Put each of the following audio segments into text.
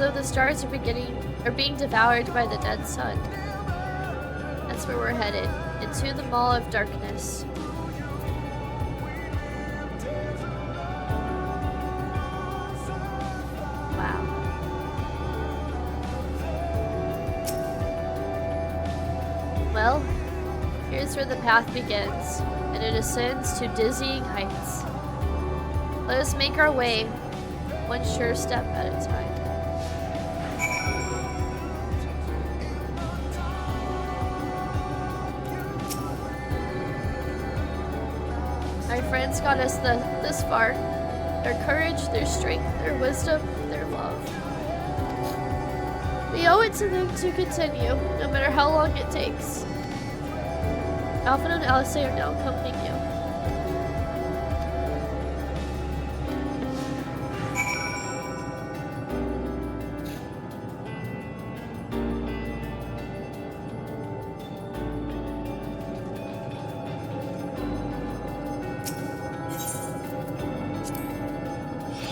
though the stars are being devoured by the dead sun. That's where we're headed, into the Maw of Darkness. Wow. Well, here's where the path begins, and it ascends to dizzying heights. Let us make our way, one sure step at a time. My friends got us this far. Their courage, their strength, their wisdom, their love. We owe it to them to continue, no matter how long it takes. Alpha and Alice are now accompanying you.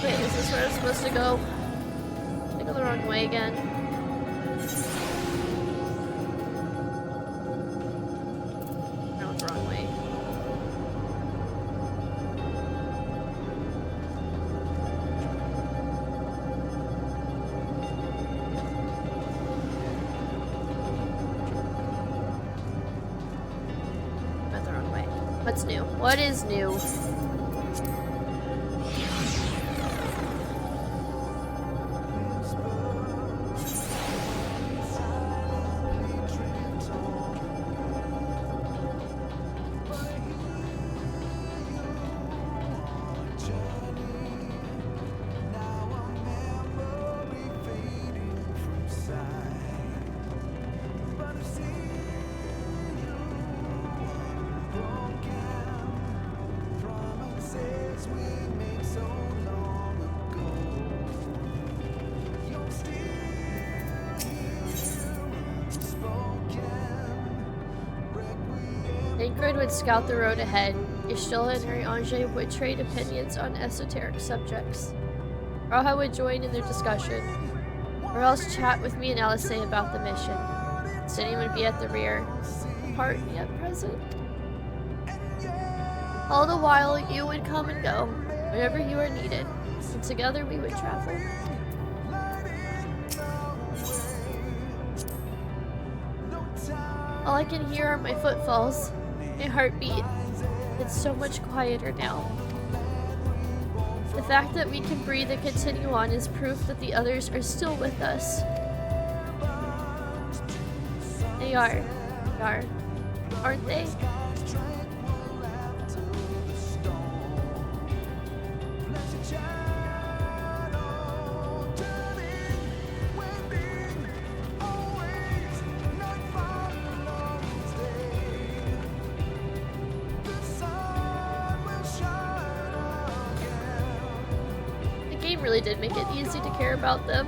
Wait, is this where I'm supposed to go? I go the wrong way again. No, it's the wrong way. Went the wrong way. What's new? What is new? Ingrid would scout the road ahead. Ishtola and Reunited would trade opinions on esoteric subjects. Raha would join in their discussion, or else chat with me and Alice about the mission. Cindy would be at the rear, apart yet present. All the while, you would come and go, whenever you are needed, and together we would travel. All I can hear are my footfalls. My heartbeat. It's so much quieter now. The fact that we can breathe and continue on is proof that the others are still with us. They are, aren't they? Really did make it easy to care about them.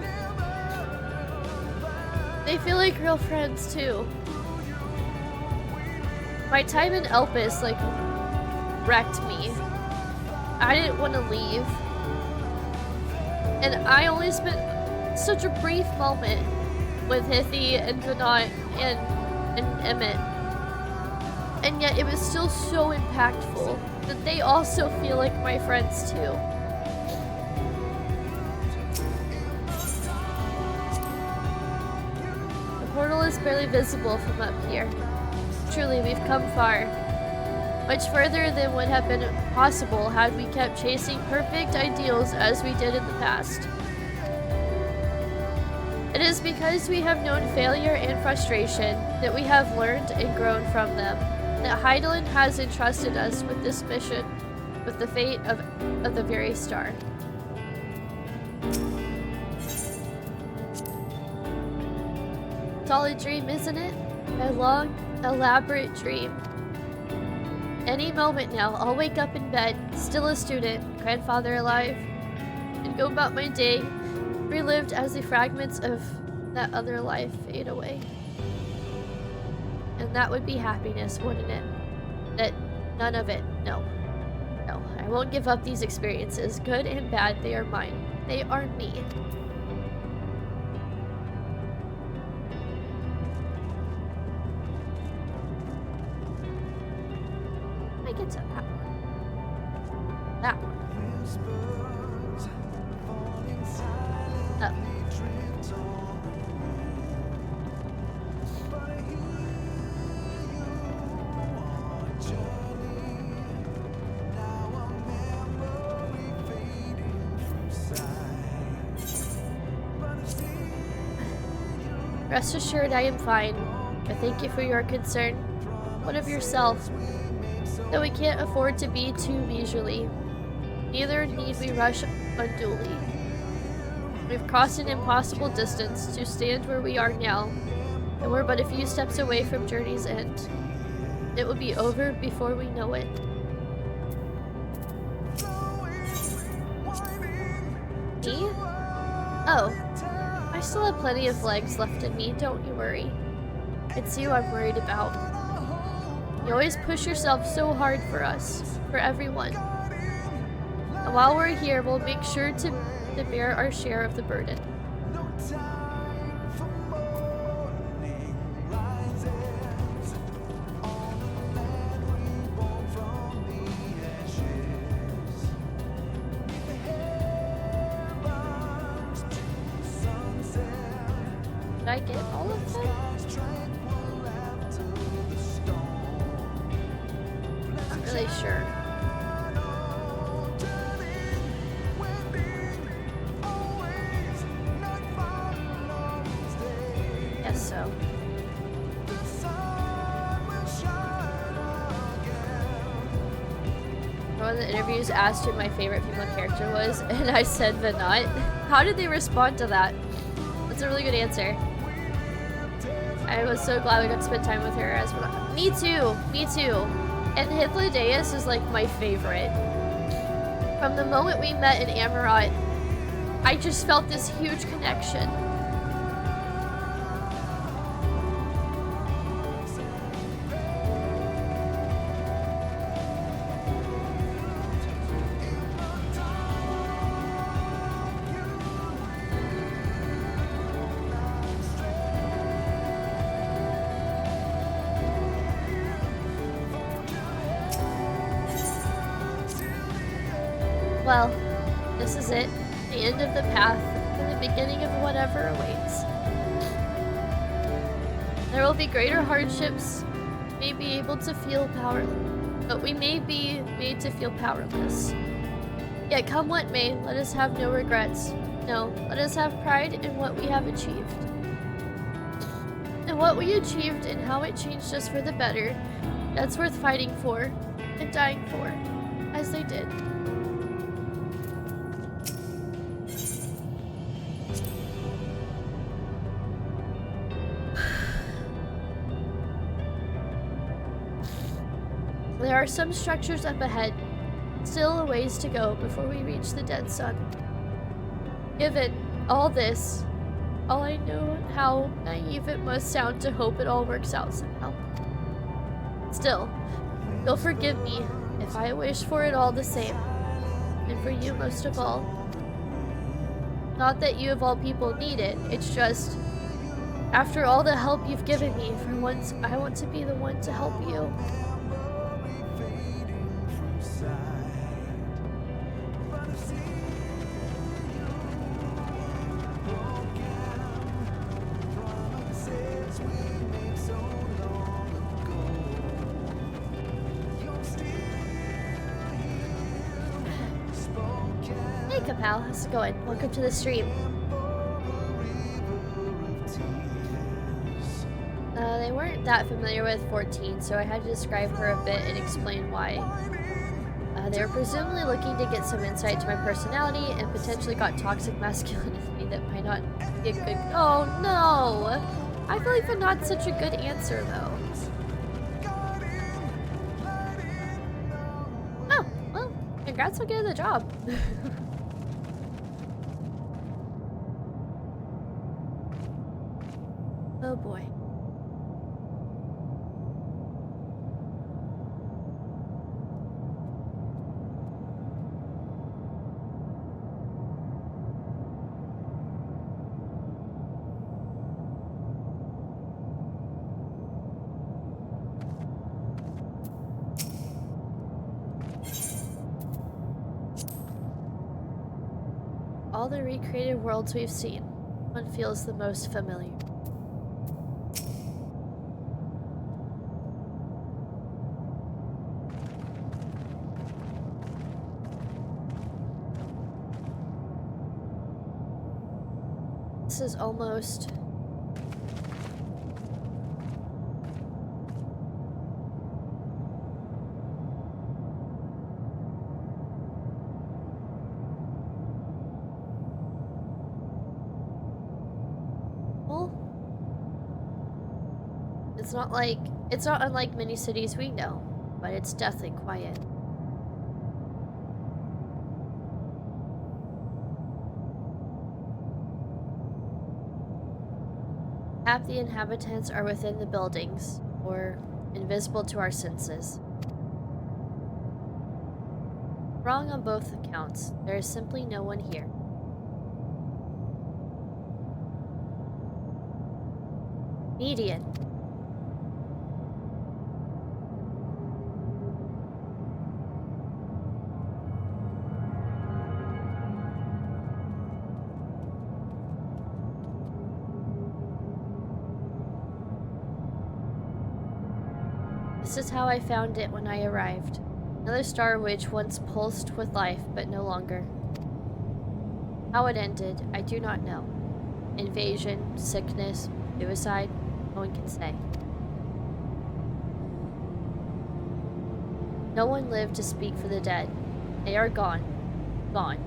They feel like real friends too. My time in Elpis wrecked me. I didn't want to leave, and I only spent such a brief moment with Hithi and Vinod and Emmett, and yet it was still so impactful that they also feel like my friends too. The portal is barely visible from up here. Truly, we've come far. Much further than would have been possible had we kept chasing perfect ideals as we did in the past. It is because we have known failure and frustration that we have learned and grown from them, that Heidelin has entrusted us with this mission, with the fate of the very star. It's all a dream, isn't it? A long, elaborate dream. Any moment now, I'll wake up in bed, still a student, grandfather alive, and go about my day, relived as the fragments of that other life fade away. And that would be happiness, wouldn't it? That none of it, no. No, I won't give up these experiences, good and bad, they are mine. They are me. I get to that one? That one. Oh. Rest assured I am fine. I thank you for your concern. What of yourself? Though we can't afford to be too leisurely, neither need we rush unduly. We've crossed an impossible distance to stand where we are now, and we're but a few steps away from journey's end. It will be over before we know it. Me? Oh. I still have plenty of legs left in me, don't you worry. It's you I'm worried about. You always push yourself so hard for us, for everyone. And while we're here, we'll make sure to bear our share of the burden. Did I get all of them? Not really sure. Guess so. One of the interviews asked who my favorite female character was, and I said Vanat. How did they respond to that? That's a really good answer. I was so glad we got to spend time with her as well. Me too, me too. And Hythlodaeus is like my favorite. From the moment we met in Amarat, I just felt this huge connection. Well, this is it. The end of the path, and the beginning of whatever awaits. There will be greater hardships. We may be able to feel powerless, but we may be made to feel powerless. Yet come what may, let us have no regrets. No, let us have pride in what we have achieved. And what we achieved and how it changed us for the better, that's worth fighting for and dying for, as they did. There are some structures up ahead, still a ways to go before we reach the dead sun. Given all this, all I know how naive it must sound to hope it all works out somehow. Still, you'll forgive me if I wish for it all the same, and for you most of all. Not that you of all people need it, it's just, after all the help you've given me, for once I want to be the one to help you. Hey Kapow, how's it going? Welcome to the stream. They weren't that familiar with 14, so I had to describe her a bit and explain why. They were presumably looking to get some insight to my personality and potentially got toxic masculinity that might not be a good— Oh no! I feel like not such a good answer though. Oh, well, congrats on getting the job. Oh boy. all the recreated worlds we've seen, one feels the most familiar. This is almost... It's not unlike many cities we know, but it's deathly quiet. Half the inhabitants are within the buildings, or invisible to our senses. Wrong on both accounts. There is simply no one here. Median. This is how I found it when I arrived. Another star which once pulsed with life, but no longer. How it ended, I do not know. Invasion, sickness, suicide, no one can say. No one lived to speak for the dead. They are gone. Gone.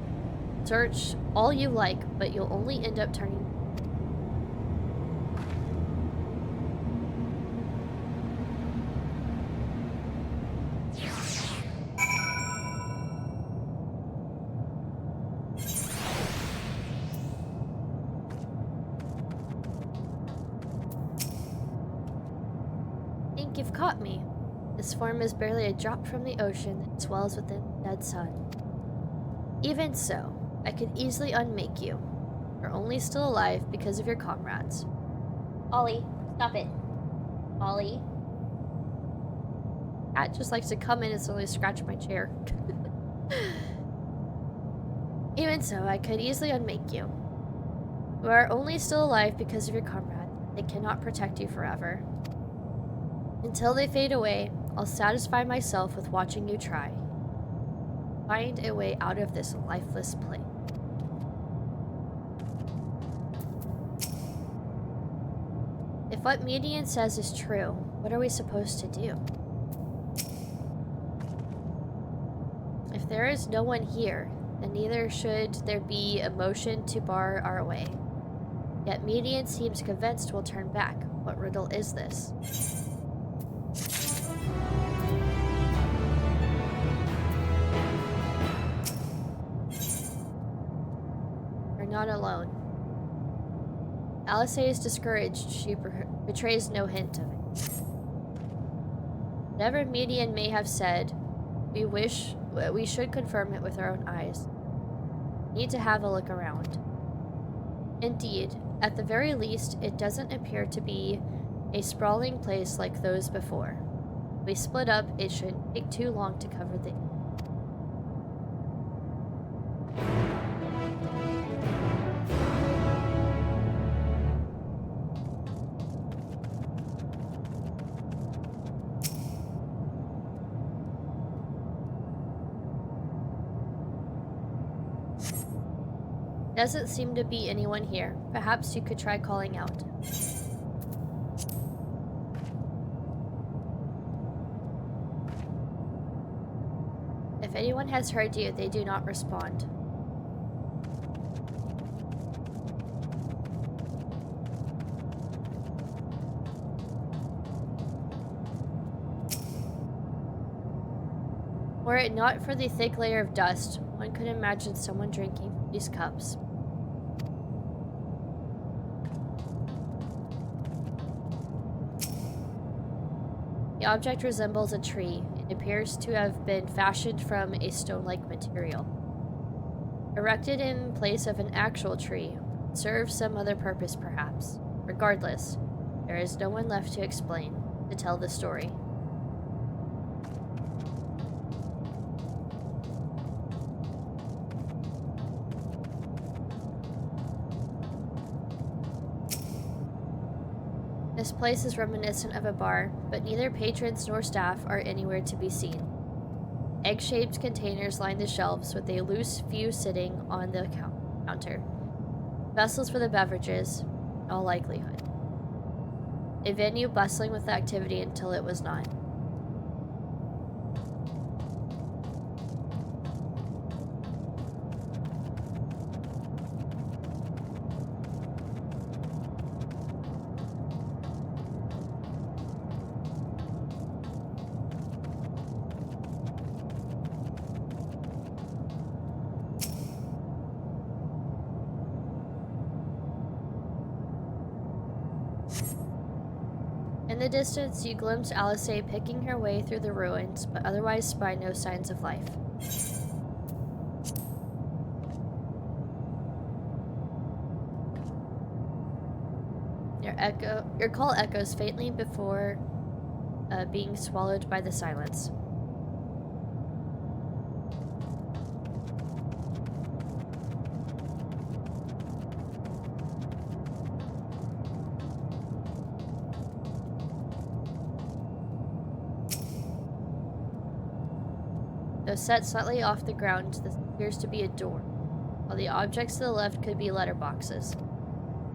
Search all you like, but you'll only end up turning. You've caught me. This form is barely a drop from the ocean that swells within the dead sun. Even so, I could easily unmake you. You're only still alive because of your comrades. Ollie, stop it. Ollie. Cat just likes to come in and slowly scratch my chair. Even so, I could easily unmake you. You are only still alive because of your comrade. They cannot protect you forever. Until they fade away, I'll satisfy myself with watching you try. Find a way out of this lifeless plane. If what Median says is true, what are we supposed to do? If there is no one here, then neither should there be a motion to bar our way. Yet Median seems convinced we'll turn back. What riddle is this? Not alone. Alice is discouraged. She betrays no hint of it. Whatever Median may have said, we should confirm it with our own eyes. Need to have a look around. Indeed, at the very least, it doesn't appear to be a sprawling place like those before. If we split up, it shouldn't take too long to cover the... Doesn't seem to be anyone here. Perhaps you could try calling out. If anyone has heard you, they do not respond. Were it not for the thick layer of dust, one could imagine someone drinking from these cups. The object resembles a tree. It appears to have been fashioned from a stone-like material. Erected in place of an actual tree, it serves some other purpose perhaps. Regardless, there is no one left to explain, to tell the story. This place is reminiscent of a bar, but neither patrons nor staff are anywhere to be seen. Egg-shaped containers line the shelves, with a loose few sitting on the counter. Vessels for the beverages, in all likelihood. A venue bustling with activity until it was not. In the distance, you glimpse Alice picking her way through the ruins, but otherwise spy no signs of life. Your call echoes faintly before being swallowed by the silence. Though set slightly off the ground, this appears to be a door, while the objects to the left could be letterboxes.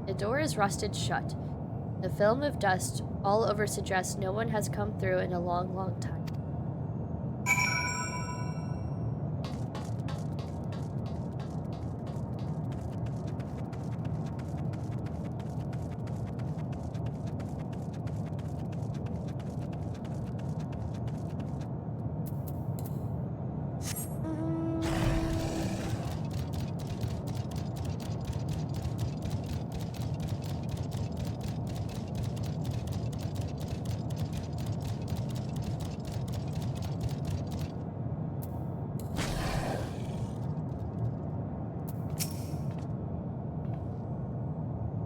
The door is rusted shut. The film of dust all over suggests no one has come through in a long, long time.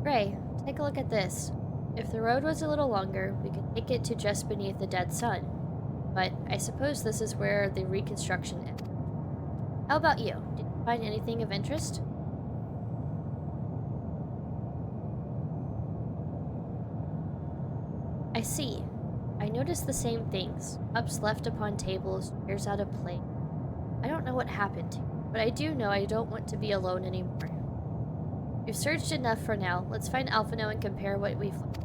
Ray, take a look at this. If the road was a little longer, we could take it to just beneath the dead sun. But I suppose this is where the reconstruction ends. How about you? Did you find anything of interest? I see. I noticed the same things. Cups left upon tables, chairs out of plate. I don't know what happened, but I do know I don't want to be alone anymore. We've searched enough for now. Let's find Alphino and compare what we've learned.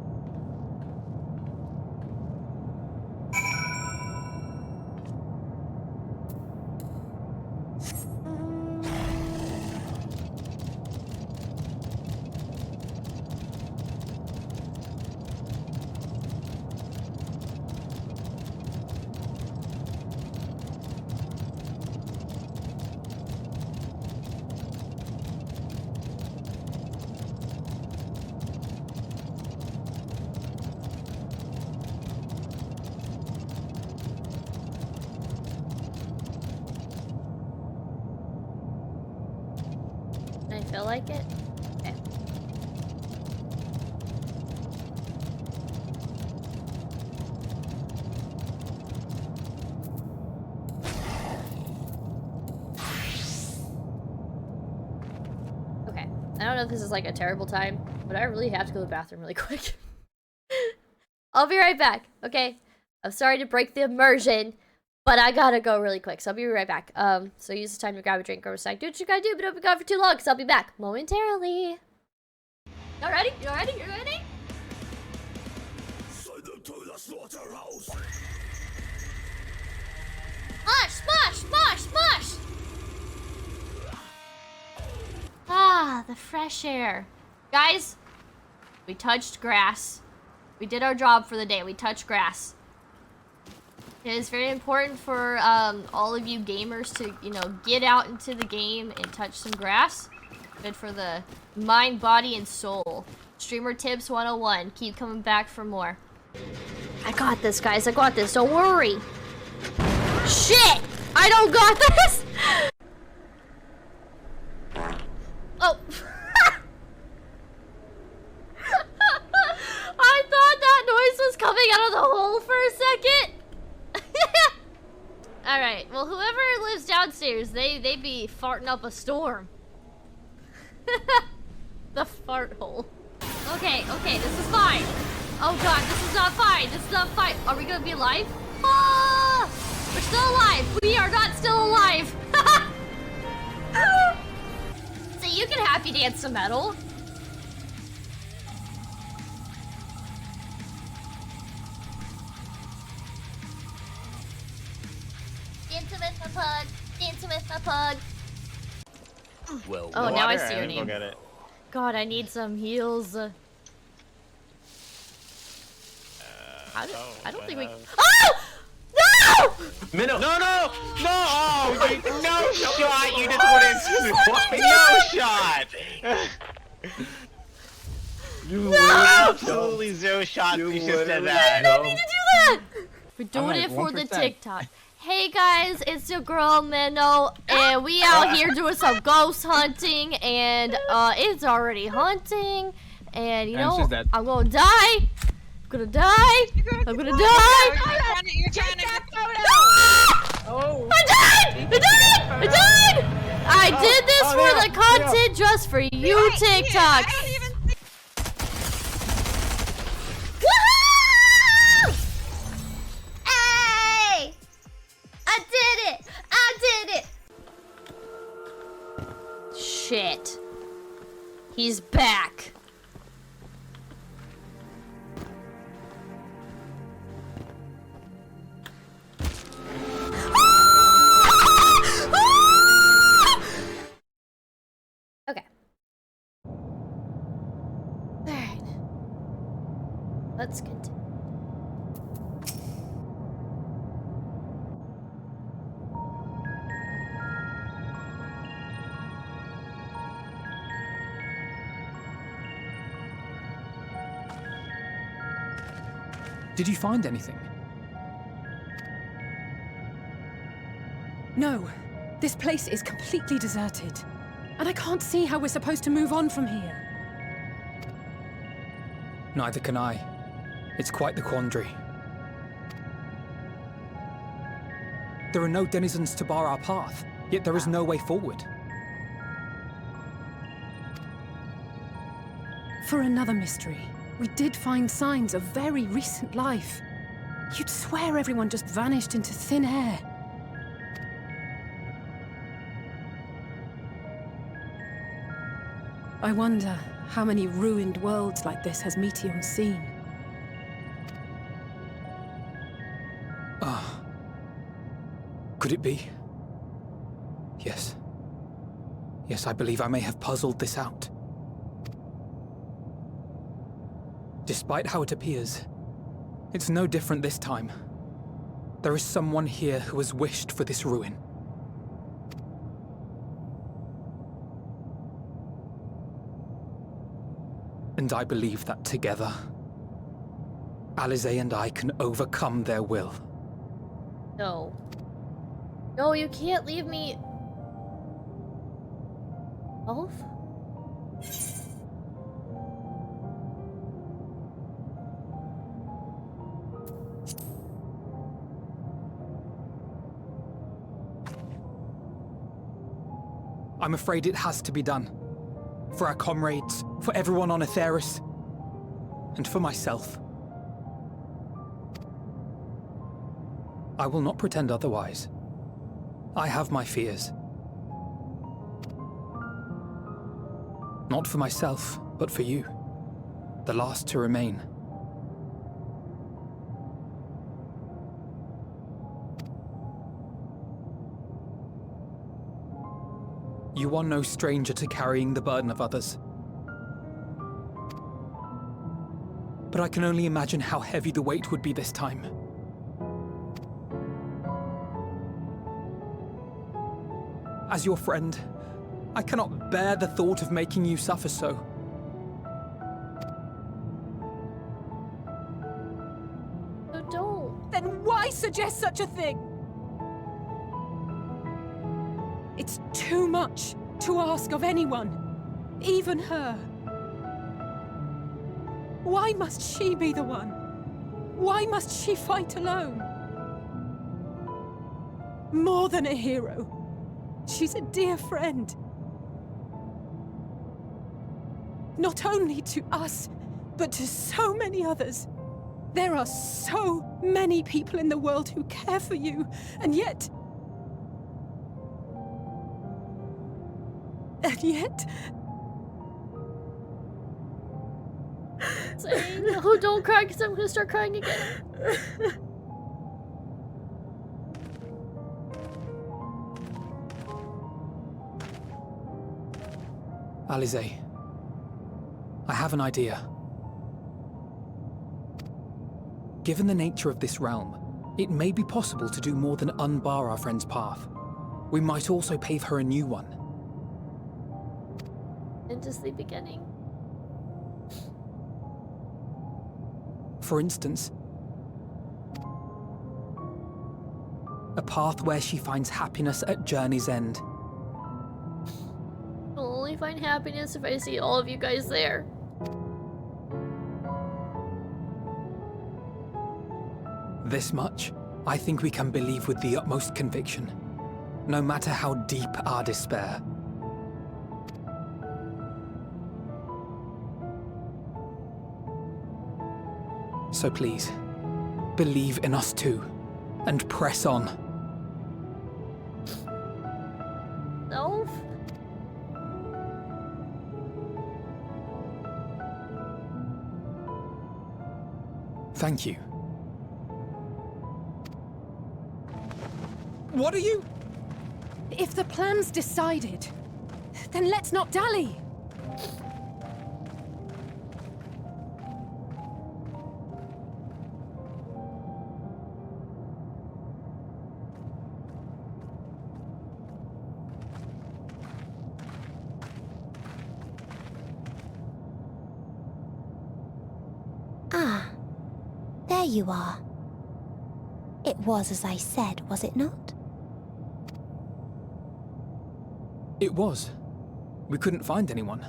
I feel like it? Okay. Okay. I don't know if this is like a terrible time, but I really have to go to the bathroom really quick. I'll be right back, okay? I'm sorry to break the immersion, but I gotta go really quick, so I'll be right back. So use this time to grab a drink or a snack. Do what you gotta do, but don't be gone for too long, because I'll be back momentarily. Y'all ready? You ready? You ready? Send them to the slaughterhouse. Smosh! Smosh! Smosh! Ah, the fresh air. Guys, we touched grass. We did our job for the day. We touched grass. It is very important for all of you gamers to, you know, get out into the game and touch some grass. Good for the mind, body, and soul. Streamer tips 101. Keep coming back for more. I got this, guys. I got this. Don't worry. Shit! I don't got this! Oh. I thought that noise was coming out of the hole for a second. Alright, well, whoever lives downstairs, they be farting up a storm. The fart hole. Okay, this is fine. Oh god, this is not fine. This is not fine. Are we gonna be alive? Ah! We're still alive. We are not still alive. So you can happy dance some metal. Dancing with my pug. Dancing with my pug. Well, Oh, now I see your name. Go get it. God, I need some heals. I don't think we. Oh! No! Minnow. No! Oh, no shot! You just wouldn't. No shot! You absolutely zero shot. You just said that. I don't need to do that. We're doing it for the TikTok. Hey guys, it's your girl Minnow, and we out here doing some ghost hunting, and it's already hunting, and you know, I'm gonna die. I'm gonna die. I'm gonna die. You're trying to get photo. Oh. I died! I did this for the content, just for you, TikTok. Woohoo! Hey! I did it! Shit. He's back. Okay. Alright. Let's continue. Did you find anything? No. This place is completely deserted. And I can't see how we're supposed to move on from here. Neither can I. It's quite the quandary. There are no denizens to bar our path, yet there is no way forward. For another mystery, we did find signs of very recent life. You'd swear everyone just vanished into thin air. I wonder how many ruined worlds like this has Meteon seen. Ah. Could it be? Yes. Yes, I believe I may have puzzled this out. Despite how it appears, it's no different this time. There is someone here who has wished for this ruin. And I believe that together, Alize and I can overcome their will. No. No, you can't leave me. Both? I'm afraid it has to be done. For our comrades, for everyone on Atheris, and for myself. I will not pretend otherwise. I have my fears. Not for myself, but for you. The last to remain. You are no stranger to carrying the burden of others. But I can only imagine how heavy the weight would be this time. As your friend, I cannot bear the thought of making you suffer so. No, don't. Then why suggest such a thing? It's too much to ask of anyone, even her. Why must she be the one? Why must she fight alone? More than a hero, she's a dear friend. Not only to us, but to so many others. There are so many people in the world who care for you, and yet... Saying, oh, don't cry, because I'm gonna start crying again. Alize, I have an idea. Given the nature of this realm, it may be possible to do more than unbar our friend's path. We might also pave her a new one. And just the beginning. For instance, a path where she finds happiness at journey's end. I'll only find happiness if I see all of you guys there. This much, I think we can believe with the utmost conviction, no matter how deep our despair. So please, believe in us too, and press on. Self? Thank you. What are you? If the plan's decided, then let's not dally. Ah, there you are. It was as I said, was it not? It was. We couldn't find anyone.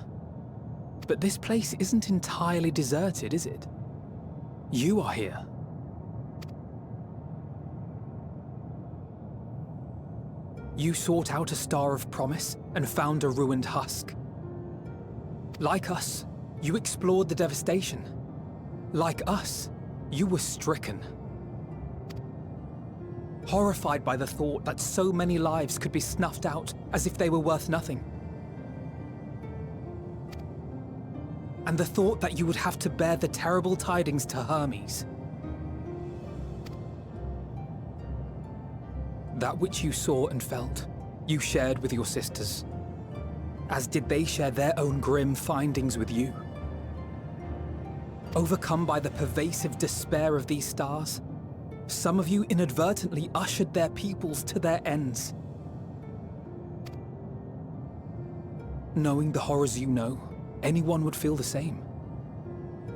But this place isn't entirely deserted, is it? You are here. You sought out a star of promise and found a ruined husk. Like us, you explored the devastation. Like us, you were stricken. Horrified by the thought that so many lives could be snuffed out as if they were worth nothing. And the thought that you would have to bear the terrible tidings to Hermes. That which you saw and felt, you shared with your sisters, as did they share their own grim findings with you. Overcome by the pervasive despair of these stars, some of you inadvertently ushered their peoples to their ends. Knowing the horrors you know, anyone would feel the same.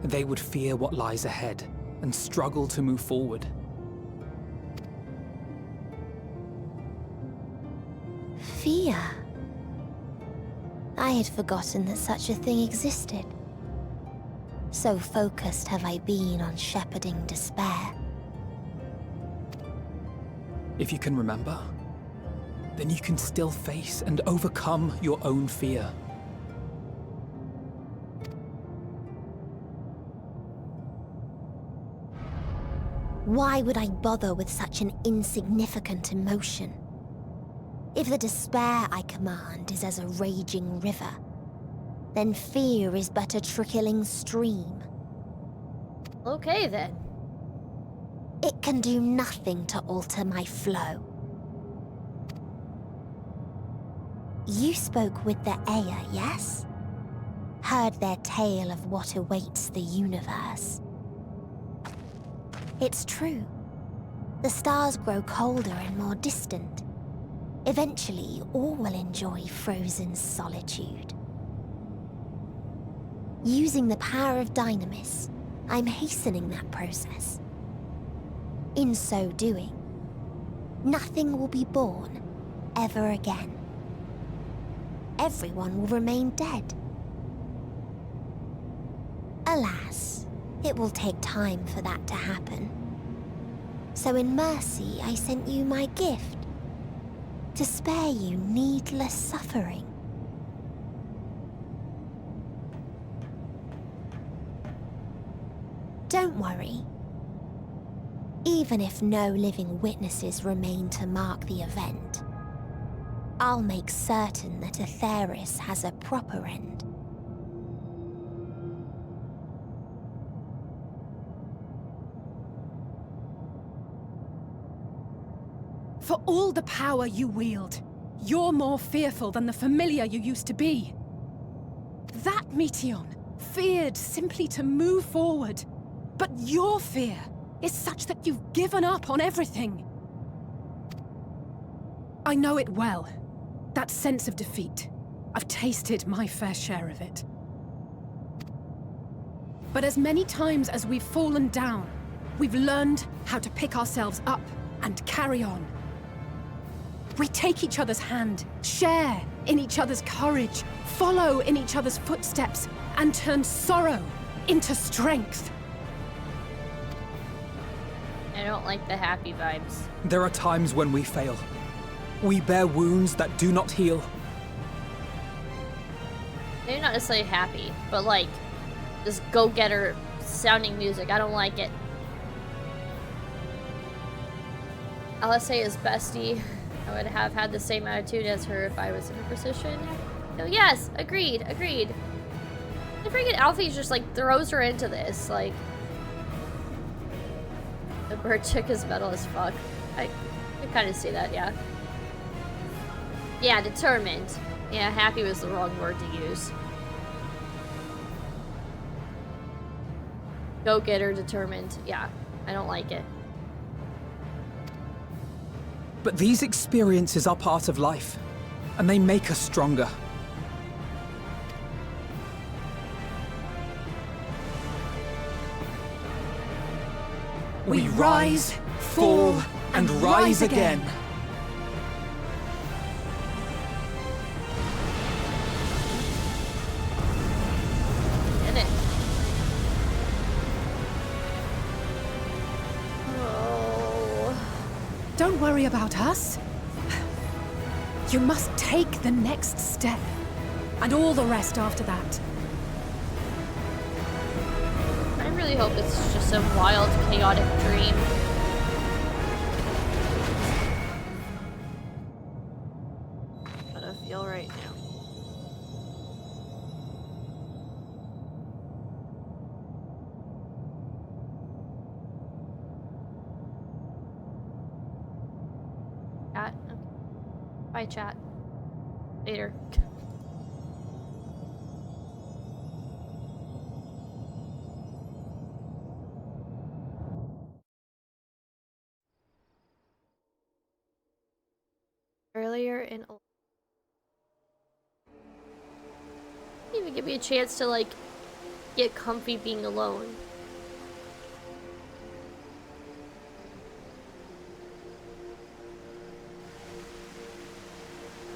They would fear what lies ahead and struggle to move forward. Fear. I had forgotten that such a thing existed. So focused have I been on shepherding despair. If you can remember, then you can still face and overcome your own fear. Why would I bother with such an insignificant emotion? If the despair I command is as a raging river, then fear is but a trickling stream. Okay then. It can do nothing to alter my flow. You spoke with the Aya, yes? Heard their tale of what awaits the universe. It's true. The stars grow colder and more distant. Eventually, all will enjoy frozen solitude. Using the power of Dynamis, I'm hastening that process. In so doing, nothing will be born ever again. Everyone will remain dead. Alas, it will take time for that to happen. So in mercy, I sent you my gift, to spare you needless suffering. Don't worry. Even if no living witnesses remain to mark the event, I'll make certain that Atheris has a proper end. For all the power you wield, you're more fearful than the familiar you used to be. That Meteion feared simply to move forward, but your fear is such that you've given up on everything. I know it well, that sense of defeat. I've tasted my fair share of it. But as many times as we've fallen down, we've learned how to pick ourselves up and carry on. We take each other's hand, share in each other's courage, follow in each other's footsteps, and turn sorrow into strength. I don't like the happy vibes. There are times when we fail. We bear wounds that do not heal. Maybe not necessarily happy, but like, this go-getter sounding music. I don't like it. Alessia is bestie. I would have had the same attitude as her if I was in her position. So yes, agreed, agreed. The freaking Alfie just like throws her into this, like. The bird chick is metal as fuck. I kind of see that, yeah. Yeah, determined. Yeah, happy was the wrong word to use. Go-getter, determined. Yeah, I don't like it. But these experiences are part of life, and they make us stronger. We rise, fall, and rise again. Did it. Oh. Don't worry about us. You must take the next step, and all the rest after that. I really hope it's just some wild, chaotic dream. How do I feel right now? Chat? Okay. Bye, chat. Later. Earlier in didn't even give me a chance to like get comfy being alone.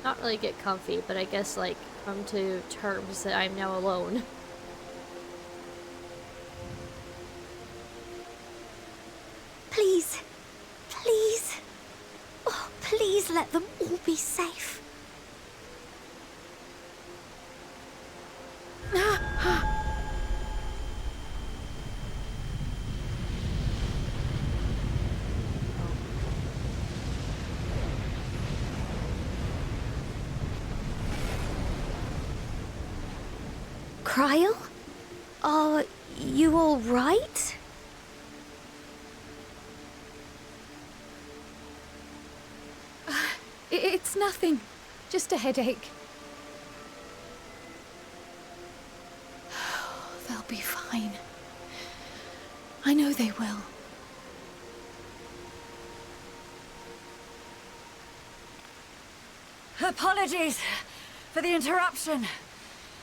Not really get comfy, but I guess like come to terms that I'm now alone. Please, please. Oh, please let them all be safe. Cryle? Are you all right? It's nothing. Just a headache. They'll be fine. I know they will. Apologies for the interruption.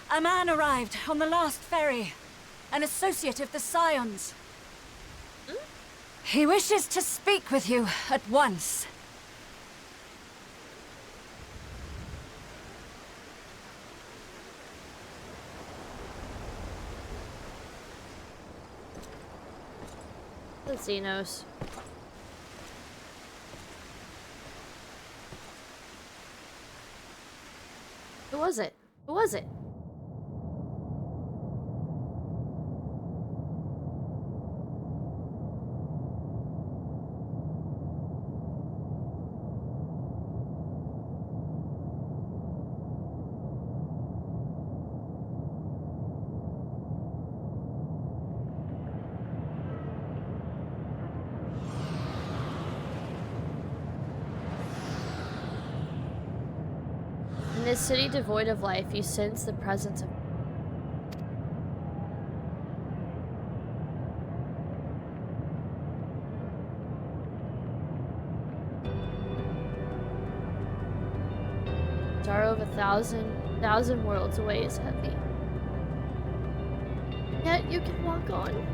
A man arrived on the last ferry. An associate of the Scions. He wishes to speak with you at once. The Xenos. Who was it? Who was it? In a city devoid of life, you sense the presence of sorrow of a thousand worlds away is heavy. Yet you can walk on.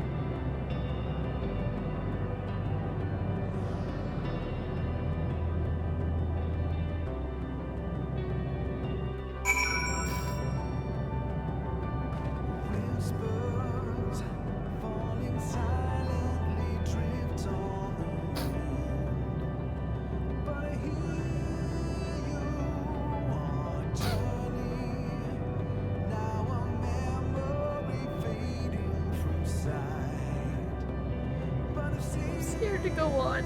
To go on.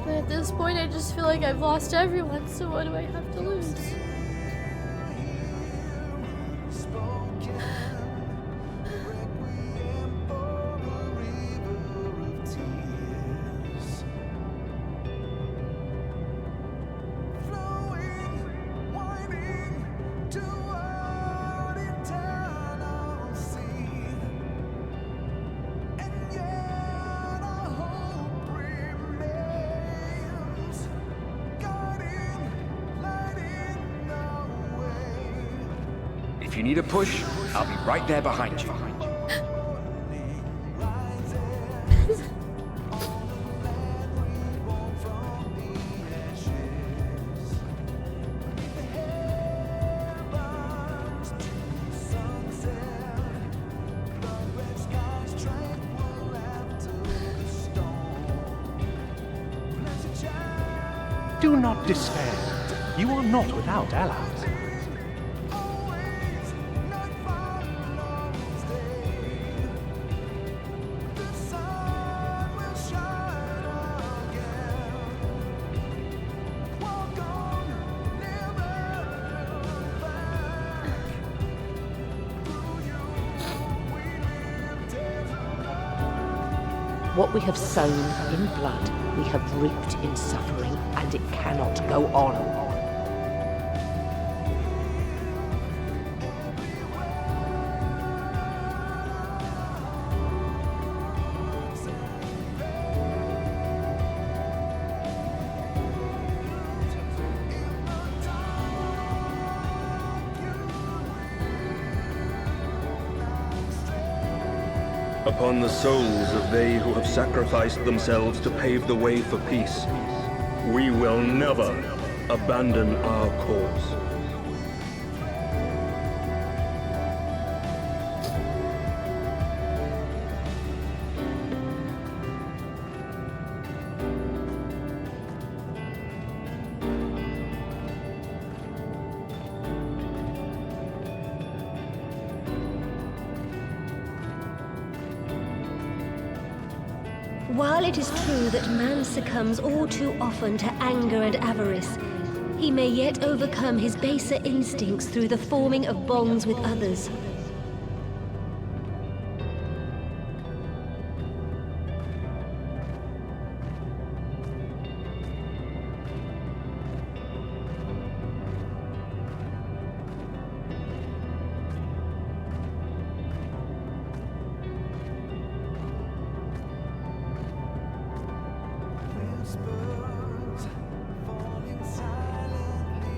But at this point I just feel like I've lost everyone, so what do I have to lose? If you need a push, I'll be right there behind you. Do not despair. You are not without allies. What we have sown in blood, we have reaped in suffering, and it cannot go on. Upon the souls of they who have sacrificed themselves to pave the way for peace, we will never abandon our cause. While it is true that man succumbs all too often to anger and avarice, he may yet overcome his baser instincts through the forming of bonds with others.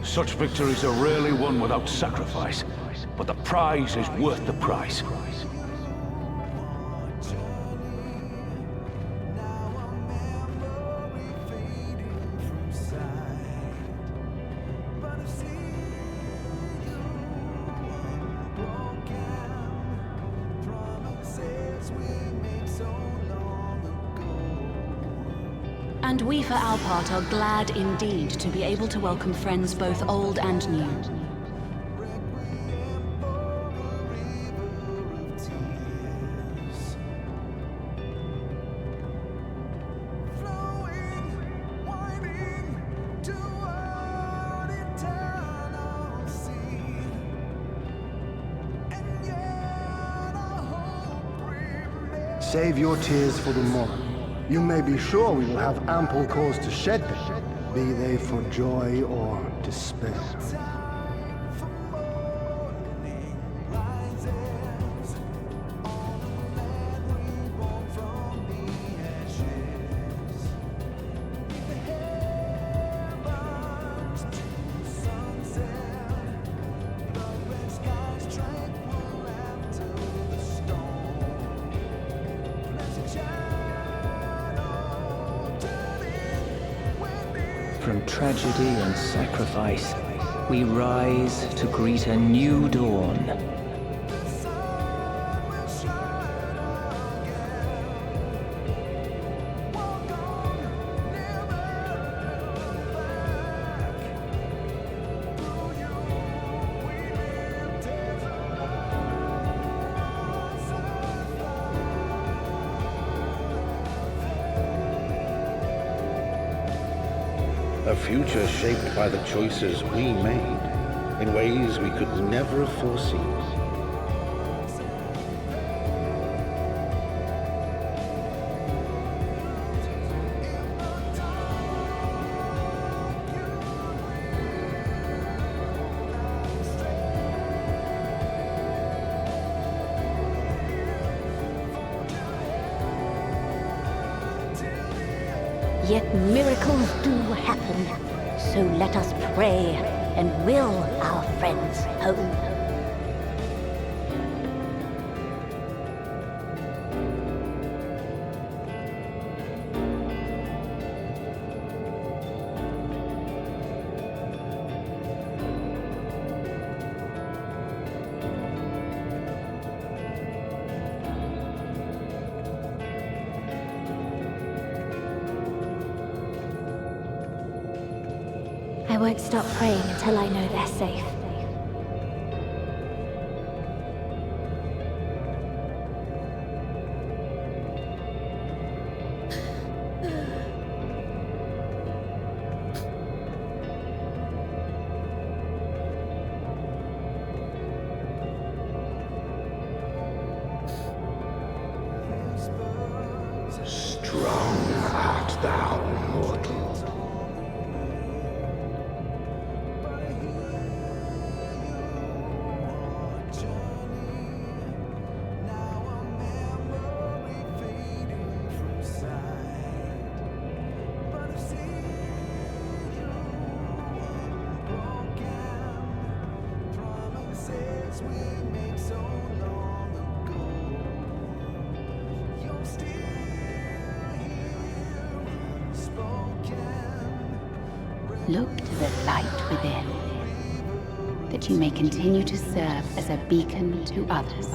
Such victories are rarely won without sacrifice, but the prize is worth the price. And we for our part are glad indeed to be able to welcome friends both old and new. Save your tears for the morrow. You may be sure we will have ample cause to shed them, be they for joy or despair. From tragedy and sacrifice, we rise to greet a new dawn. A future shaped by the choices we made, in ways we could never have foreseen. Yet miracles do happen, so let us pray and will our friends home. I won't stop praying until I know they're safe. Strong art thou, mortal. Look to the light within, that you may continue to serve as a beacon to others.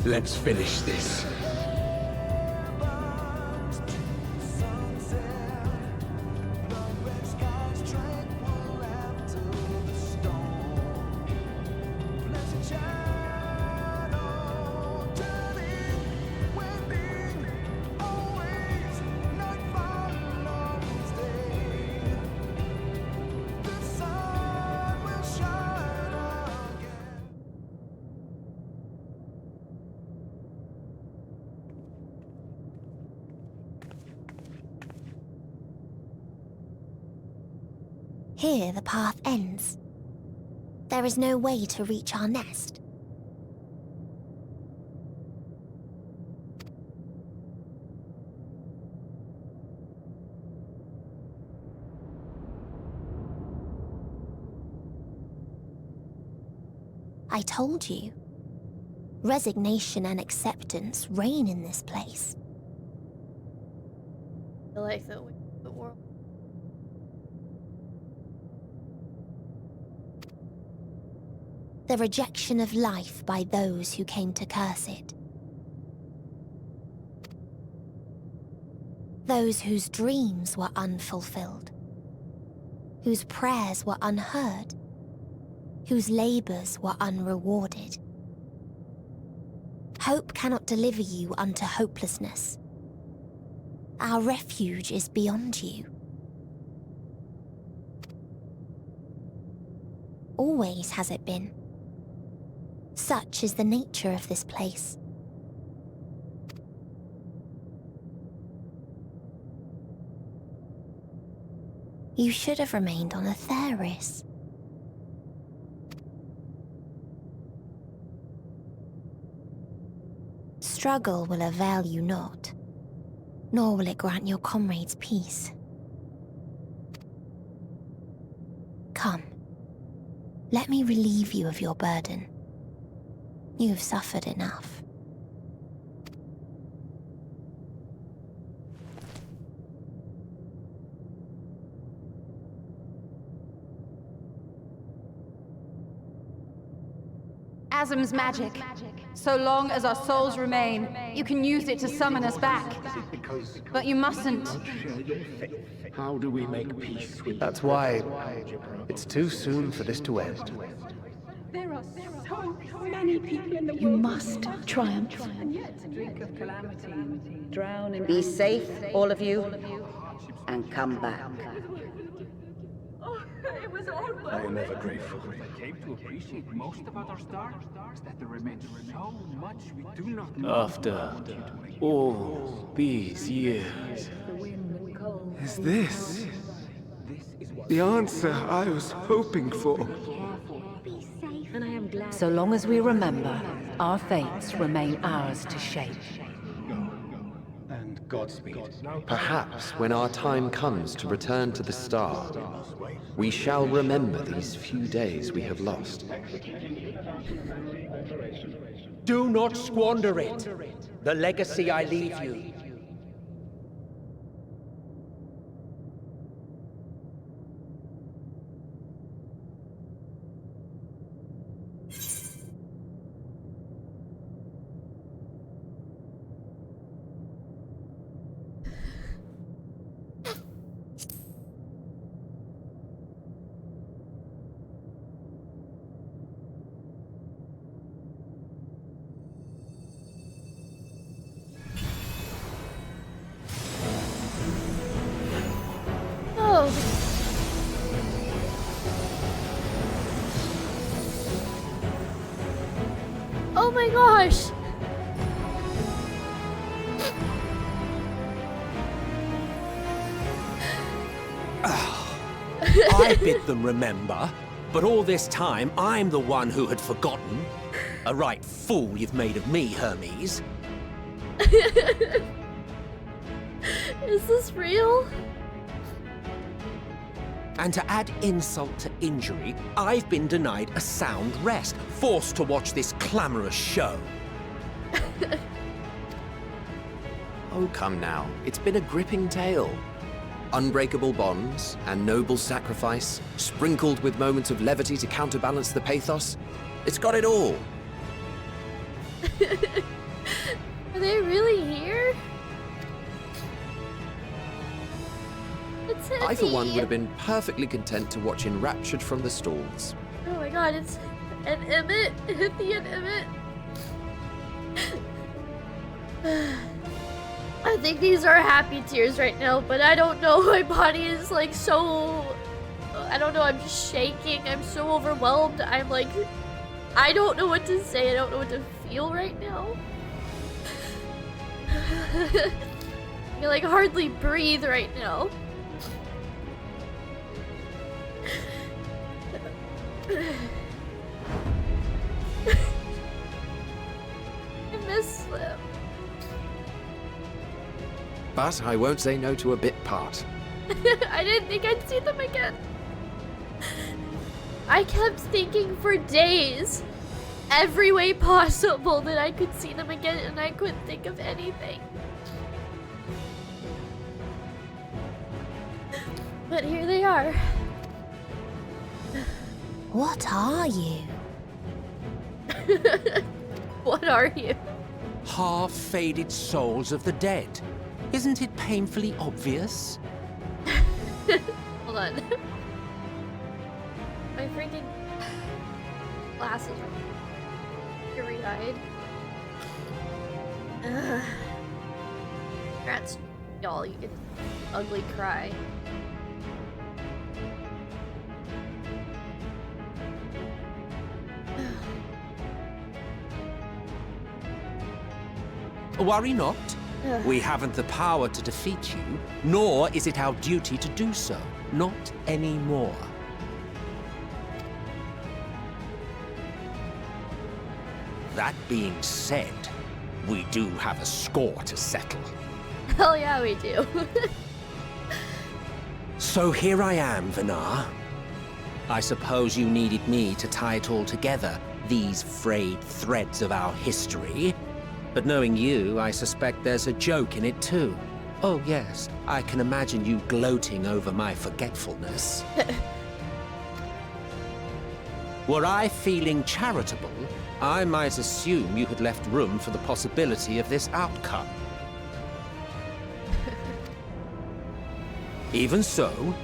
Let's finish this. Here the path ends. There is no way to reach our nest. I told you. Resignation and acceptance reign in this place. I like the world. The rejection of life by those who came to curse it. Those whose dreams were unfulfilled, whose prayers were unheard, whose labors were unrewarded. Hope cannot deliver you unto hopelessness. Our refuge is beyond you. Always has it been. Such is the nature of this place. You should have remained on Atheris. Struggle will avail you not, nor will it grant your comrades peace. Come, let me relieve you of your burden. You have suffered enough. Asm's magic. So long as our souls remain, you can use it to summon us back. But you mustn't. How do we make peace with That's why it's too soon for this to end. There are so many people in the world. You must triumph. Be safe, all of you, and come back. I am ever grateful. I came to appreciate most about our star is that there remains so much we do not know. After all these years, Is this the answer I was hoping for? So long as we remember, our fates remain ours to shape. And Godspeed. Perhaps when our time comes to return to the star, we shall remember these few days we have lost. Do not squander it. The legacy I leave you. Oh my gosh! I bid them remember, but all this time I'm the one who had forgotten. A right fool you've made of me, Hermes. Is this real? And to add insult to injury, I've been denied a sound rest, forced to watch this clamorous show. Oh, come now. It's been a gripping tale. Unbreakable bonds and noble sacrifice, sprinkled with moments of levity to counterbalance the pathos. It's got it all. Are they really here? It's heavy. I, for one, would have been perfectly content to watch enraptured from the stalls. Oh my god, it's an Emmett. Hithy and Emmett. I think these are happy tears right now, but I don't know. My body is like so... I don't know, I'm just shaking. I'm so overwhelmed. I'm like... I don't know what to say. I don't know what to feel right now. I can like hardly breathe right now. I miss them. But I won't say no to a bit part. I didn't think I'd see them again. I kept thinking for days, every way possible, that I could see them again, and I couldn't think of anything. But here they are. What are you? What are you? Half-faded souls of the dead. Isn't it painfully obvious? Hold on. My freaking glasses are teary-eyed. Congrats, y'all. You get ugly cry. Worry not. We haven't the power to defeat you, nor is it our duty to do so. Not anymore. That being said, we do have a score to settle. Hell yeah, we do. So here I am, Vinar. I suppose you needed me to tie it all together, these frayed threads of our history. But knowing you, I suspect there's a joke in it too. Oh yes, I can imagine you gloating over my forgetfulness. Were I feeling charitable, I might assume you had left room for the possibility of this outcome. Even so,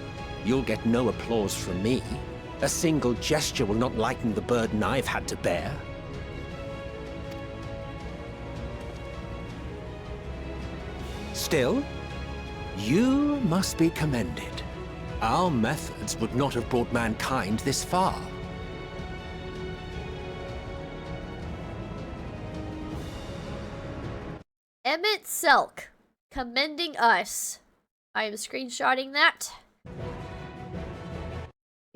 you'll get no applause from me. A single gesture will not lighten the burden I've had to bear. Still, you must be commended. Our methods would not have brought mankind this far. Emmett Selk, commending us. I am screenshotting that.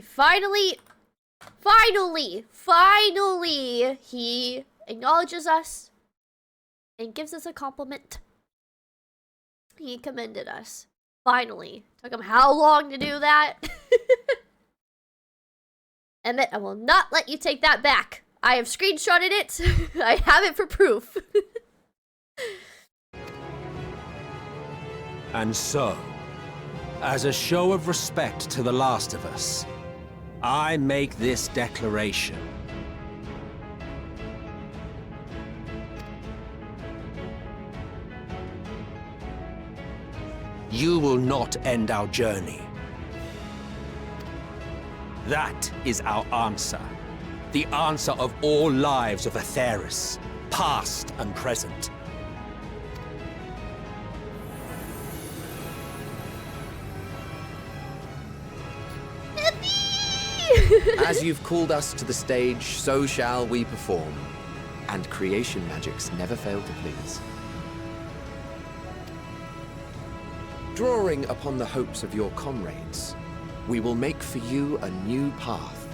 Finally, he acknowledges us and gives us a compliment. He commended us. Finally. Took him how long to do that? Emmett, I will not let you take that back. I have screenshotted it. I have it for proof. And so, as a show of respect to the last of us, I make this declaration. You will not end our journey. That is our answer. The answer of all lives of Atheris, past and present. As you've called us to the stage, so shall we perform. And creation magics never fail to please. Drawing upon the hopes of your comrades, we will make for you a new path.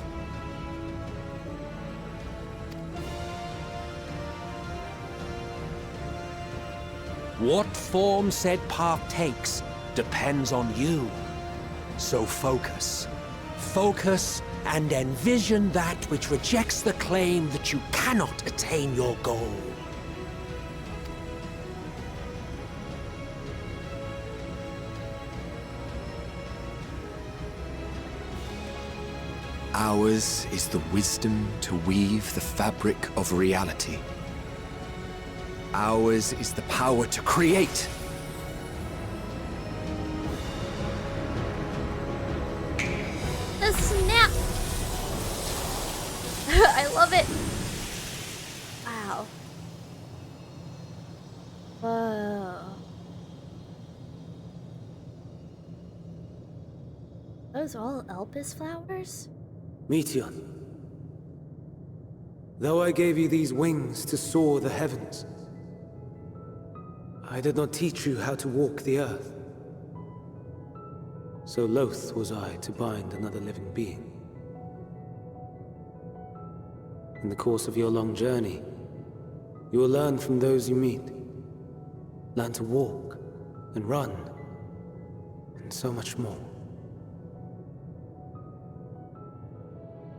What form said path takes depends on you. So focus. Focus and envision that which rejects the claim that you cannot attain your goal. Ours is the wisdom to weave the fabric of reality. Ours is the power to create. The snap! I love it. Wow. Whoa. Those all Elpis flowers? Meteon, though I gave you these wings to soar the heavens, I did not teach you how to walk the earth. So loath was I to bind another living being. In the course of your long journey, you will learn from those you meet. Learn to walk and run, and so much more.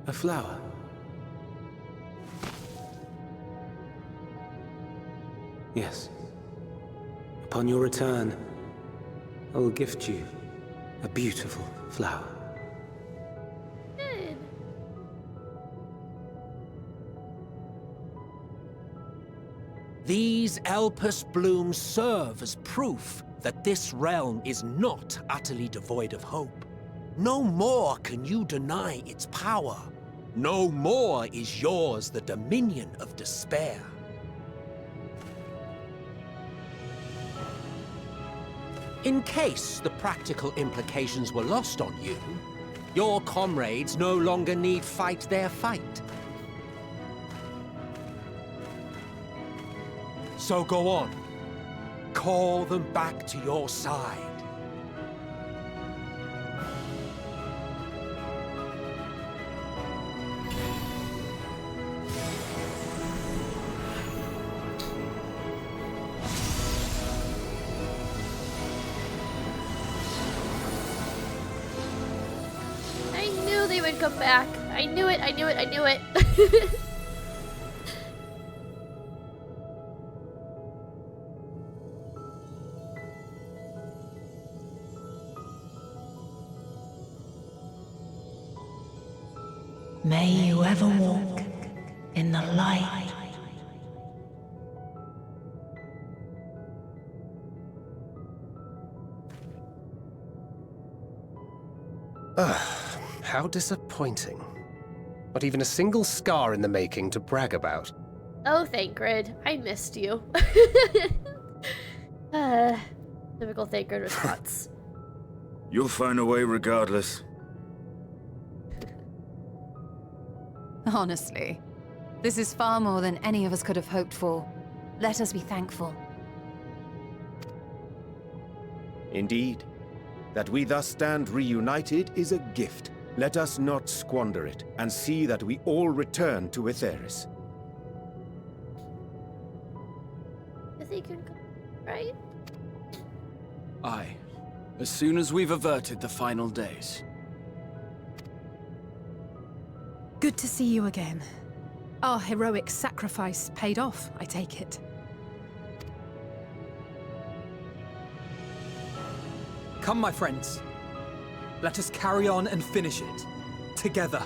A flower. Yes. Upon your return, I will gift you a beautiful flower. Good. These Elpis blooms serve as proof that this realm is not utterly devoid of hope. No more can you deny its power. No more is yours the dominion of despair. In case the practical implications were lost on you, your comrades no longer need fight their fight. So go on. Call them back to your side. I knew they would come back. I knew it, I knew it, I knew it. May you ever walk in the light. How disappointing. Not even a single scar in the making to brag about. Oh, Thancred. I missed you. Typical Thancred response. You'll find a way regardless. Honestly, this is far more than any of us could have hoped for. Let us be thankful. Indeed. That we thus stand reunited is a gift. Let us not squander it, and see that we all return to Etheris. I think you can come, right? Aye. As soon as we've averted the final days. Good to see you again. Our heroic sacrifice paid off, I take it. Come, my friends. Let us carry on and finish it. Together.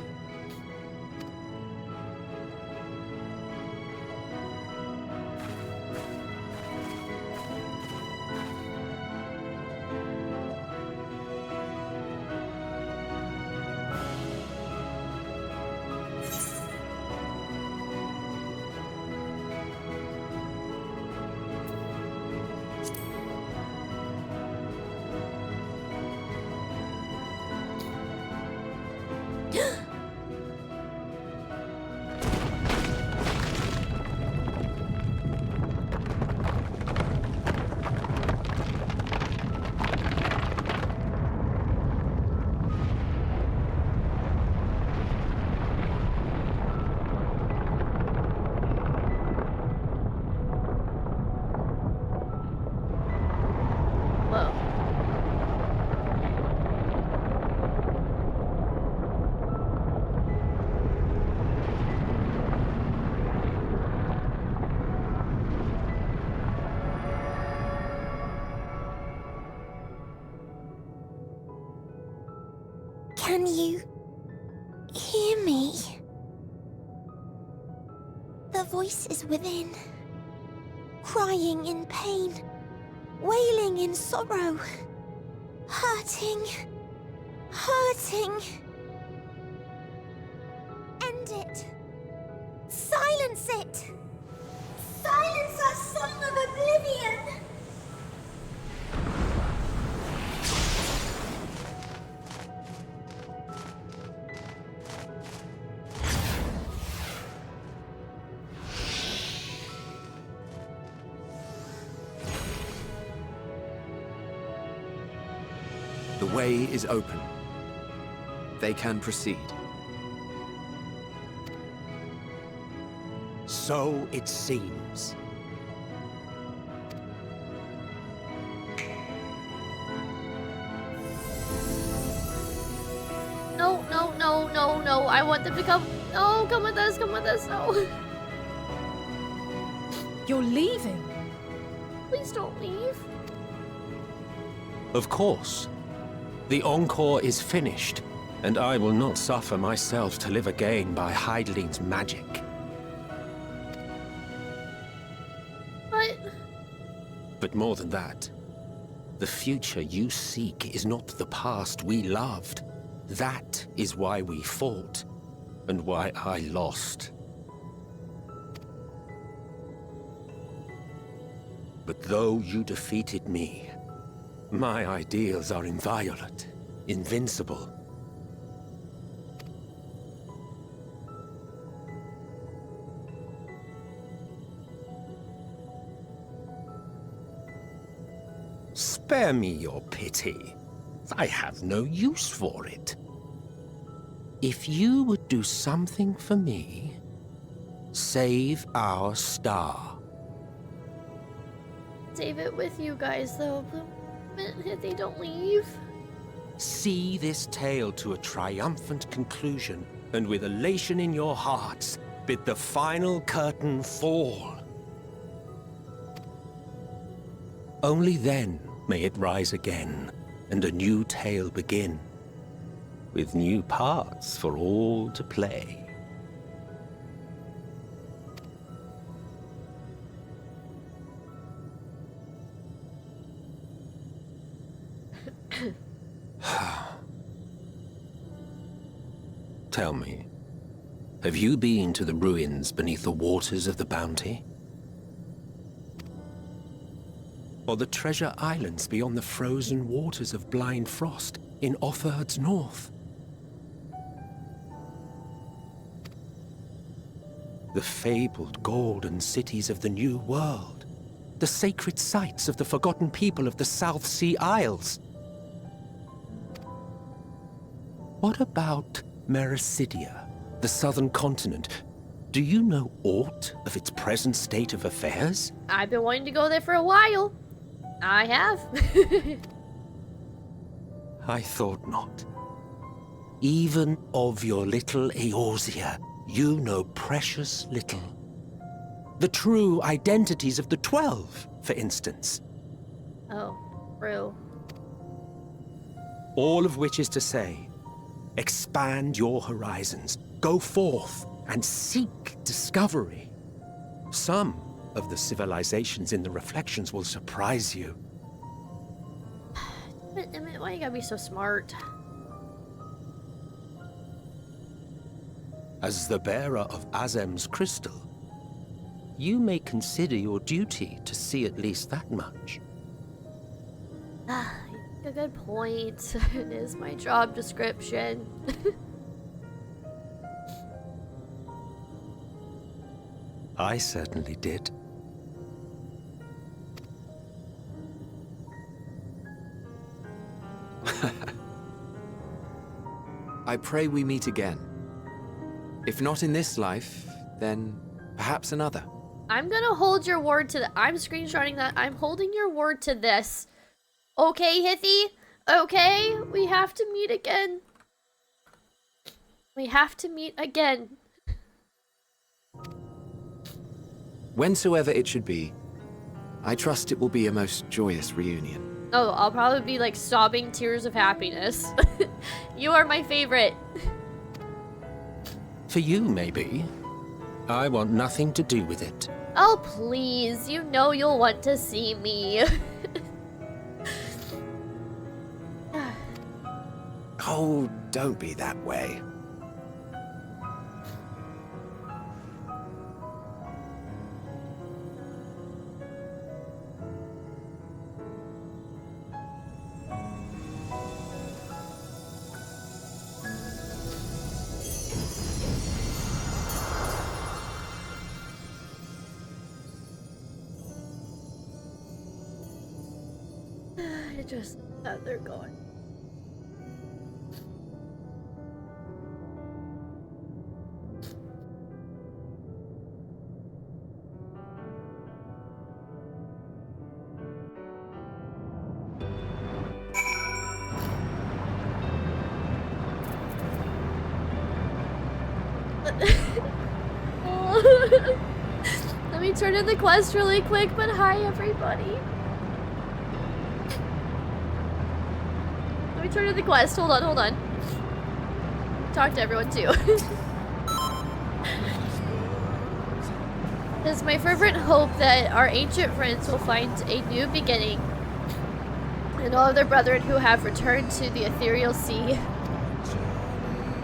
Can you hear me? The voice is within, crying in pain, wailing in sorrow, hurting, hurting. End it. Silence it. Silence our song of oblivion. The way is open. They can proceed. So it seems. No, no, no, no, no. I want them to come. No, come with us, no. You're leaving? Please don't leave. Of course. The Encore is finished, and I will not suffer myself to live again by Heideling's magic. But But more than that, The future you seek is not the past we loved. That is why we fought, and why I lost. But though you defeated me, my ideals are inviolate, invincible. Spare me your pity. I have no use for it. If you would do something for me, save our star. Save it with you guys, though. If they don't leave. See this tale to a triumphant conclusion, and with elation in your hearts, bid the final curtain fall. Only then may it rise again, and a new tale begin, with new parts for all to play. Tell me, have you been to the ruins beneath the waters of the Bounty? Or the treasure islands beyond the frozen waters of Blind Frost in Offerd's north? The fabled golden cities of the New World, the sacred sites of the forgotten people of the South Sea Isles. What about Mericidia, the southern continent? Do you know aught of its present state of affairs? I've been wanting to go there for a while. I have. I thought not. Even of your little Eorzea, you know precious little. The true identities of the 12, for instance. Oh, true. All of which is to say, expand your horizons, go forth, and seek discovery. Some of the civilizations in the reflections will surprise you. Why you gotta be so smart? As the bearer of Azem's crystal, you may consider your duty to see at least that much. A good point. It is my job description. I certainly did. I pray we meet again. If not in this life, then perhaps another. I'm gonna hold your word to I'm screenshotting that. I'm holding your word to this. Okay, Hithy? Okay? We have to meet again. We have to meet again. Whensoever it should be, I trust it will be a most joyous reunion. Oh, I'll probably be like sobbing tears of happiness. You are my favorite. For you, maybe. I want nothing to do with it. Oh, please. You know you'll want to see me. Oh, don't be that way. Just they're gone. Let me turn in the quest really quick, but hi everybody. Let me turn in the quest. Hold on. Talk to everyone too. It's my fervent hope that our ancient friends will find a new beginning and all of their brethren who have returned to the ethereal sea.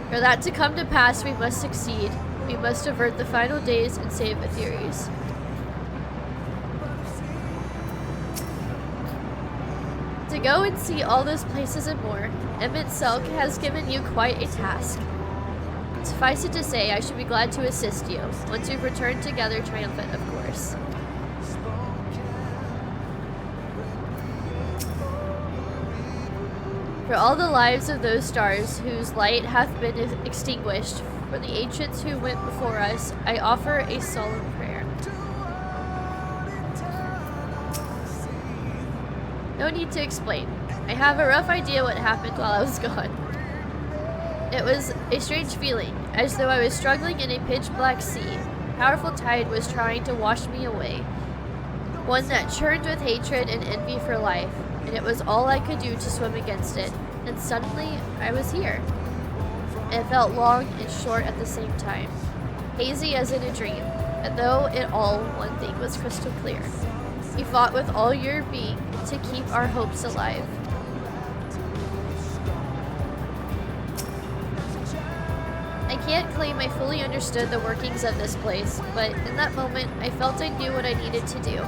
For that to come to pass, we must succeed. We must avert the final days and save Etheres. To go and see all those places and more, Emmett Selk has given you quite a task. Suffice it to say, I should be glad to assist you, once we've returned together triumphant, of course. For all the lives of those stars whose light hath been extinguished, for the ancients who went before us, I offer a solemn prayer. No need to explain. I have a rough idea what happened while I was gone. It was a strange feeling, as though I was struggling in a pitch-black sea. A powerful tide was trying to wash me away. One that churned with hatred and envy for life, and it was all I could do to swim against it. And suddenly, I was here. It felt long and short at the same time, hazy as in a dream, but though it all, one thing was crystal clear. You fought with all your being to keep our hopes alive. I can't claim I fully understood the workings of this place, but in that moment, I felt I knew what I needed to do.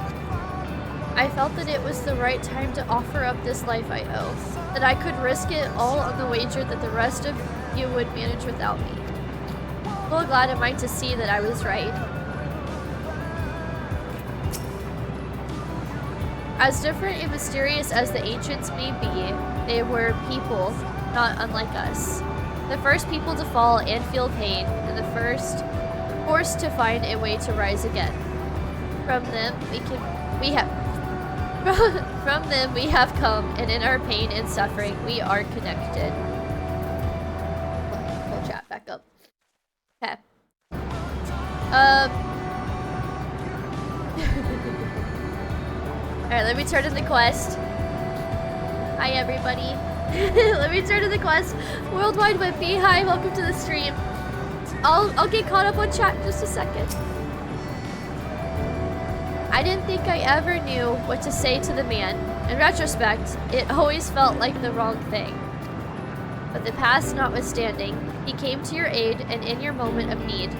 I felt that it was the right time to offer up this life I owe, that I could risk it all on the wager that the rest of you would manage without me. Full glad am I to see that I was right. As different and mysterious as the ancients may be, they were people, not unlike us. The first people to fall and feel pain, and the first forced to find a way to rise again. From them we have come, and in our pain and suffering, we are connected. Pull chat back up. Okay. Alright, let me turn to the quest. Hi, everybody. Let me turn to the quest. Worldwide Web B, hi, welcome to the stream. I'll get caught up on chat in just a second. I didn't think I ever knew what to say to the man. In retrospect, it always felt like the wrong thing. But the past notwithstanding, he came to your aid and in your moment of need.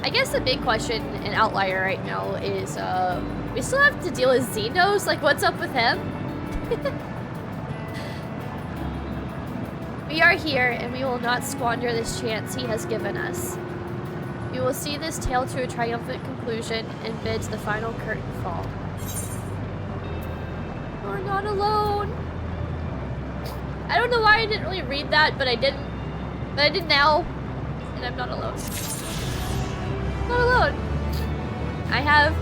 I guess the big question in Outlier right now is, we still have to deal with Xenos? Like, what's up with him? We are here, and we will not squander this chance he has given us. We will see this tale to a triumphant conclusion and bid the final curtain fall. We're not alone. I don't know why I didn't really read that, but I didn't. But I did now, and I'm not alone. I'm not alone. I have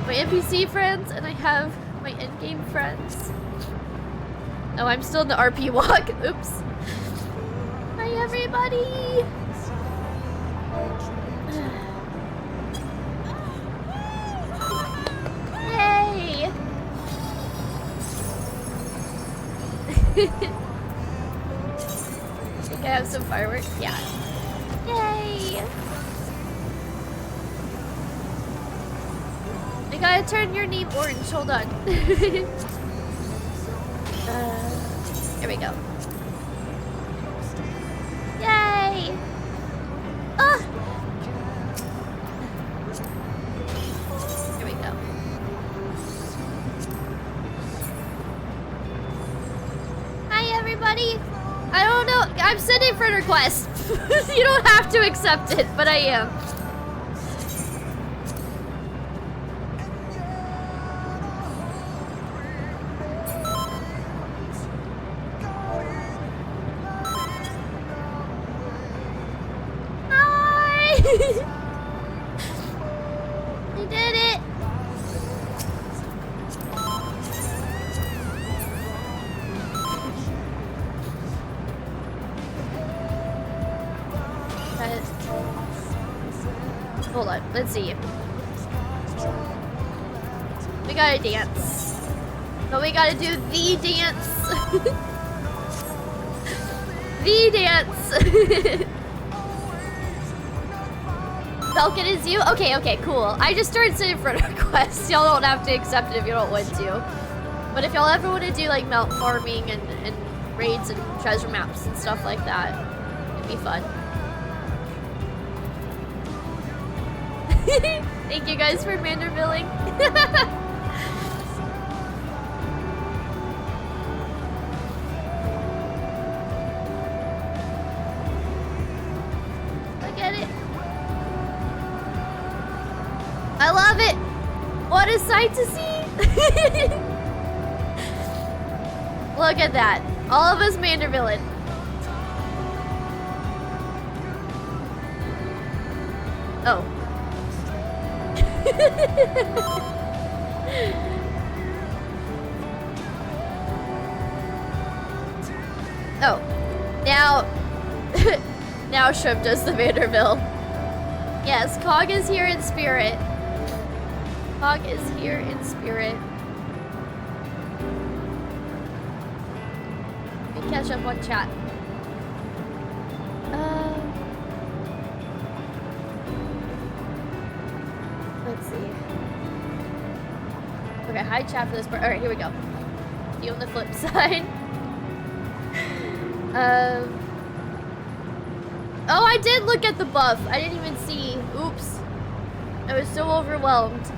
my NPC friends, and I have my in-game friends. Oh, I'm still in the RP walk. Oops. Hi, everybody. Yay! Think I have some fireworks? Yeah. Yay! I gotta turn your name orange. Hold on. Here we go. Yay! Ah! Here we go. Hi, everybody. I don't know. I'm sending friend requests. You don't have to accept it, but I am. You did it! Hold on, let's see. We gotta dance. But we gotta do the dance. The dance. Falcon is you? Okay, okay, cool. I just started sending friend requests. Y'all don't have to accept it if you don't want to. But if y'all ever want to do like mount farming and raids and treasure maps and stuff like that, it'd be fun. Thank you guys for Mandervilling. Look at it. I love it. What a sight to see. Look at that. All of us Mandervilling. Oh. Oh. Now now Shrimp does the Vanderbilt. Yes, Cog is here in spirit. Cog is here in spirit. Let me catch up on chat. Let's see. Okay, hide chat for this part. Alright, here we go. See you on the flip side. Oh, I did look at the buff. I didn't even see. Oops. I was so overwhelmed.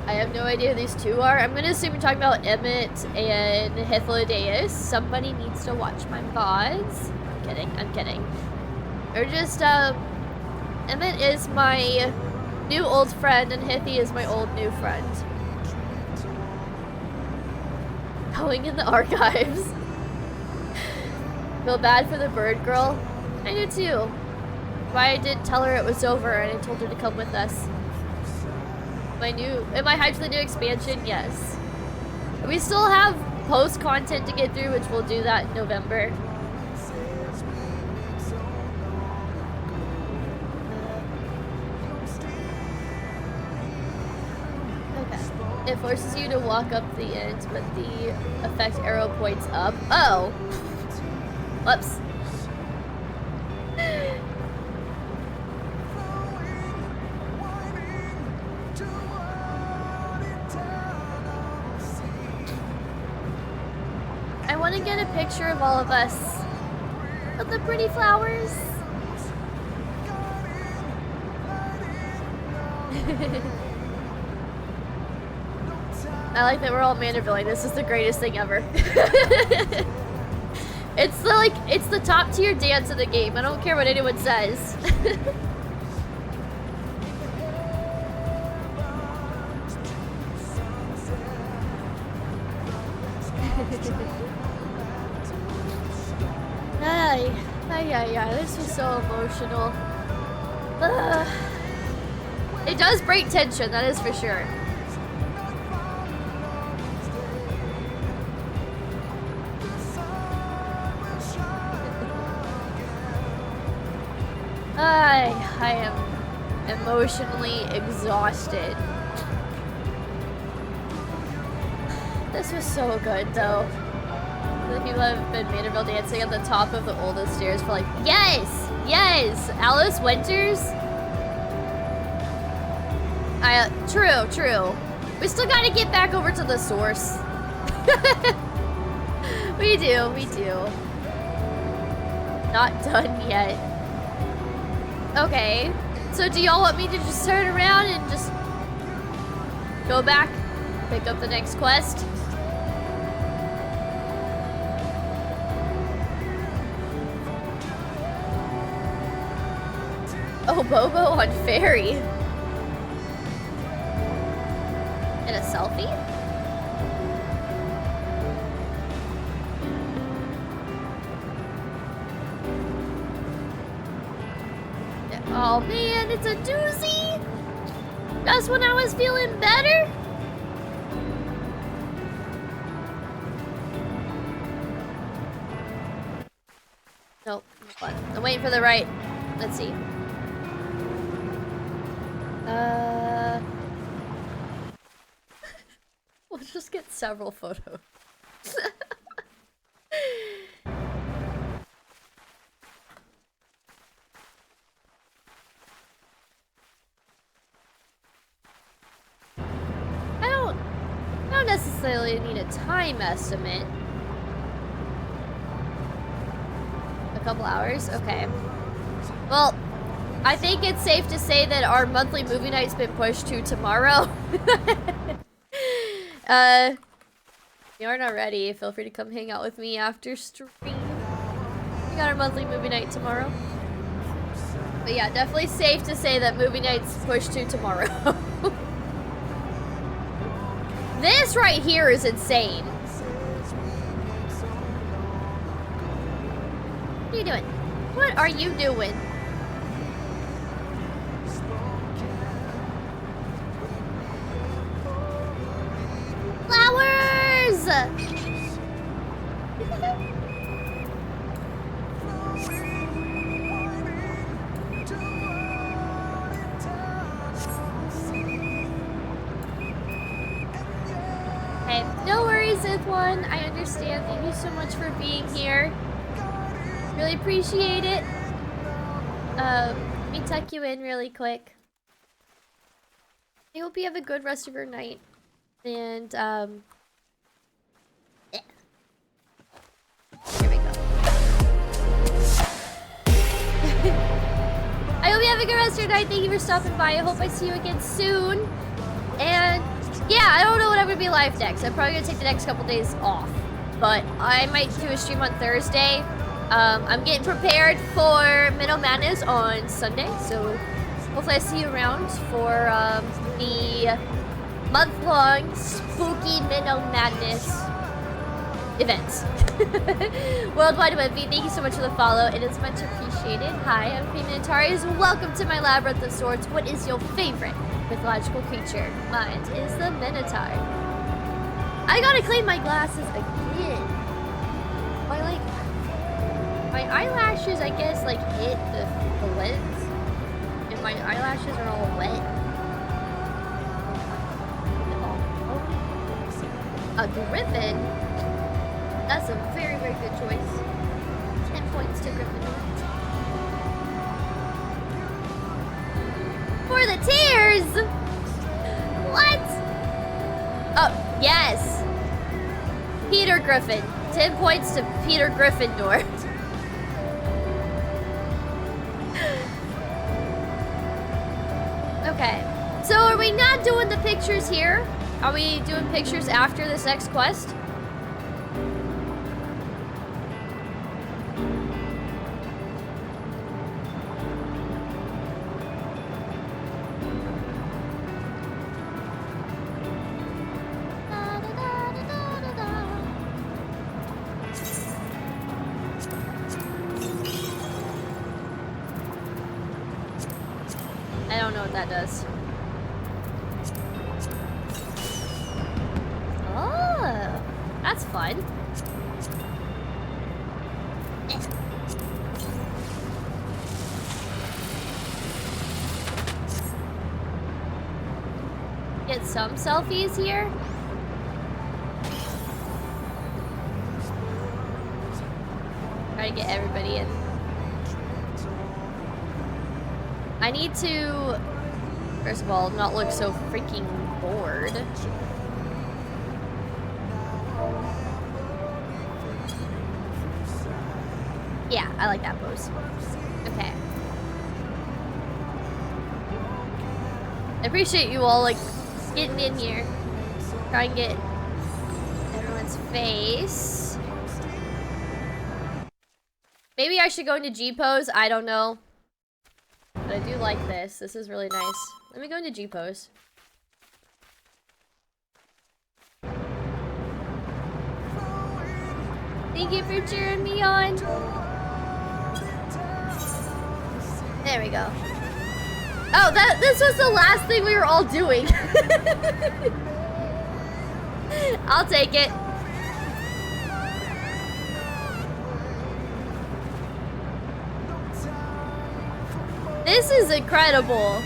I have no idea who these two are. I'm gonna assume you're talking about Emmett and Hythlodaeus. Somebody needs to watch my VODs. I'm kidding, I'm kidding. Or just, Emmett is my new old friend and Hithy is my old new friend. Going in the archives. Feel bad for the bird girl. I do too. Why I didn't tell her it was over and I told her to come with us. Am I hyped for the new expansion? Yes. We still have post content to get through, which we'll do that in November. Okay. It forces you to walk up the end, but the effect arrow points up. Oh! Whoops. I want to get a picture of all of us with the pretty flowers. I like that we're all Mandervilling. This is the greatest thing ever. It's the top tier dance of the game. I don't care what anyone says. Ay, this was so emotional. It does break tension, that is for sure. I am emotionally exhausted. This was so good, though. The people have been Vanderbilt dancing at the top of the oldest stairs for like, yes! Yes! Alice Winters? True. We still gotta get back over to the source. We do. Not done yet. Okay. So do y'all want me to just turn around and just go back? Pick up the next quest? Oh, Bobo on ferry. And a selfie? Oh man, it's a doozy! Just when I was feeling better? Nope, I'm waiting for the right. Let's see. We'll just get several photos. necessarily need a time estimate. A couple hours? Okay. Well, I think it's safe to say that our monthly movie night's been pushed to tomorrow. If you aren't already, feel free to come hang out with me after stream. We got our monthly movie night tomorrow. But yeah, definitely safe to say that movie night's pushed to tomorrow. This right here is insane. What are you doing? What are you doing? Flowers! Hey, no worries, Ith1. I understand. Thank you so much for being here. Really appreciate it. Let me tuck you in really quick. I hope you have a good rest of your night. And, yeah. Here we go. I hope you have a good rest of your night. Thank you for stopping by. I hope I see you again soon. And, yeah, I don't know what I'm gonna be live next. I'm probably gonna take the next couple days off. But I might do a stream on Thursday. I'm getting prepared for Minnow Madness on Sunday. So, hopefully I see you around for, the month-long spooky Minnow Madness events. Worldwide Webby, thank you so much for the follow. It is much appreciated. Hi, I'm Queen Minotaurus. Welcome to my Labyrinth of Swords. What is your favorite mythological creature? Mine is the Minotaur. I gotta clean my glasses again. My eyelashes, I guess, like hit the lens, and my eyelashes are all wet. A griffin? That's a very, very good choice. 10 points to Gryffindor. For the tears! What? Oh, yes! Peter Griffin. 10 points to Peter Gryffindor. Okay. So are we not doing the pictures here? Are we doing pictures after this next quest? I don't know what that does. Oh, that's fun. Get some selfies here. Try to get everybody in. I need to, first of all, not look so freaking bored. Yeah, I like that pose. Okay. I appreciate you all, like, getting in here. Try and get everyone's face. Maybe I should go into G pose. I don't know. But I do like this. This is really nice. Let me go into G pose. Thank you for cheering me on. There we go. Oh, this was the last thing we were all doing. I'll take it. This is incredible.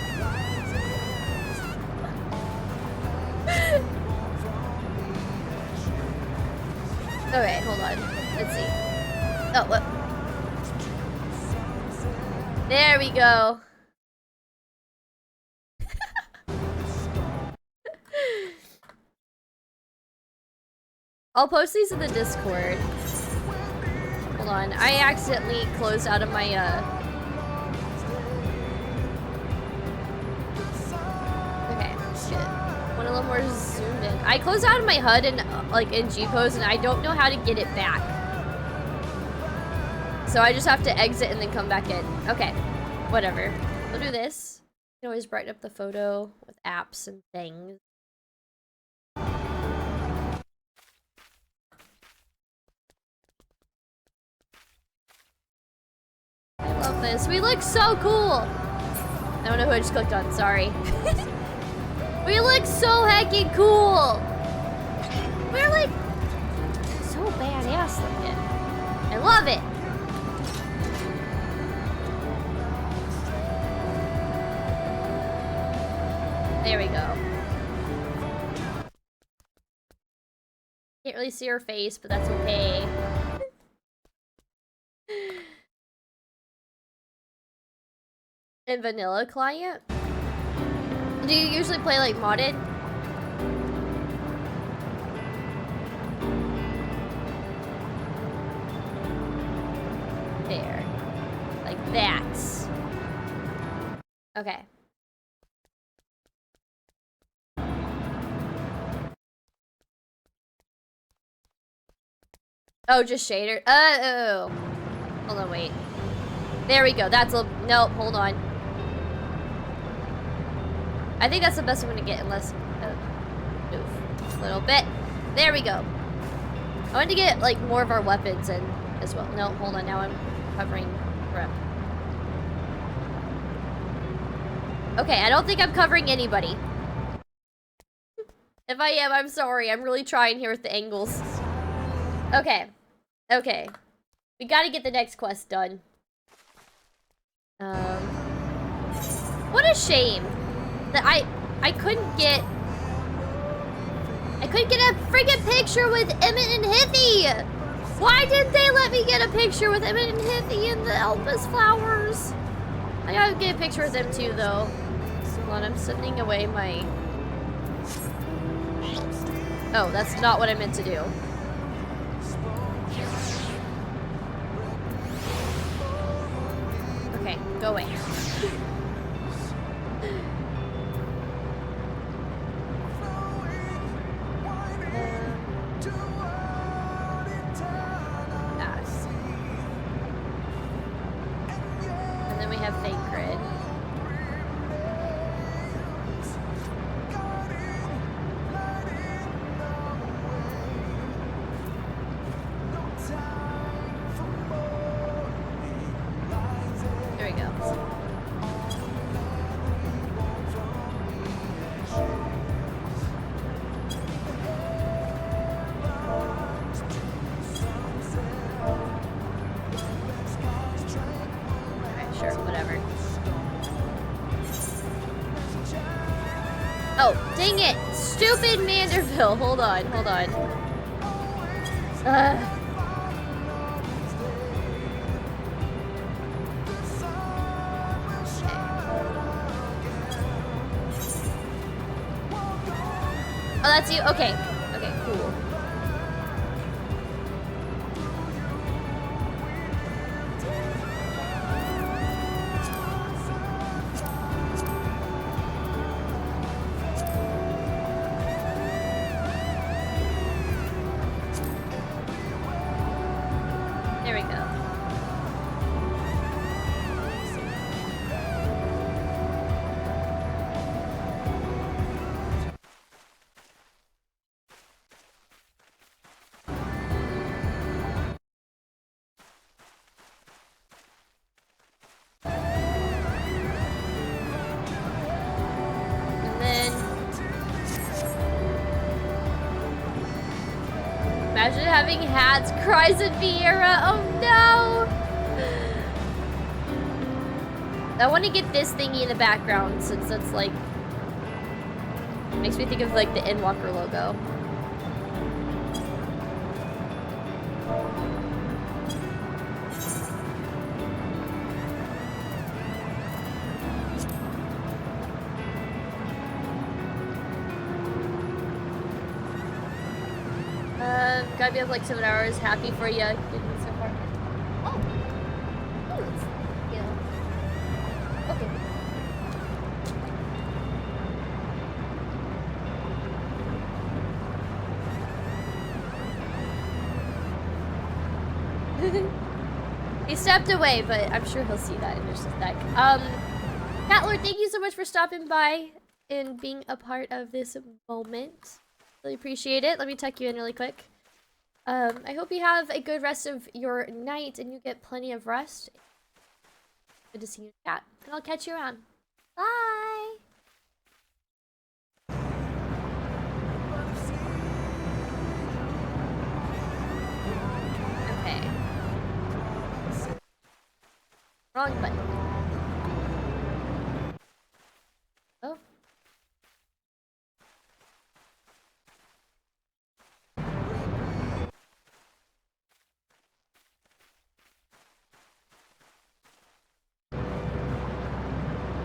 Okay, hold on. Let's see. Oh, what? There we go. I'll post these in the Discord. Hold on, I accidentally closed out of my okay, shit. Want a little more zoomed in. I closed out of my HUD and like in G pose, and I don't know how to get it back. So I just have to exit and then come back in. Okay, whatever. We'll do this. You can always brighten up the photo with apps and things. I love this. We look so cool. I don't know who I just clicked on. Sorry. We look so heckin' cool. We're like so badass looking. I love it. There we go. Can't really see her face, but that's okay. In vanilla client? Do you usually play like modded? There. Like that. Okay. Oh, just shader. Oh. Hold on, wait. There we go. That's a nope. Hold on. I think that's the best I'm gonna get, unless move a little bit. There we go. I wanted to get like more of our weapons in as well. No, hold on. Now I'm covering rep. Okay, I don't think I'm covering anybody. If I am, I'm sorry. I'm really trying here with the angles. Okay. Okay. We gotta get the next quest done. What a shame that I couldn't get a friggin' picture with Emmett and Hithy. Why didn't they let me get a picture with Emmett and Hithy and the Elpis flowers? I gotta get a picture with them too, though. Hold on, I'm sending away my. Oh, that's not what I meant to do. Okay, go away. And then we have fake grid. There we go. Alright, sure, whatever. Oh, dang it! Stupid Manderville! Hold on, hold on. Oh, that's you? Okay. Okay, cool. There we go. Imagine having hats, cries in Vieira. Oh no! I want to get this thingy in the background since that's like makes me think of like the Endwalker logo. Gotta be up like 7 hours. Happy for you. Good news so far. Oh. Oh, it's, yeah. Okay. He stepped away, but I'm sure he'll see that in just a sec. Catlord, thank you so much for stopping by and being a part of this moment. Really appreciate it. Let me tuck you in really quick. I hope you have a good rest of your night and you get plenty of rest. Good to see you in chat. And I'll catch you around. Bye! Okay. Wrong button. Oh.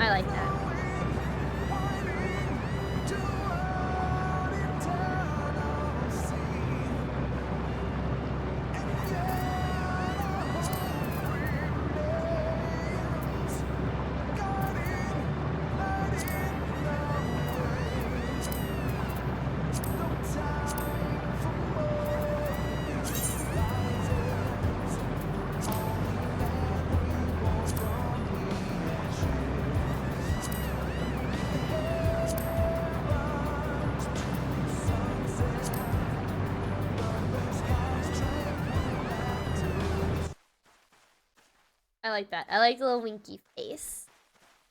I like that. I like that. I like the little winky face.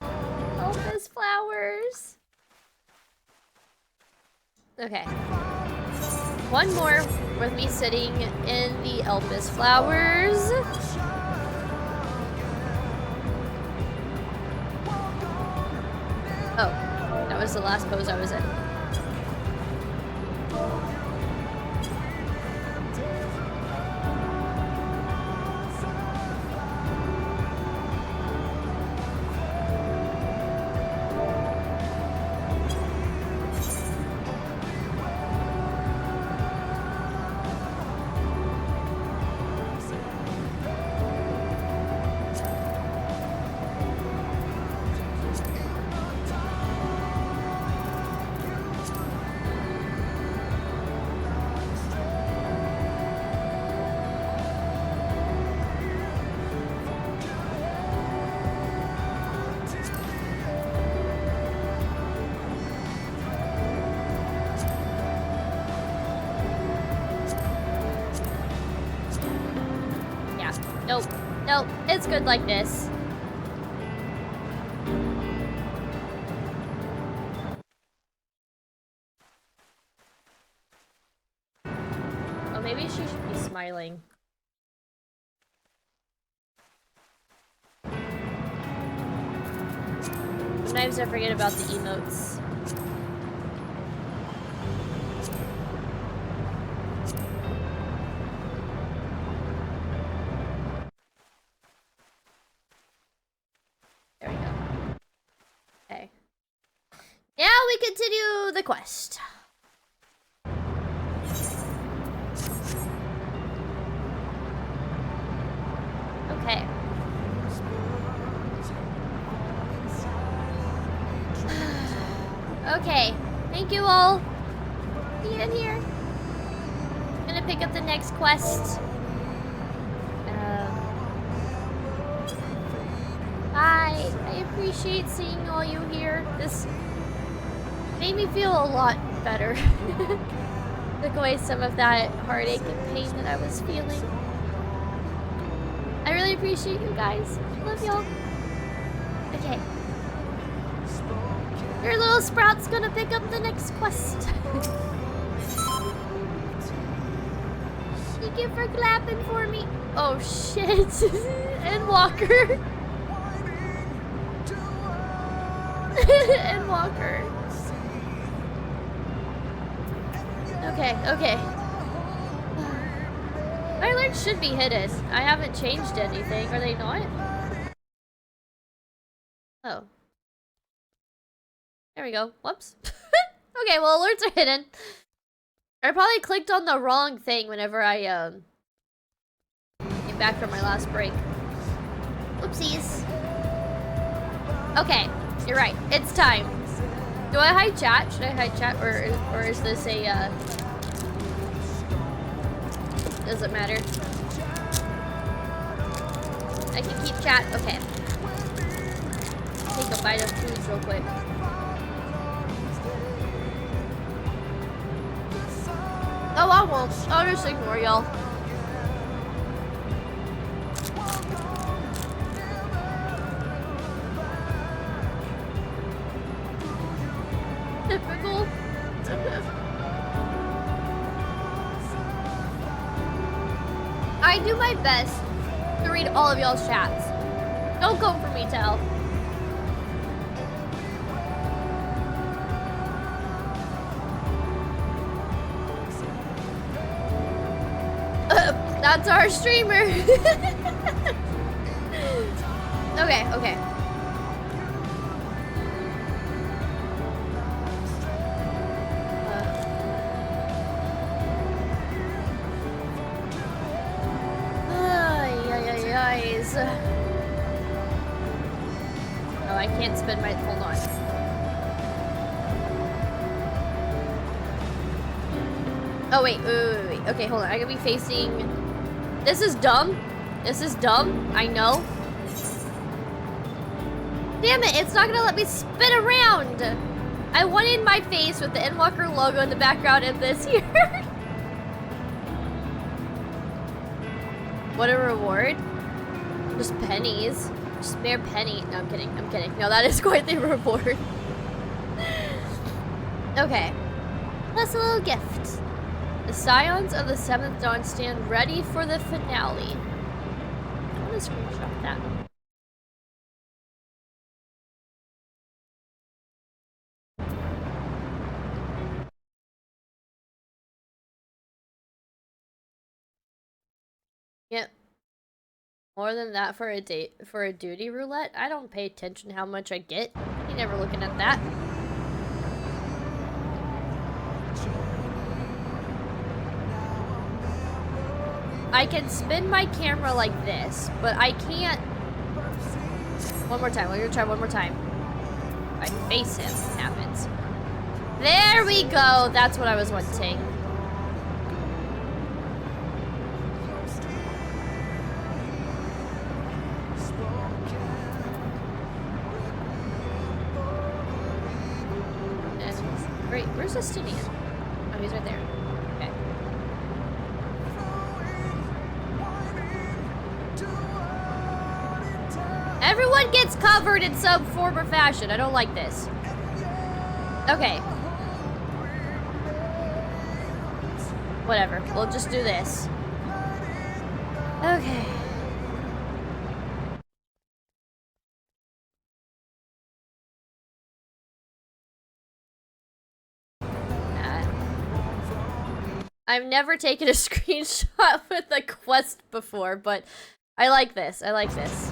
Elvis flowers. Okay. One more with me sitting in the Elvis flowers. Oh, that was the last pose I was in. Nope. Nope. It's good like this. Oh, maybe she should be smiling. Sometimes I forget about the emotes. There we go. Okay. Now we continue the quest. Okay. Okay. Thank you all. See you in here. I'm gonna pick up the next quest. Bye. I appreciate seeing all you here. This made me feel a lot better. Took away some of that heartache and pain that I was feeling. I really appreciate you guys. Love y'all. Okay. Your little sprout's gonna pick up the next quest. Thank you for clapping for me. Oh shit. And Walker. And Walker. Okay, okay. My alerts should be hidden. I haven't changed anything. Are they not? Oh. There we go. Whoops. Okay, well, alerts are hidden. I probably clicked on the wrong thing whenever I came back from my last break. Oopsies. Okay, you're right. It's time. Do I hide chat? Should I hide chat, or is this a doesn't matter. I can keep chat. Okay. Take a bite of food real quick. Oh, I won't. I'll just ignore y'all. Typical. I do my best to read all of y'all's chats. Don't come for me, Tell. That's our streamer. Okay, okay. Oh, I can't spend my. Hold on. Oh, wait. Okay, hold on. I gotta be facing. This is dumb. This is dumb. I know. Damn it, it's not gonna let me spin around. I wanted my face with the Endwalker logo in the background of this here. What a reward. Just pennies. Just mere penny. No, I'm kidding. I'm kidding. No, that is quite the reward. Okay. That's a little gift. The Scions of the 7th Dawn stand ready for the finale. I'm gonna screenshot that. Yep. More than that for a duty roulette? I don't pay attention to how much I get. You never looking at that. I can spin my camera like this, but I can't. One more time. We're gonna try one more time. If I face him, it happens. There we go. That's what I was wanting. Great. Where's Justinian? Oh, he's right there. Okay. Everyone gets covered in some form or fashion. I don't like this. Okay. Whatever. We'll just do this. Okay. I've never taken a screenshot with a quest before, but I like this. I like this.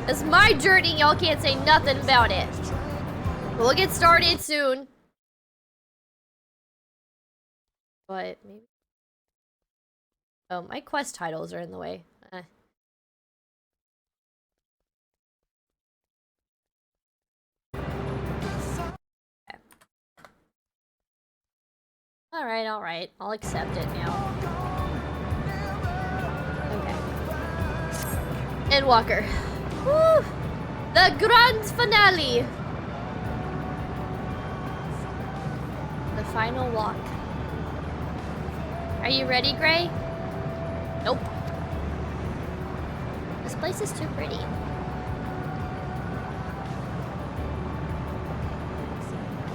It's my journey. Y'all can't say nothing about it. We'll get started soon. But maybe. Oh, my quest titles are in the way. All right. I'll accept it now. Okay. Endwalker. Woo! The grand finale. The final walk. Are you ready, Gray? Nope. This place is too pretty.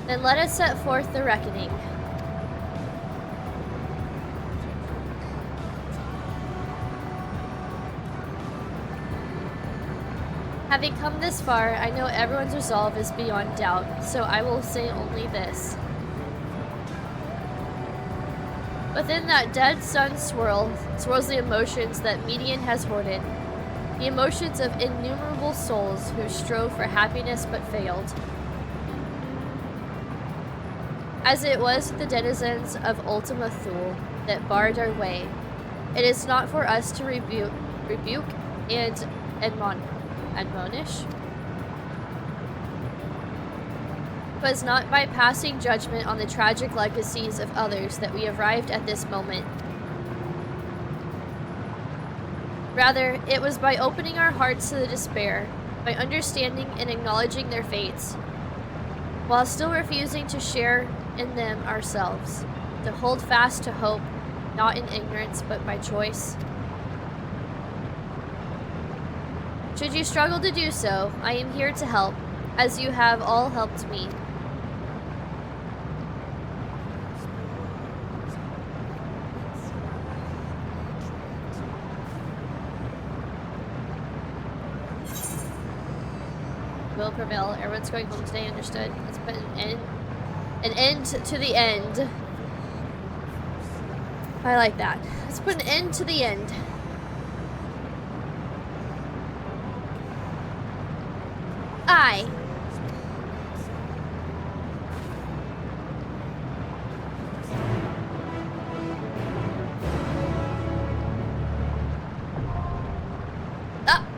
Then let us set forth the reckoning. Having come this far, I know everyone's resolve is beyond doubt, so I will say only this. Within that dead sun swirls the emotions that Median has hoarded. The emotions of innumerable souls who strove for happiness but failed. as it was the denizens of Ultima Thule that barred our way. It is not for us to rebuke and admonish. But it's not by passing judgment on the tragic legacies of others that we arrived at this moment. Rather, it was by opening our hearts to the despair, by understanding and acknowledging their fates, while still refusing to share in them ourselves, to hold fast to hope, not in ignorance, but by choice. Should you struggle to do so, I am here to help, as you have all helped me. Will prevail. Everyone's going home today, understood. Let's put an end to the end. I like that. Let's put an end to the end.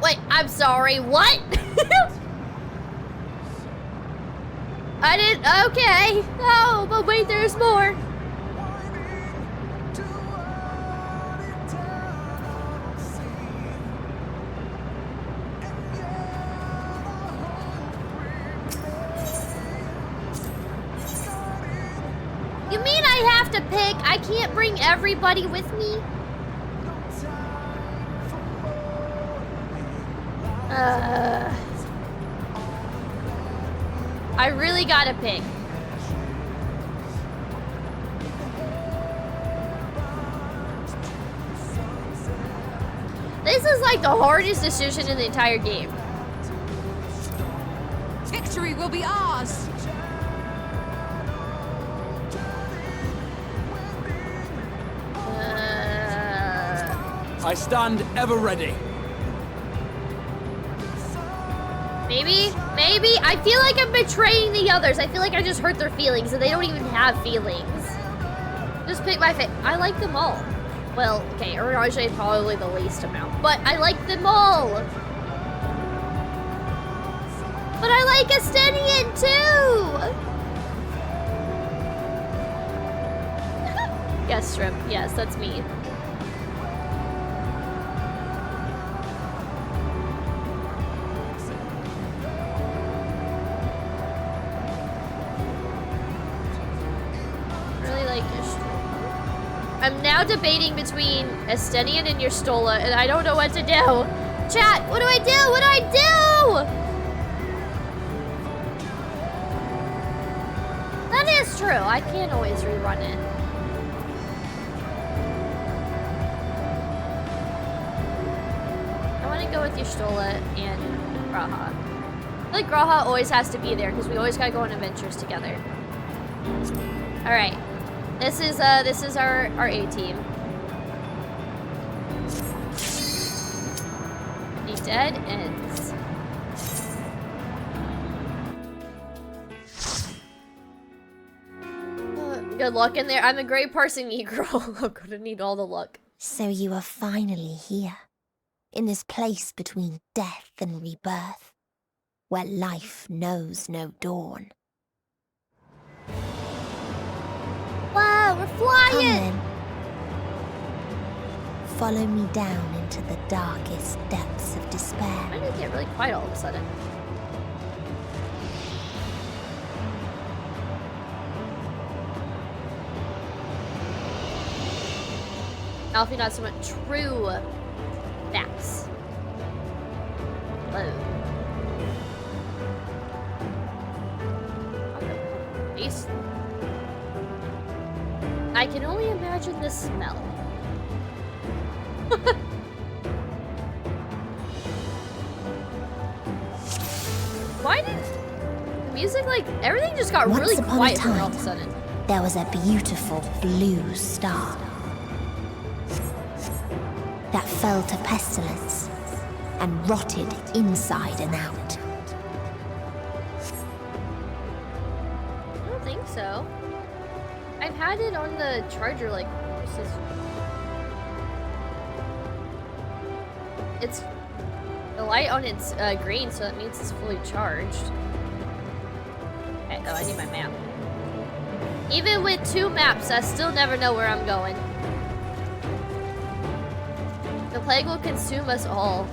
Wait, I'm sorry, what? I didn't, okay. Oh, but wait, there's more. You mean I have to pick? I can't bring everybody with me? I really gotta pick. This is like the hardest decision in the entire game. Victory will be ours! I stand ever ready. Maybe. I feel like I'm betraying the others. I feel like I just hurt their feelings and they don't even have feelings. Just pick my favorite. I like them all. Well, okay, Urage probably the least amount, but I like them all. But I like Estenian too. Yes, Shrimp. Yes, that's me. I'm now debating between Estenian and Yerstola, and I don't know what to do. Chat, what do I do? What do I do? That is true. I can't always rerun it. I want to go with Yerstola and Graha. I feel like Graha always has to be there because we always gotta go on adventures together. All right. This is our A team. The dead ends. Good luck in there. I'm a great person, girl. I'm gonna need all the luck. So you are finally here, in this place between death and rebirth, where life knows no dawn. Wow, we're flying! Come then. Follow me down into the darkest depths of despair. Why did it get really quiet all of a sudden? Alfie, not so much true facts. Hello. Peace. I can only imagine the smell. Why did the music, like, everything just got really quiet for all of a sudden? There was a beautiful blue star that fell to pestilence and rotted inside and out. I don't think so. I've had it on the charger, like, this is... It's... The light on it's green, so that means it's fully charged. Okay, oh, I need my map. Even with 2 maps, I still never know where I'm going. The plague will consume us all.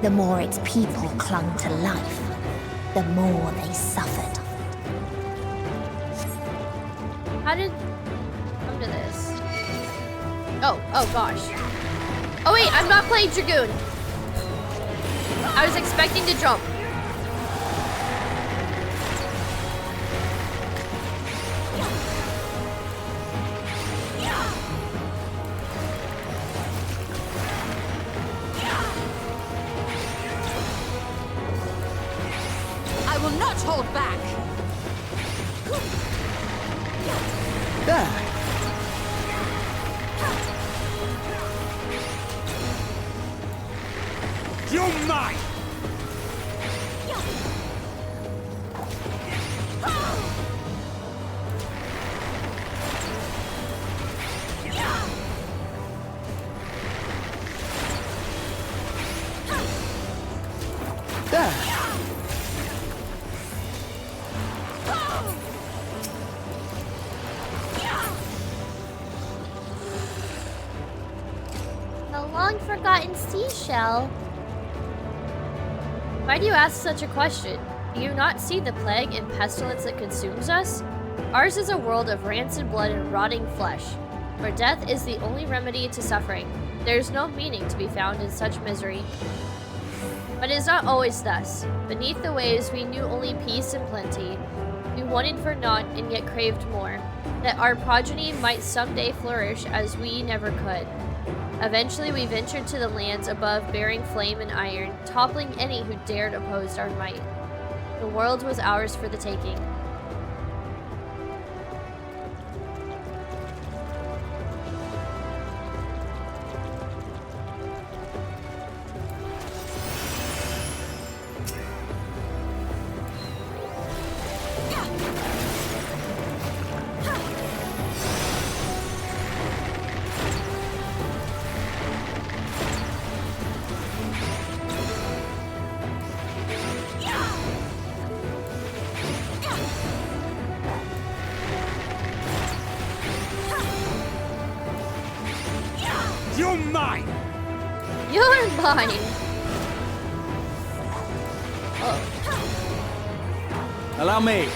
The more its people clung to life, the more they suffered. How did come to this? Oh gosh. Oh wait, I'm not playing Dragoon. I was expecting to jump. I will not hold back. There. You're mine! There. The long-forgotten seashell. Why do you ask such a question? Do you not see the plague and pestilence that consumes us? Ours is a world of rancid blood and rotting flesh, where death is the only remedy to suffering. There is no meaning to be found in such misery. But it is not always thus. Beneath the waves we knew only peace and plenty. We wanted for naught and yet craved more, that our progeny might someday flourish as we never could. Eventually we ventured to the lands above, bearing flame and iron, toppling any who dared oppose our might. The world was ours for the taking. You're mine! You're mine! Oh. Allow me.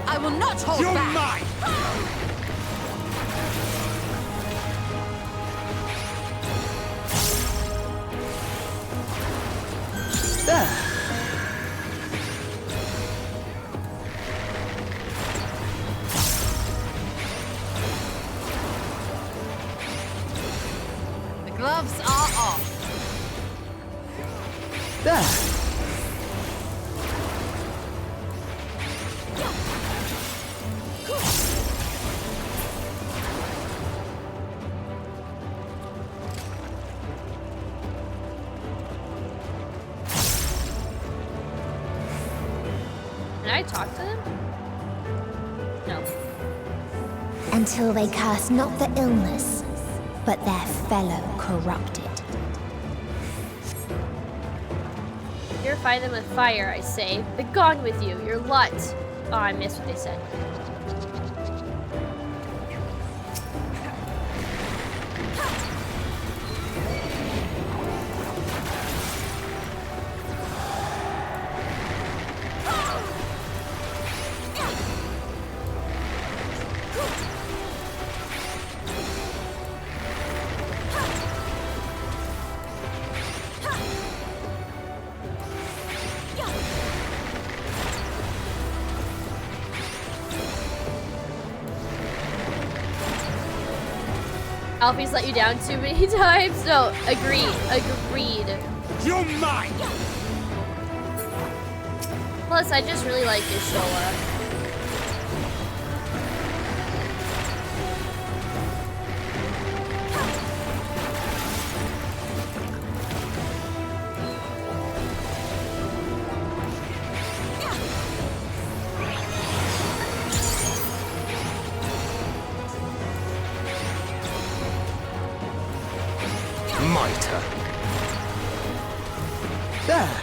I will not hold You're back. mine! There. The gloves are off. There. Can I talk to them? No. Until they curse not the illness, but their fellow corrupted. Purify them with fire, I say. Begone with you, your lot. Oh, I missed what they said. Alfie's let you down too many times. No, agreed. Agreed. You're mine! Plus, I just really like Ishola. Mitre. There.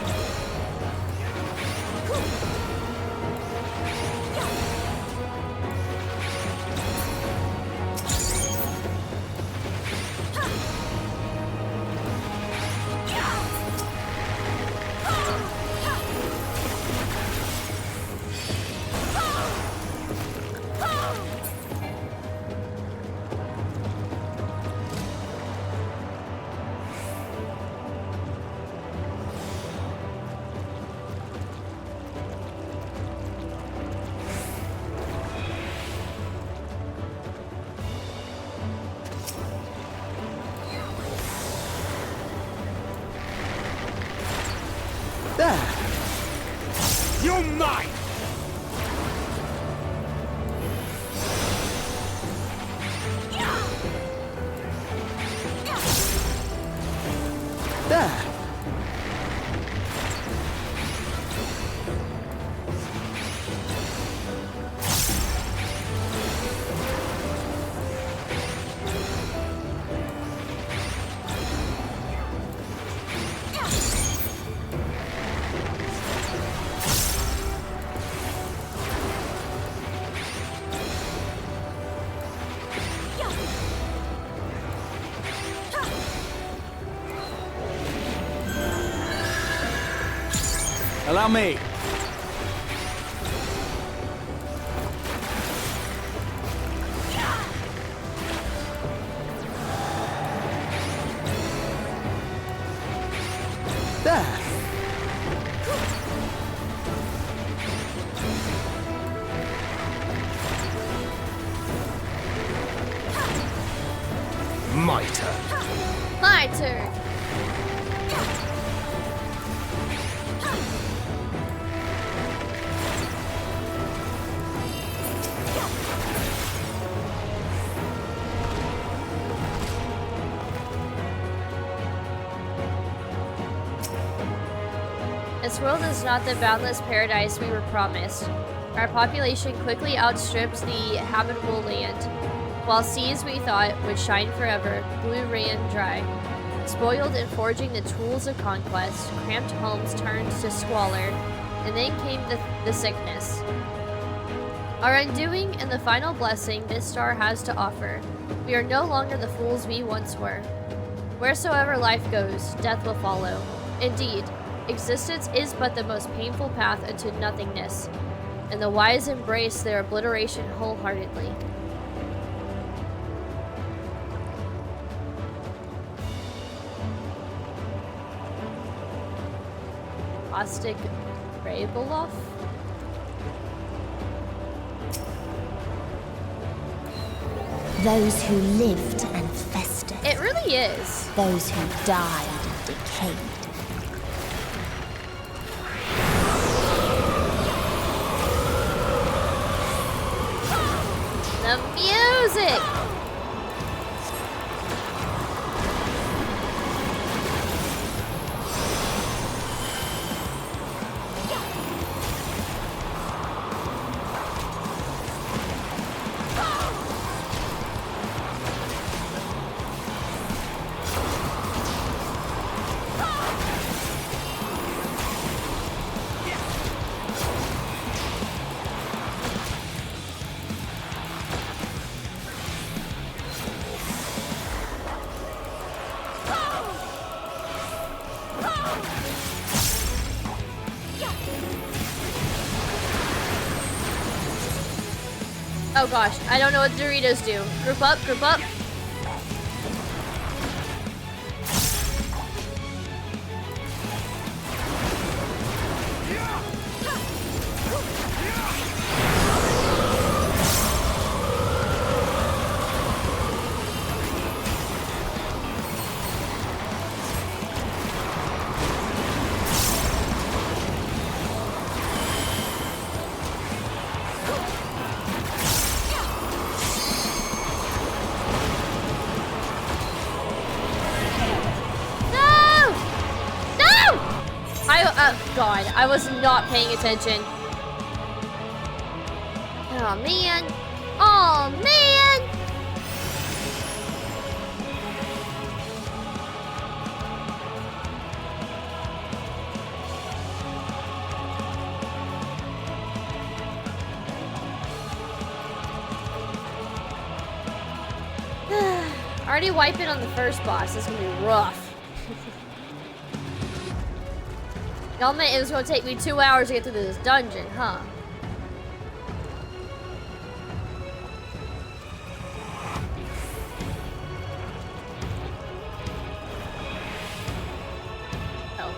There! You're mine! There! Allow me. There! Mitre. My turn. This world is not the boundless paradise we were promised. Our population quickly outstripped the habitable land, while seas we thought would shine forever, blue ran dry. Spoiled in forging the tools of conquest, cramped homes turned to squalor, and then came the sickness. Our undoing and the final blessing this star has to offer. We are no longer the fools we once were. Wheresoever life goes, death will follow. Indeed, existence is but the most painful path into nothingness, and the wise embrace their obliteration wholeheartedly. Caustic Rabeloff? Those who lived and festered. It really is. Those who died and decayed. The music! Oh gosh, I don't know what Doritos do. Group up, group up. god, I was not paying attention. Oh man. Oh man! Already wiping on the first boss. This is gonna be rough. Y'all meant it was gonna take me 2 hours to get through this dungeon, huh? Oh.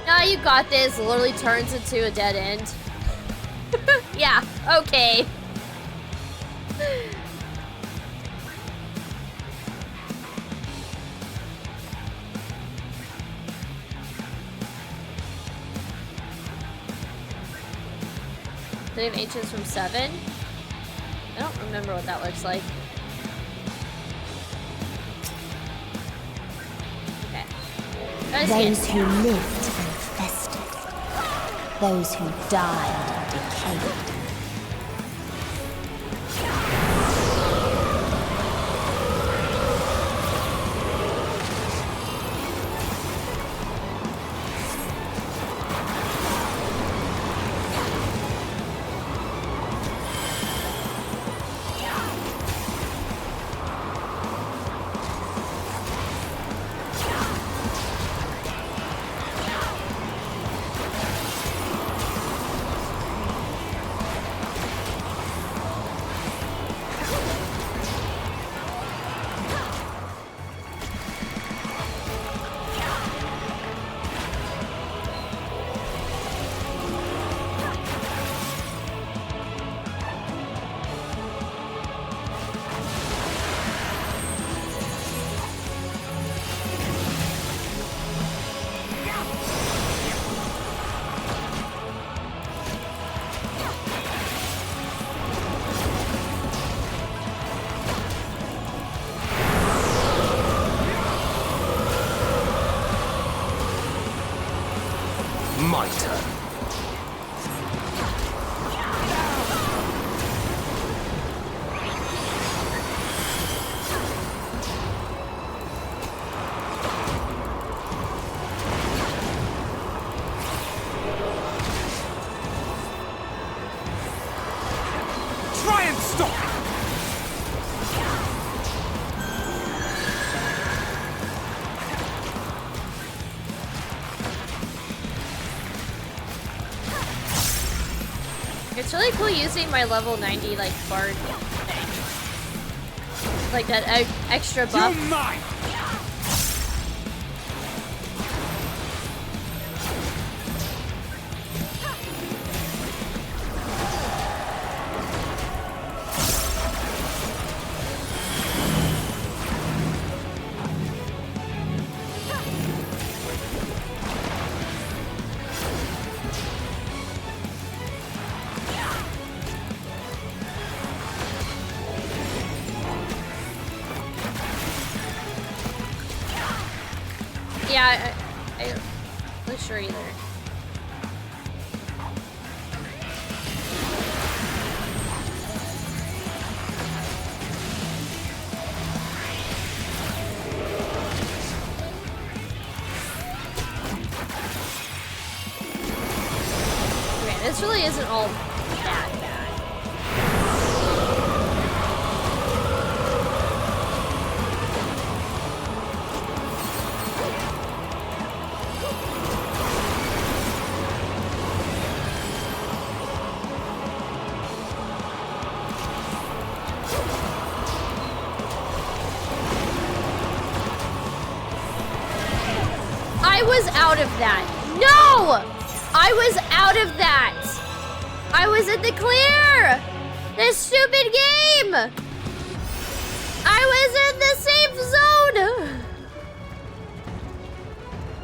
Nah, you got this. Literally turns into a dead end. Yeah, okay. They have ancients from 7? I don't remember what that looks like. Okay. Those who lived and festered. Those who died and decayed. My turn. Try and stop! It's really cool using my level 90 like bard thing. Like that extra buff. You're mine! Yeah, I'm not sure either. Okay, this really isn't all that bad. I was out of that. No! I was out of that. I was in the clear. This stupid game. I was in the safe zone.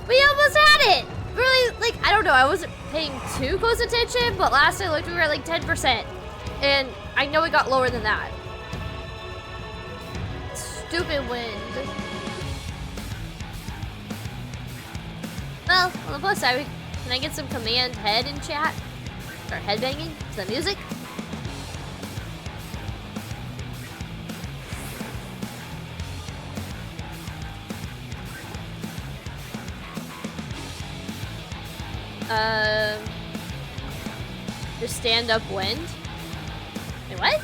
We almost had it. Really, like, I don't know. I wasn't paying too close attention, but last I looked, we were at like 10%. And I know it got lower than that. Stupid wind. Well, on the plus side, we Can I get some command head in chat? Start headbanging to the music? Just stand up wind? Wait, what?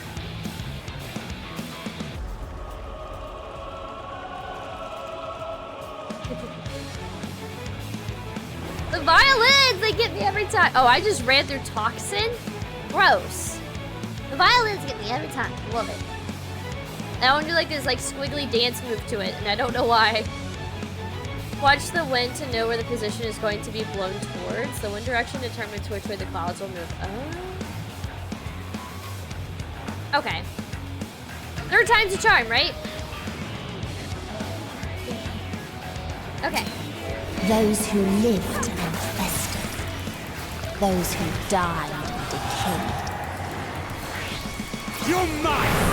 The violins, they get me every time. Oh, I just ran through Toxin? Gross. The violins get me every time. Love it. I want to do like this like squiggly dance move to it, and I don't know why. Watch the wind to know where the position is going to be blown towards. The wind direction determines which way the clouds will move. Oh. Okay. 3rd time's a charm, right? Okay. Those who lived and festered. Those who died and decayed. You're mine!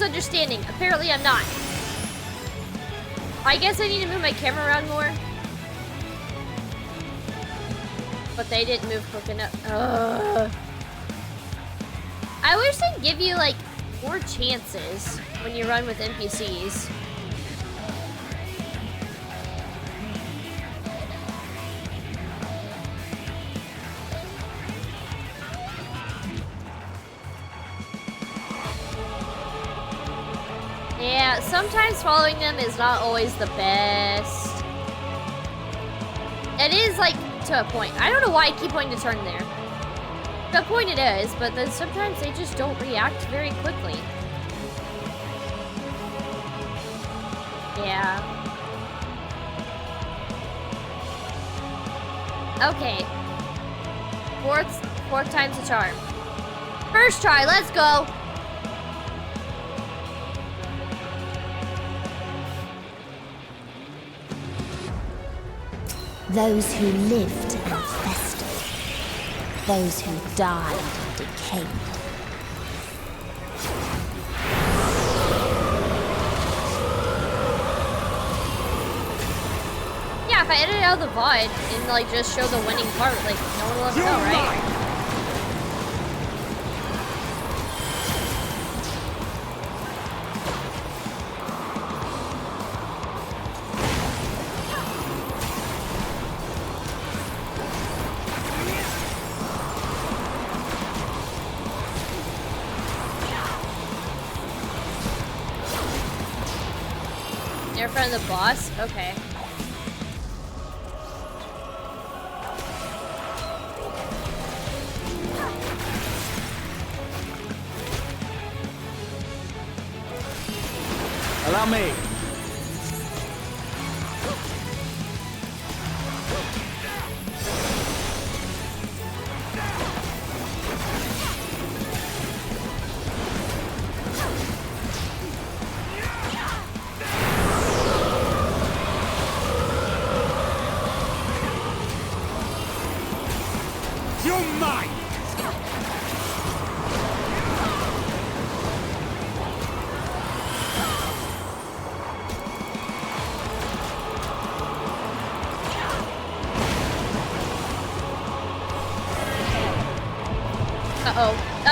Understanding. Apparently I'm not. I guess I need to move my camera around more. But they didn't move quick enough. I wish they'd give you like more chances when you run with NPCs. Yeah, sometimes following them is not always the best. It is like to a point. I don't know why I keep wanting to turn there. To a point it is, but then sometimes they just don't react very quickly. Yeah. Okay. Fourth time's a charm. First try, let's go. Those who lived and festered. Those who died and decayed. Yeah, if I edit out the VOD and like just show the winning part, like no one will ever know, right? You're in front of the boss? Okay. Allow me. mine!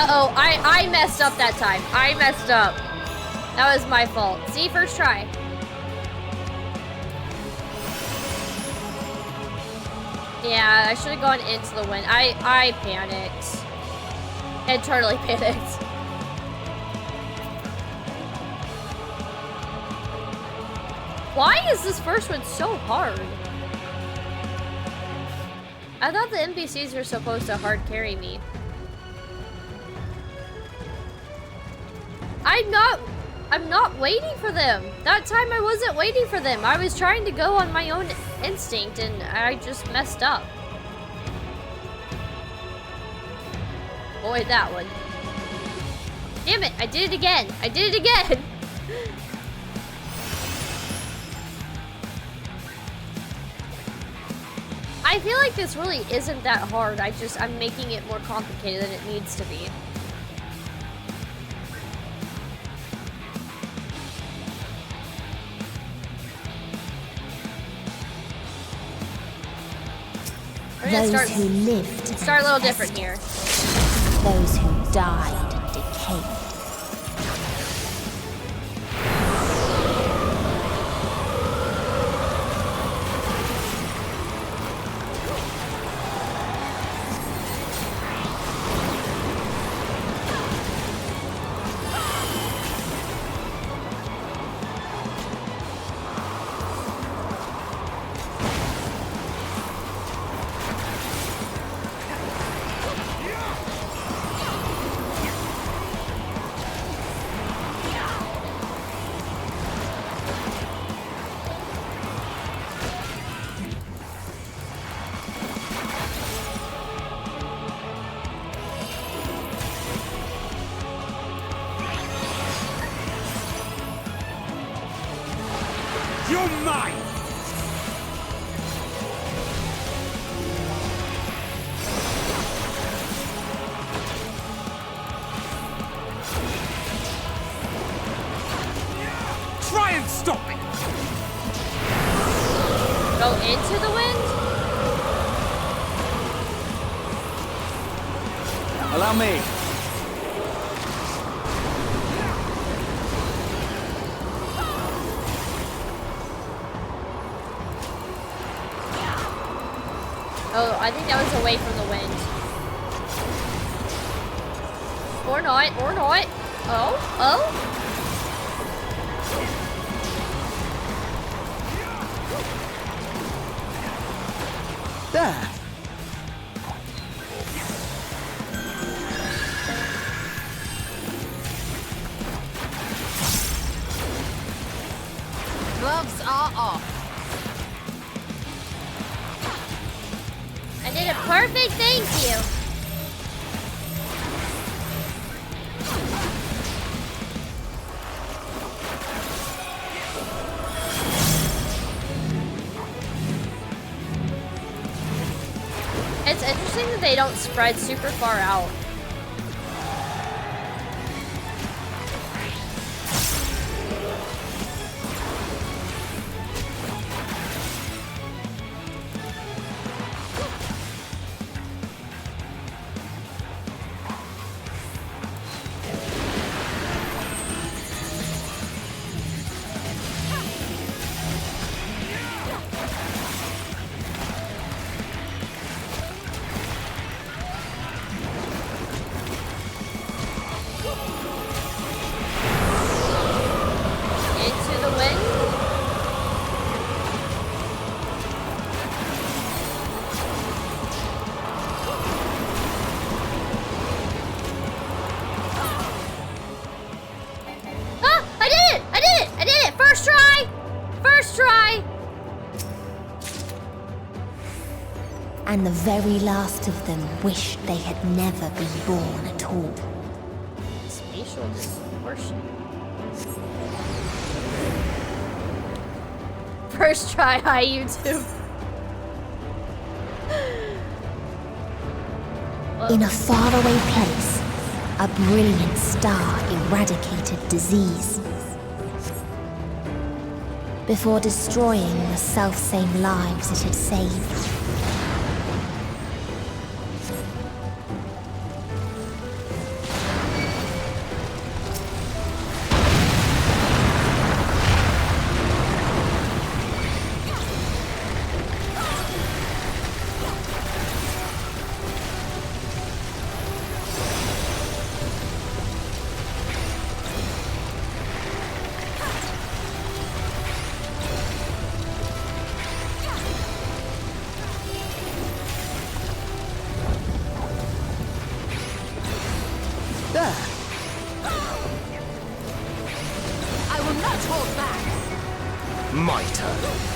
Uh-oh, I messed up that time. I messed up. That was my fault. See, first try. Yeah, I should have gone into the wind. I panicked. Internally panicked. Why is this first one so hard? I thought the NPCs were supposed to hard carry me. I'm not waiting for them. That time I wasn't waiting for them. I was trying to go on my own instinct and I just messed up. Boy, that one. Damn it, I did it again. I did it again. I feel like this really isn't that hard. I'm making it more complicated than it needs to be. Those who lived start a little different here. Those who died and decayed. You're mine! Try and stop me! Go into the wind? Allow me. Oh, I think that was away from the wind. Or not, or not. Oh, oh. There. Gloves are off. I did a perfect thank you. It's interesting that they don't spread super far out. And the very last of them wished they had never been born at all. Spatial distortion. First try, hi YouTube. In a faraway place, a brilliant star eradicated disease. Before destroying the selfsame lives it had saved. I will not hold back! My turn.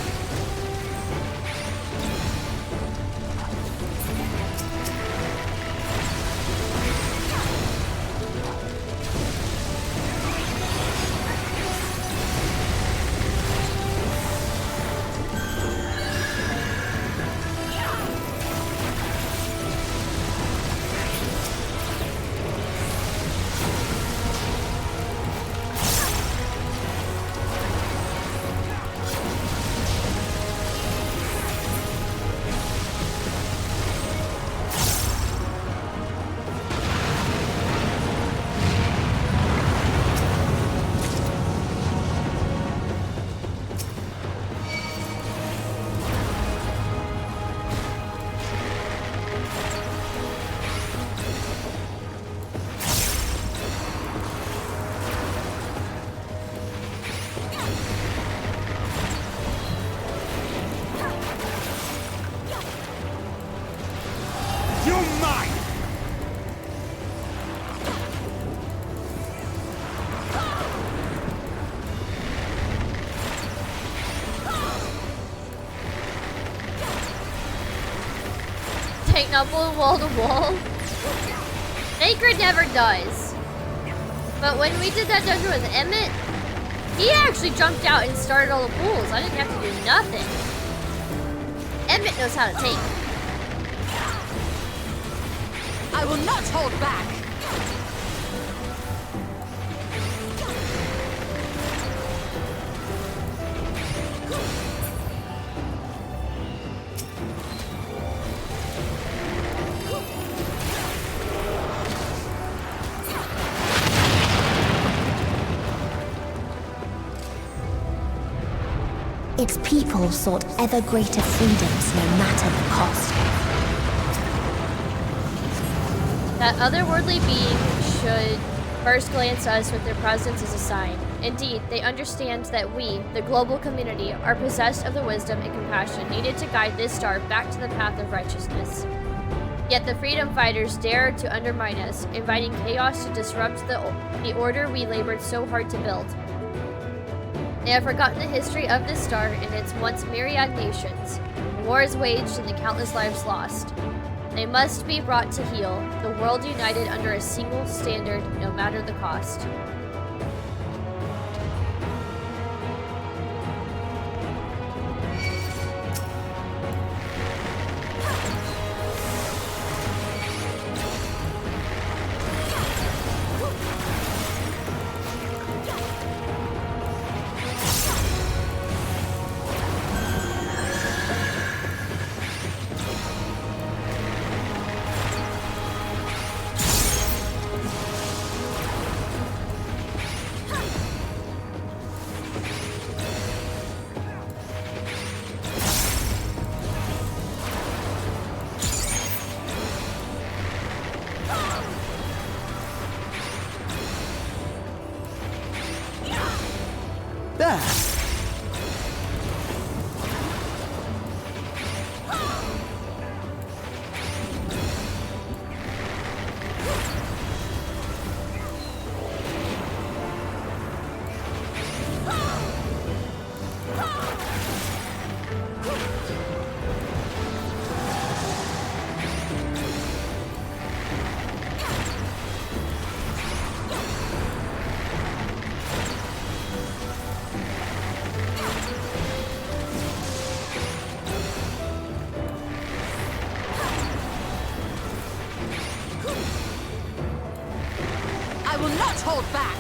Double wall to wall. Sacred never does. But when we did that dungeon with Emmett, he actually jumped out and started all the pools. I didn't have to do nothing. Emmett knows how to take it. I will not hold back. Its people sought ever greater freedoms no matter the cost. That otherworldly being should first glance at us with their presence as a sign. Indeed, they understand that we, the global community, are possessed of the wisdom and compassion needed to guide this star back to the path of righteousness. Yet the freedom fighters dare to undermine us, inviting chaos to disrupt the order we labored so hard to build. They have forgotten the history of this star and its once myriad nations, the wars waged and the countless lives lost. They must be brought to heel, the world united under a single standard, no matter the cost. I will not hold back!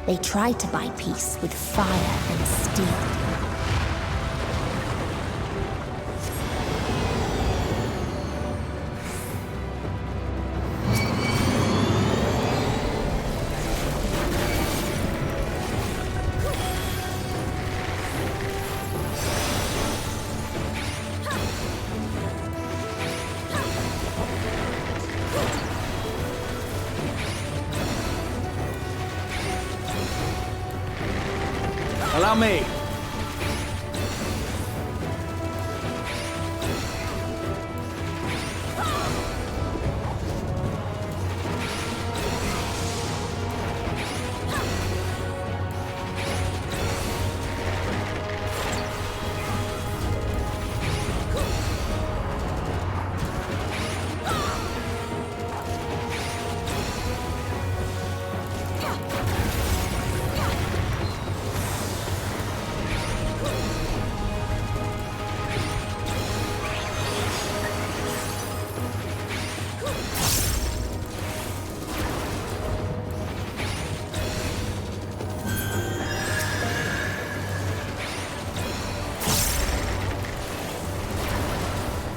They tried to buy peace with fire and steel. Allow me.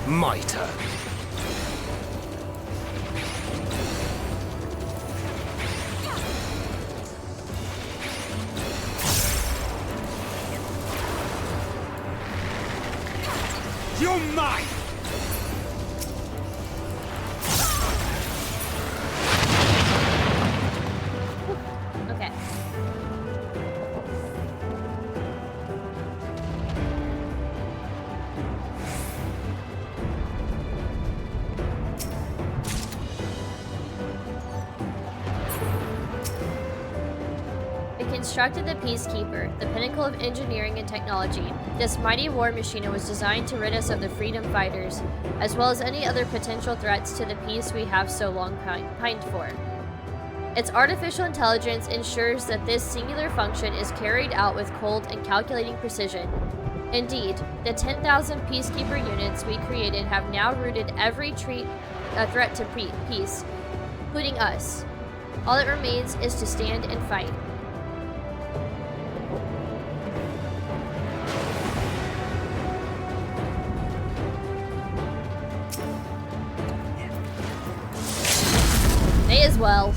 My turn. You're mine! Okay. Constructed the Peacekeeper, the pinnacle of engineering and technology. This mighty war machine was designed to rid us of the freedom fighters, as well as any other potential threats to the peace we have so long pined for. Its artificial intelligence ensures that this singular function is carried out with cold and calculating precision. Indeed, the 10,000 Peacekeeper units we created have now rooted every threat to peace, including us. All that remains is to stand and fight. May as well.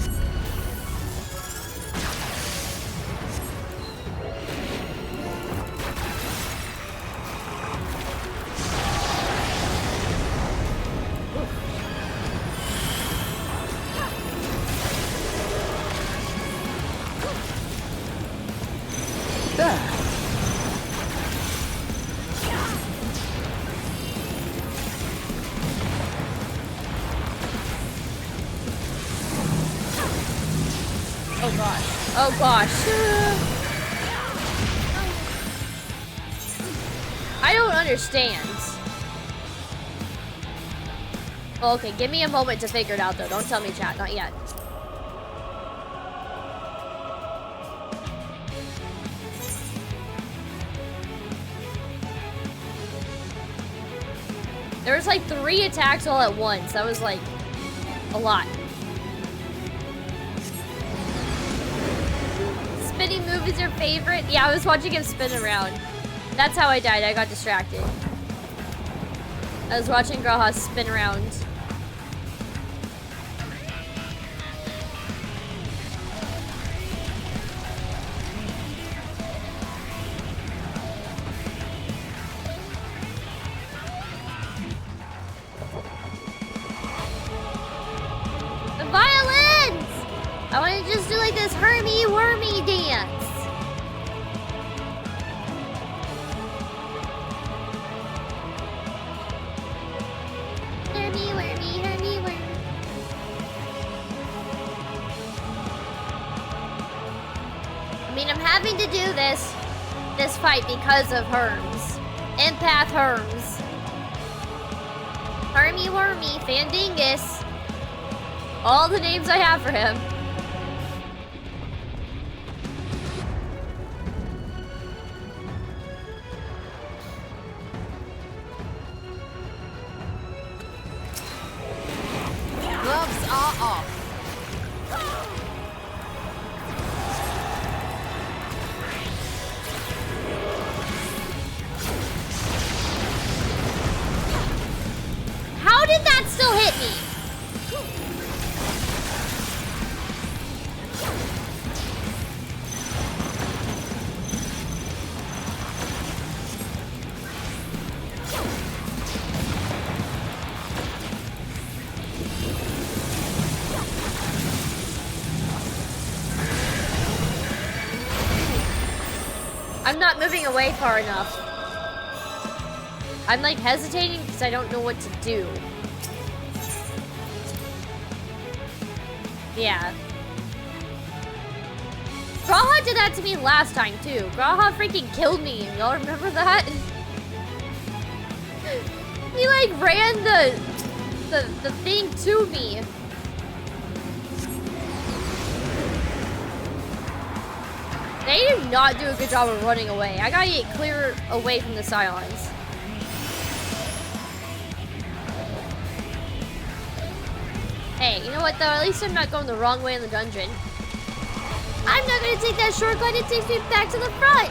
Oh gosh. I don't understand. Oh, okay, give me a moment to figure it out though. Don't tell me, chat. Not yet. There was like 3 attacks all at once. That was like a lot. Spinning move is your favorite? Yeah, I was watching him spin around. That's how I died. I got distracted. I was watching Graha spin around. The violins! I want to just do like this hermy-wormy dance. Hermy-wormy, hermy-wormy. I mean, I'm having to do this fight because of Herms. Empath Herms. Hermy-wormy, Fandingus. All the names I have for him. hit me. I'm not moving away far enough. I'm like hesitating because I don't know what to do. Yeah. Graha did that to me last time too. Graha freaking killed me. Y'all remember that? He like ran the thing to me. They did not do a good job of running away. I gotta get clear away from the Scions. Hey, you know what though? At least I'm not going the wrong way in the dungeon. I'm not gonna take that shortcut. It takes me back to the front.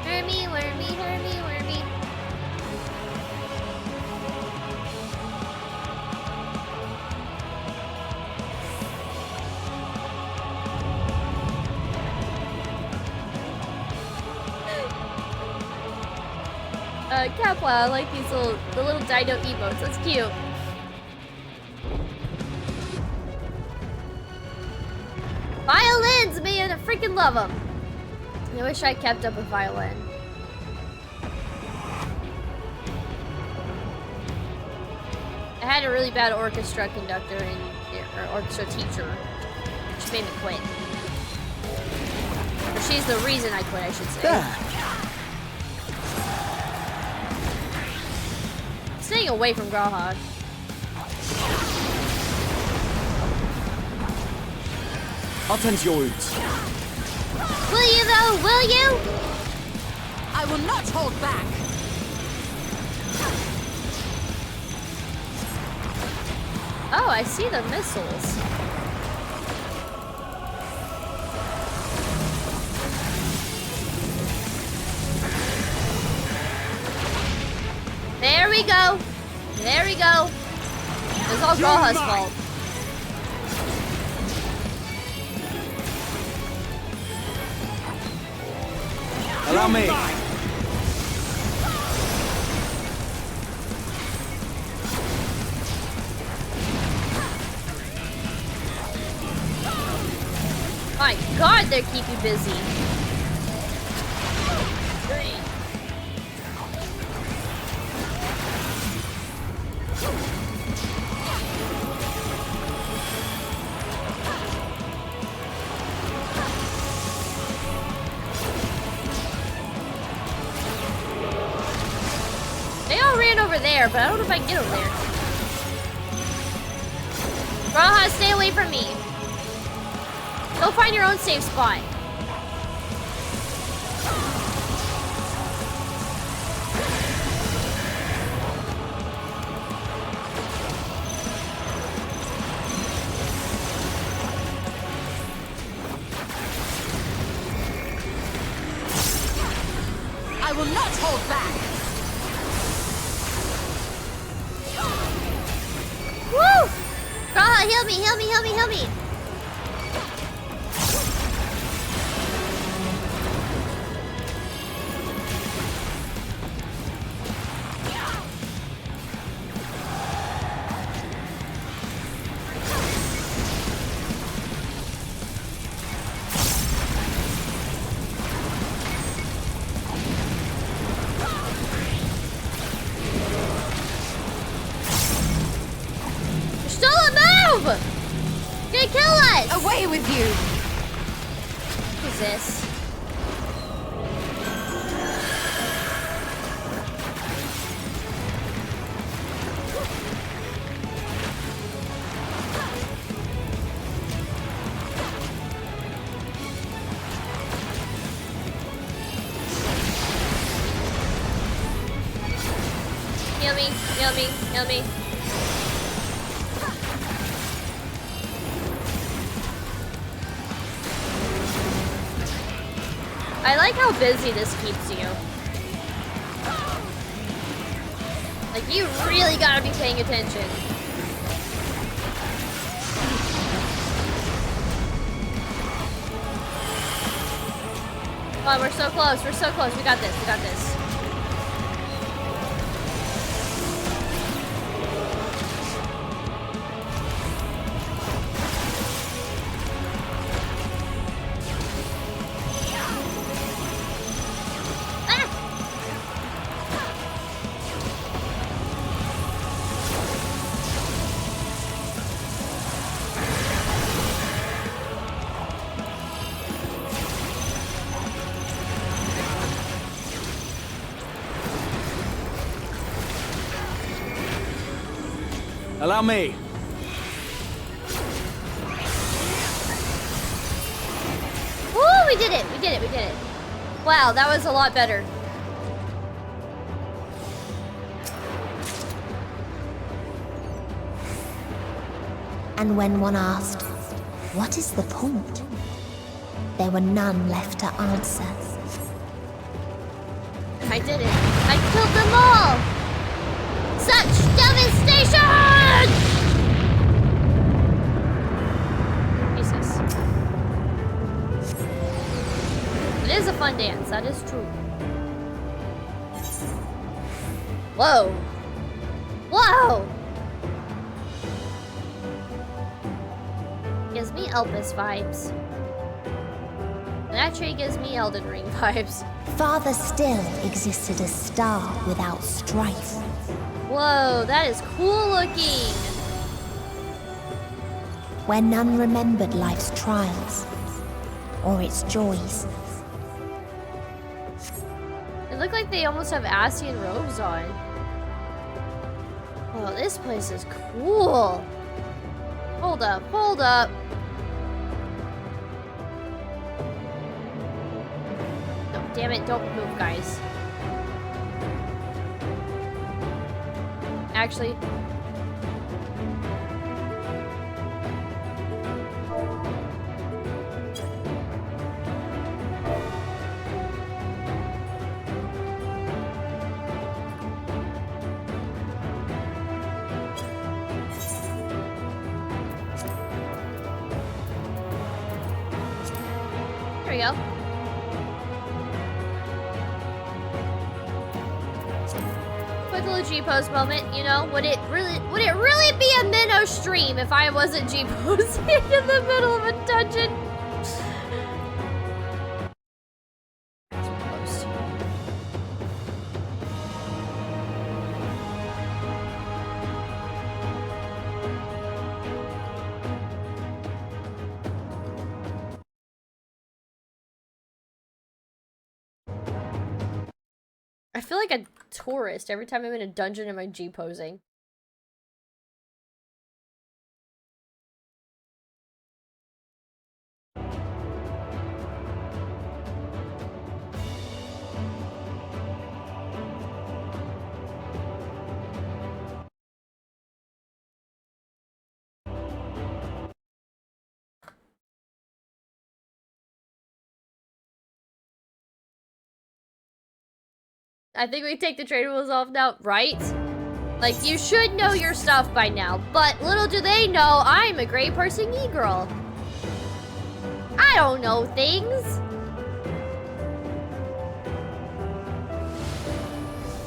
Wormy, wormy, wormy, wormy. Capwa, I like these the little dino emotes. That's cute. Violins, man, I freaking love them. I wish I kept up with violin. I had a really bad orchestra conductor or orchestra teacher, which made me quit. Or she's the reason I quit, I should say. There. Staying away from Graha. I'll tend to your wounds. Will you though? Will you? I will not hold back. Oh, I see the missiles. There we go. There we go. It's all Graha's fault. Allow me. My God, they keep you busy. They all ran over there, but I don't know if I can get over there. Graha, stay away from me. Go find your own safe spot. I will not hold back. Woo! Graha, heal me, heal me, heal me, heal me. Gonna kill us! Away with you! Who's this? Heal me, heal me, heal me. I like how busy this keeps you. Like, you really gotta be paying attention. Come on, we're so close. We're so close. We got this. We got this. Allow me. Woo, we did it. We did it. We did it. Wow, that was a lot better. And when one asked, what is the point? There were none left to answer. I did it. I killed them all! Such devastation! Jesus. It is a fun dance, that is true. Whoa. Whoa! Gives me Elpis vibes. That tree gives me Elden Ring vibes. Farther still existed a star without strife. Whoa, that is cool looking. Where none remembered life's trials or its joys. It looked like they almost have Ascian robes on. Whoa, this place is cool. Hold up, hold up. No, damn it, don't move, guys. Actually, there we go. Quick little G-pose moment, you know? Would it really be a minnow stream if I wasn't G-posing in the middle of a dungeon? Close. I feel like a tourist every time I'm in a dungeon and I'm G-posing. I think we take the trade rules off now, right? Like, you should know your stuff by now, but little do they know, I'm a gray person e-girl. I don't know things.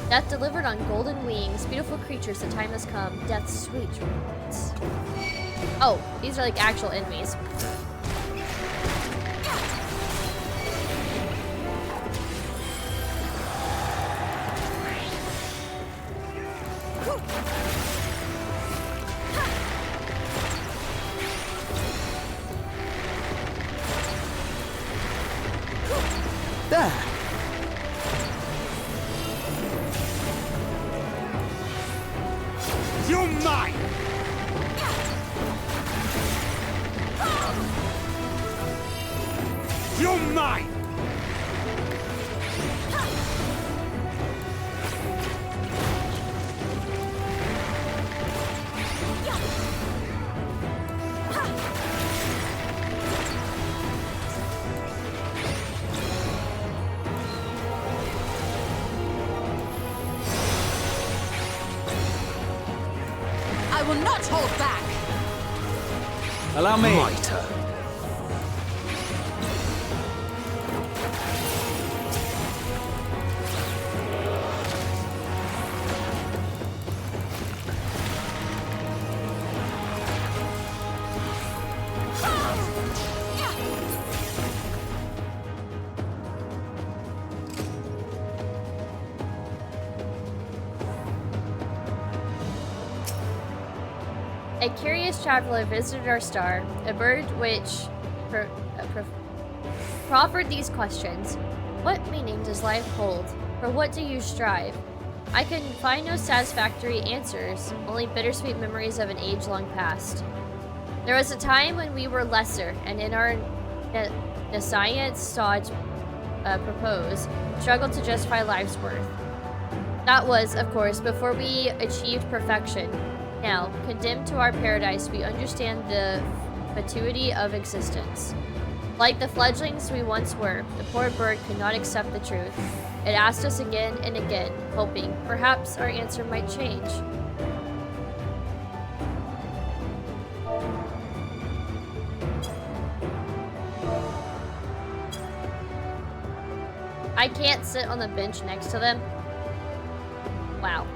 Death delivered on golden wings. Beautiful creatures, the time has come. Death's sweet rewards. Oh, these are like actual enemies. There. You're mine. You're mine. not hold back! Allow me. Mitre. A curious traveler visited our star, a bird which proffered these questions. What meaning does life hold? For what do you strive? I could find no satisfactory answers, only bittersweet memories of an age-long past. There was a time when we were lesser, and in our science sought propose, struggled to justify life's worth. That was, of course, before we achieved perfection. Now, condemned to our paradise, we understand the fatuity of existence. Like the fledglings we once were, the poor bird could not accept the truth. It asked us again and again, hoping perhaps our answer might change. I can't sit on the bench next to them. Wow.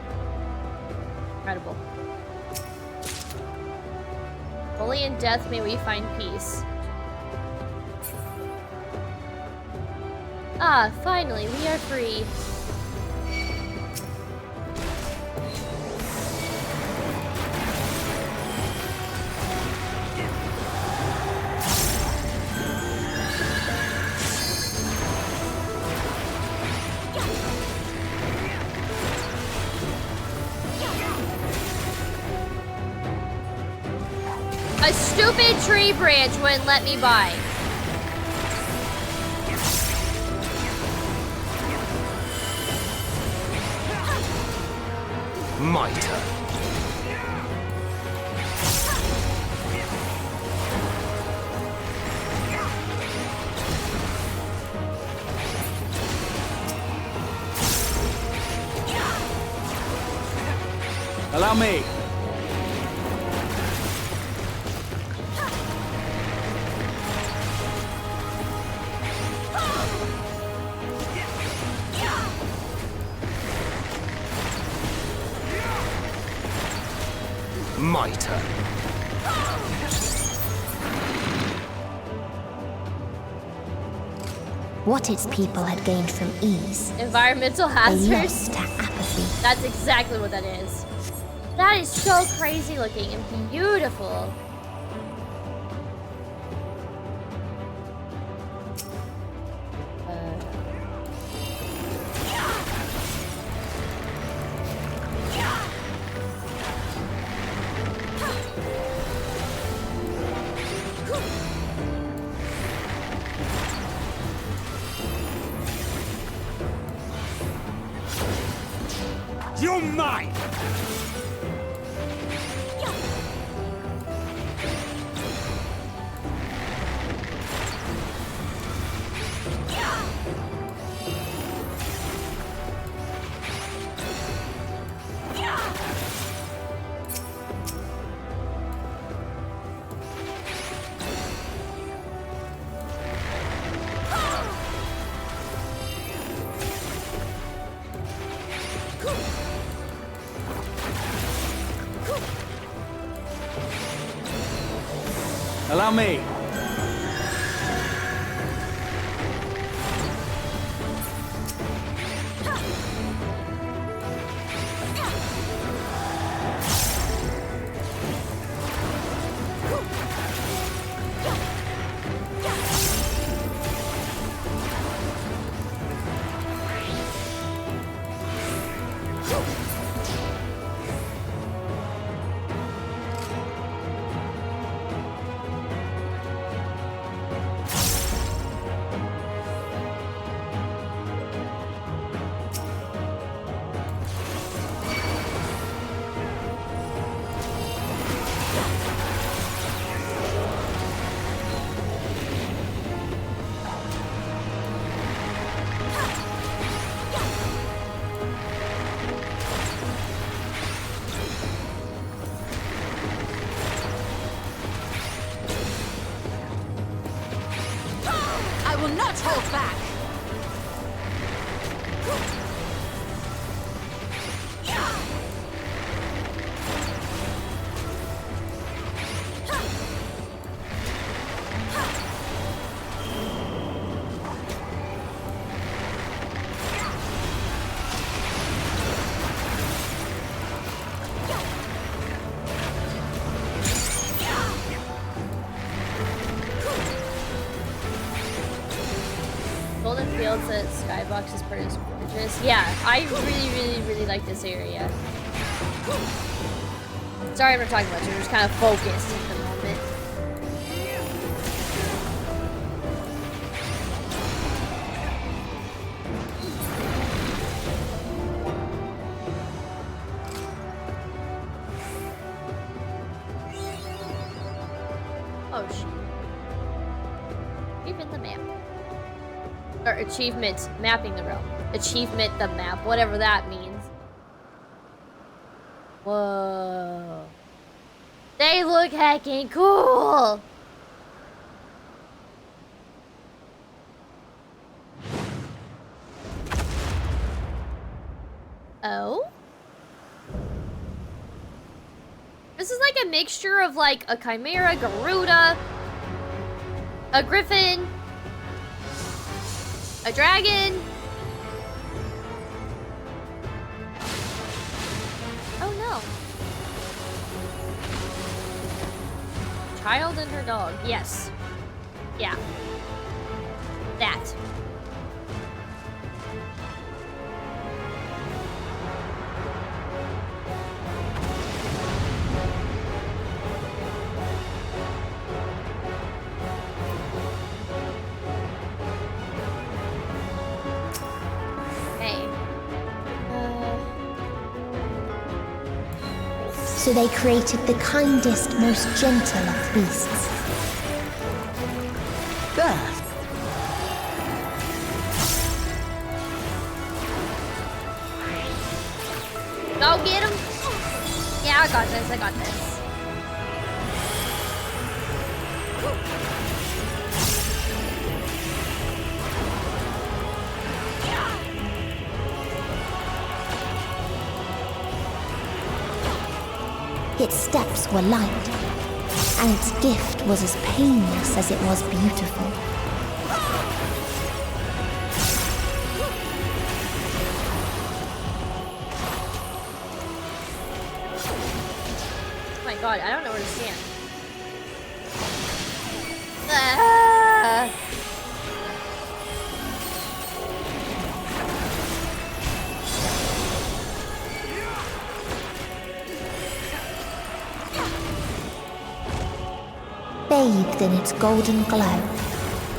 Incredible. Only in death may we find peace. Ah, finally, we are free. A stupid tree branch wouldn't let me by. Mitre. Allow me. Mitre. What its people had gained from ease, Environmental they hazards. lost to apathy. That's exactly what that is. That is so crazy looking and beautiful. You're mine! Allow me. will not hold back! Golden Fields at Skybox is pretty gorgeous. Yeah, I really like this area. Sorry I'm not talking much, I'm just kind of focused at the moment. Oh shit. Even the map. Or achievement, mapping the realm. Achievement, the map, whatever that means. Whoa. They look heckin' cool! Oh? This is like a mixture of like a Chimera, Garuda, a Griffin, a dragon. Oh no. Child and her dog. Yes. Yeah. That. So they created the kindest, most gentle of beasts. Birth. Go get him. Yeah, I got this. I got this. Its steps were light, and its gift was as painless as it was beautiful. Oh my god, I don't know where to stand. Ah. Bathed in its golden glow,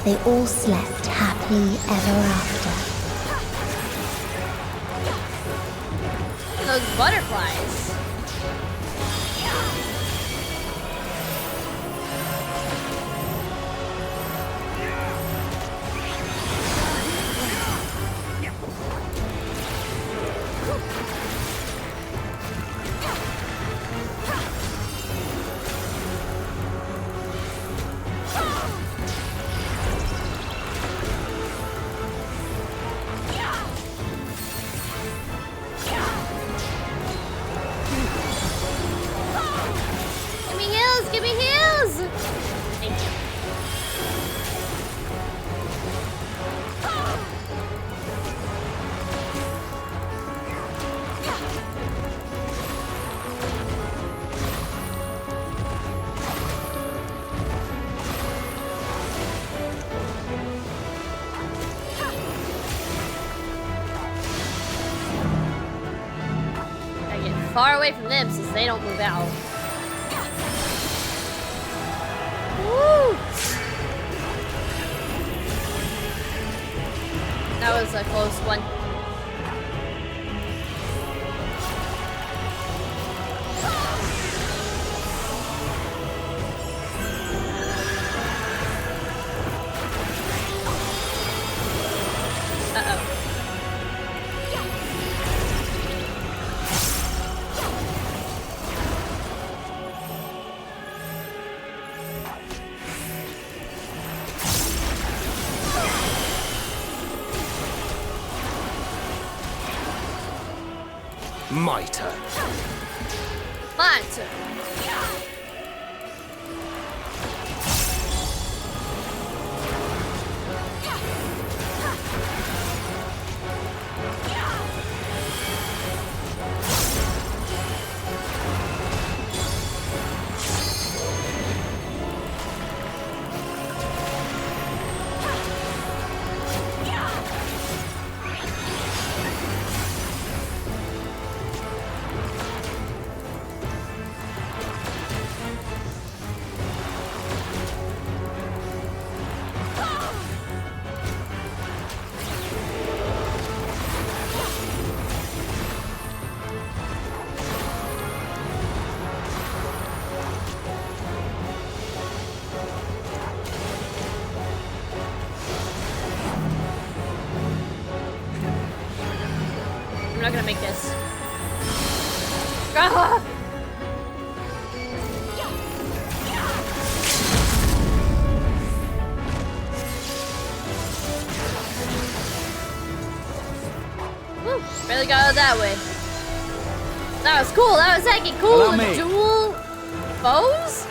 they all slept happily ever after. Those butterflies. Give me heals! Thank you. Gotta get far away from them since they don't move out. Woo! That was a close one. Uh-oh. My turn. My turn. I'm not gonna make this. Ah! Woo, barely got out that way. That was cool. That was heckin' cool. Allow me. Dual bows?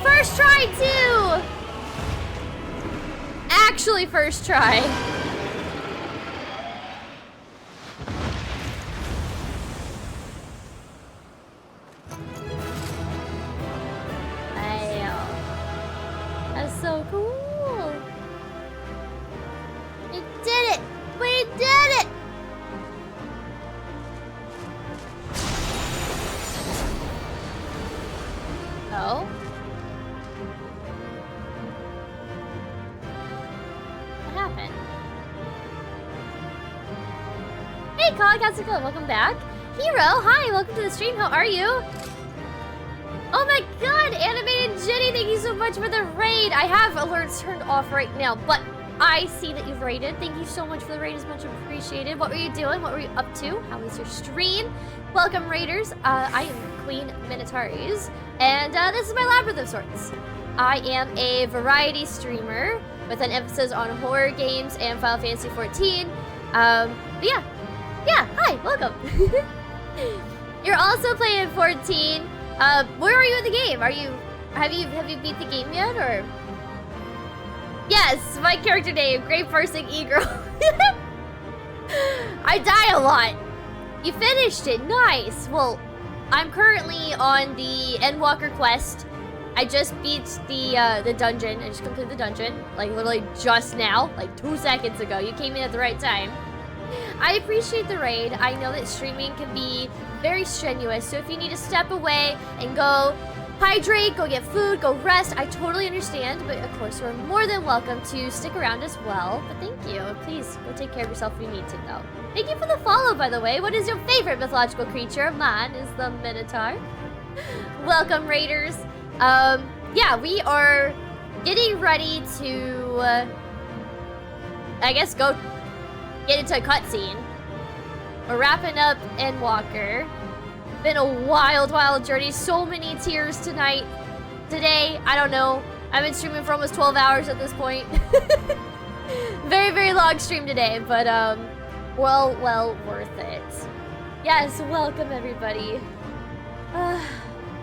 First try, too! Actually, first try. That's so cool. We did it! We did it! Oh? Happened. Hey, Colin, welcome back. Hero, hi, welcome to the stream. How are you? Oh my god, Animated Jenny, thank you so much for the raid. I have alerts turned off right now, but I see that you've raided. Thank you so much for the raid, it's much appreciated. What were you doing? What were you up to? How was your stream? Welcome, raiders. I am Queen Minotaurs, and this is my Labyrinth of Sorts. I am a variety streamer with an emphasis on horror games and Final Fantasy XIV. But yeah, hi, welcome. You're also playing 14. Where are you in the game? Have you beat the game yet, or? Yes, my character name, Great Parsing E-Girl. I die a lot. You finished it, nice. Well, I'm currently on the Endwalker quest. I just beat the dungeon. I just completed the dungeon, like literally just now, like 2 seconds ago. You came in at the right time. I appreciate the raid. I know that streaming can be very strenuous, so if you need to step away and go hydrate, go get food, go rest, I totally understand, but of course you're more than welcome to stick around as well. But thank you. Please go take care of yourself if you need to, though. Thank you for the follow, by the way. What is your favorite mythological creature? Mine is the Minotaur. Welcome, raiders. Yeah, we are getting ready to, I guess, go get into a cutscene. We're wrapping up Endwalker. Been a wild, wild journey. So many tears tonight. Today, I don't know. I've been streaming for almost 12 hours at this point. Very, very long stream today, but, well worth it. Yes, welcome, everybody.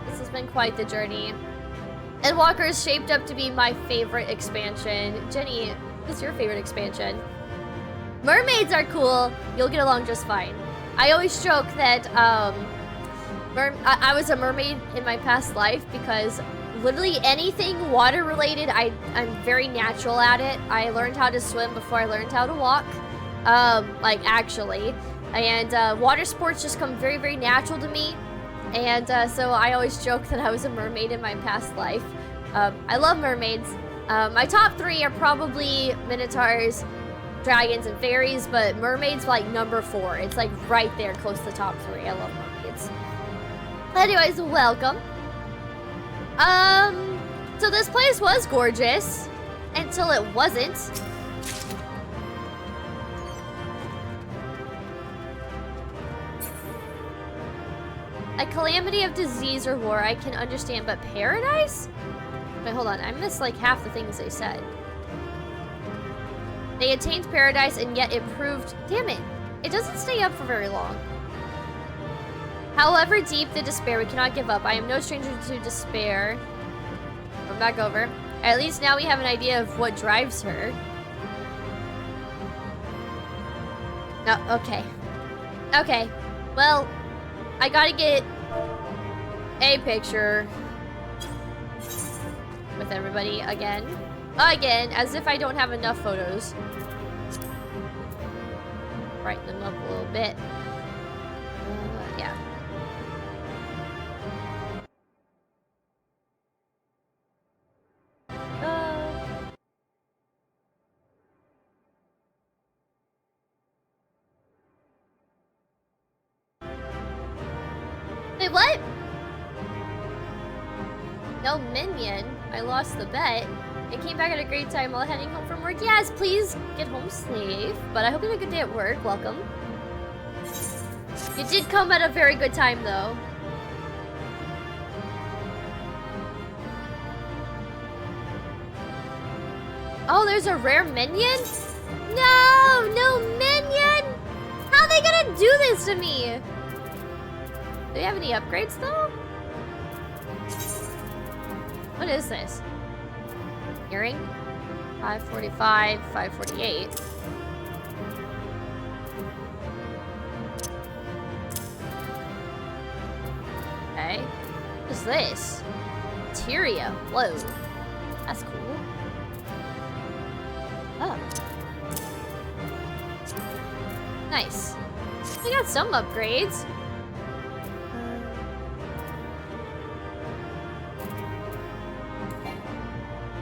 This has been quite the journey. Endwalker is shaped up to be my favorite expansion. Jenny, what's your favorite expansion? Mermaids are cool. You'll get along just fine. I always joke that I was a mermaid in my past life because literally anything water related, I'm very natural at it. I learned how to swim before I learned how to walk, like actually. And water sports just come very, very natural to me. And so I always joke that I was a mermaid in my past life. I love mermaids. My top 3 are probably Minotaurs, dragons, and fairies, but mermaids like number 4. It's like right there, close to the top 3. I love mermaids. Anyways, welcome. So this place was gorgeous until it wasn't. A calamity of disease or war, I can understand, but paradise? Wait, hold on. I missed like half the things they said. They attained paradise, and yet it proved... Damn it. It doesn't stay up for very long. However deep the despair, we cannot give up. I am no stranger to despair. We're back over. At least now we have an idea of what drives her. No, okay. Okay. Well, I gotta get a picture with everybody again. Again, as if I don't have enough photos. Brighten them up a little bit. Yeah. Wait, what? No minion. I lost the bet. I came back at a great time while heading home from work. Yes, please get home safe. But I hope you had a good day at work. Welcome. You did come at a very good time, though. Oh, there's a rare minion? No, no minion! How are they gonna do this to me? Do we have any upgrades, though? What is this? Earring? 545, 548. Okay. What is this? Materia. Whoa. That's cool. Oh. Nice. We got some upgrades.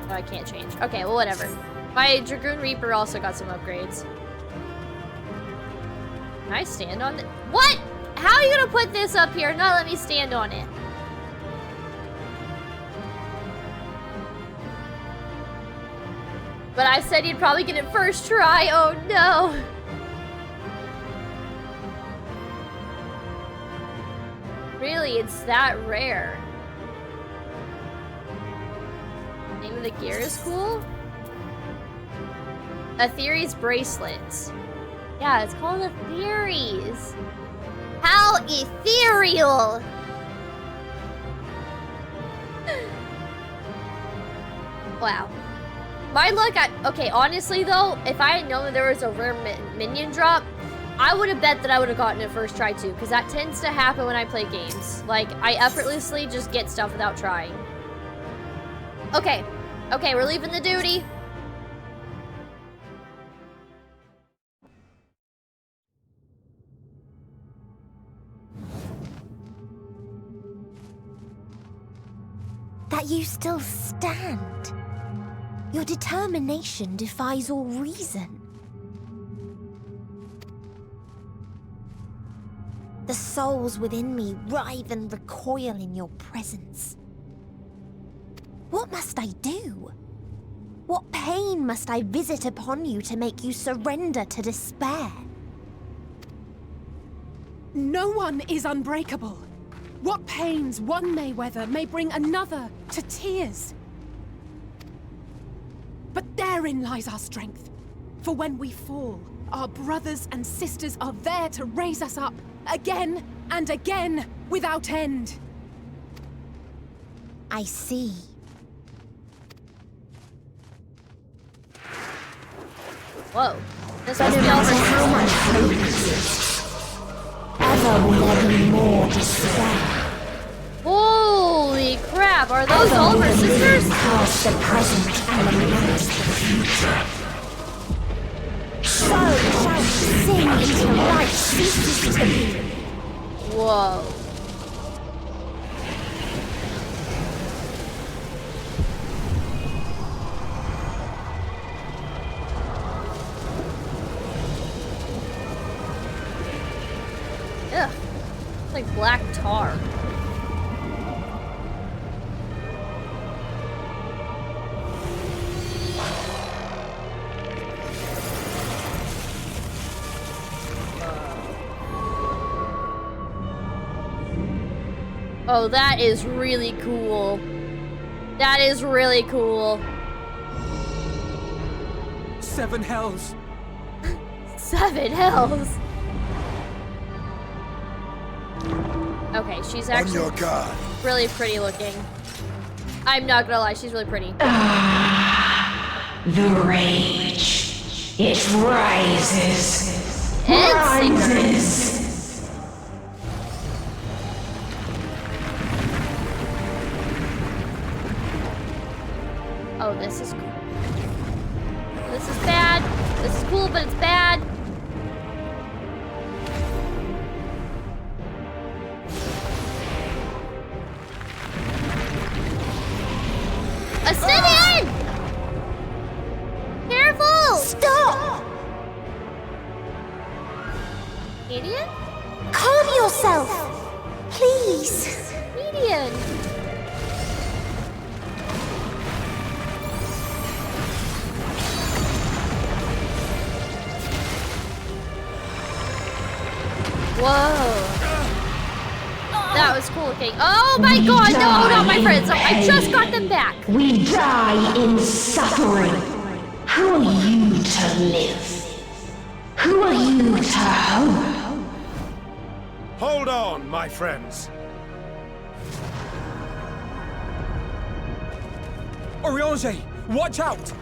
Oh, I can't change. Okay, well, whatever. My Dragoon Reaper also got some upgrades. Can I stand on it? What? How are you gonna put this up here and not let me stand on it? But I said you'd probably get it first try. Oh no. Really, it's that rare. Name of the gear is cool. Aetheri's bracelets. Yeah, it's called Aetheri's. How ethereal! Wow. My luck, okay, honestly though, if I had known that there was a rare minion drop, I would have bet that I would have gotten it first try too, because that tends to happen when I play games. Like, I effortlessly just get stuff without trying. Okay. Okay, we're leaving the duty. That you still stand. Your determination defies all reason. The souls within me writhe and recoil in your presence. What must I do? What pain must I visit upon you to make you surrender to despair? No one is unbreakable. What pains one may weather may bring another to tears. But therein lies our strength. For when we fall, our brothers and sisters are there to raise us up, again and again, without end. I see. Whoa. This must be all how much hope exists, ever will there be more despair. Holy crap, are those all of her sisters? Past the present and lament the future. So shall we sing until life ceases to be. Whoa. Ugh. It's like black tar. Oh, that is really cool. That is really cool. 7 hells. 7 hells. Okay, she's actually On your guard. really pretty looking. I'm not gonna lie, she's really pretty. The rage. It rises. And rises. Oh, this is cool. This is bad. This is cool, but it's bad. Ascension! Careful! Stop! Median? Calm yourself! Please! Median! Whoa. That was cool looking. Oh my god, no, not my friends. I just got them back. We die in suffering. Who are you to live? Who are you to hope? Hold on, my friends. Oriange, watch out!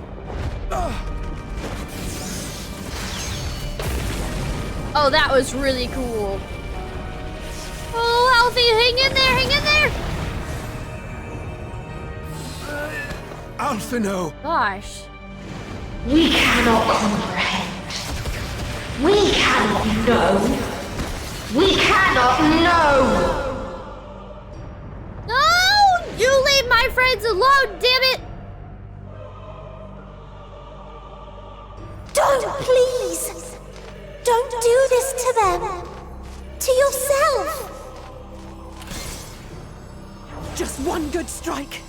Oh, that was really cool. Oh, Alfie, hang in there, hang in there! Alphino! Gosh. We cannot comprehend. We cannot know. We cannot know! No! You leave my friends alone, damn it! Don't, please! Don't do this to them! To yourself! Just one good strike.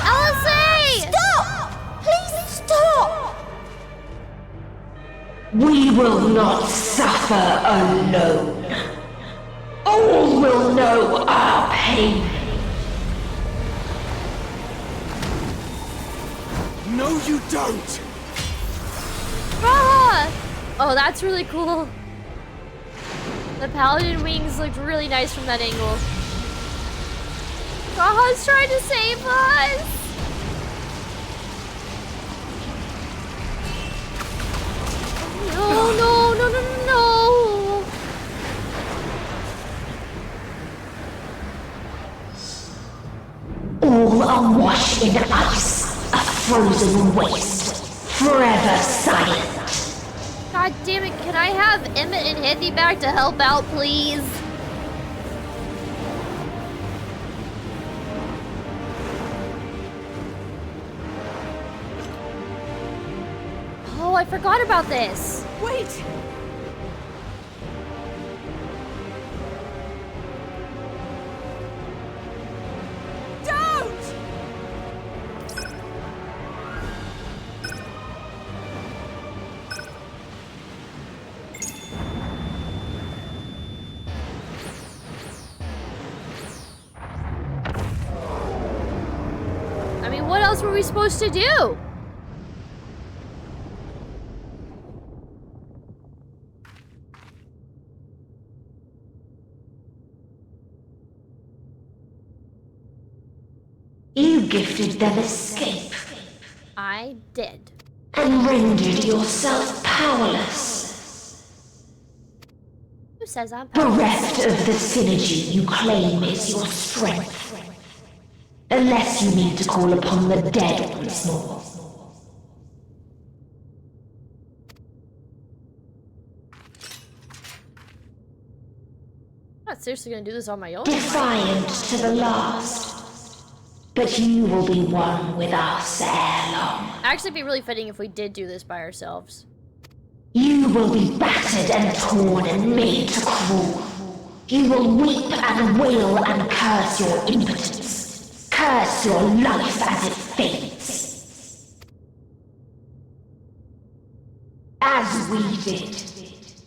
Alice! Stop! Please stop! We will not suffer alone. All will know our pain. No, you don't! Ah! Oh, that's really cool. The paladin wings looked really nice from that angle. Raha's trying to save us! No, no, no, no, no, no! All are washed in ice, a frozen waste, forever silent. God damn it, can I have Emmett and Handy back to help out, please? Oh, I forgot about this. Wait! Don't! I mean, what else were we supposed to do? You gifted them escape I did. and rendered yourself powerless. Who says I'm powerless? Bereft of the synergy you claim is your strength. Unless you mean to call upon the dead once more. I'm not seriously gonna do this on my own. Defiant to the last. But you will be one with us ere long. Actually, it'd be really fitting if we did do this by ourselves. You will be battered and torn and made to crawl. You will weep and wail and curse your impotence. Curse your life as it fades. as we did,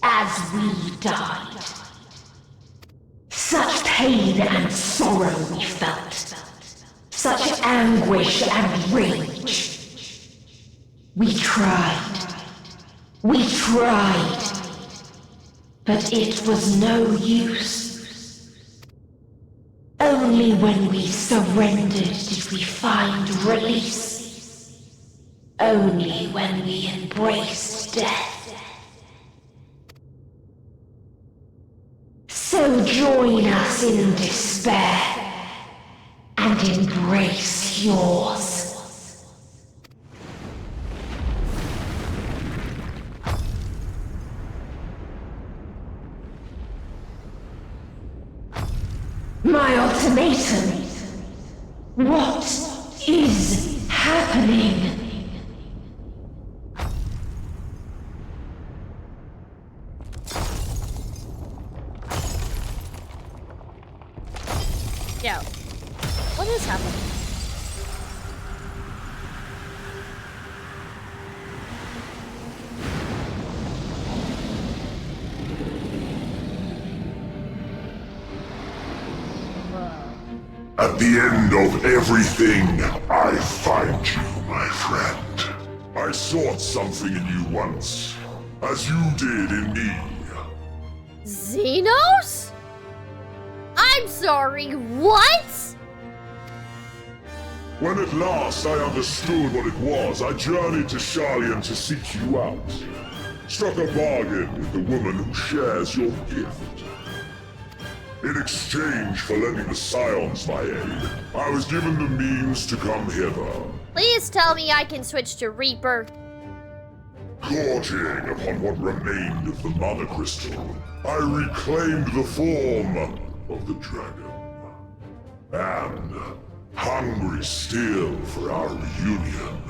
as we died. Such pain and sorrow we felt, such anguish and rage. We tried, but it was no use. Only when we surrendered did we find release. Only when we embraced death. So join us in despair and embrace yours. My ultimatum. What is happening? Yeah. What is happening? At the end of everything, I find you, my friend. I sought something in you once, as you did in me. Xenos? I'm sorry, what? When at last I understood what it was, I journeyed to Sharlayan to seek you out. Struck a bargain with the woman who shares your gift. In exchange for lending the Scions my aid, I was given the means to come hither. Please tell me I can switch to Reaper. Gorging upon what remained of the Mother Crystal, I reclaimed the form of the dragon. And, hungry still for our reunion,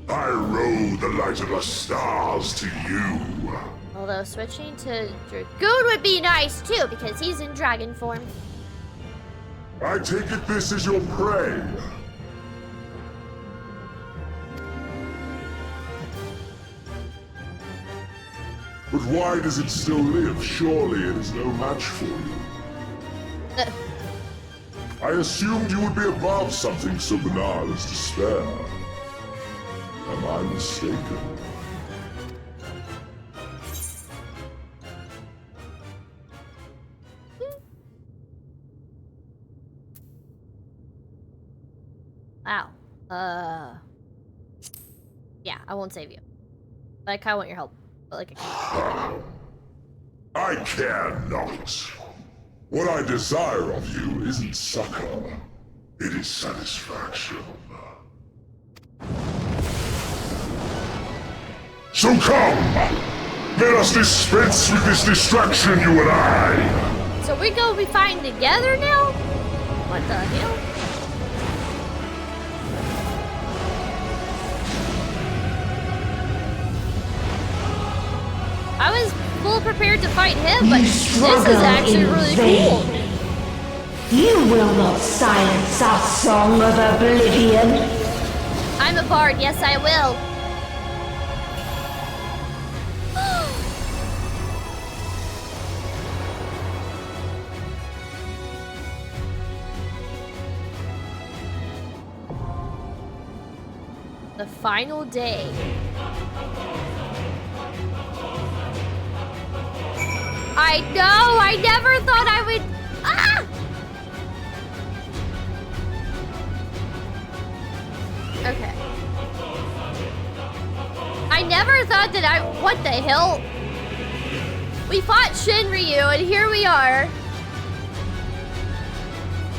I rode the light of the stars to you. Although switching to Dragoon would be nice too, because he's in dragon form. I take it this is your prey. But why does it still live? Surely it is no match for you. I assumed you would be above something so banal as despair. Am I mistaken? Wow. Yeah, I won't save you. But I kinda want your help. But like, I care not. What I desire of you isn't succor. It is satisfaction. So come! Let us dispense with this distraction, you and I! So we're gonna be fighting together now? What the hell? I was full prepared to fight him, but this is actually really cool. You will not silence our song of oblivion. I'm a bard, yes I will. The final day. I know! I never thought I would... Ah! Okay. I never thought that I... What the hell? We fought Shinryu, and here we are.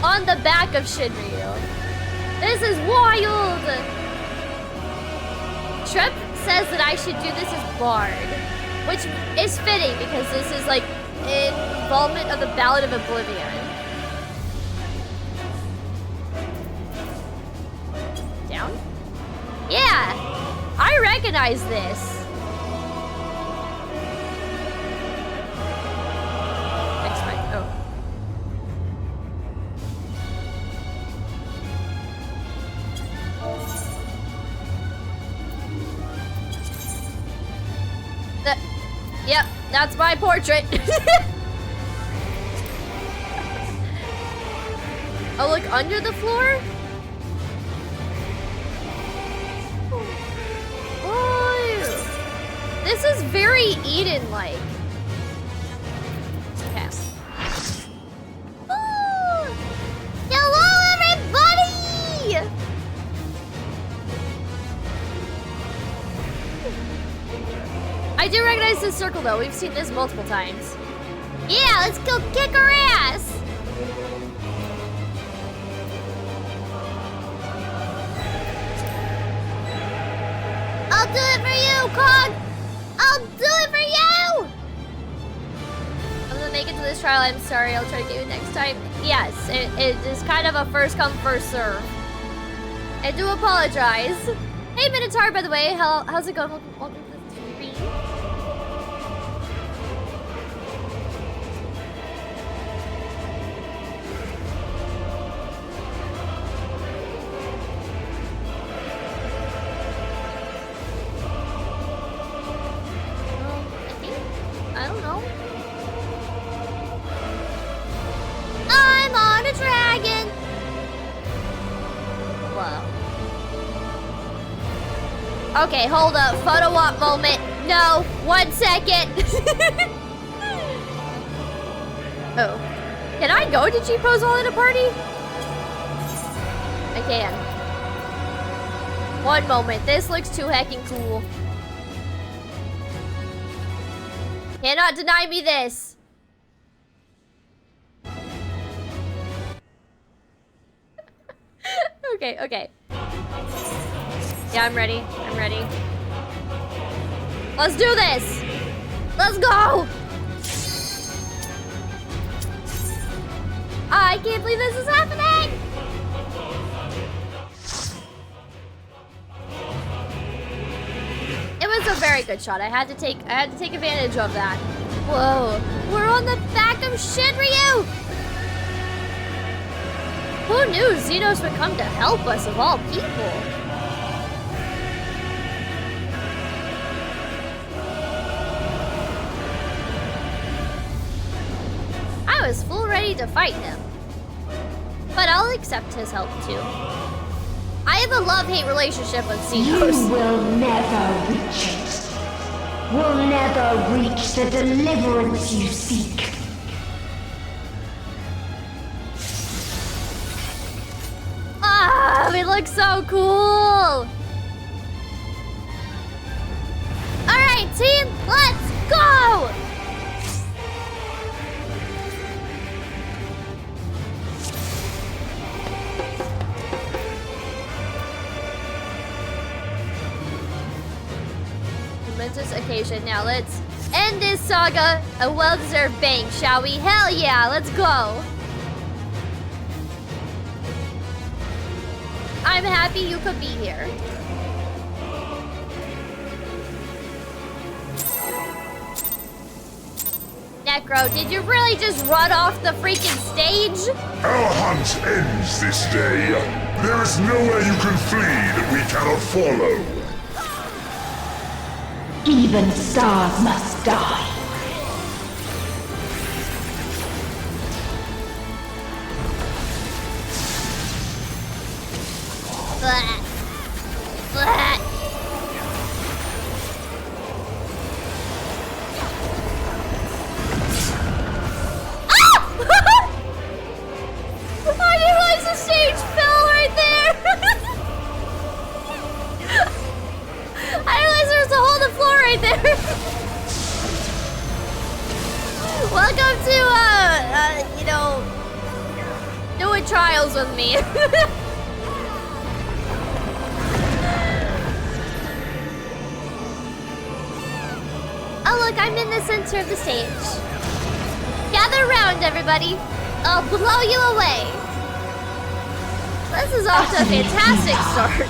On the back of Shinryu. This is wild! Trip says that I should do this as Bard. Which is fitting, because this is like involvement of the Ballad of Oblivion. Down? Yeah! I recognize this. Expect. Oh. Yep, that's my portrait. Oh, look, under the floor? Oh, this is very Eden-like. Okay. Oh, hello, everybody! I do recognize this circle, though. We've seen this multiple times. Yeah, let's go kick her ass! I'll do it for you, Cog! I'll do it for you! I'm gonna make it to this trial. I'm sorry. I'll try to get you next time. Yes, it is kind of a first come, first serve. I do apologize. Hey, Minotaur, by the way. How's it going? Welcome to the stream. I don't know. I'm on a dragon. Whoa. Okay, hold up. Photo op moment. No, 1 second. Oh. Can I go to cheat pose while at a party? I can. 1 moment. This looks too heckin' cool. Cannot deny me this. Okay, okay. Yeah, I'm ready. I'm ready. Let's do this. Let's go. I can't believe this is happening. It was a very good shot. I had to take advantage of that. Whoa. We're on the back of Shinryu. Who knew Xenos would come to help us of all people? I was full ready to fight him. But I'll accept his help too. I have a love-hate relationship with Xenos. You will never reach it. Will never reach the deliverance you seek. Ah, we look so cool. All right, team, let's go. Momentous occasion. Now let's end this saga a well-deserved bang, shall we? Hell yeah, let's go. I'm happy you could be here. Necro, did you really just run off the freaking stage? Our hunt ends this day. There is nowhere you can flee that we cannot follow. Even stars must die. Blah. Blah. Ah! I didn't realize the stage fell right there. I didn't realize there was a hole in the floor right there. Welcome to, you know, doing trials with me. Oh look, I'm in the center of the stage. Gather around, everybody. I'll blow you away. This is off to a fantastic start.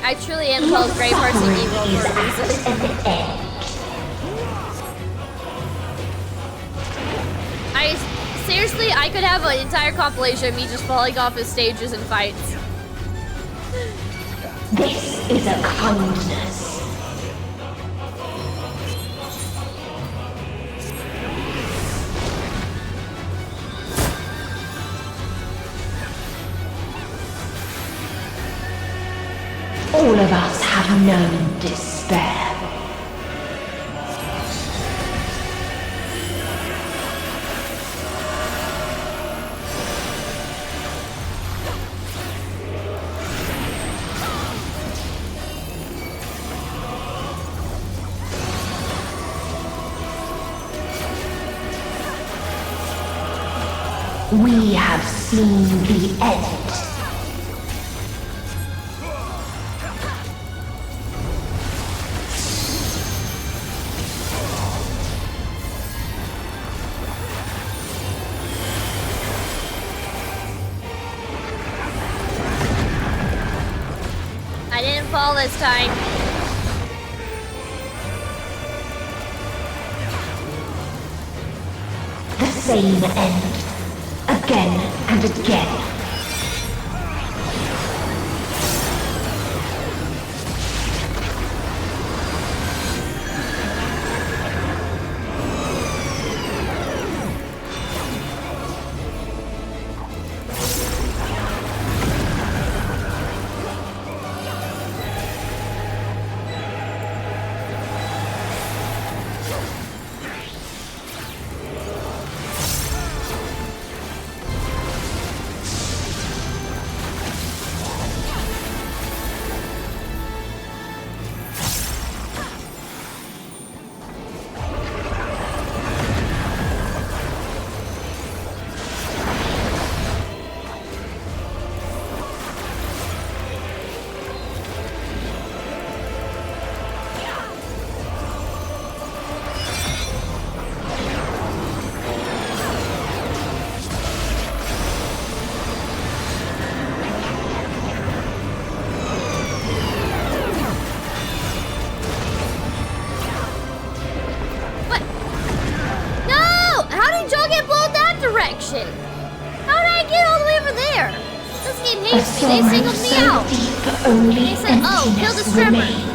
I truly am called Grey Parts of Evil for a reason. Seriously, I could have an entire compilation of me just falling off of stages and fights. This is a kindness. All of us have known despair. We have seen the end. I didn't fall this time. The same end. Again and again. direction. How did I get all the way over there? This game hates me. They singled me out. They said, oh, kill the stripper.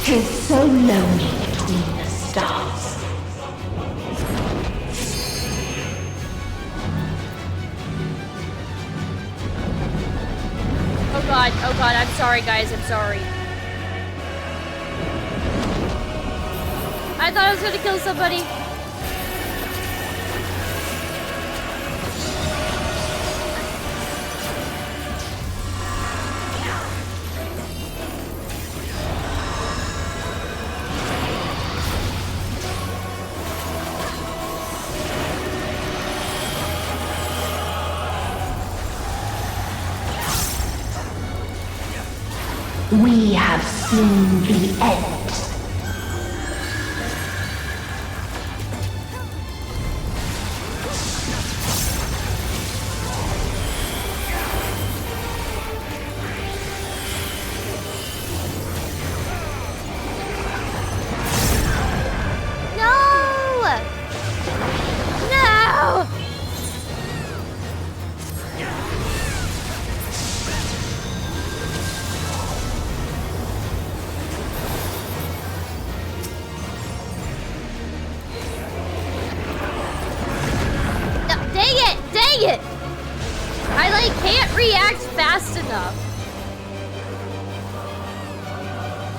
Tis so lonely between the stars. Oh god, I'm sorry guys, I'm sorry. I thought I was gonna kill somebody. We have seen the end.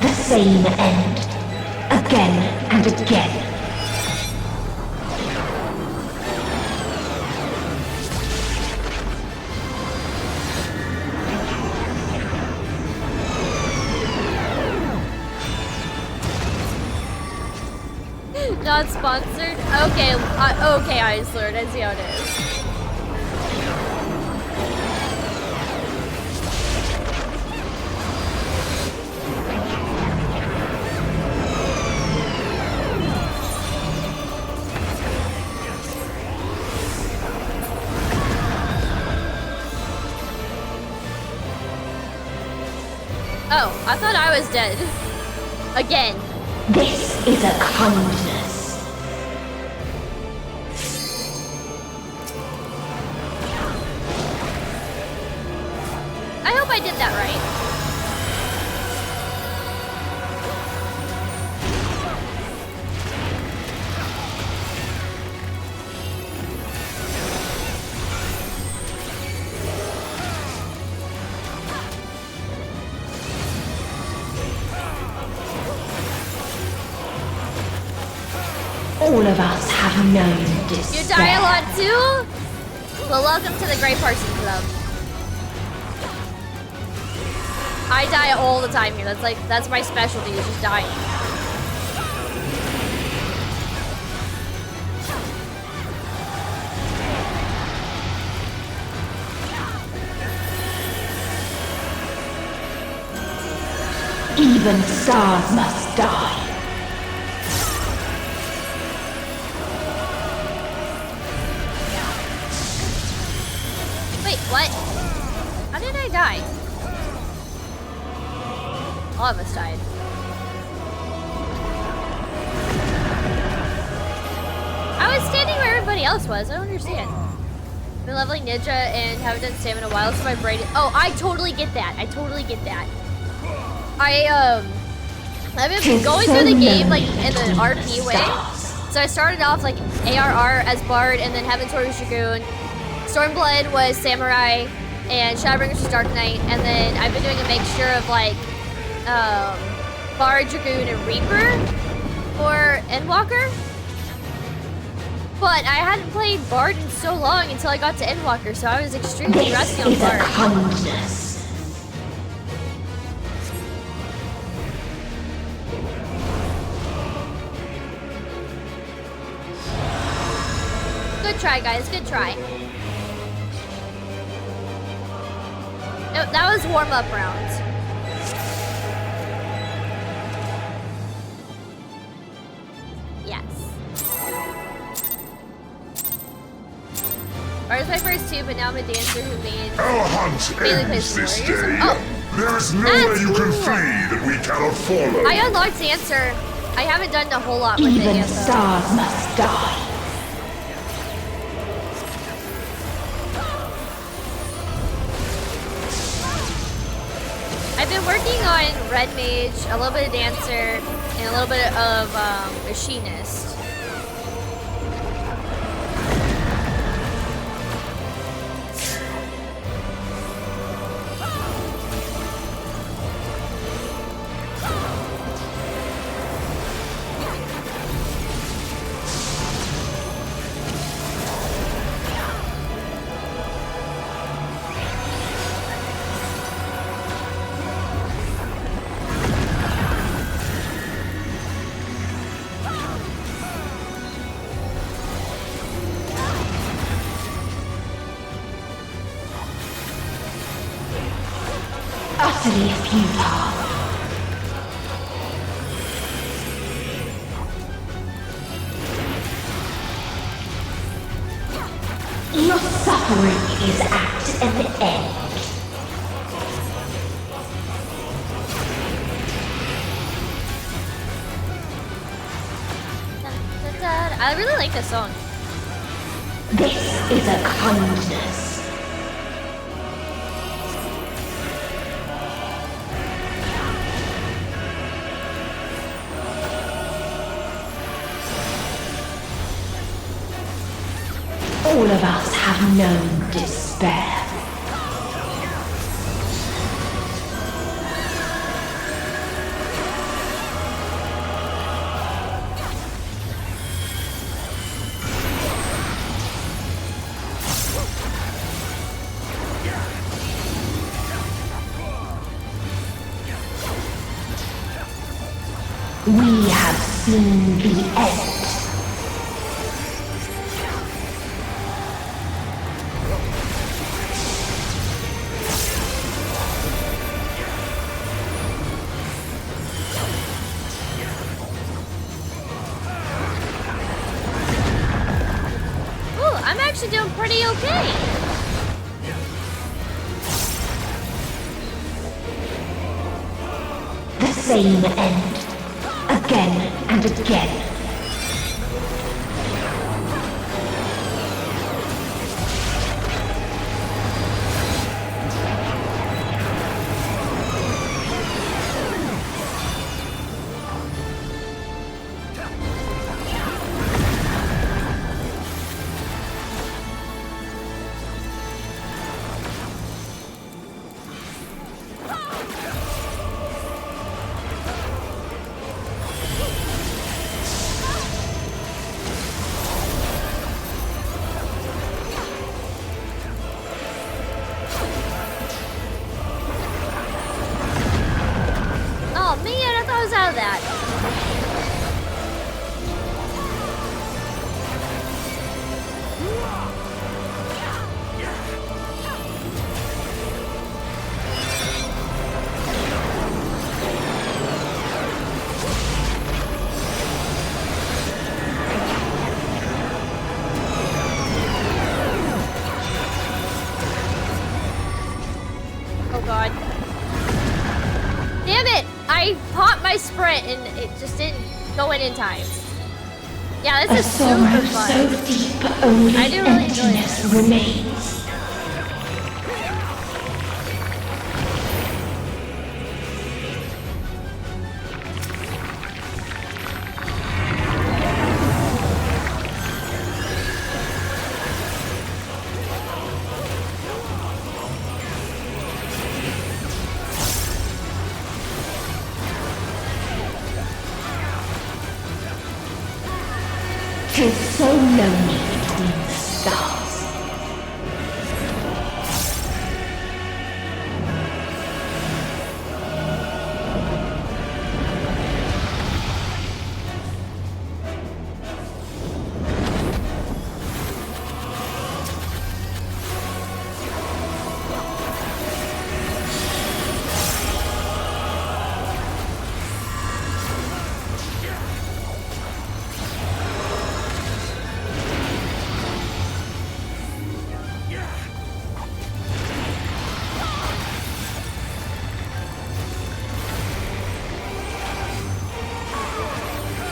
The same end. Again and again. Not sponsored? Okay, okay, Islord, I see how it is. Oh, I thought I was dead. Again. This is a kindness. I hope I did that right. All of us have known despair. You die a lot too? Well, welcome to the Grey Person Club. I die all the time here. That's my specialty, is just dying. Even stars must die. Wait, what? How did I die? All of us died. I was standing where everybody else was. I don't understand. Been leveling Ninja and haven't done stamina in a while, so my brain. Oh, I totally get that. I totally get that. I've been going through the game like in the RP way. So I started off like ARR as Bard, and then Heaven's Sword was Dragoon. Stormblood was Samurai, and Shadowbringers was Dark Knight, and then I've been doing a mixture of like Bard, Dragoon, and Reaper for Endwalker. But I hadn't played Bard in so long until I got to Endwalker, so I was extremely rusty on Bard. Good try, guys. Good try. No, that was warm-up rounds. Yes. Bard was my first two, but now I'm a dancer who made. Our hunt ends this day. Oh, there is no way you can flee that we cannot follow. I unlocked dancer. I haven't done a whole lot with it yet. Even stars must die. I've been working on Red Mage, a little bit of Dancer, and a little bit of Machinist. Utterly futile. Your suffering is at an end. I really like this song. This is a kindness. All of us have known despair. We have seen the end. I'm actually doing pretty okay. same end, again and again. And it just didn't go in time. Yeah, this is super fun. So deep, only I do really enjoy emptiness this. remains. Tis so lonely between the stars.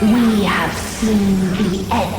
We have seen the end.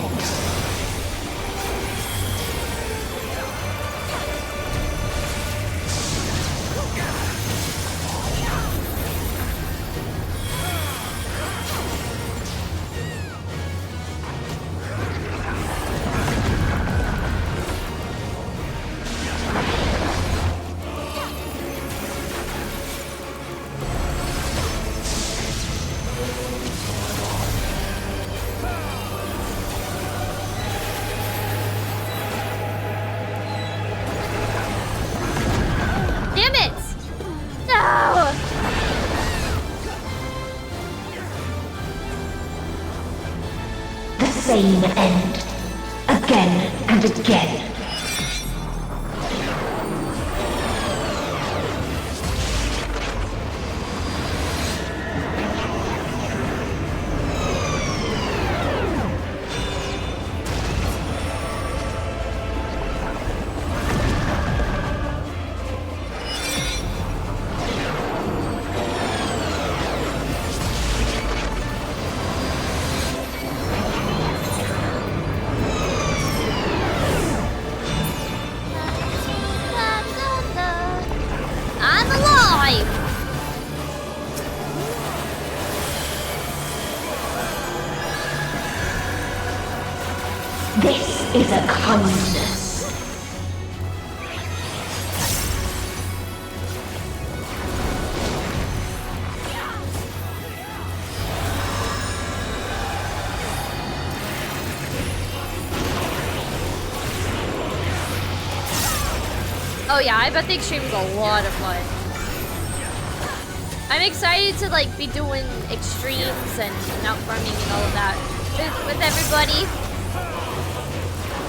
Same end, again and again. This is a kindness. Oh yeah, I bet the extreme is a lot of fun. I'm excited to like be doing extremes and outrunning and all of that with everybody.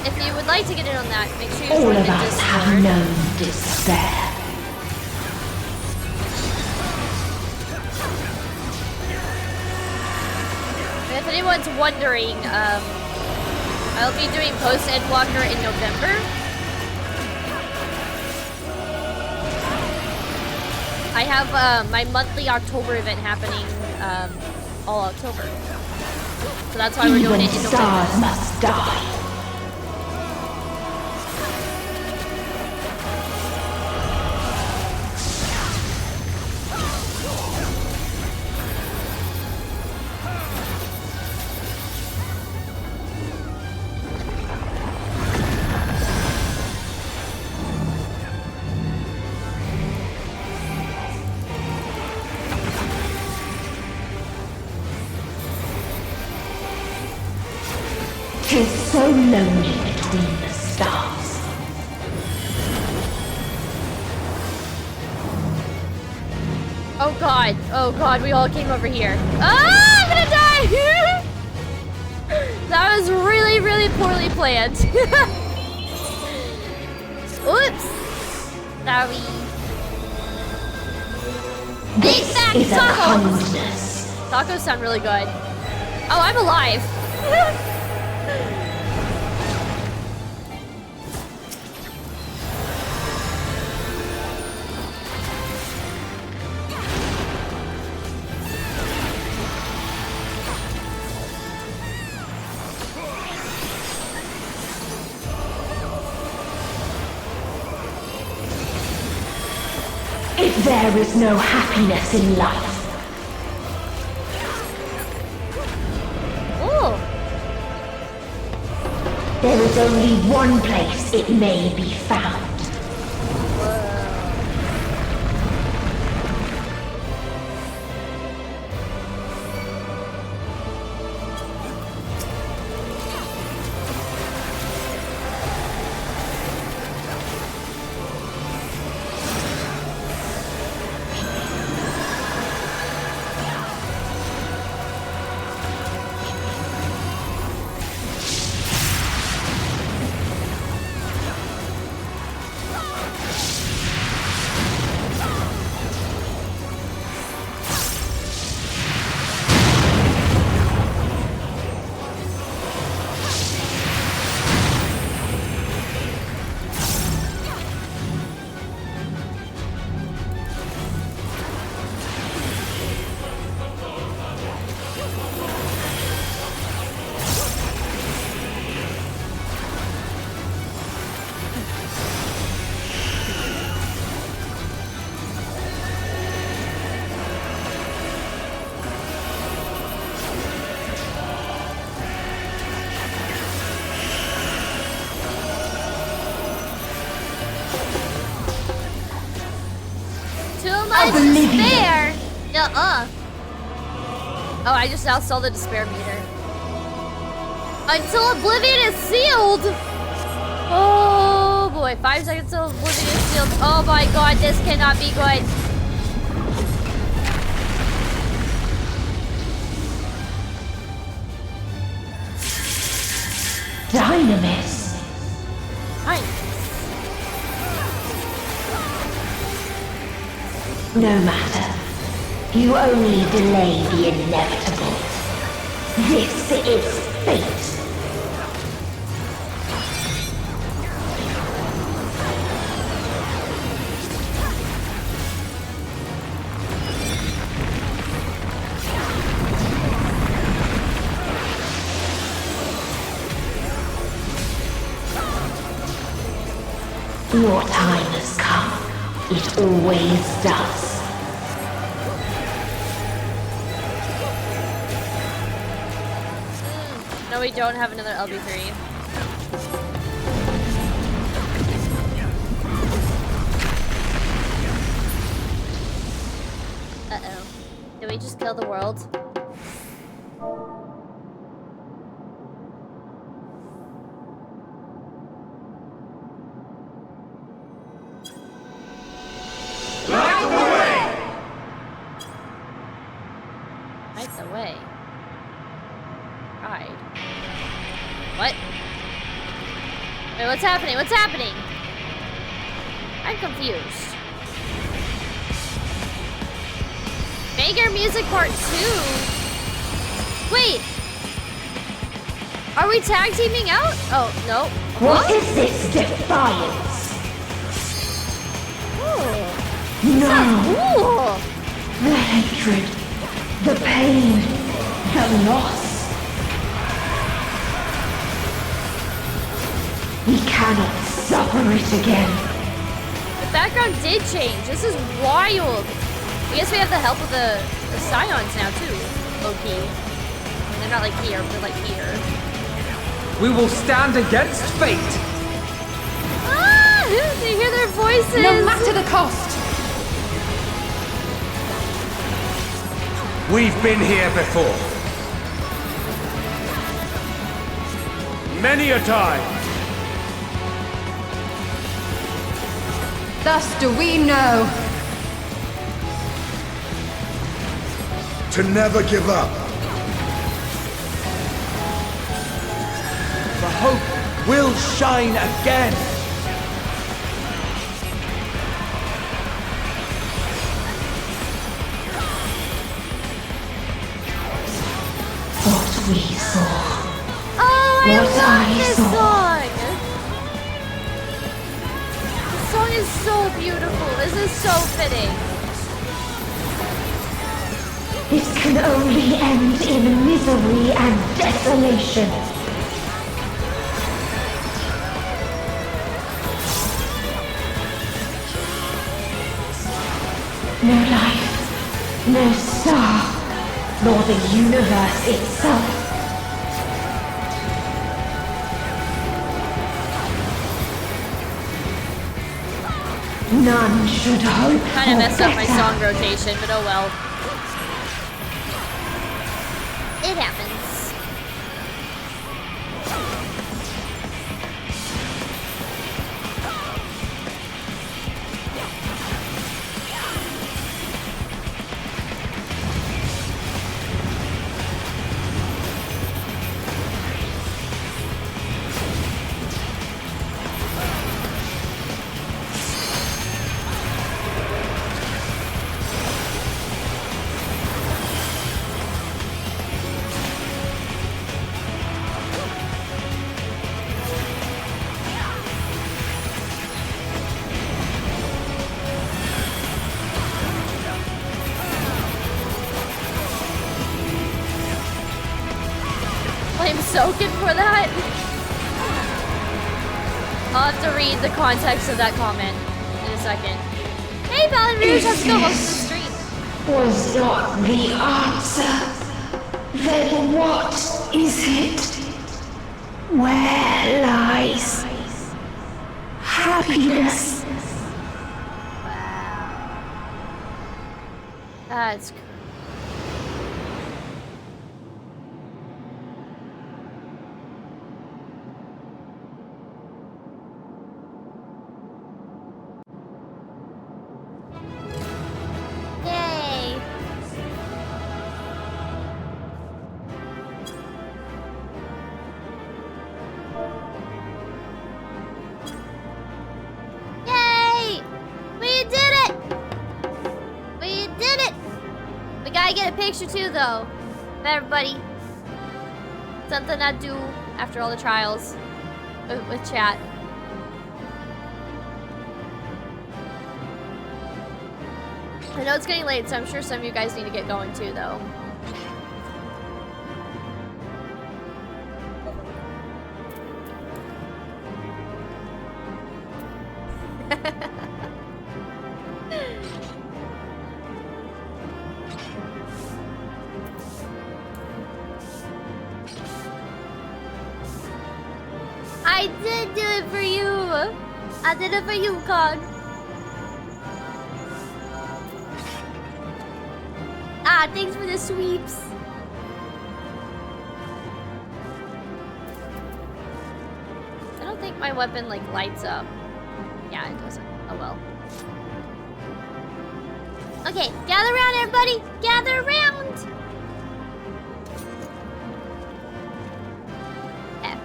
If you would like to get in on that, make sure you join the Discord. All of us have known despair. If anyone's wondering, I'll be doing post Endwalker in November. I have my monthly October event happening all October. So that's why we're doing it in November. Stars must die. Tis so lonely between the stars. Oh god, we all came over here. Ah, I'm gonna die! That was really, really poorly planned. Oops. Sorry. Big fat tacos! Tacos sound really good. Oh, I'm alive. If there is no happiness in life, ooh, there is only one place it may be found. Despair! Oh, I just now saw the despair meter. Until oblivion is sealed! Oh boy, 5 seconds till oblivion is sealed. Oh my god, this cannot be good. Dynamis. No matter. You only delay the inevitable. This is fate. Your time has come. It always does. No, we don't have another LB3. Uh-oh. Did we just kill the world? What's happening? What's happening? I'm confused. Maker Music Part 2? Wait! Are we tag teaming out? Oh, no. What is this defiance? Ooh. No! Cool. The hatred, The pain, the loss. We cannot suffer it again. The background did change. This is wild. I guess we have the help of the Scions now too, low-key. They're not like here, they're like here. We will stand against fate. Ah! They hear their voices. No matter the cost. We've been here before. Many a time. Thus do we know. To never give up. The hope will shine again. What we saw. Oh, I What love I this saw. song. This song is so beautiful. This is so fitting. This can only end in misery and desolation. No life, no star, nor the universe itself. None should hope Kind of for messed up my better. song rotation, but oh well. It happens. I'm soaking for that. I'll have to read the context of that comment in a second. Hey, Balin Rouge, how's it going? Welcome to the stream. Was not the answer. Then what is it? Where lies happiness? That's cool. Yay! Yay! We did it! We did it! We gotta get a picture too, though, of everybody. Something I do after all the trials with chat. I know it's getting late, so I'm sure some of you guys need to get going too, though. I did do it for you. I did it for you, Con. Ah, thanks for the sweeps. I don't think my weapon like lights up. Yeah, it doesn't. Oh well. Okay, gather around, everybody. Gather around. Okay.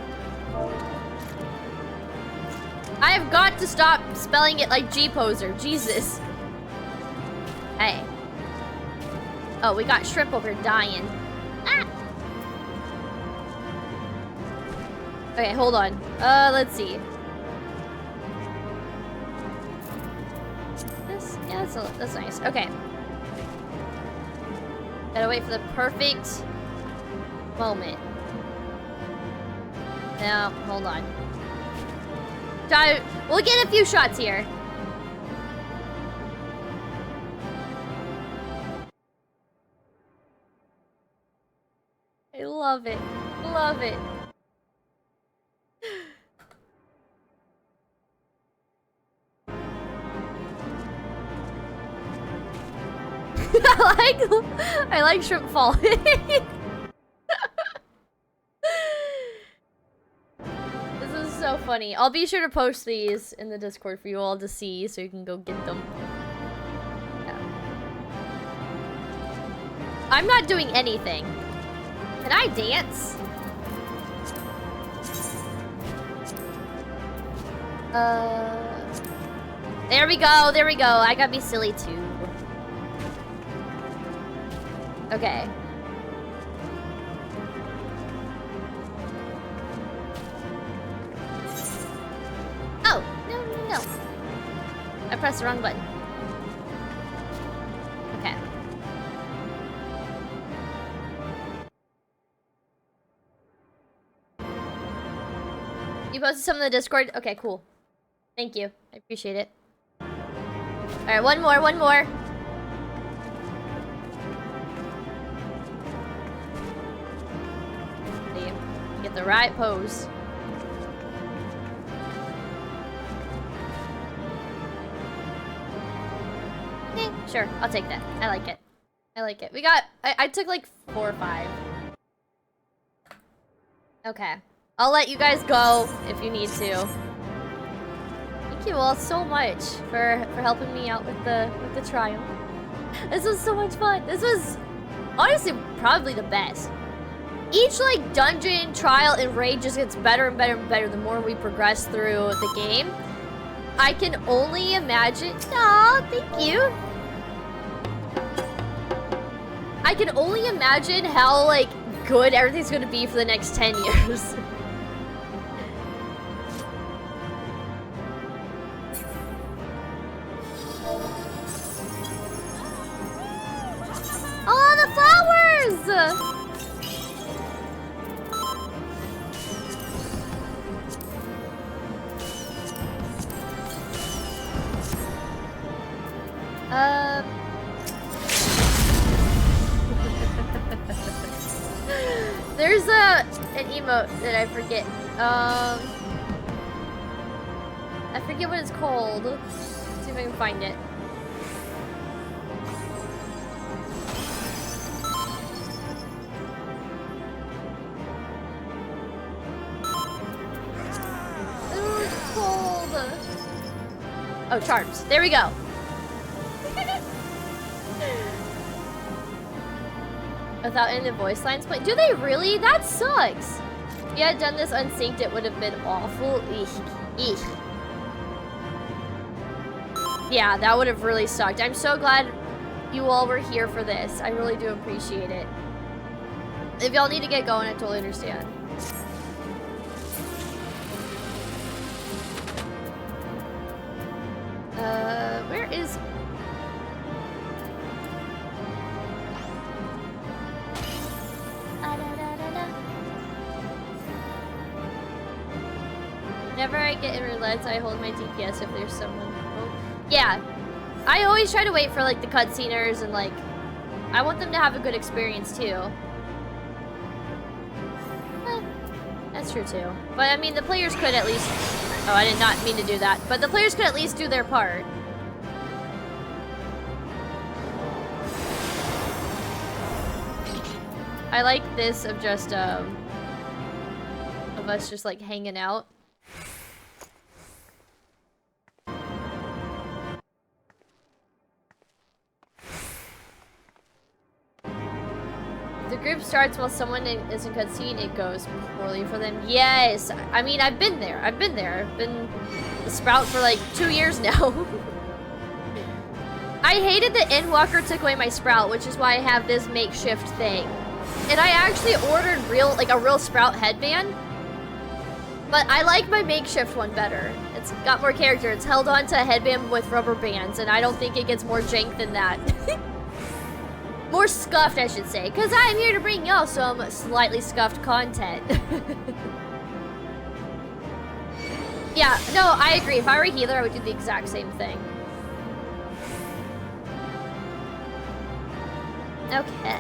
I have got to stop spelling it like G-poser. Jesus. Hey. Oh, we got Shrimp over here dying. Ah! Okay, hold on. Let's see. This? Yeah, that's nice. Okay. Gotta wait for the perfect moment. Now, hold on. We'll get a few shots here. I love it. Love it. I like shrimp falling. This is so funny. I'll be sure to post these in the Discord for you all to see so you can go get them. Yeah. I'm not doing anything. Can I dance? There we go, there we go. I gotta be silly too. Okay. Oh, no. I pressed the wrong button. Okay. You posted some in the Discord? Okay, cool. Thank you. I appreciate it. Alright, one more. See, get the right pose. Sure, I'll take that. I like it. I like it. We got... I took like 4 or 5. Okay. I'll let you guys go if you need to. Thank you all so much for helping me out with the trial. This was so much fun. This was honestly probably the best. Each like dungeon, trial, and raid just gets better and better and better the more we progress through the game. I can only imagine... Aw, thank you. I can only imagine how like good everything's gonna be for the next 10 years. Oh, the flowers! There's an emote that I forget. I forget what it's called. Let's see if I can find it. Ooh, it's cold. Oh, charms. There we go. Without any voice lines playing. Do they really? That sucks. If you had done this unsynced, it would have been awful. Eek. Yeah, that would have really sucked. I'm so glad you all were here for this. I really do appreciate it. If y'all need to get going, I totally understand. Where is... Whenever I get in roulette, I hold my DPS if there's someone. Oh. Yeah, I always try to wait for like the cutsceners and like, I want them to have a good experience too. That's true too. But I mean, the players could at least. Oh, I did not mean to do that. But the players could at least do their part. I like this of just of us just like hanging out. The group starts while someone is in cutscene, it goes poorly for them. Yes! I mean, I've been there. I've been the Sprout for like 2 years now. I hated that Endwalker took away my Sprout, which is why I have this makeshift thing. And I actually ordered a real Sprout headband. But I like my makeshift one better. It's got more character. It's held onto a headband with rubber bands, and I don't think it gets more jank than that. More scuffed, I should say, because I'm here to bring y'all some slightly scuffed content. Yeah, no, I agree. If I were a healer, I would do the exact same thing. Okay.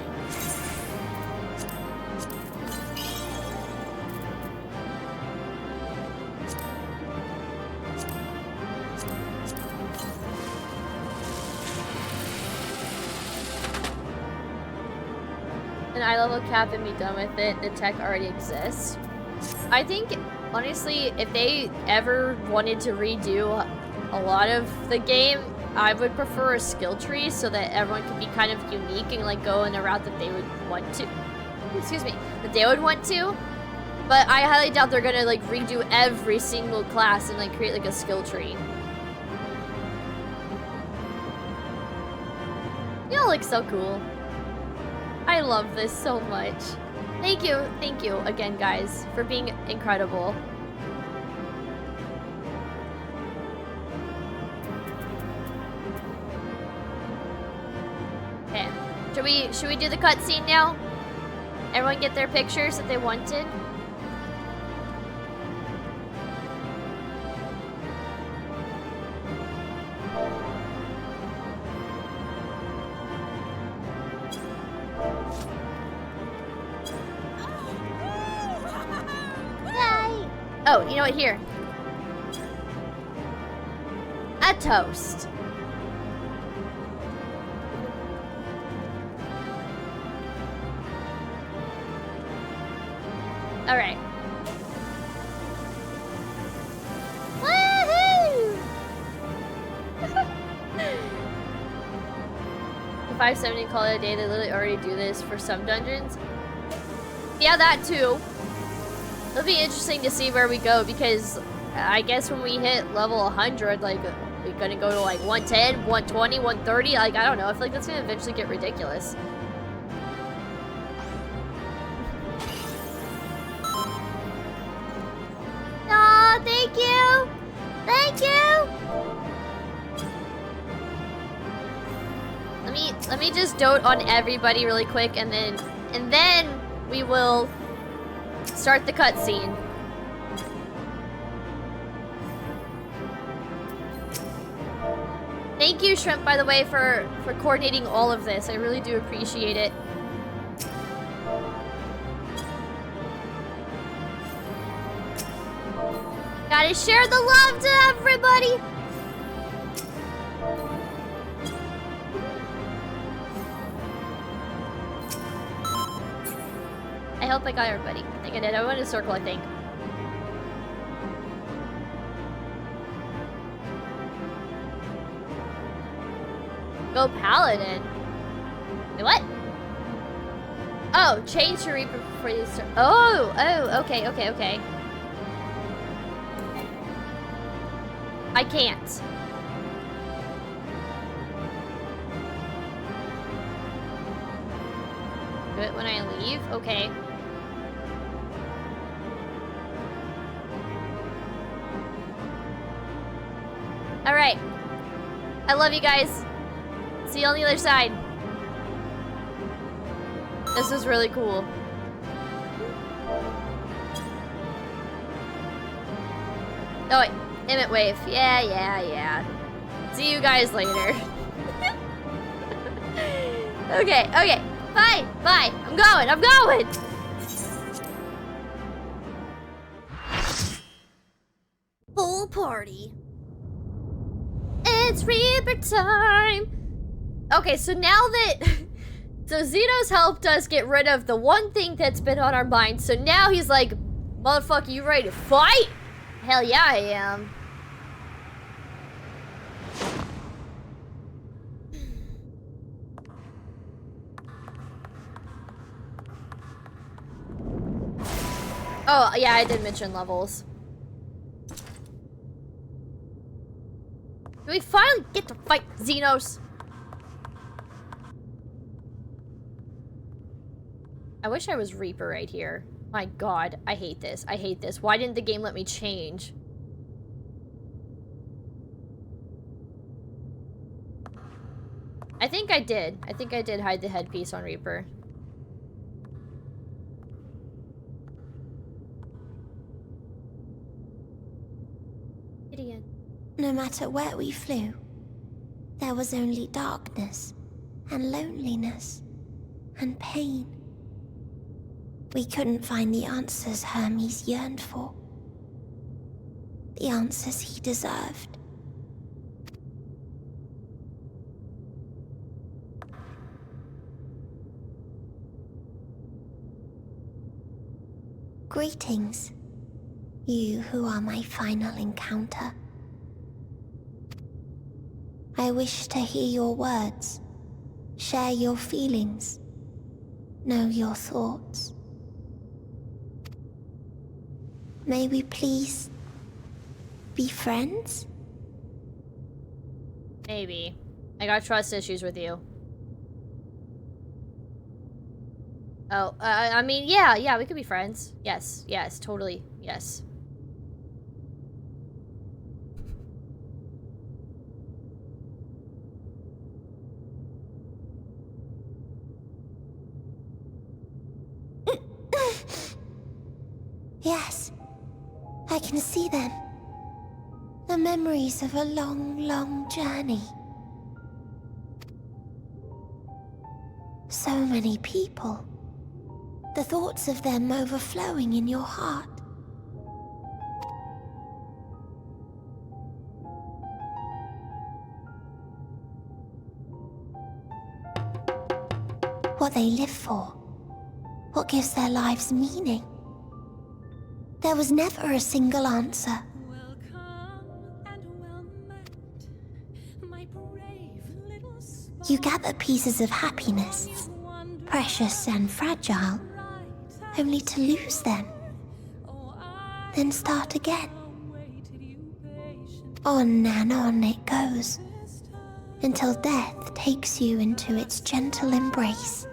An eye level cap and be done with it. The tech already exists. I think, honestly, if they ever wanted to redo a lot of the game, I would prefer a skill tree so that everyone could be kind of unique and like go in a route that they would want to. Excuse me, that they would want to. But I highly doubt they're gonna like redo every single class and like create like a skill tree. Y'all look so cool. I love this so much. Thank you again, guys, for being incredible. Okay, should we do the cutscene now? Everyone get their pictures that they wanted. Oh, you know what? Here. A toast. All right. Woohoo! The 570 call it a day. They literally already do this for some dungeons. Yeah, that too. It'll be interesting to see where we go because I guess when we hit level 100, like, we're gonna go to like 110, 120, 130. Like, I don't know. I feel like that's gonna eventually get ridiculous. Aw, thank you! Thank you! Let me just dote on everybody really quick and then we will start the cutscene. Thank you, Shrimp, by the way, for coordinating all of this. I really do appreciate it. Gotta share the love to everybody! I hope I got everybody. I think I did. I went in a circle, I think. Go Paladin. Wait, what? Oh, change to Reaper before you start. Oh, okay. I can't. Do it when I leave? Okay. Alright. I love you guys. See you on the other side. This is really cool. Oh wait, Emmett Wave. Yeah. See you guys later. Okay. Bye. I'm going. Full party. It's Reaper time. Okay, so now that... So Xenos helped us get rid of the one thing that's been on our mind. So now he's like, motherfucker, you ready to fight? Hell yeah, I am. Oh, yeah, I did mention levels. Do we finally get to fight Xenos? I wish I was Reaper right here. My god, I hate this. Why didn't the game let me change? I think I did. I think I did hide the headpiece on Reaper. Gideon. No matter where we flew, there was only darkness and loneliness and pain. We couldn't find the answers Hermes yearned for. The answers he deserved. Greetings, you who are my final encounter. I wish to hear your words, share your feelings, know your thoughts. May we please be friends? Maybe. I got trust issues with you. Oh, I mean, yeah, we could be friends. Yes, totally, yes. Yes, I can see them. The memories of a long, long journey. So many people. The thoughts of them overflowing in your heart. What they live for. What gives their lives meaning. There was never a single answer. You gather pieces of happiness, precious and fragile, only to lose them, then start again. On and on it goes, until death takes you into its gentle embrace.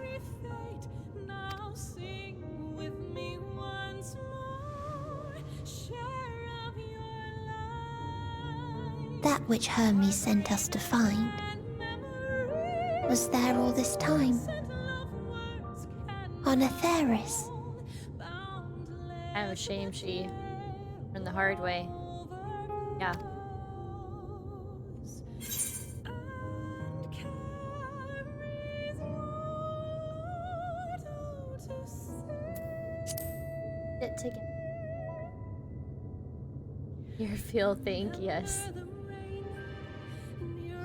That which Hermes sent us to find was there all this time, on Atheris. I'm ashamed she learned the hard way. Yeah. It together. Your feel think, yes.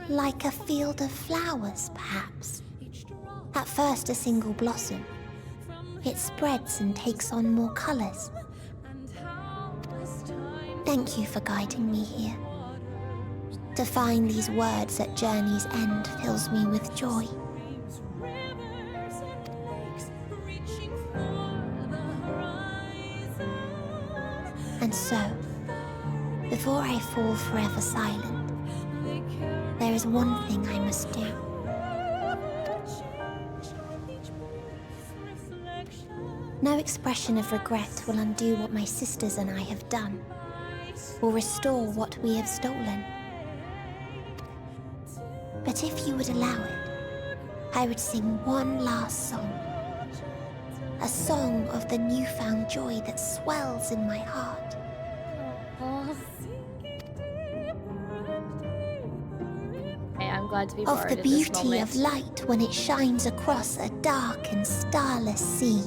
Like a field of flowers, perhaps. At first a single blossom. It spreads and takes on more colors. Thank you for guiding me here. To find these words at journey's end fills me with joy. And so, before I fall forever silent, there is one thing I must do. No expression of regret will undo what my sisters and I have done, or restore what we have stolen. But if you would allow it, I would sing one last song. A song of the newfound joy that swells in my heart. I'm glad to be of part the of this beauty moment. of light when it shines across a dark and starless sea.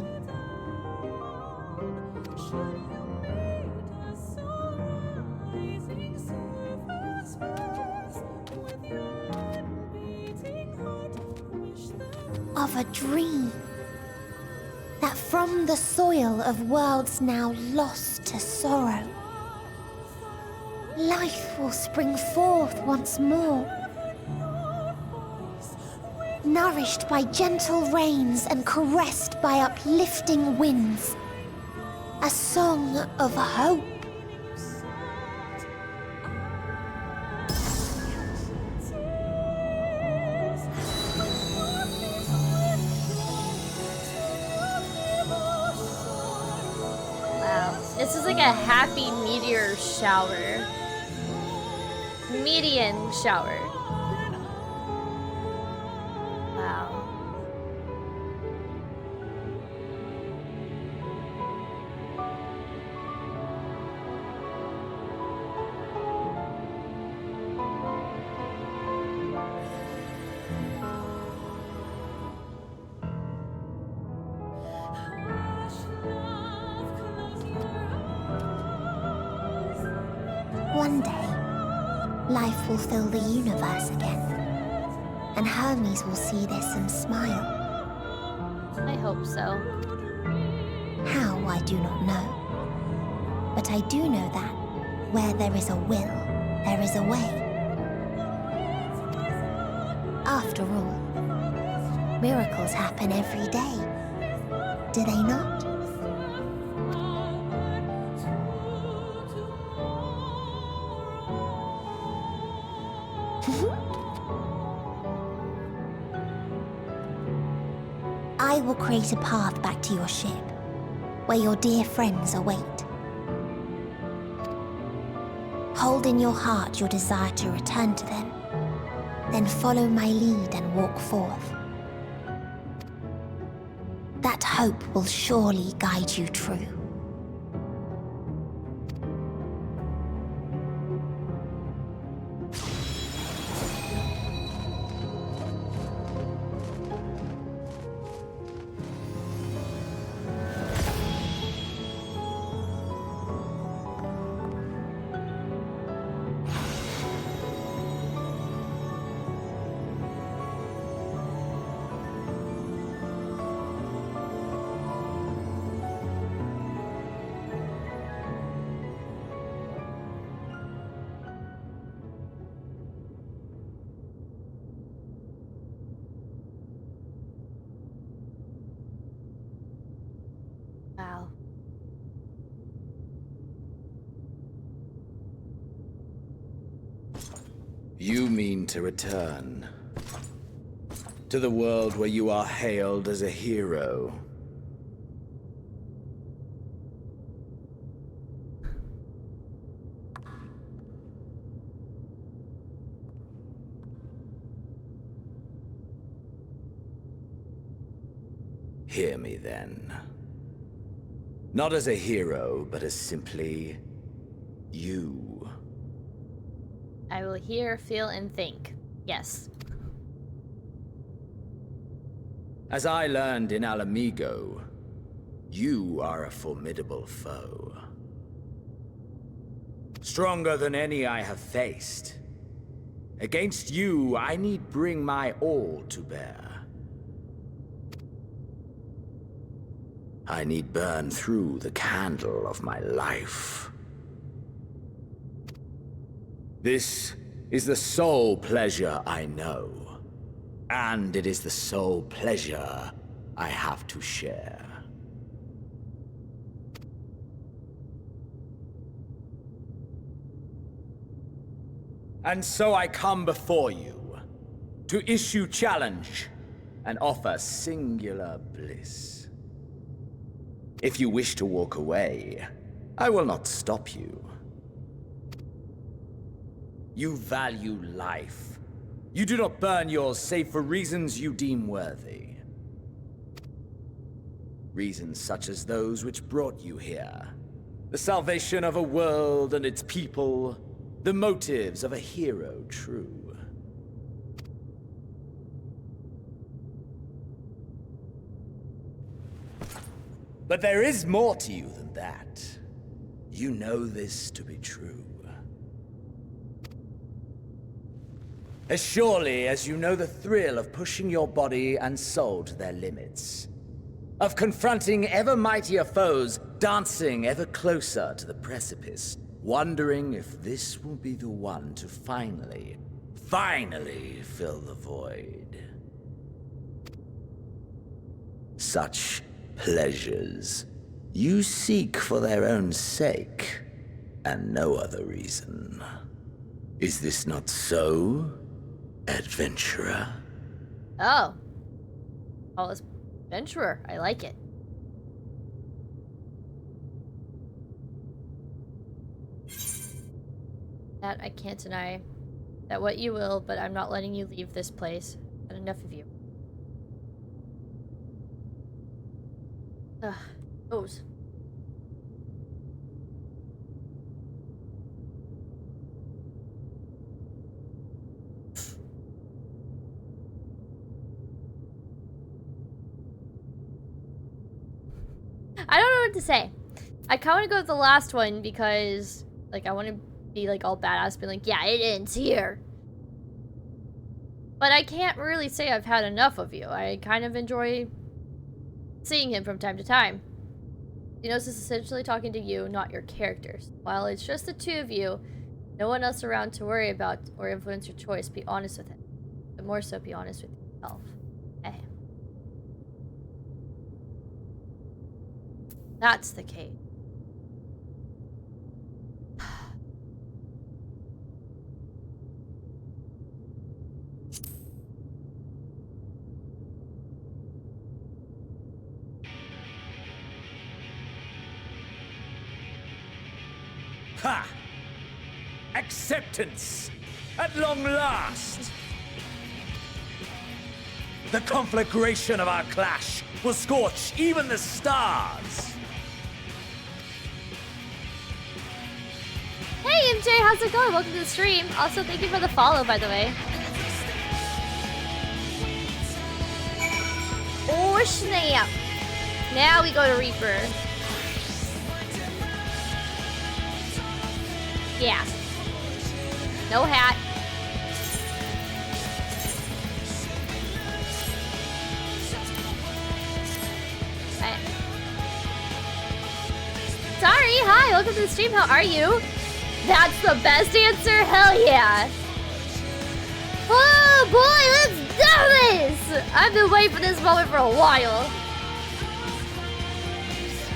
Of a dream that from the soil of worlds now lost to sorrow, life will spring forth once more. Nourished by gentle rains and caressed by uplifting winds. A song of hope. Wow. This is like a happy meteor shower. Median shower. One day, life will fill the universe again, and Hermes will see this and smile. I hope so. How, I do not know. But I do know that where there is a will, there is a way. After all, miracles happen every day, do they not? I will create a path back to your ship, where your dear friends await. Hold in your heart your desire to return to them, then follow my lead and walk forth. That hope will surely guide you true. Wow. You mean to return to the world where you are hailed as a hero. Hear me then. Not as a hero, but as simply you. I will hear, feel, and think. Yes. As I learned in Alamigo, you are a formidable foe. Stronger than any I have faced. Against you, I need bring my all to bear. I need burn through the candle of my life. This is the sole pleasure I know, and it is the sole pleasure I have to share. And so I come before you, to issue challenge and offer singular bliss. If you wish to walk away, I will not stop you. You value life. You do not burn yours save for reasons you deem worthy. Reasons such as those which brought you here. The salvation of a world and its people. The motives of a hero true. But there is more to you than that. You know this to be true. As surely as you know the thrill of pushing your body and soul to their limits. Of confronting ever mightier foes, dancing ever closer to the precipice, wondering if this will be the one to finally fill the void. Such pleasures you seek for their own sake, and no other reason. Is this not so, adventurer? Oh. Oh, it's adventurer. I like it. That I can't deny. That what you will, but I'm not letting you leave this place. Had enough of you. Ugh. Those. I don't know what to say. I kind of want to go with the last one because, like, I want to be like all badass, be like, yeah, it ends here. But I can't really say I've had enough of you. I kind of enjoy seeing him from time to time. Xenos is essentially talking to you, not your characters. While it's just the two of you, no one else around to worry about or influence your choice. Be honest with him. But more so, be honest with yourself. Okay. That's the case. Ha! Acceptance! At long last! The conflagration of our clash will scorch even the stars! Hey MJ, how's it going? Welcome to the stream. Also, thank you for the follow, by the way. Oh snap! Now we go to Reaper. Yeah. No hat. Okay. Sorry, hi, welcome to the stream. How are you? That's the best answer? Hell yeah. Oh boy, let's do this! I've been waiting for this moment for a while.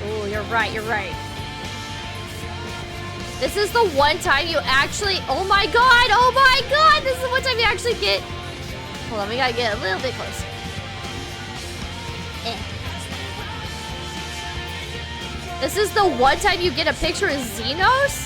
Oh, you're right, you're right. This is the one time you actually... Oh my god! This is the one time you actually get... Hold on, we gotta get a little bit closer. This is the one time you get a picture of Xenos?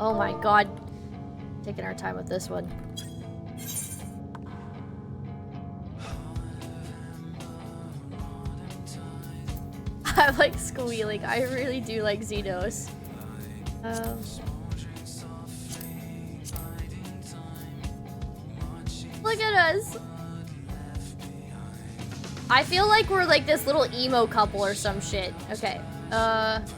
Oh my god. Taking our time with this one. I like squealing. I really do like Xenos. Look at us. I feel like we're like this little emo couple or some shit. Okay. That.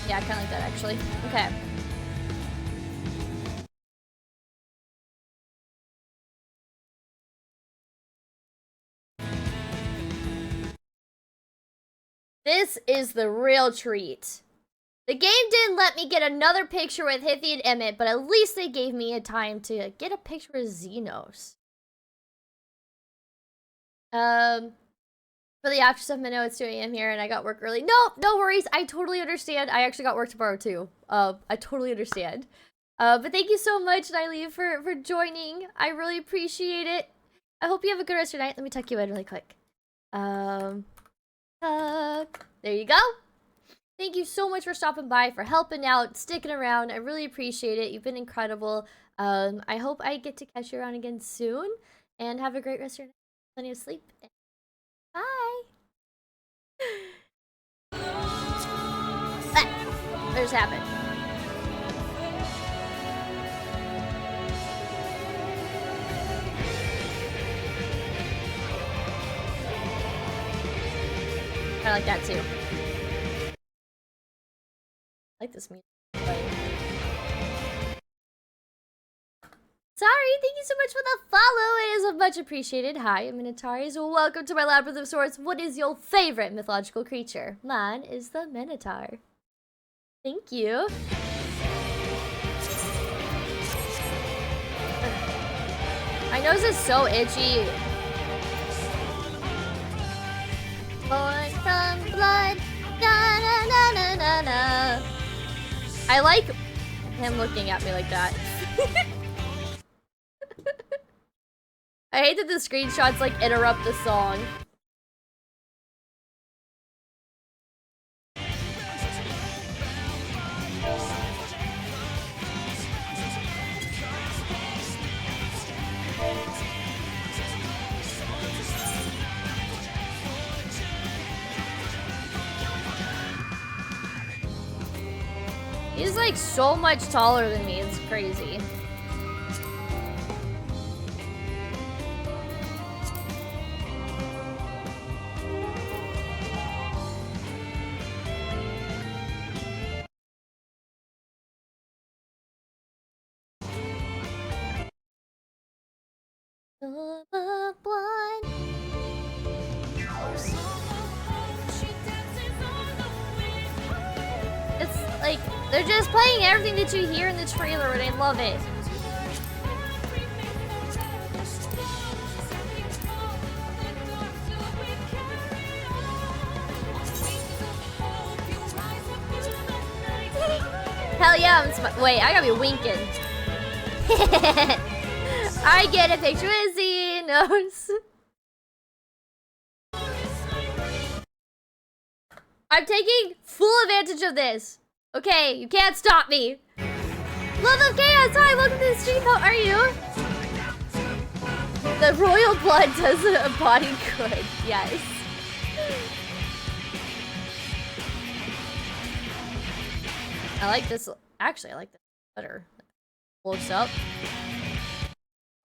Yeah, I kind of like that actually. Okay. This is the real treat. The game didn't let me get another picture with Hithy and Emmett, but at least they gave me a time to get a picture of Xenos. For the after stuff, I know it's 2 AM here and I got work early. No worries. I totally understand. I actually got work tomorrow too. I totally understand. But thank you so much, Nylee, for joining. I really appreciate it. I hope you have a good rest of your night. Let me tuck you in really quick. There you go. Thank you so much for stopping by, for helping out, sticking around. I really appreciate it. You've been incredible. I hope I get to catch you around again soon. And have a great rest of your night. Plenty of sleep. Bye. There's happened. I like that too. I like this music. Sorry, thank you so much for the follow. It is much appreciated. Hi, I'm Minotaurs. Welcome to my Labyrinth of Swords. What is your favorite mythological creature? Mine is the Minotaur. Thank you. My nose is so itchy. Born from blood. Na na na na na na. I like him looking at me like that. I hate that the screenshots like interrupt the song. She's like so much taller than me, it's crazy. It's like they're just playing everything that you hear in the trailer and I love it. Hell yeah, wait, I gotta be winking. I get a picture with Xenos. I'm taking full advantage of this. Okay, you can't stop me. Love of Chaos, hi, welcome to the stream. How are you? The royal blood does a body good, yes. I like this. Actually, I like this better. Close up.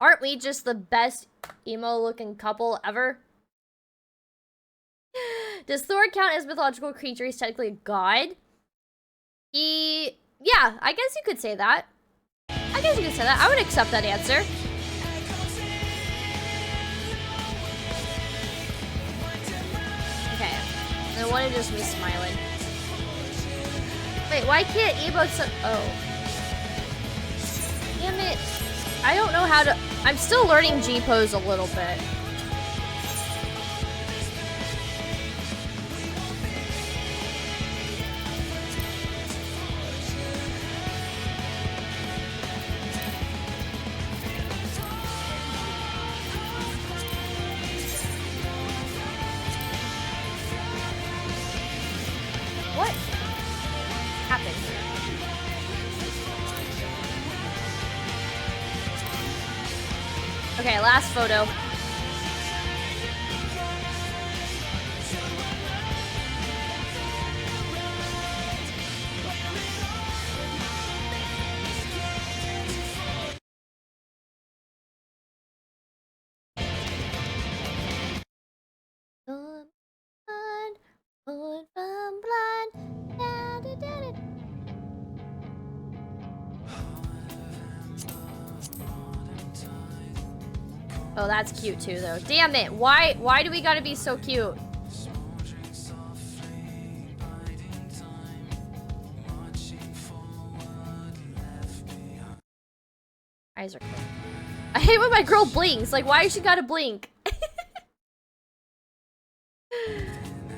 Aren't we just the best emo-looking couple ever? Does Thor count as mythological creature? He's technically a god. Yeah, I guess you could say that. I guess you could say that. I would accept that answer. Okay. No one is just me smiling. Wait, why can't emotes? Oh. Damn it. I don't know how to. I'm still learning G-pose a little bit. What happened? Okay, last photo. Oh, that's cute too, though. Damn it! Why do we gotta be so cute? Eyes are cool. I hate when my girl blinks. Like, why she gotta blink?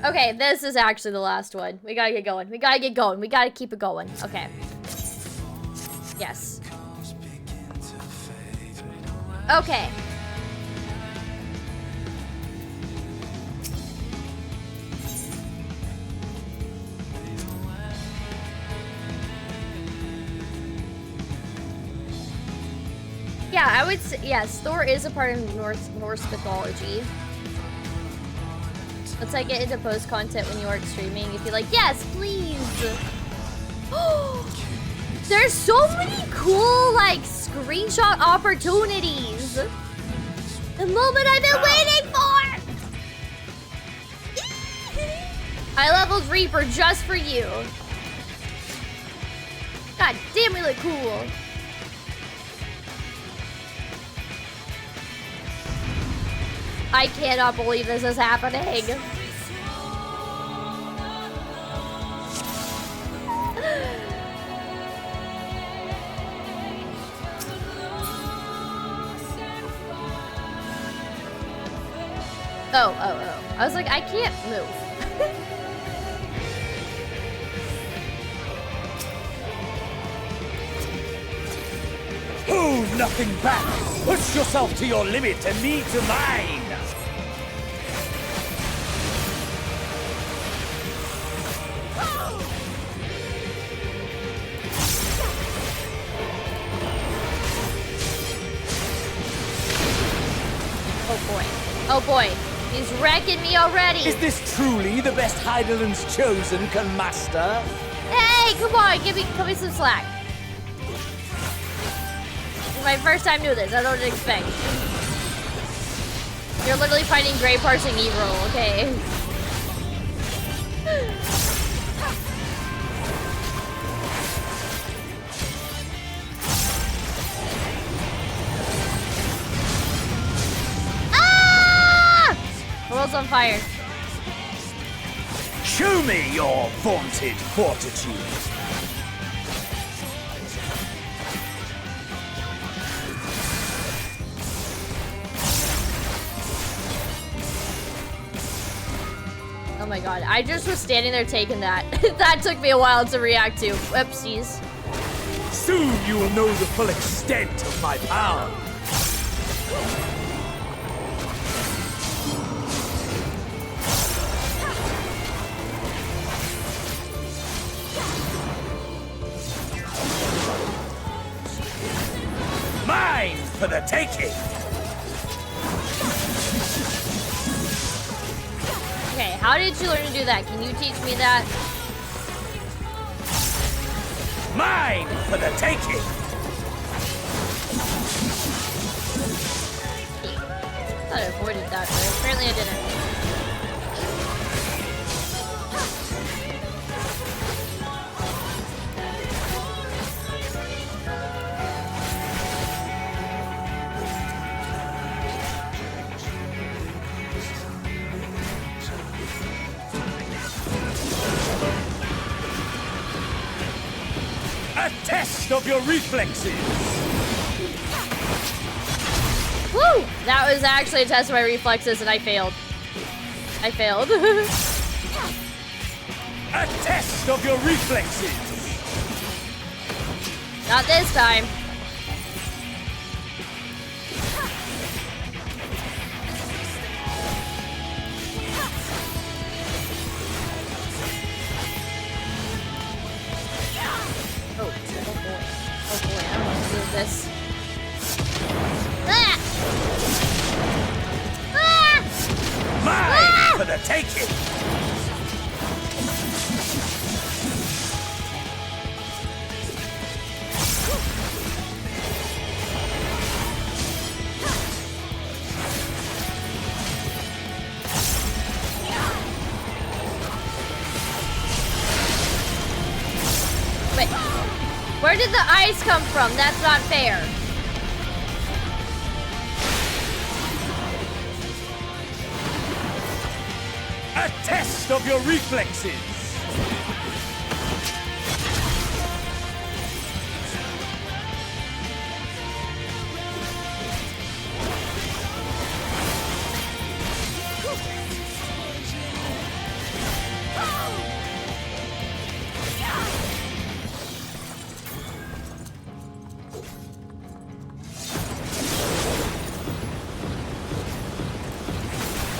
Okay, this is actually the last one. We gotta get going. We gotta get going. We gotta keep it going. Okay. Yes. Okay. Yeah, I would say, yes, Thor is a part of Norse mythology. Let's like get into post content when you aren't streaming. If you're like, yes, please. There's so many cool like screenshot opportunities. The moment I've been waiting for. I leveled Reaper just for you. God damn, we look cool. I cannot believe this is happening. Oh. I was like, I can't move. Hold nothing back. Push yourself to your limit and me to mine. Oh boy, he's wrecking me already. Is this truly the best Heideland's chosen can master? Hey, come on, cut me some slack. It's my first time doing this. I don't expect. You're literally fighting Grey Parsing Evil, okay? Ah! The world's on fire. Show me your vaunted fortitude. Oh my god, I just was standing there taking that. That took me a while to react to. Whoopsies. Soon you will know the full extent of my power. Mine for the taking! Okay, how did you learn to do that? Can you teach me that? Mine for the taking! I thought I avoided that, but apparently I didn't. A test of your reflexes! Woo! That was actually a test of my reflexes and I failed. I failed. A test of your reflexes! Not this time. Oh boy, I don't want to do this. Ah! Ah! Mine Ah! for the taking! Wait, where did the ice come from? That's not fair. A test of your reflexes!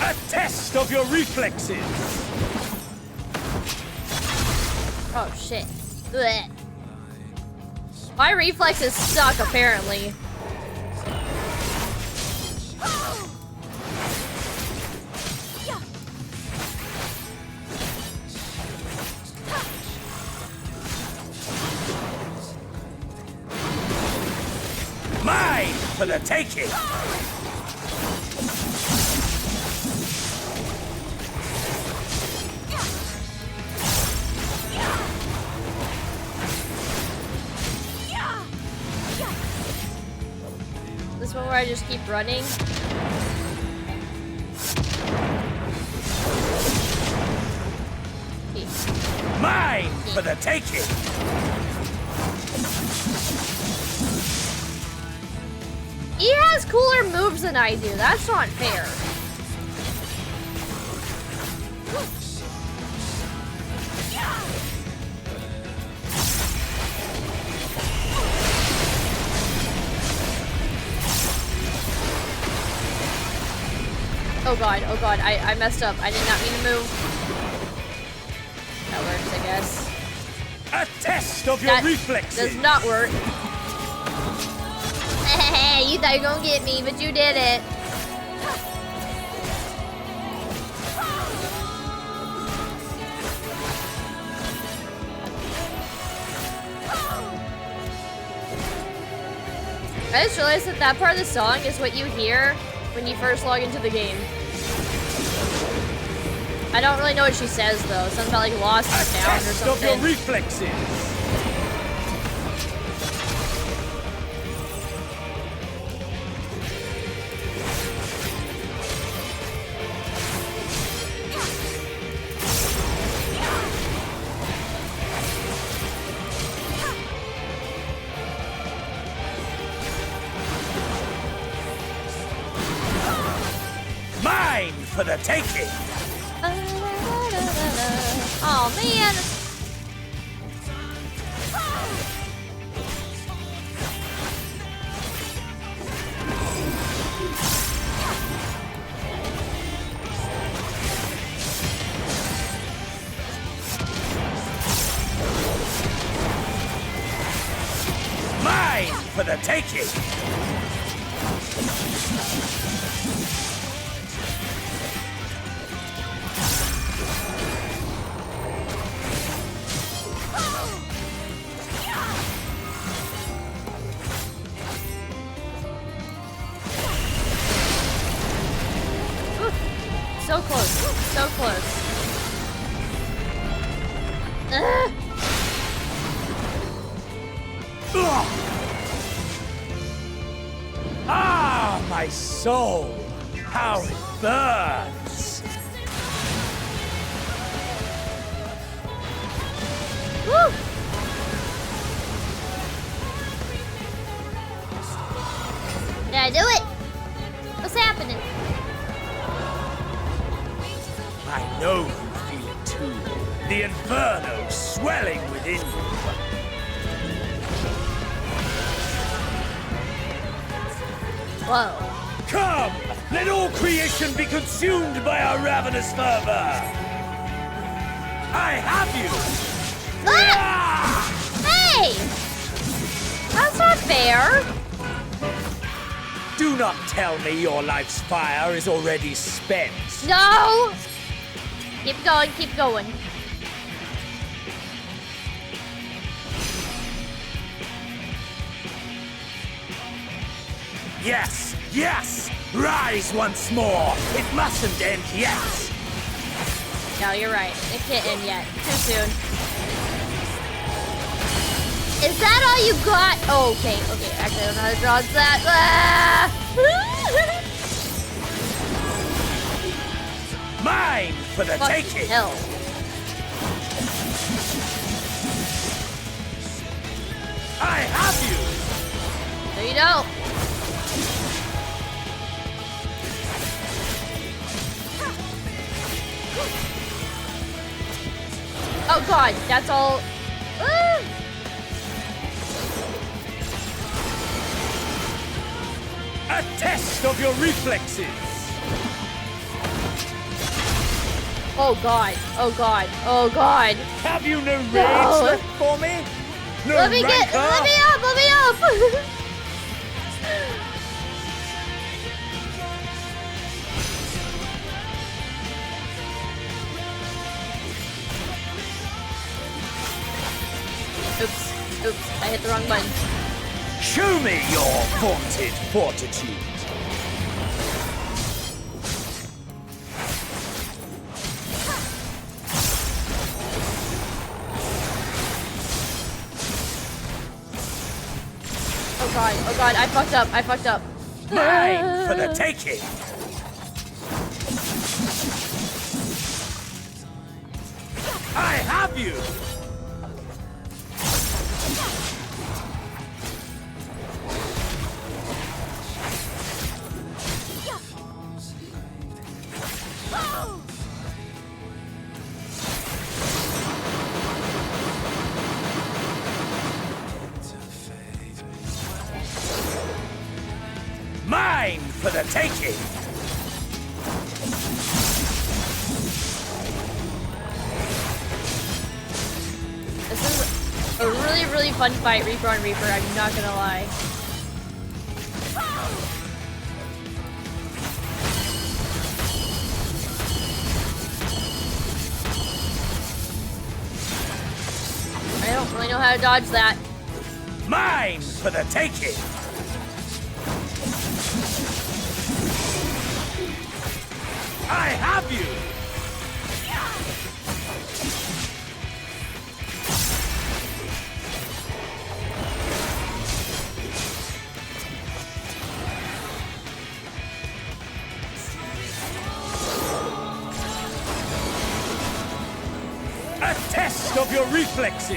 A test of your reflexes! Oh shit. Blech. My reflexes suck apparently. Mine for the taking! This one where I just keep running. Mine for the taking! He has cooler moves than I do. That's not fair. Oh god, I messed up. I did not mean to move. That works, I guess. A test of your reflexes! Does not work. You thought you were gonna get me, but you did it. I just realized that that part of the song is what you hear when you first log into the game. I don't really know what she says though. Something about like lost and found or something. Of your reflexes. Mine for the taking. Oh man. Mine for the taking. So close. So close. Ugh. Ah, my soul! How it burns! Woo! Did I do it? What's happening? I know you feel it too. The inferno swelling within you. Whoa. Come! Let all creation be consumed by our ravenous fervor! I have you! Ah! Hey! That's not fair! Do not tell me your life's fire is already spent. No! Keep going, keep going. Yes! Yes! Rise once more! It mustn't end yet! No, you're right. It can't end yet. Too soon. Is that all you got? Oh, okay, okay. Actually, I don't know how to dodge that. Ah! Mine for the taking! Hell. I have you! No, you don't. Oh god, that's all. Ah! A test of your reflexes! Oh god, oh god, oh god. Have you no rage No. left for me? No let me rancor? let me up, let me up! Oops, oops, I hit the wrong button. Show me your vaunted fortitude. Oh god, I fucked up, I fucked up. Mine for the taking. I have you. Mine for the taking! This is a really, really fun fight, Reaper on Reaper, I'm not gonna lie. I don't really know how to dodge that. Mine for the taking! test of your reflexes.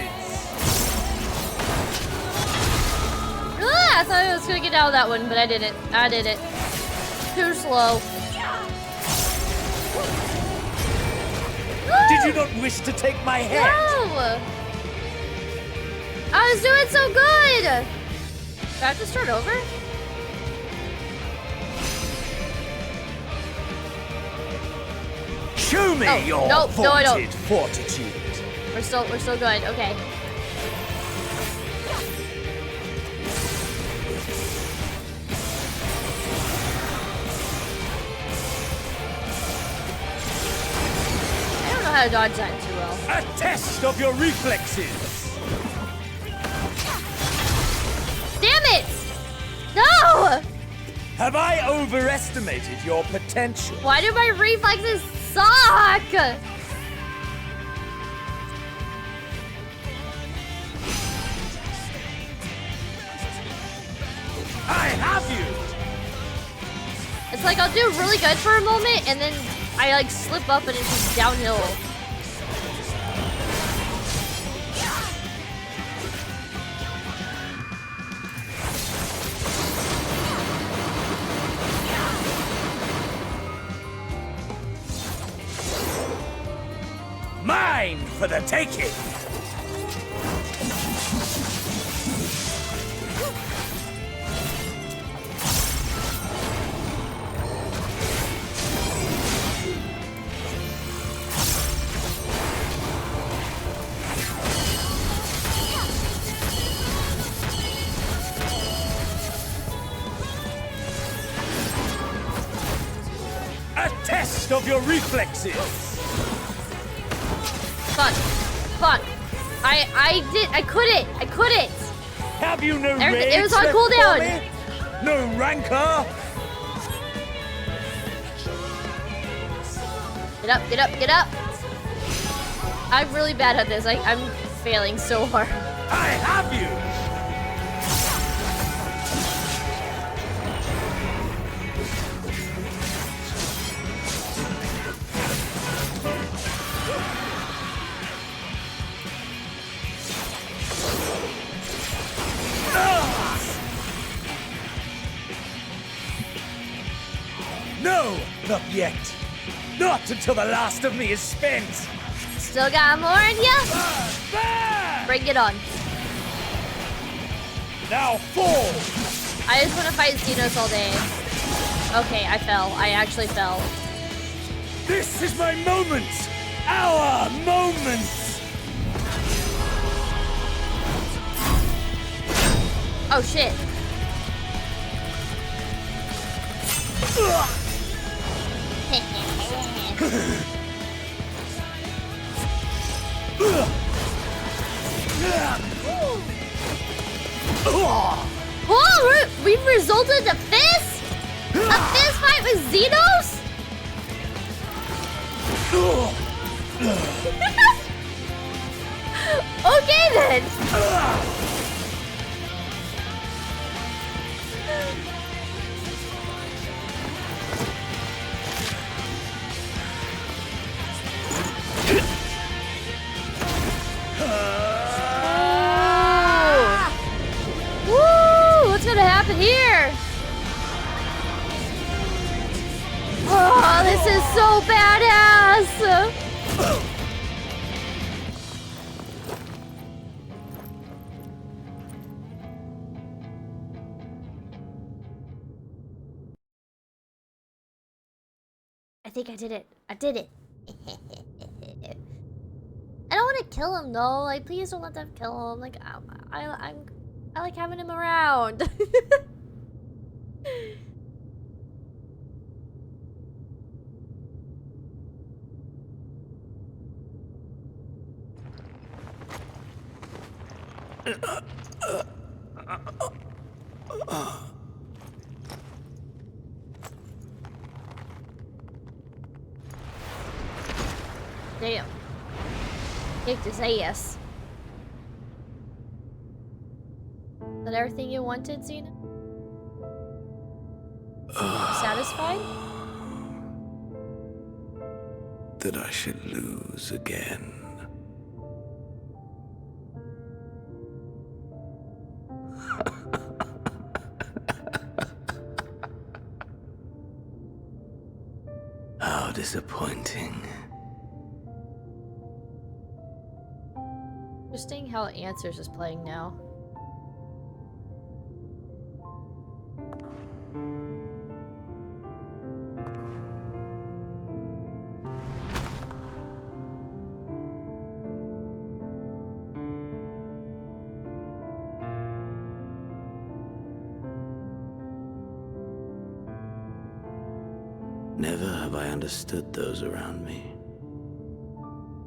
Ah, I thought I was gonna get out of that one, but I didn't. I did it. Too slow. Did you not wish to take my head? No! I was doing so good! Do I have to start over? Show me your vaunted fortitude. We're still good. Okay. I don't know how to dodge that too well. A test of your reflexes. Damn it! No! Have I overestimated your potential? Why do my reflexes suck? I have you! It's like I'll do really good for a moment and then I like slip up and it's just downhill. Mine for the taking! A test of your reflexes! Fuck. I couldn't. Have you no Everything, rage it was on left cooldown. for me? No rancor? Get up. I'm really bad at this. I'm failing so hard. I have you! No, not yet. Not until the last of me is spent. Still got more in ya? Bring it on. Now fall. I just want to fight Xenos all day. Okay, I fell. I actually fell. This is my moment. Our moment. Oh shit. Oh, we've resulted in a fist? A fist fight with Xenos? Okay then. Woo! What's gonna happen here? Oh, this is so badass! I think I did it. I did it. I don't want to kill him though. Like, please don't let them kill him. Like, I like having him around. Damn. Kicked his ass. Is that everything you wanted, Xena? Satisfied? That I should lose again. How disappointing. Interesting how Answers is playing now. Never have I understood those around me.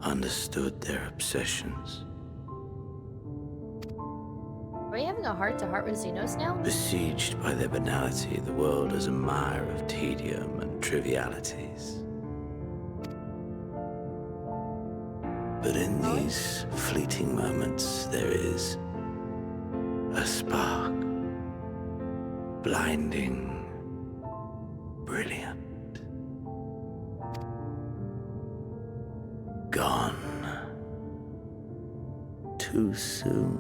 Understood their obsessions. Are you having a heart-to-heart with Xenos now? Besieged by their banality, the world is a mire of tedium and trivialities. But in these fleeting moments, there is a spark. Blinding, brilliant. Gone. Too soon.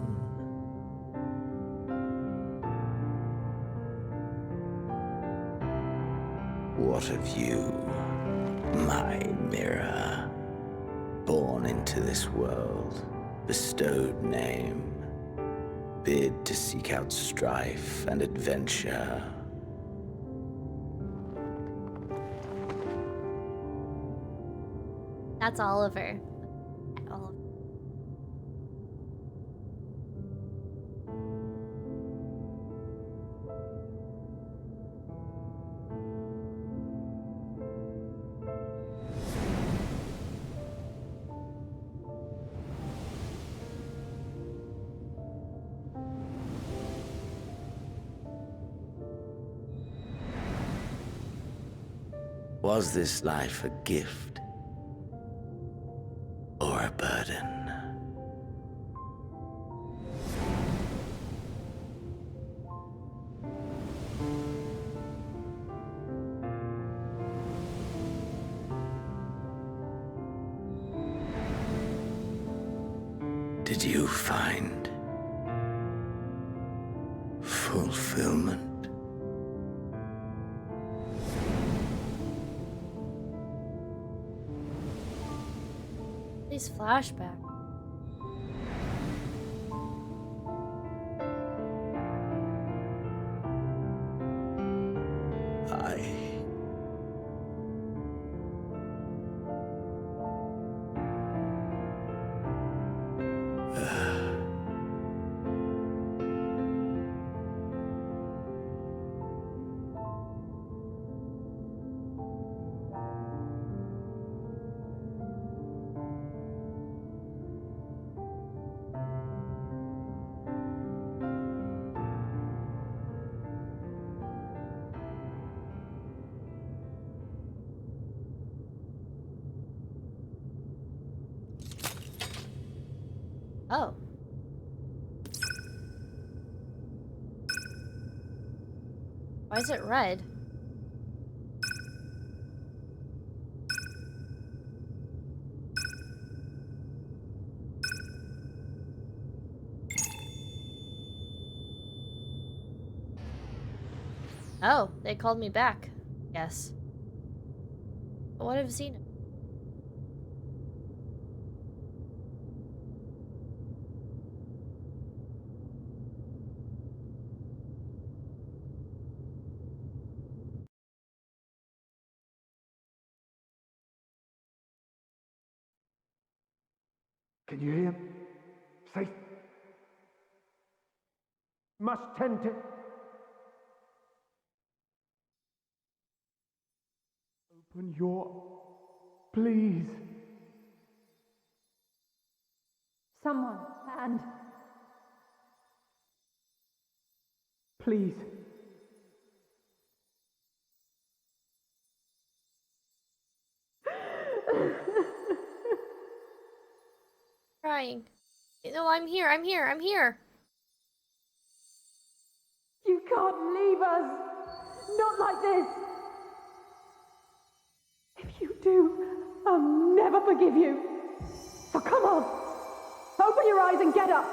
What of you, my mirror? Born into this world, bestowed name, bid to seek out strife and adventure. That's Oliver. Was this life a gift or a burden? Did you find fulfillment? These flashbacks. Oh. Why is it red? Oh, they called me back. Yes. But what have Xena? Can you hear? Safe. Must tend to. Open your. Please. Someone, and Please. Crying. No, I'm here, I'm here, I'm here. you can't leave us. Not like this. If you do, I'll never forgive you. So come on. Open your eyes and get up.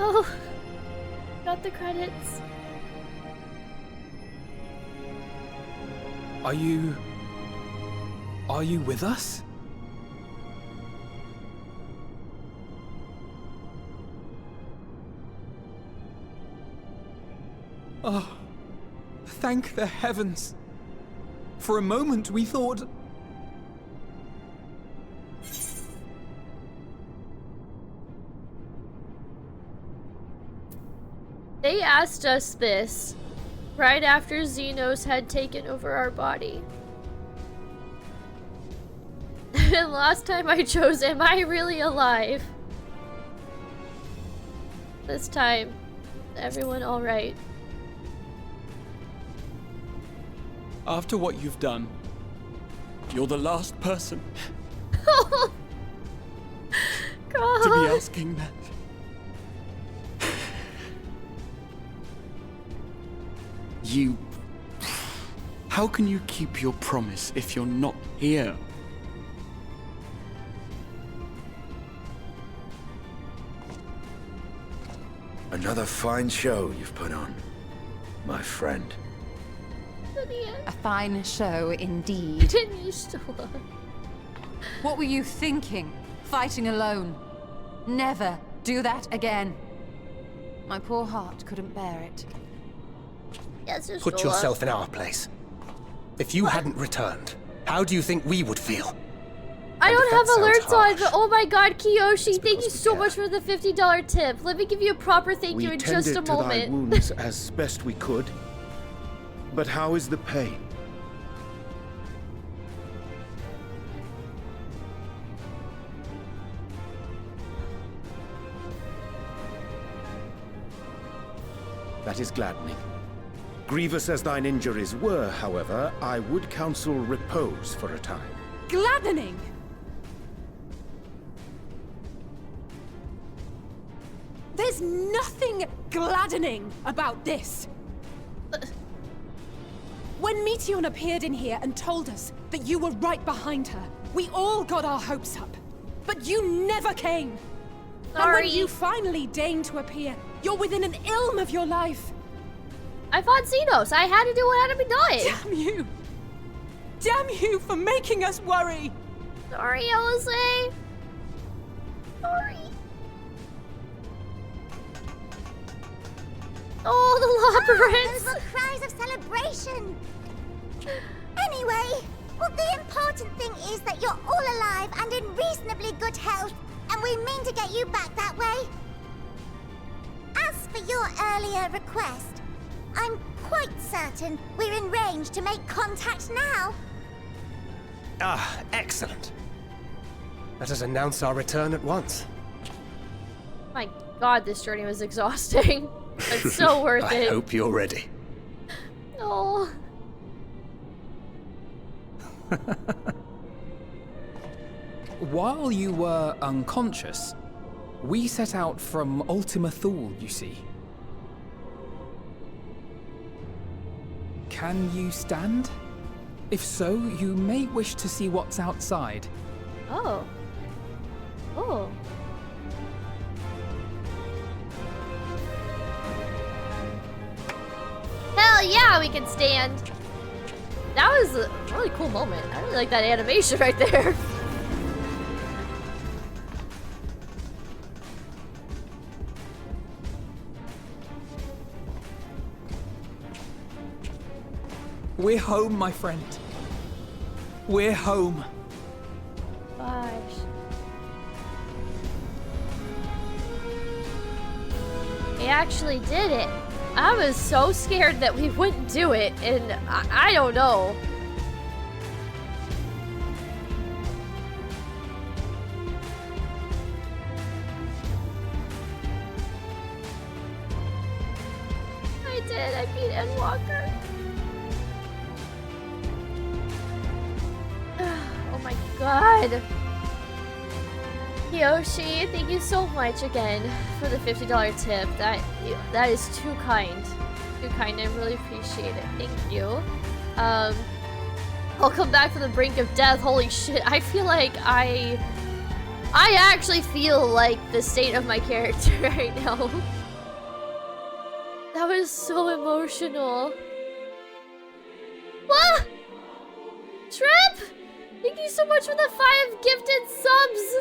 Oh, got the credits. Are you with us? Oh, thank the heavens. For a moment we thought... They asked us this right after Xenos had taken over our body. And last time I chose, am I really alive? This time, everyone alright? After what you've done, you're the last person God. to be asking that. You... How can you keep your promise if you're not here? Another fine show you've put on, my friend. A fine show indeed. Didn't you still? What were you thinking? Fighting alone? Never do that again. My poor heart couldn't bear it. Yes, Put yourself in our place. If you hadn't returned, how do you think we would feel? I don't have alerts on, harsh, but oh my god, Kiyoshi, thank you so much for the $50 tip. Let me give you a proper thank you in just a We tended to thy moment. wounds as best we could. But how is the pain? That is gladdening. Grievous as thine injuries were, however, I would counsel repose for a time. Gladdening! There's nothing gladdening about this. When Meteion appeared in here and told us that you were right behind her, we all got our hopes up. But you never came. And Sorry. when you finally deigned to appear, you're within an ilm of your life. I fought Xenos. I had to do what had to be done. Damn you! Damn you for making us worry! Sorry, Elise. Sorry. Oh, the labyrinths! Those were cries of celebration! Anyway, well, the important thing is that you're all alive and in reasonably good health, and we mean to get you back that way. As for your earlier request, I'm quite certain we're in range to make contact now. Ah, excellent. Let us announce our return at once. My god, this journey was exhausting. It's so worth it. I hope you're ready. Oh. While you were unconscious, we set out from Ultima Thule, you see. Can you stand? If so, you may wish to see what's outside. Oh. Oh. Hell yeah, we can stand. That was a really cool moment. I really like that animation right there. We're home, my friend. We're home. Gosh. We actually did it. I was so scared that we wouldn't do it, and I don't know. I did. I beat Endwalker. Oh my god. Yoshi, thank you so much again for the $50 tip. That is too kind. Too kind. I really appreciate it. Thank you. I'll come back from the brink of death. Holy shit. I feel like I I actually feel like the state of my character right now. That was so emotional. What? Trip? Thank you so much for the 5 gifted subs.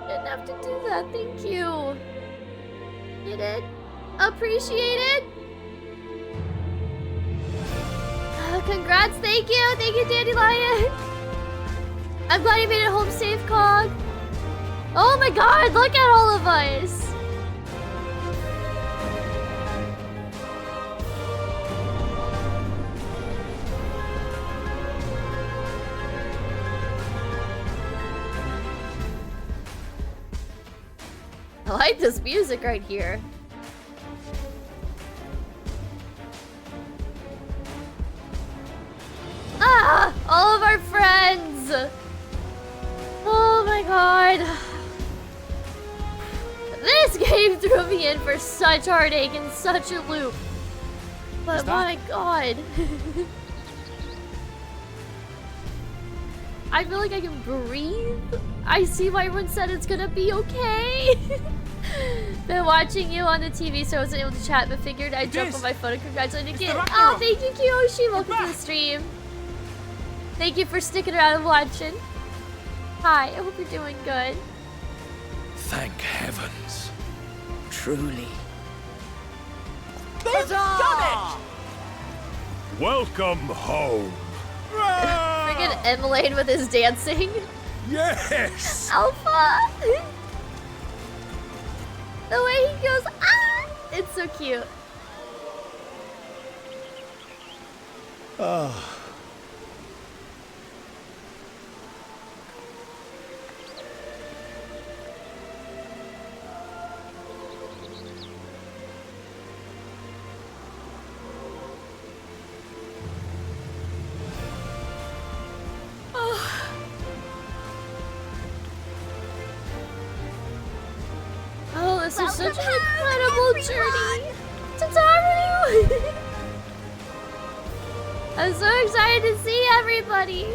Didn't have to do that. Thank you. Get it? Appreciate it. Congrats. Thank you. Thank you, Dandelion. I'm glad you made it home safe, Cog. Oh my god, look at all of us. I like this music right here. Ah! All of our friends! Oh my god. This game threw me in for such heartache and such a loop. But my god. I feel like I can breathe. I see why everyone said it's gonna be okay. Been watching you on the TV, so I wasn't able to chat, but figured I'd jump on my phone and congratulate again. Oh, thank you, Kiyoshi. Welcome to the stream. Thank you for sticking around and watching. Hi, I hope you're doing good. Thank heavens. Truly. They've done it! Welcome home. Friggin' Emily with his dancing. Yes! Alpha! The way he goes, ah! It's so cute. Oh. Oh, this is such an incredible journey! Tataru! I'm so excited to see everybody!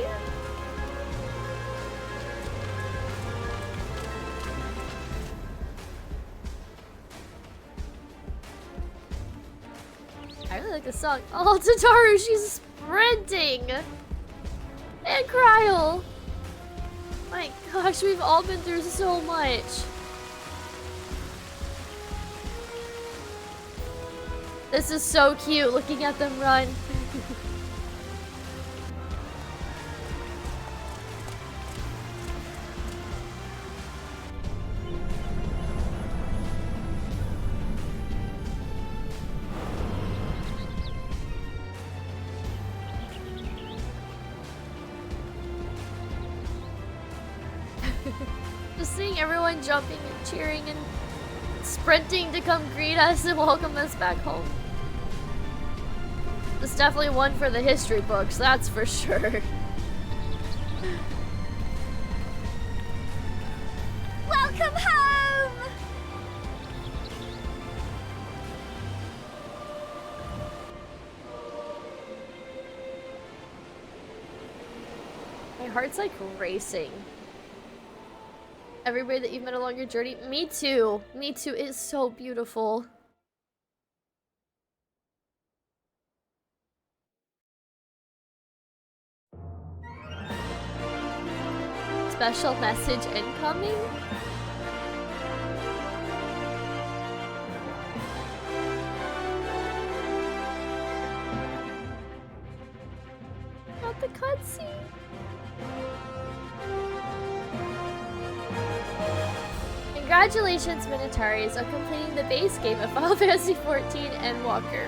I really like this song. Oh, Tataru, she's sprinting! And Kryl! My gosh, we've all been through so much. This is so cute, looking at them run. Just seeing everyone jumping and cheering and sprinting to come greet us and welcome us back home. It's definitely one for the history books, that's for sure. Welcome home! My heart's like racing. Everybody that you've met along your journey, me too. Me too, it's so beautiful. Special message incoming? Not the cutscene. Congratulations, Minotaurs, on completing the base game of Final Fantasy XIV Endwalker.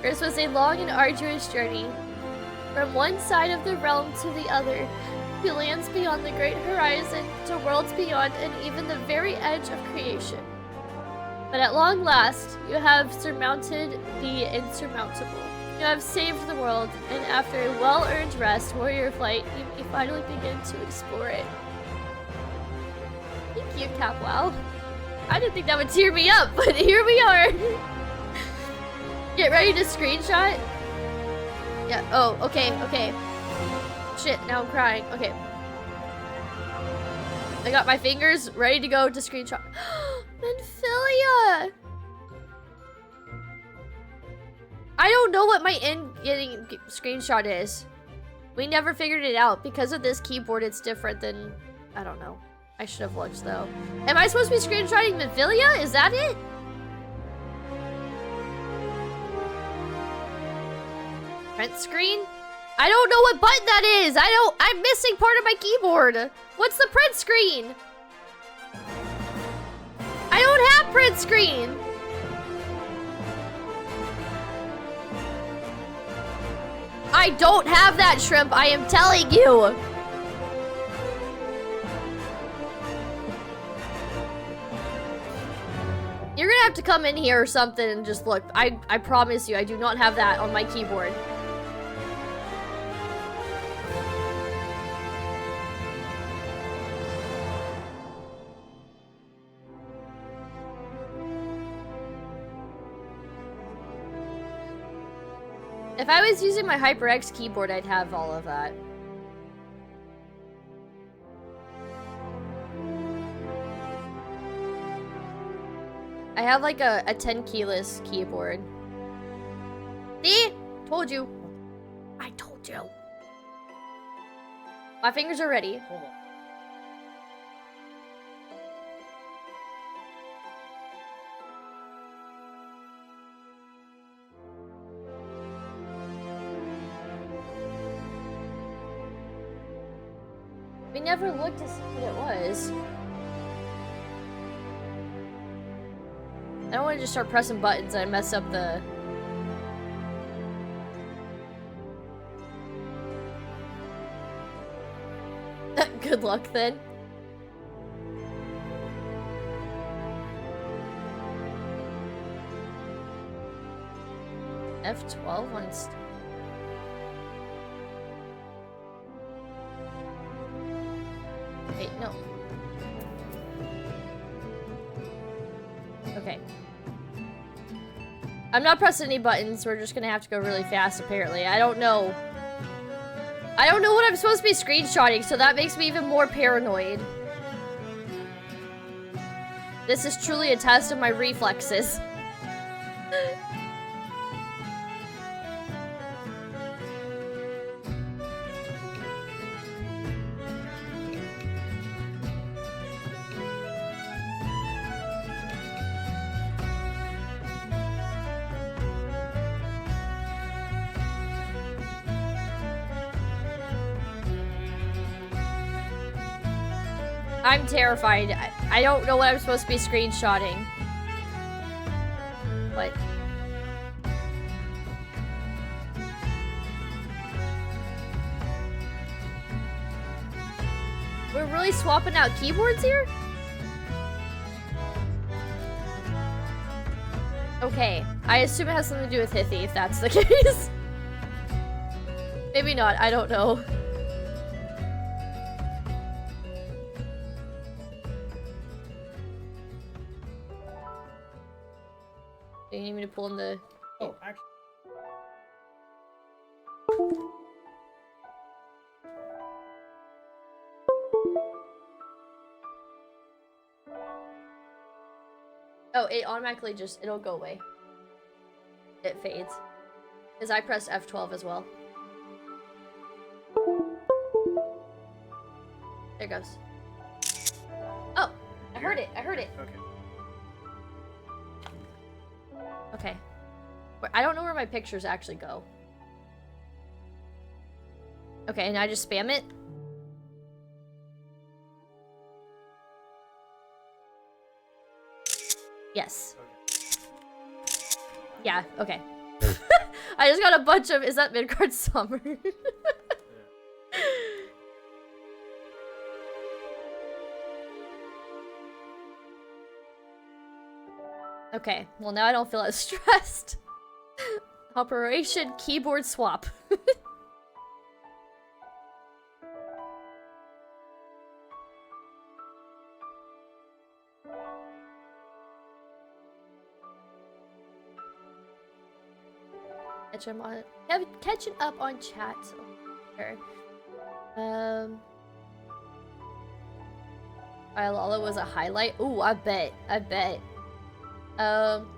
Yours was a long and arduous journey, from one side of the realm to the other, to lands beyond the great horizon, to worlds beyond, and even the very edge of creation. But at long last, you have surmounted the insurmountable. You have saved the world, and after a well-earned rest, warrior flight, you may finally begin to explore it. Thank you, Capwell. I didn't think that would tear me up, but here we are. Get ready to screenshot. Yeah, oh, okay, okay. Shit, now I'm crying. Okay. I got my fingers ready to go to screenshot. Manphilia! I don't know what my getting screenshot is. We never figured it out. Because of this keyboard, it's different than... I don't know. I should have looked, though. Am I supposed to be screenshotting Manphilia? Is that it? Print screen? I don't know what button that is. I'm missing part of my keyboard. What's the print screen? I don't have print screen. I don't have that, Shrimp. I am telling you. You're gonna have to come in here or something and just look. I promise you, I do not have that on my keyboard. If I was using my HyperX keyboard, I'd have all of that. I have like a 10 keyless keyboard. See? Told you. I told you. My fingers are ready. Hold on. We never looked to see what it was. I don't want to just start pressing buttons and mess up the... Good luck then. F12 on... Wait, no. Okay. I'm not pressing any buttons. We're just gonna have to go really fast, apparently. I don't know. I don't know what I'm supposed to be screenshotting, so that makes me even more paranoid. This is truly a test of my reflexes. I'm terrified. I don't know what I'm supposed to be screenshotting. What? We're really swapping out keyboards here? Okay. I assume it has something to do with Hithy, if that's the case. Maybe not. I don't know. Do you need me to pull in the... Oh, actually... Oh, it automatically just... It'll go away. It fades. Because I pressed F12 as well. There it goes. Oh! I heard it! I heard it! Okay. Okay. I don't know where my pictures actually go. Okay, and I just spam it? Yes. Yeah, okay. I just got a bunch of... Is that Midgard Summer? Okay, well now I don't feel as stressed. Operation keyboard swap. Catching up on chat. Lala was a highlight. Ooh, I bet. I bet.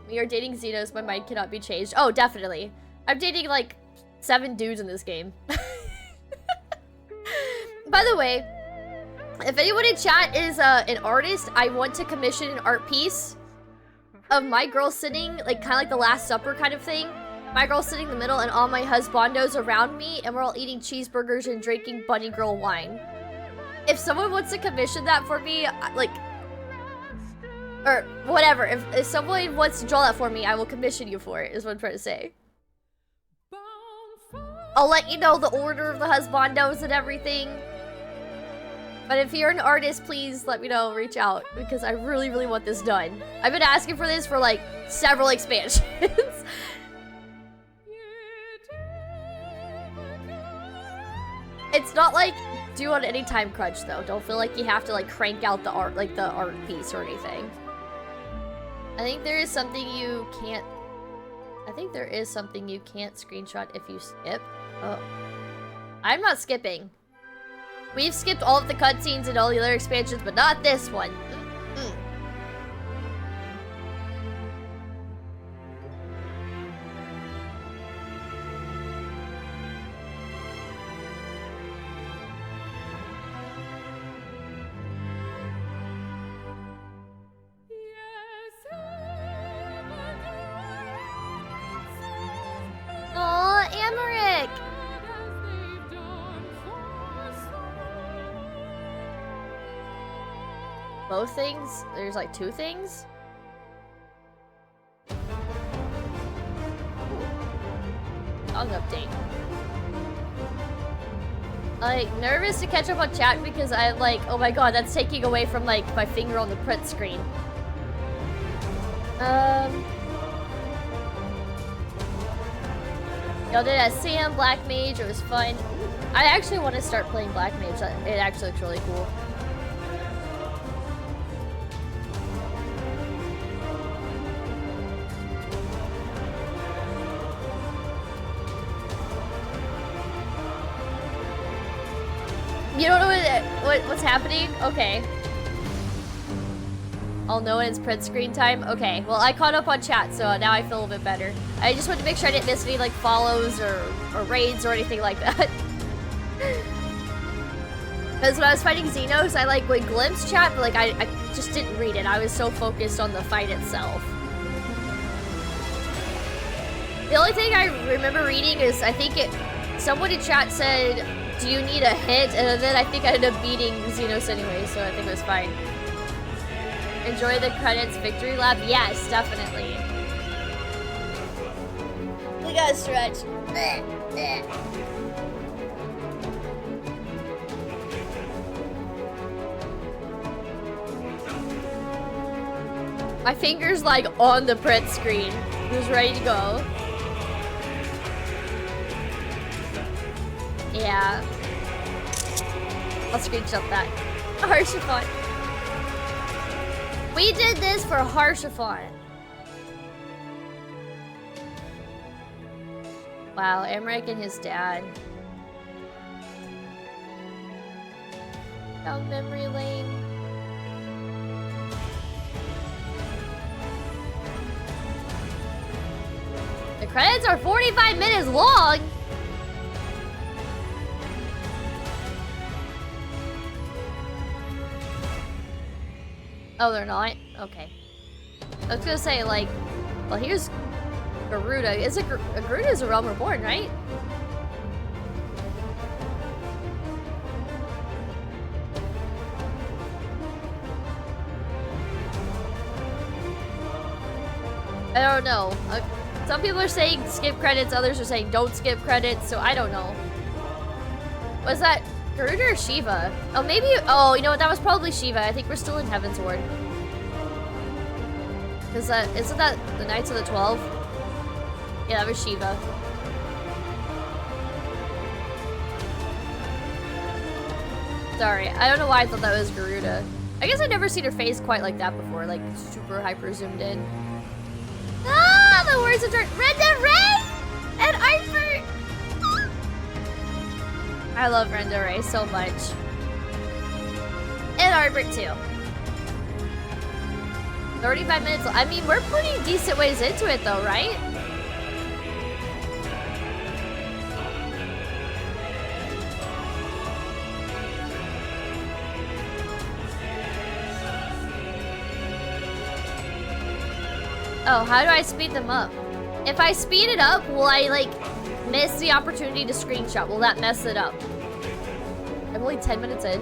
We are dating Xenos. My mind cannot be changed. Oh, definitely. I'm dating like 7 dudes in this game. By the way, if anyone in chat is an artist, I want to commission an art piece of my girl sitting, like kind of like the Last Supper kind of thing. My girl sitting in the middle and all my husbandos around me, and we're all eating cheeseburgers and drinking bunny girl wine. If someone wants to commission that for me, like, or whatever, if someone wants to draw that for me, I will commission you for it, is what I'm trying to say. I'll let you know the order of the husbandos and everything. But if you're an artist, please let me know, reach out, because I really, really want this done. I've been asking for this for like several expansions. It's not like due on any time crunch though. Don't feel like you have to like crank out the art, like the art piece or anything. I think there is something you can't screenshot if you skip. Oh. I'm not skipping. We've skipped all of the cutscenes and all the other expansions, but not this one. Aw, Amaric! Both things? There's like 2 things? Song update. Like, nervous to catch up on chat because I'm like, oh my god, that's taking away from like my finger on the print screen. Y'all did a Sam Black Mage, it was fun. I actually want to start playing Black Mage, it actually looks really cool. You don't know what's happening? Okay. I'll know when it's print screen time? Okay, well I caught up on chat, so now I feel a little bit better. I just wanted to make sure I didn't miss any like follows or raids or anything like that. Because when I was fighting Xenos, I like would glimpse chat, but like I just didn't read it. I was so focused on the fight itself. The only thing I remember reading is I think someone in chat said, do you need a hit? And then I think I ended up beating Xenos anyway, so I think it was fine. Enjoy the credits victory lap? Yes, definitely. We gotta stretch. My finger's like on the print screen. Who's ready to go? Yeah. I'll screenshot that. Harshaphon. We did this for Harshaphon. Wow, Emmerich and his dad. Down memory lane. The credits are 45 minutes long! Oh, they're not? Okay. I was gonna say, like, well, here's Garuda. Is it Garuda is a Realm Reborn, right? I don't know. Some people are saying skip credits, others are saying don't skip credits, so I don't know. Was that Garuda or Shiva? Oh, maybe. Oh, you know what? That was probably Shiva. I think we're still in Heaven's Ward. Because isn't that the Knights of the 12? Yeah, that was Shiva. Sorry, I don't know why I thought that was Garuda. I guess I've never seen her face quite like that before, like super hyper zoomed in. Ah, the words of Red Dead Ray and Arthur. I love Renda Ray so much. And Arbor too. 35 minutes. I mean, we're pretty decent ways into it though, right? Oh, how do I speed them up? If I speed it up, will I, like, miss the opportunity to screenshot? Will that mess it up? I'm only 10 minutes in.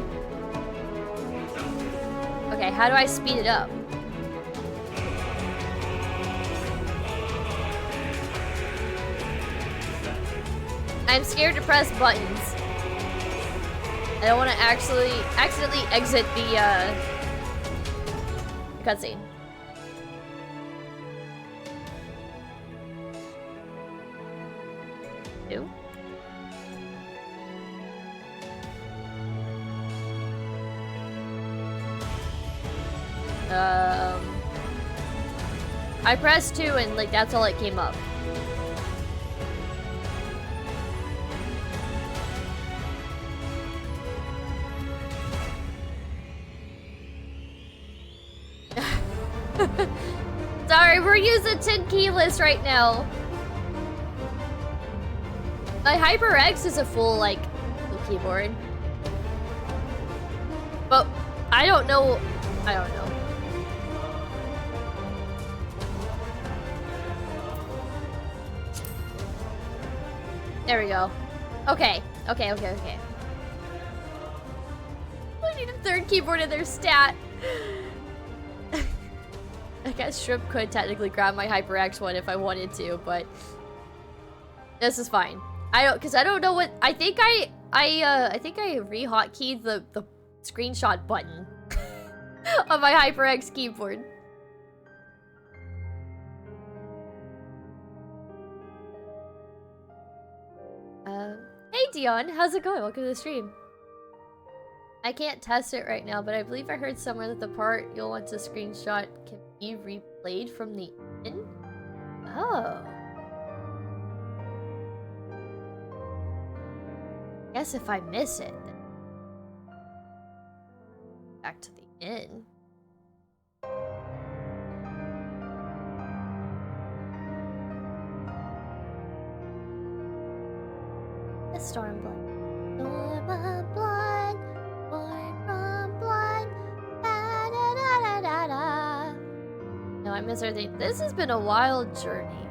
Okay, how do I speed it up? I'm scared to press buttons. I don't want to accidentally exit the cutscene. Two. I pressed 2 and like that's all it came up. Sorry, we're using 10 key list right now. My HyperX is a full, like, full keyboard. But I don't know. I don't know. There we go. Okay. Okay. I need a third keyboard in their stat. I guess Shrimp could technically grab my HyperX one if I wanted to, but this is fine. I don't know what I think I re-hotkeyed the screenshot button on my HyperX keyboard. Hey Dion, how's it going? Welcome to the stream. I can't test it right now, but I believe I heard somewhere that the part you'll want to screenshot can be replayed from the end. Oh. Guess if I miss it, then back to the inn. The Stormblood. Stormblood, born from blood. Da, da, da, da, da, da. No, I miss everything. This has been a wild journey.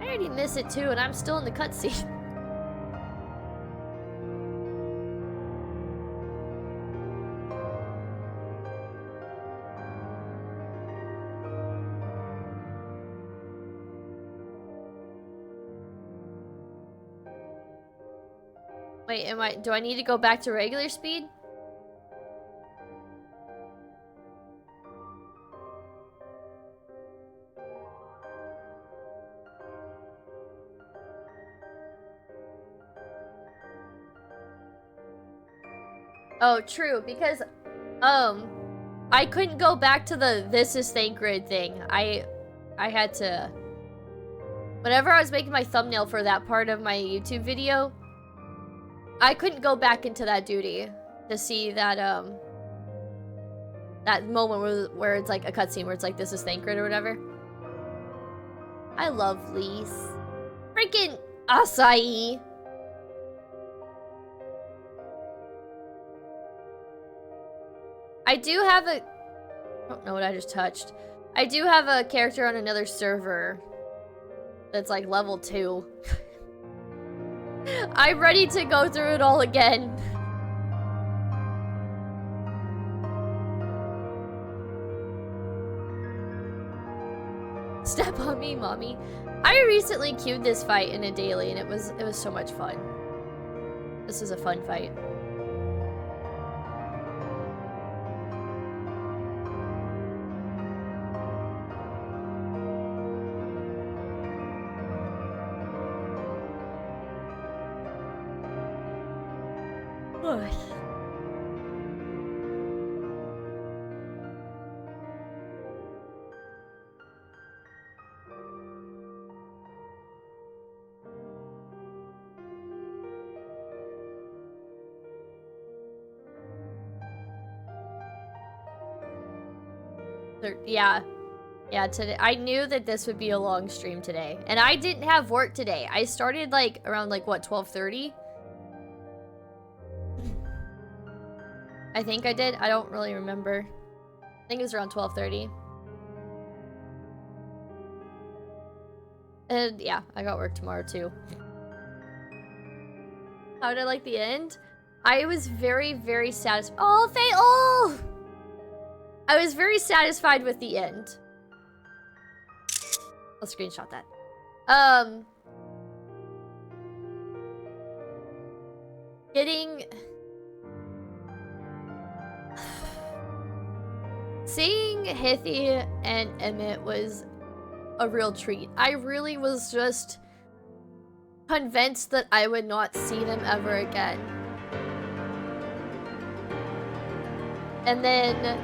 I already miss it too, and I'm still in the cutscene. Wait, do I need to go back to regular speed? Oh, true, because, I couldn't go back to the "this is Thancred" thing. I had to... Whenever I was making my thumbnail for that part of my YouTube video, I couldn't go back into that duty to see that, that moment where it's like a cutscene where it's like, "This is Thancred" or whatever. I love Lise. Freaking acai! I do have a... I don't know what I just touched. I do have a character on another server that's like level 2. I'm ready to go through it all again. Step on me, mommy. I recently queued this fight in a daily and it was so much fun. This is a fun fight. Yeah. Yeah, today. I knew that this would be a long stream today. And I didn't have work today. I started like around like what, 12:30? I think I did. I don't really remember. I think it was around 12:30. And yeah, I got work tomorrow too. How did I like the end? I was very, very satisfied. Oh, Faye! Oh! I was very satisfied with the end. I'll screenshot that. Seeing Hithy and Emmett was a real treat. I really was just convinced that I would not see them ever again. And then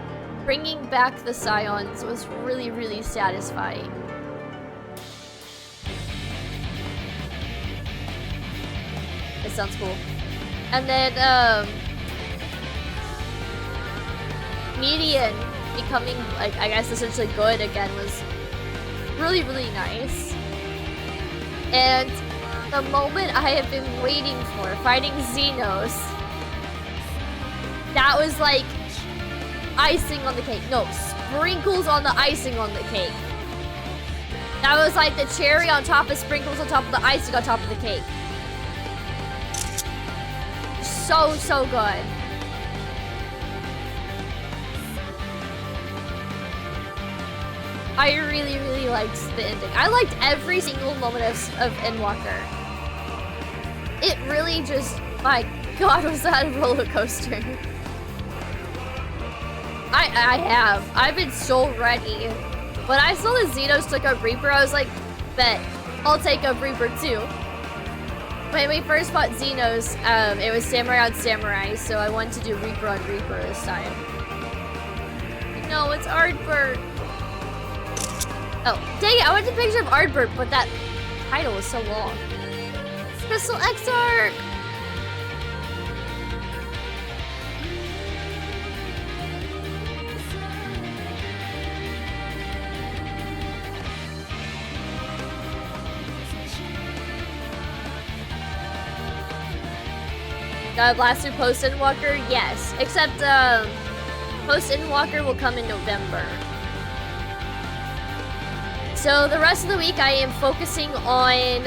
bringing back the Scions was really, really satisfying. It sounds cool. And then, Median becoming, like, I guess essentially good again was really, really nice. And the moment I have been waiting for, fighting Xenos, that was like icing on the cake. No, sprinkles on the icing on the cake. That was like the cherry on top of sprinkles on top of the icing on top of the cake. So, so good. I really, really liked the ending. I liked every single moment of Endwalker. It really just, my god, was that a roller coaster. I've been so ready. When I saw the Xenos took up Reaper, I was like, bet, I'll take up Reaper too. When we first fought Xenos, it was Samurai on Samurai, so I wanted to do Reaper on Reaper this time. No, it's Ardbert. Oh, dang it, I wanted a picture of Ardbert, but that title was so long. Crystal Exarch! Blaster post Endwalker? Yes. Except, post Endwalker will come in November. So the rest of the week I am focusing on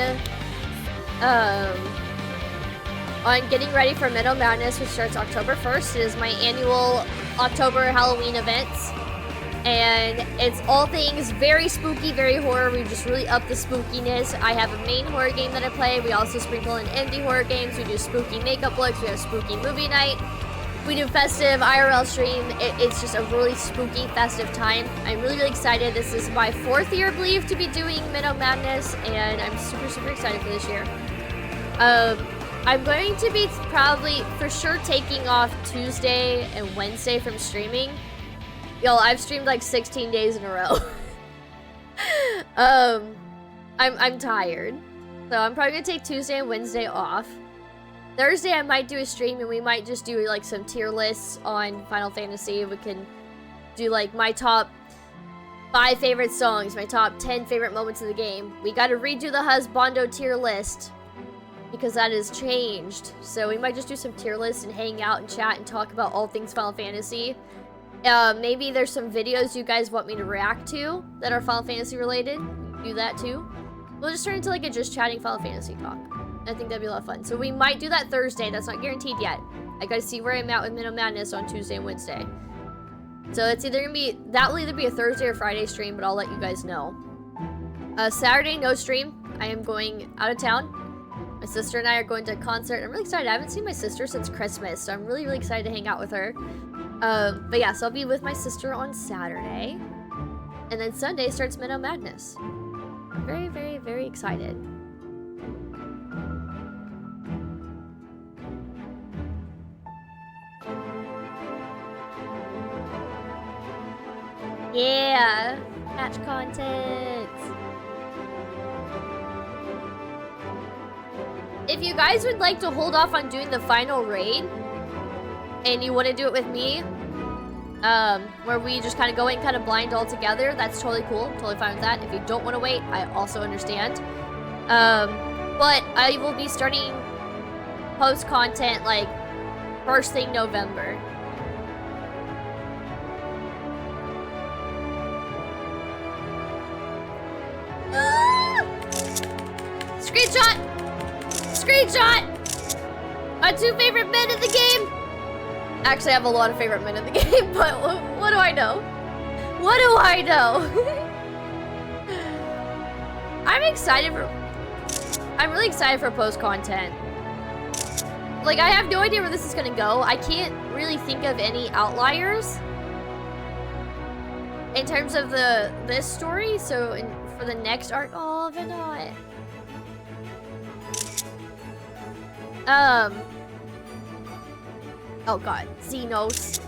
getting ready for Meadow Madness, which starts October 1st. It is my annual October Halloween event. And it's all things very spooky, very horror. We just really up the spookiness. I have a main horror game that I play. We also sprinkle in indie horror games. We do spooky makeup looks. We have spooky movie night. We do festive IRL stream. It's just a really spooky, festive time. I'm really, really excited. This is my 4th year, I believe, to be doing Meadow Madness, and I'm super, super excited for this year. I'm going to be probably, for sure, taking off Tuesday and Wednesday from streaming. Yo, I've streamed like 16 days in a row. I'm tired. So I'm probably gonna take Tuesday and Wednesday off. Thursday I might do a stream and we might just do like some tier lists on Final Fantasy. We can do like my top 5 favorite songs, my top 10 favorite moments of the game. We gotta redo the Husbando tier list because that has changed. So we might just do some tier lists and hang out and chat and talk about all things Final Fantasy. Maybe there's some videos you guys want me to react to that are Final Fantasy related. Do that too. We'll just turn into like a just chatting Final Fantasy talk. I think that'd be a lot of fun. So we might do that Thursday. That's not guaranteed yet. I gotta see where I'm at with Meadow Madness on Tuesday and Wednesday. So it's either gonna be, that will either be a Thursday or Friday stream, but I'll let you guys know. Saturday, no stream. I am going out of town. My sister and I are going to a concert. I'm really excited. I haven't seen my sister since Christmas, so I'm really, really excited to hang out with her. But yeah, so I'll be with my sister on Saturday. And then Sunday starts Meadow Madness. I'm very, very, very excited. Yeah! Patch content! If you guys would like to hold off on doing the final raid, and you want to do it with me, where we just kind of go in kind of blind all together. That's totally cool. Totally fine with that. If you don't want to wait, I also understand. But I will be starting post content like first thing November. Screenshot! Screenshot! My 2 favorite men in the game! Actually, I have a lot of favorite men in the game, but what do I know? What do I know? I'm excited for... I'm really excited for post-content. Like, I have no idea where this is gonna go. I can't really think of any outliers in terms of this story, so for the next arc... Oh, but not. Oh god, Xenos.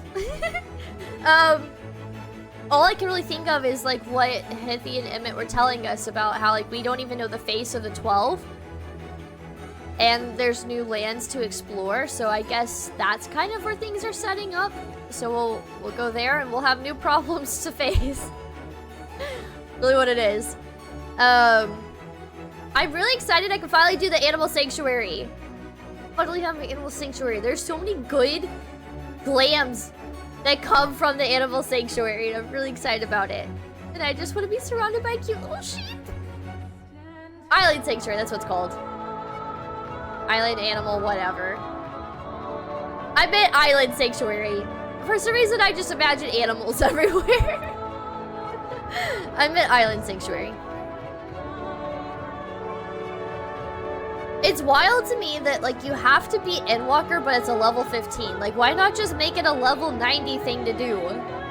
All I can really think of is like what Hithi and Emmett were telling us about how like we don't even know the face of the 12. And there's new lands to explore, so I guess that's kind of where things are setting up. So we'll go there and we'll have new problems to face. Really what it is. I'm really excited I can finally do the Animal Sanctuary. Finally have my Animal Sanctuary. There's so many good glams that come from the Animal Sanctuary, and I'm really excited about it. And I just want to be surrounded by cute little sheep. Island Sanctuary, that's what it's called. Island Animal, whatever. I meant Island Sanctuary. For some reason, I just imagine animals everywhere. I meant Island Sanctuary. It's wild to me that, like, you have to be Endwalker, but it's a level 15. Like, why not just make it a level 90 thing to do?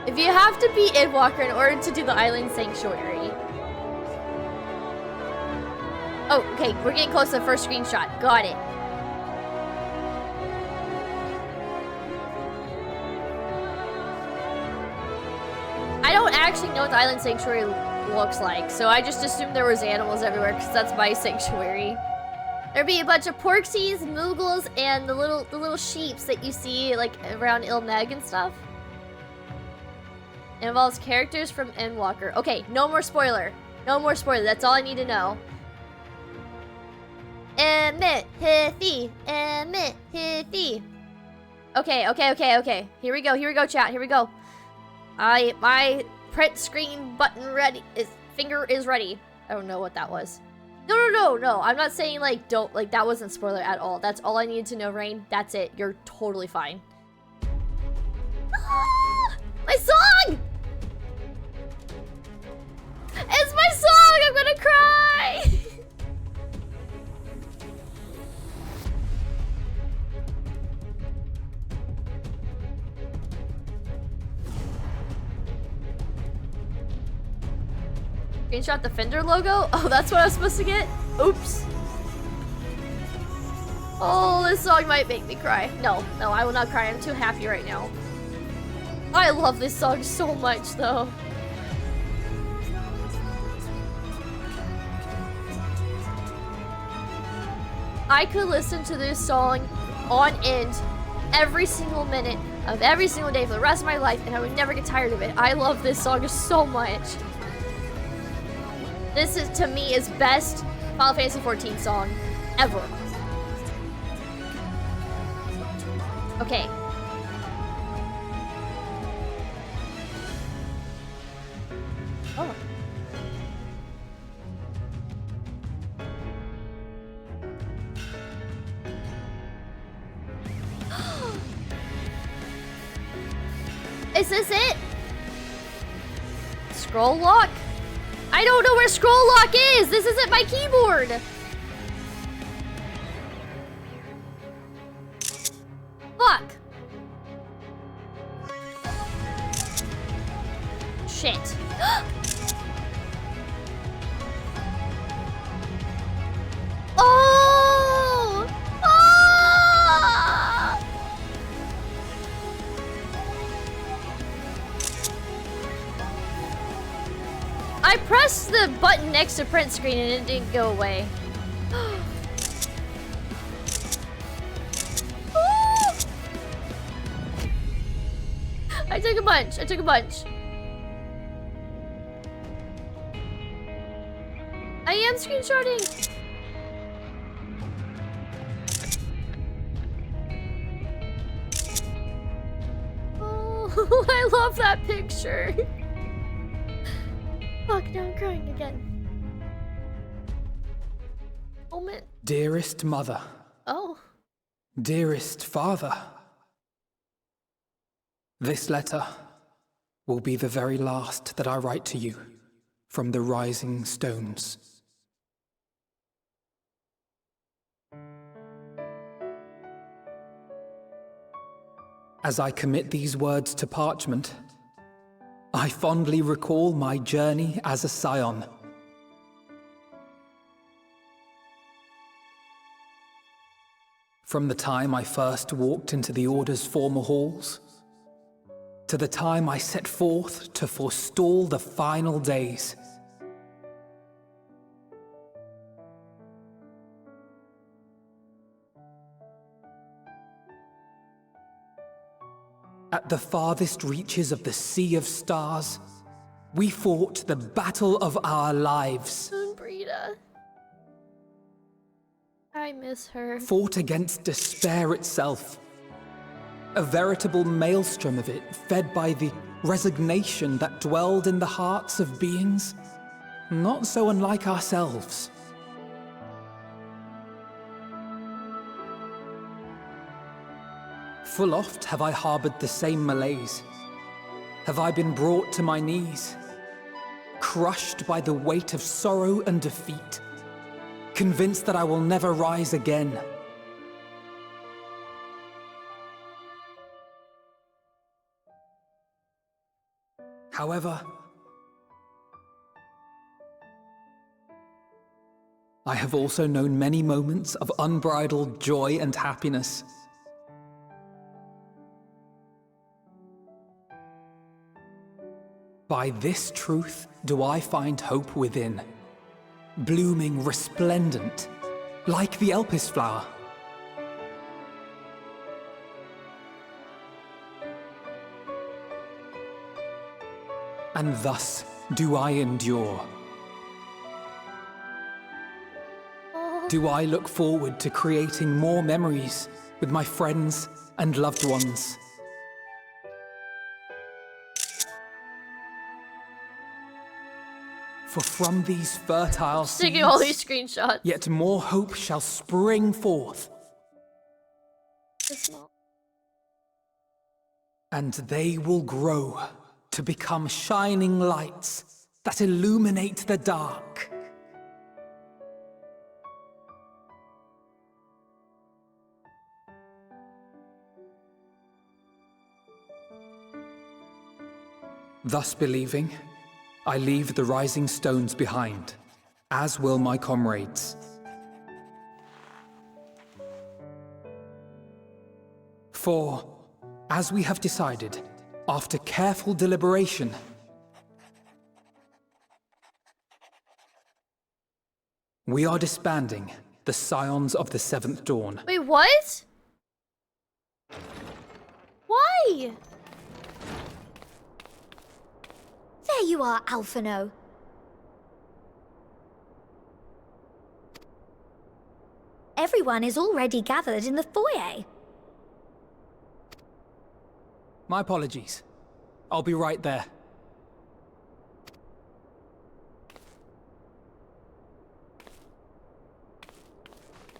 If you have to be Endwalker in order to do the Island Sanctuary. Oh, okay, we're getting close to the first screenshot. Got it. I don't actually know what the Island Sanctuary looks like, so I just assumed there was animals everywhere, because that's my sanctuary. There'd be a bunch of porksies, moogles, and the little sheeps that you see like around Ilmeg and stuff. It involves characters from Endwalker. Okay, no more spoiler. No more spoiler. That's all I need to know. Emmett, Hithi, Emmett, Hithi. Okay. Here we go, chat. Here we go. My print screen button ready. Finger is ready. I don't know what that was. No. I'm not saying, like, don't, like, that wasn't spoiler at all. That's all I needed to know, Rain. That's it. You're totally fine. Ah, my song! It's my song! I'm gonna cry! Screenshot the Fender logo? Oh, that's what I was supposed to get? Oops. Oh, this song might make me cry. No, I will not cry. I'm too happy right now. I love this song so much, though. I could listen to this song on end every single minute of every single day for the rest of my life, and I would never get tired of it. I love this song so much. This is, to me, is best Final Fantasy XIV song ever. Okay. Oh. Is this it? Scroll lock? I don't know where scroll lock is! This isn't my keyboard! Fuck! Shit. Oh! Ah! I pressed the button next to print screen and it didn't go away. I took a bunch. I took a bunch. I am screenshotting. Oh, I love that picture. Fuck, now I'm crying again. Moment. Dearest mother. Oh. Dearest father. This letter will be the very last that I write to you from the rising stones. As I commit these words to parchment, I fondly recall my journey as a Scion. From the time I first walked into the Order's former halls, to the time I set forth to forestall the final days. At the farthest reaches of the Sea of Stars, we fought the battle of our lives. Brita. I miss her. Fought against despair itself. A veritable maelstrom of it, fed by the resignation that dwelled in the hearts of beings not so unlike ourselves. Full oft have I harbored the same malaise. Have I been brought to my knees, crushed by the weight of sorrow and defeat, convinced that I will never rise again. However, I have also known many moments of unbridled joy and happiness. By this truth do I find hope within, blooming resplendent, like the Elpis flower. And thus do I endure. Do I look forward to creating more memories with my friends and loved ones. For from these fertile seeds, taking all these screenshots. Yet more hope shall spring forth. And they will grow to become shining lights that illuminate the dark. Thus believing, I leave the rising stones behind, as will my comrades. For, as we have decided, after careful deliberation, we are disbanding the Scions of the Seventh Dawn. Wait, what? Why? There you are, Alphino. Everyone is already gathered in the foyer. My apologies. I'll be right there.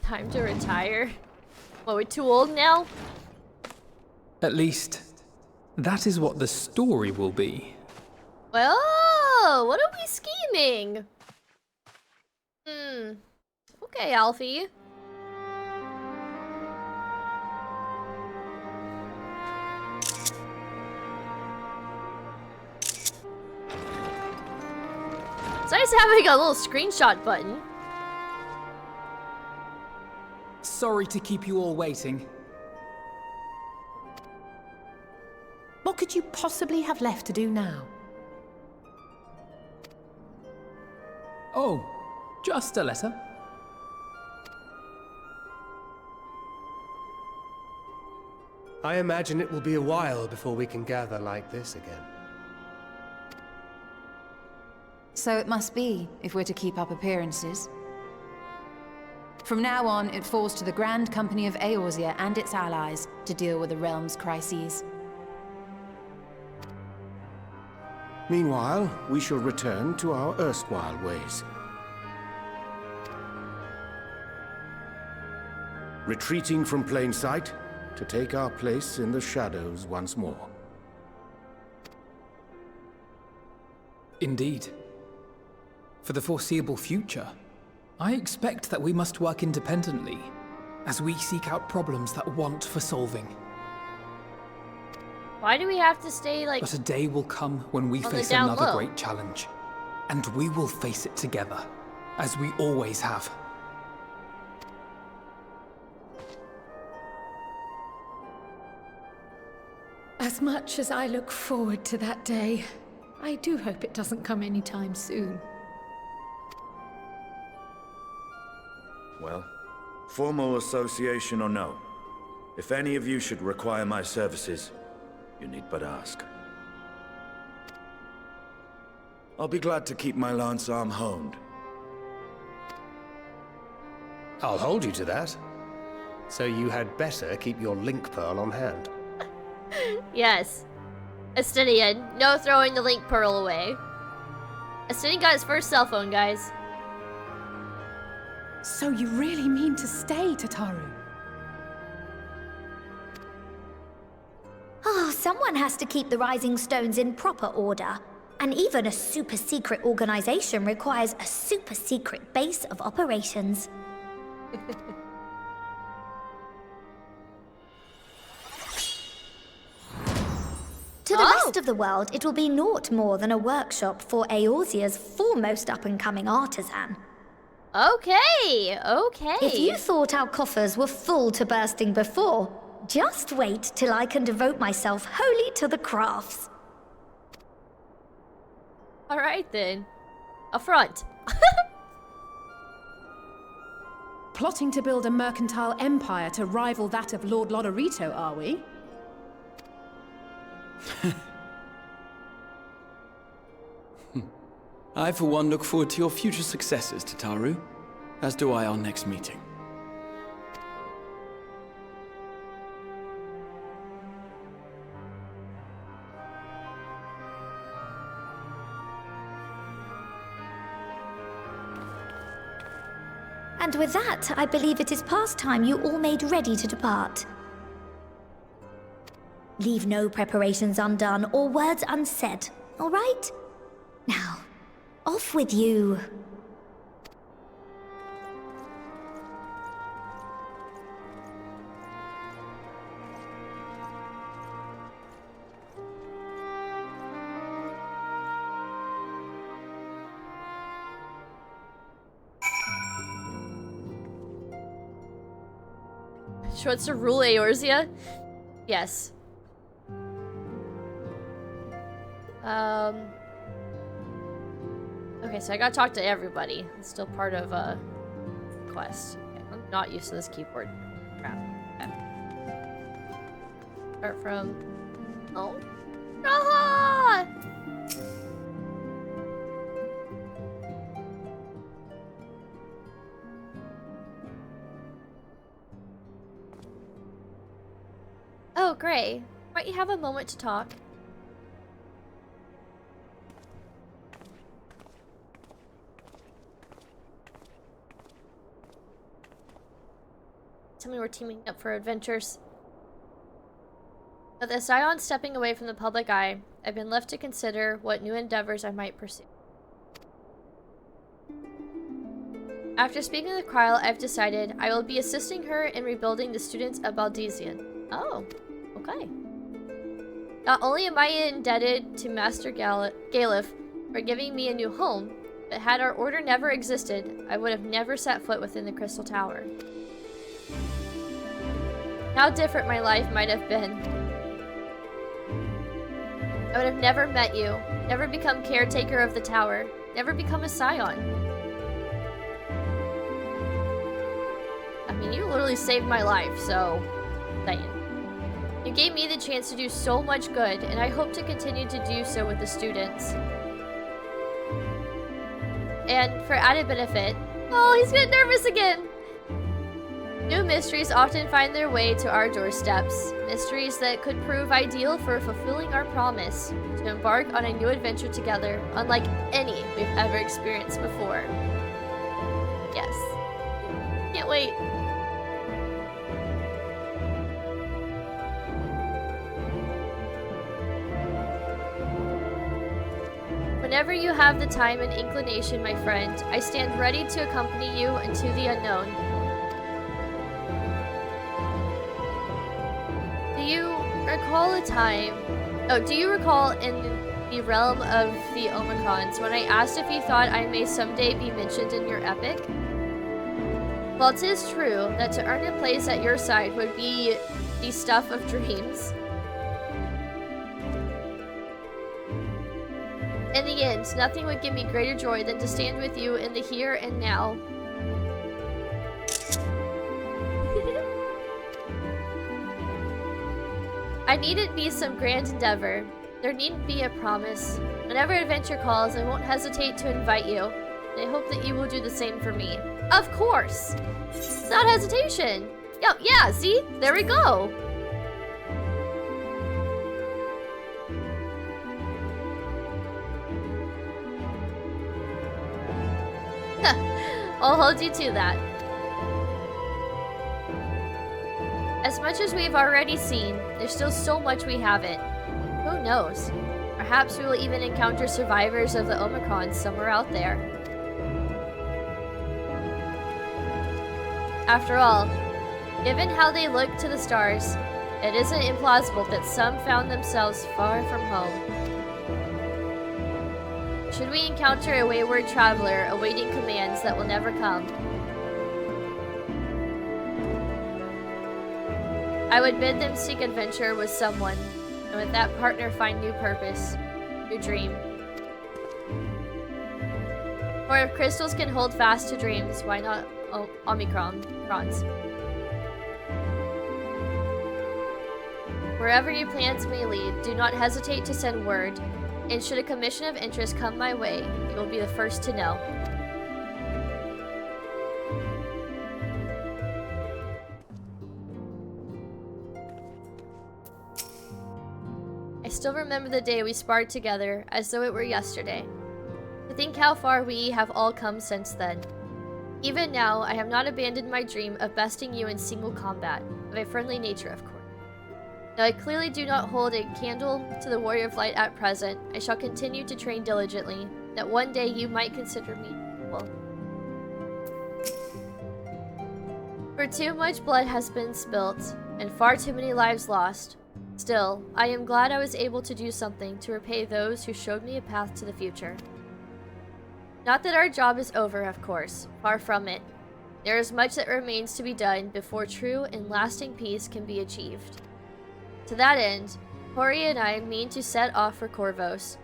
Time to retire. What, we're too old now? At least, that is what the story will be. Oh, what are we scheming? Okay, Alfie. It's nice having a little screenshot button. Sorry to keep you all waiting. What could you possibly have left to do now? Oh, just a letter. I imagine it will be a while before we can gather like this again. So it must be, if we're to keep up appearances. From now on, it falls to the Grand Company of Eorzea and its allies to deal with the realm's crises. Meanwhile, we shall return to our erstwhile ways. Retreating from plain sight to take our place in the shadows once more. Indeed. For the foreseeable future, I expect that we must work independently, as we seek out problems that want for solving. Why do we have to stay, like... But a day will come when we face another great challenge, and we will face it together, as we always have. As much as I look forward to that day, I do hope it doesn't come anytime soon. Well, formal association or no, if any of you should require my services, you need but ask. I'll be glad to keep my lance arm honed. I'll hold you to that. So you had better keep your link pearl on hand. Yes. Estinian, no throwing the link pearl away. Estinian got his first cell phone, guys. So you really mean to stay, Tataru? Oh, someone has to keep the Rising Stones in proper order. And even a super-secret organization requires a super-secret base of operations. To the rest of the world, it will be naught more than a workshop for Eorzea's foremost up-and-coming artisan. Okay, okay. If you thought our coffers were full to bursting before, just wait till I can devote myself wholly to the crafts. Alright then. A front. Plotting to build a mercantile empire to rival that of Lord Lodorito, are we? I, for one, look forward to your future successes, Tataru. As do I our next meeting. And with that, I believe it is past time you all made ready to depart. Leave no preparations undone or words unsaid, all right? Now, off with you. She wants to rule Eorzea? Yes. Okay, so I gotta talk to everybody. It's still part of a quest. Okay, I'm not used to this keyboard. Crap. Okay. Start from... Oh. Ah! Oh, Gray. Might you have a moment to talk? Tell me we're teaming up for adventures. With the Scions stepping away from the public eye, I've been left to consider what new endeavors I might pursue. After speaking with Kryle, I've decided I will be assisting her in rebuilding the students of Baldesion. Oh, okay. Not only am I indebted to Master Galif for giving me a new home, but had our order never existed, I would have never set foot within the Crystal Tower. How different my life might have been. I would have never met you, never become caretaker of the tower, never become a Scion. I mean, you literally saved my life, so... Saying. You gave me the chance to do so much good, and I hope to continue to do so with the students. And for added benefit... Oh, he's getting nervous again! New mysteries often find their way to our doorsteps. Mysteries that could prove ideal for fulfilling our promise to embark on a new adventure together, unlike any we've ever experienced before. Yes. Can't wait. Whenever you have the time and inclination, my friend, I stand ready to accompany you into the unknown. Do you recall a time... Oh, do you recall in the realm of the Omicrons when I asked if you thought I may someday be mentioned in your epic? Well, it is true that to earn a place at your side would be the stuff of dreams. In the end, nothing would give me greater joy than to stand with you in the here and now. I needn't be some grand endeavor. There needn't be a promise. Whenever adventure calls, I won't hesitate to invite you. And I hope that you will do the same for me. Of course! Without hesitation! Yo, yeah, see? There we go! I'll hold you to that. As much as we've already seen, there's still so much we haven't. Who knows? Perhaps we will even encounter survivors of the Omicron somewhere out there. After all, given how they look to the stars, it isn't implausible that some found themselves far from home. Should we encounter a wayward traveler awaiting commands that will never come, I would bid them seek adventure with someone, and with that partner find new purpose, new dream. For if crystals can hold fast to dreams, why not Omicrons? Wherever your plans may lead, do not hesitate to send word, and should a commission of interest come my way, you will be the first to know. I still remember the day we sparred together as though it were yesterday. To think how far we have all come since then. Even now, I have not abandoned my dream of besting you in single combat, of a friendly nature, of course. Though I clearly do not hold a candle to the Warrior of Light at present, I shall continue to train diligently, that one day you might consider me equal. For too much blood has been spilt, and far too many lives lost. Still, I am glad I was able to do something to repay those who showed me a path to the future. Not that our job is over, of course. Far from it. There is much that remains to be done before true and lasting peace can be achieved. To that end, Hori and I mean to set off for Corvos.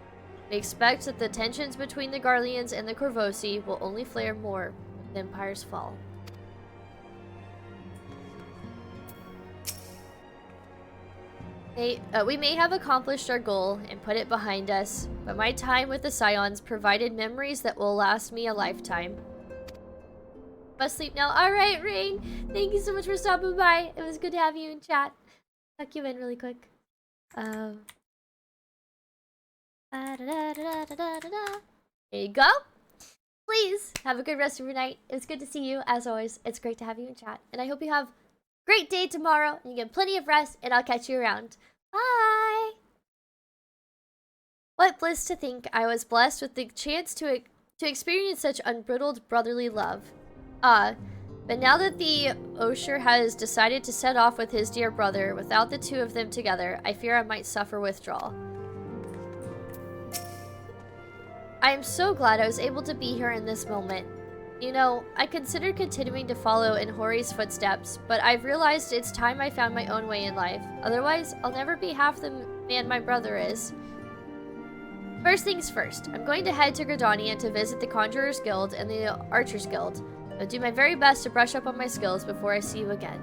We expect that the tensions between the Garleans and the Corvosi will only flare more when the Empire's fall. We may have accomplished our goal and put it behind us, but my time with the Scions provided memories that will last me a lifetime. Must sleep now. Alright, Rain! Thank you so much for stopping by. It was good to have you in chat. Tuck you in really quick. There you go. Please have a good rest of your night. It was good to see you, as always. It's great to have you in chat. And I hope you have a great day tomorrow, and you get plenty of rest, and I'll catch you around. Bye! What bliss to think I was blessed with the chance to experience such unbridled brotherly love. But now that the Osher has decided to set off with his dear brother, without the two of them together, I fear I might suffer withdrawal. I am so glad I was able to be here in this moment. You know, I considered continuing to follow in Hori's footsteps, but I've realized it's time I found my own way in life. Otherwise, I'll never be half the man my brother is. First things first, I'm going to head to Gridania to visit the Conjurer's Guild and the Archer's Guild. I'll do my very best to brush up on my skills before I see you again.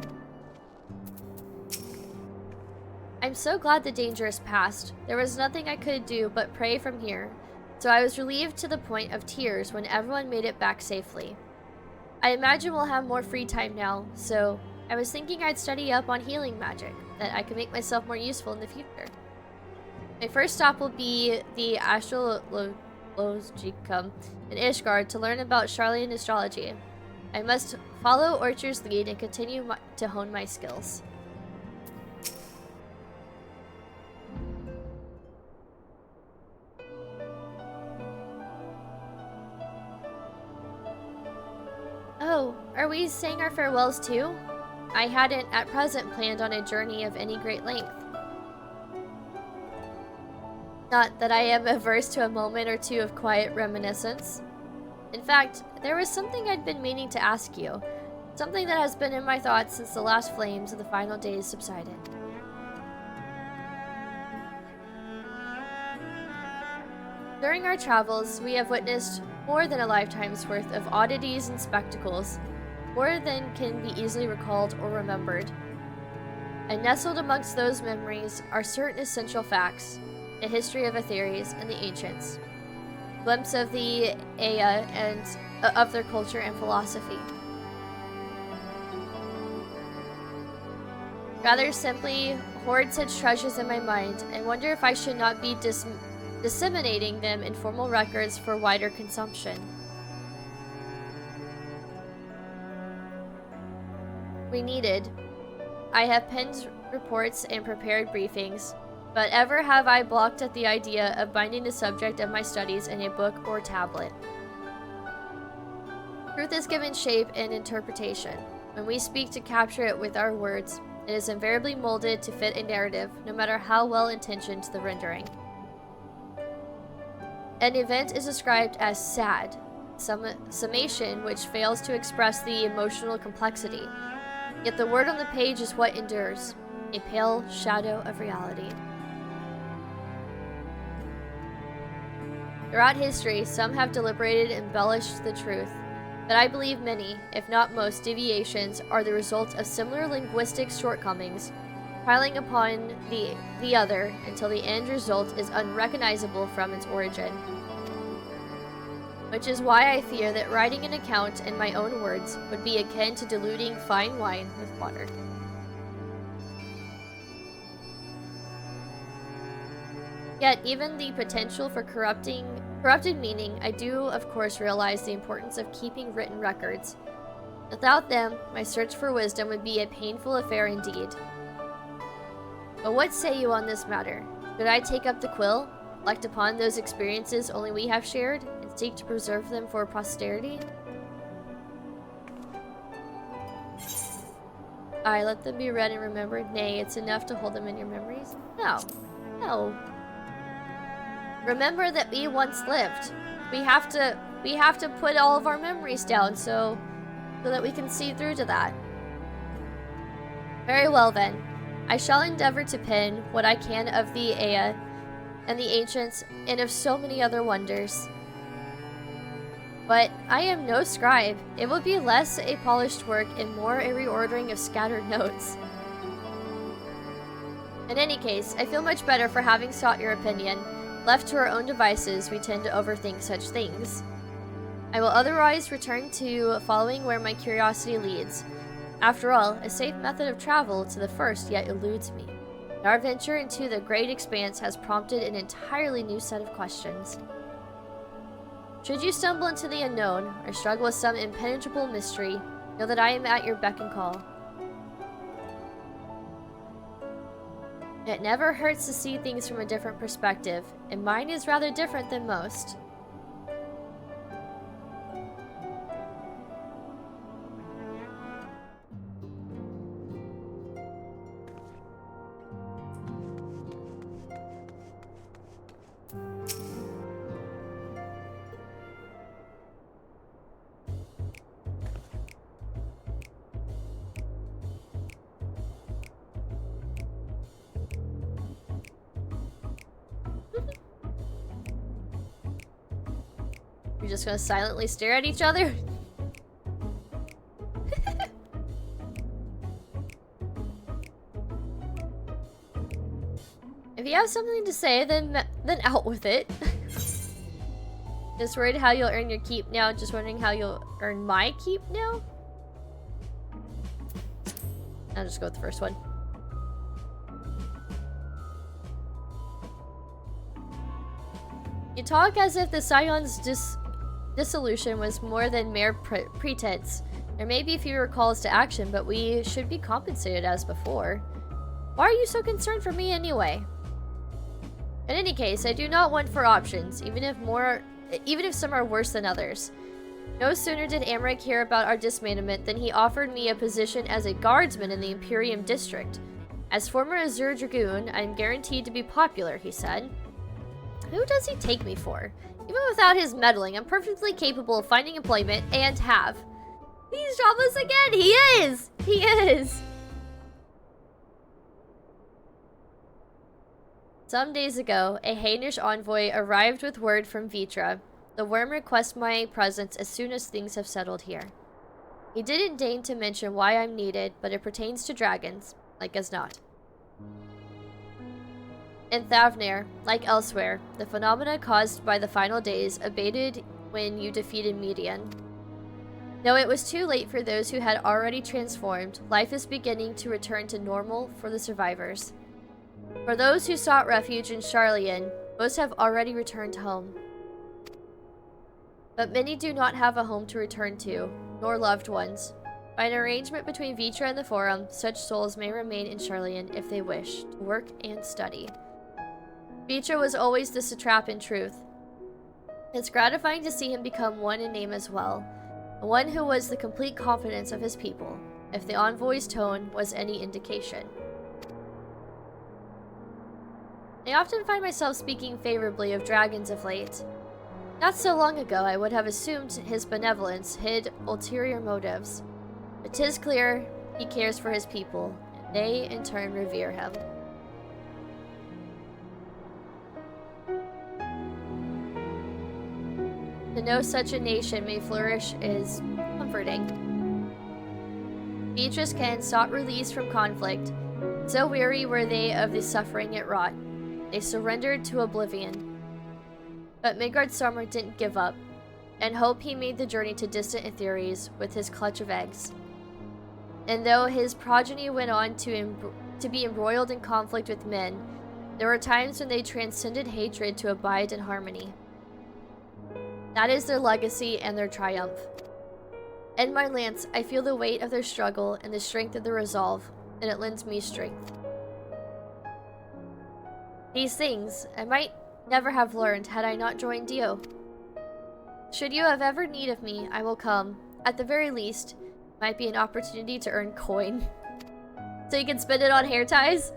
I'm so glad the danger is past. There was nothing I could do but pray from here, so I was relieved to the point of tears when everyone made it back safely. I imagine we'll have more free time now, so I was thinking I'd study up on healing magic, that I could make myself more useful in the future. My first stop will be the Astrologicum in Ishgard to learn about Charlian astrology. I must follow Orchard's lead and continue to hone my skills. Oh, are we saying our farewells too? I hadn't at present planned on a journey of any great length. Not that I am averse to a moment or two of quiet reminiscence. In fact, there was something I'd been meaning to ask you. Something that has been in my thoughts since the last flames of the final days subsided. During our travels, we have witnessed more than a lifetime's worth of oddities and spectacles, more than can be easily recalled or remembered. And nestled amongst those memories are certain essential facts, the history of Aetherius and the ancients, glimpse of the Aya and of their culture and philosophy. Rather simply, hoard such treasures in my mind and wonder if I should not be disseminating them in formal records for wider consumption. Reunited. I have penned reports and prepared briefings, but ever have I balked at the idea of binding the subject of my studies in a book or tablet. Truth is given shape and interpretation. When we speak to capture it with our words, it is invariably molded to fit a narrative, no matter how well-intentioned the rendering. An event is described as sad, summation which fails to express the emotional complexity. Yet the word on the page is what endures, a pale shadow of reality. Throughout history, some have deliberated and embellished the truth, but I believe many, if not most, deviations are the result of similar linguistic shortcomings, piling upon the other until the end result is unrecognizable from its origin. Which is why I fear that writing an account in my own words would be akin to diluting fine wine with water. Yet, even the potential for corrupted meaning, I do, of course, realize the importance of keeping written records. Without them, my search for wisdom would be a painful affair indeed. But what say you on this matter? Should I take up the quill, reflect upon those experiences only we have shared, and seek to preserve them for posterity? Aye, let them be read and remembered. Nay, it's enough to hold them in your memories. No. No. Remember that we once lived. We have to put all of our memories down so that we can see through to that. Very well then. I shall endeavor to pen what I can of the Aya and the ancients and of so many other wonders. But I am no scribe. It will be less a polished work and more a reordering of scattered notes. In any case, I feel much better for having sought your opinion. Left to our own devices, we tend to overthink such things. I will otherwise return to following where my curiosity leads. After all, a safe method of travel to the first yet eludes me. Our venture into the great expanse has prompted an entirely new set of questions. Should you stumble into the unknown, or struggle with some impenetrable mystery, know that I am at your beck and call. It never hurts to see things from a different perspective, and mine is rather different than most. You're just gonna silently stare at each other? you have something to say, then out with it. Just worried how you'll earn your keep now. Just wondering how you'll earn my keep now. I'll just go with the first one. You talk as if the Scions' dissolution was more than mere pretense. There may be fewer calls to action, but we should be compensated as before. Why are you so concerned for me anyway? In any case, I do not want for options, even if some are worse than others. No sooner did Amric hear about our dismantlement than he offered me a position as a guardsman in the Imperium district. As former Azure Dragoon, I am guaranteed to be popular, he said. Who does he take me for? Even without his meddling, I'm perfectly capable of finding employment and have. He's jobless again! He is! He is! Some days ago, a Hainish envoy arrived with word from Vitra. The worm requests my presence as soon as things have settled here. He didn't deign to mention why I'm needed, but it pertains to dragons, like as not. In Thavnair, like elsewhere, the phenomena caused by the final days abated when you defeated Median. Though it was too late for those who had already transformed, life is beginning to return to normal for the survivors. For those who sought refuge in Sharlayan, most have already returned home. But many do not have a home to return to, nor loved ones. By an arrangement between Vitra and the Forum, such souls may remain in Sharlayan if they wish, to work and study. Vitra was always the satrap in truth. It's gratifying to see him become one in name as well, one who was the complete confidence of his people, if the envoy's tone was any indication. I often find myself speaking favorably of dragons of late. Not so long ago, I would have assumed his benevolence hid ulterior motives. But 'tis clear he cares for his people, and they in turn revere him. To know such a nation may flourish is comforting. Beatrice Ken sought release from conflict. So weary were they of the suffering it wrought. They surrendered to oblivion. But Midgard Summer didn't give up, and hope he made the journey to distant Etheres with his clutch of eggs. And though his progeny went on to be embroiled in conflict with men, there were times when they transcended hatred to abide in harmony. That is their legacy and their triumph. In my lance, I feel the weight of their struggle and the strength of their resolve, and it lends me strength. These things I might never have learned had I not joined you. Should you have ever need of me, I will come. At the very least, might be an opportunity to earn coin. So you can spend it on hair ties?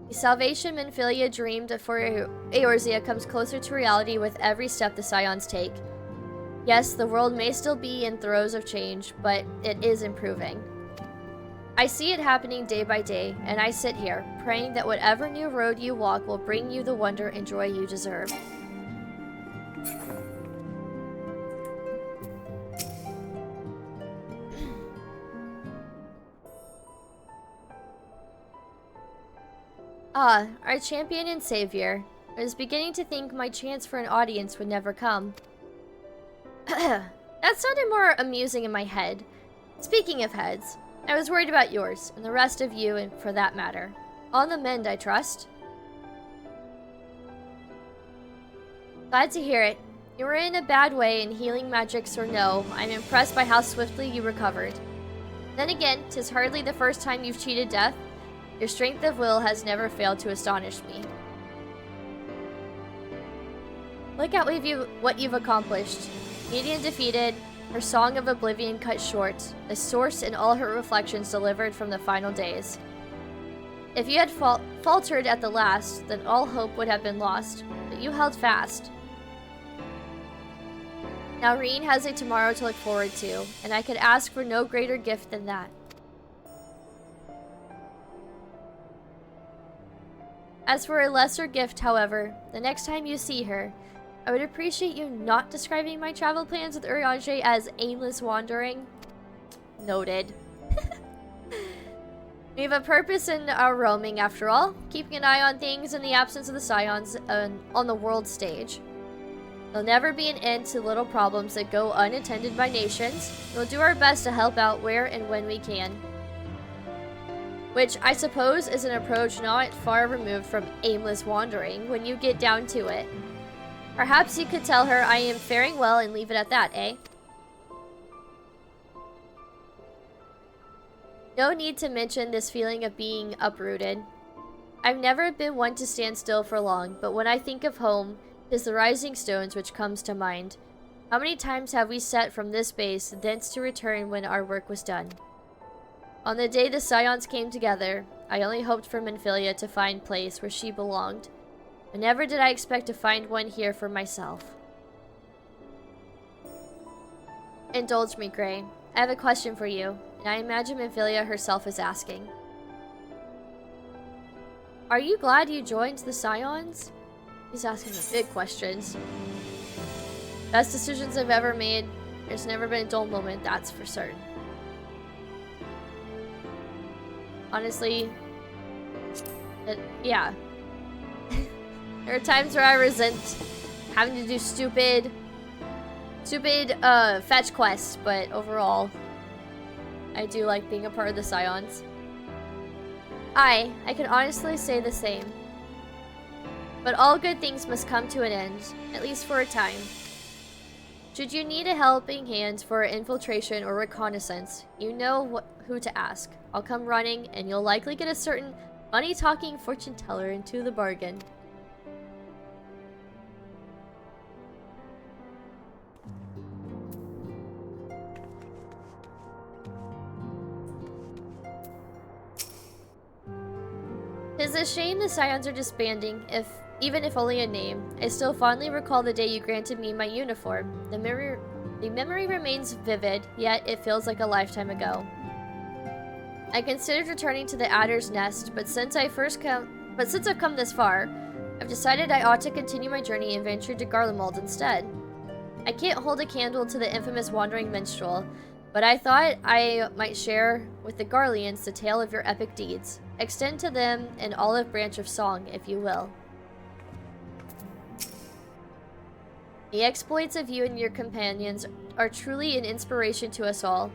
The salvation Minfilia dreamed for Eorzea comes closer to reality with every step the Scions take. Yes, the world may still be in throes of change, but it is improving. I see it happening day by day, and I sit here, praying that whatever new road you walk will bring you the wonder and joy you deserve. Ah, our champion and savior. I was beginning to think my chance for an audience would never come. That sounded more amusing in my head. Speaking of heads, I was worried about yours, and the rest of you, and for that matter. On the mend, I trust. Glad to hear it. You were in a bad way, and healing magics or no, I'm impressed by how swiftly you recovered. Then again, 'tis hardly the first time you've cheated death. Your strength of will has never failed to astonish me. Look at what you've accomplished. Median defeated, her Song of Oblivion cut short, the source in all her reflections delivered from the final days. If you had faltered at the last, then all hope would have been lost, but you held fast. Now Rean has a tomorrow to look forward to, and I could ask for no greater gift than that. As for a lesser gift, however, the next time you see her, I would appreciate you not describing my travel plans with Urianger as aimless wandering. Noted. We have a purpose in our roaming, after all, keeping an eye on things in the absence of the Scions on the world stage. There'll never be an end to little problems that go unattended by nations. We'll do our best to help out where and when we can. Which, I suppose, is an approach not far removed from aimless wandering when you get down to it. Perhaps you could tell her I am faring well and leave it at that, eh? No need to mention this feeling of being uprooted. I've never been one to stand still for long, but when I think of home, it is the rising stones which comes to mind. How many times have we set from this base, thence to return when our work was done? On the day the Scions came together, I only hoped for Minfilia to find place where she belonged. But never did I expect to find one here for myself. Indulge me, Gray. I have a question for you, and I imagine Minfilia herself is asking. Are you glad you joined the Scions? He's asking the big questions. Best decisions I've ever made. There's never been a dull moment, that's for certain. Honestly, yeah. There are times where I resent having to do stupid fetch quests, but overall, I do like being a part of the Scions. I can honestly say the same. But all good things must come to an end, at least for a time. Should you need a helping hand for infiltration or reconnaissance, you know who to ask. I'll come running, and you'll likely get a certain money-talking fortune teller into the bargain. Tis a shame the Scions are disbanding, even if only a name. I still fondly recall the day you granted me my uniform. The memory remains vivid, yet it feels like a lifetime ago. I considered returning to the Adder's Nest, but since I've come this far, I've decided I ought to continue my journey and venture to Garlemald instead. I can't hold a candle to the infamous wandering minstrel, but I thought I might share with the Garleans the tale of your epic deeds. Extend to them an olive branch of song, if you will. The exploits of you and your companions are truly an inspiration to us all.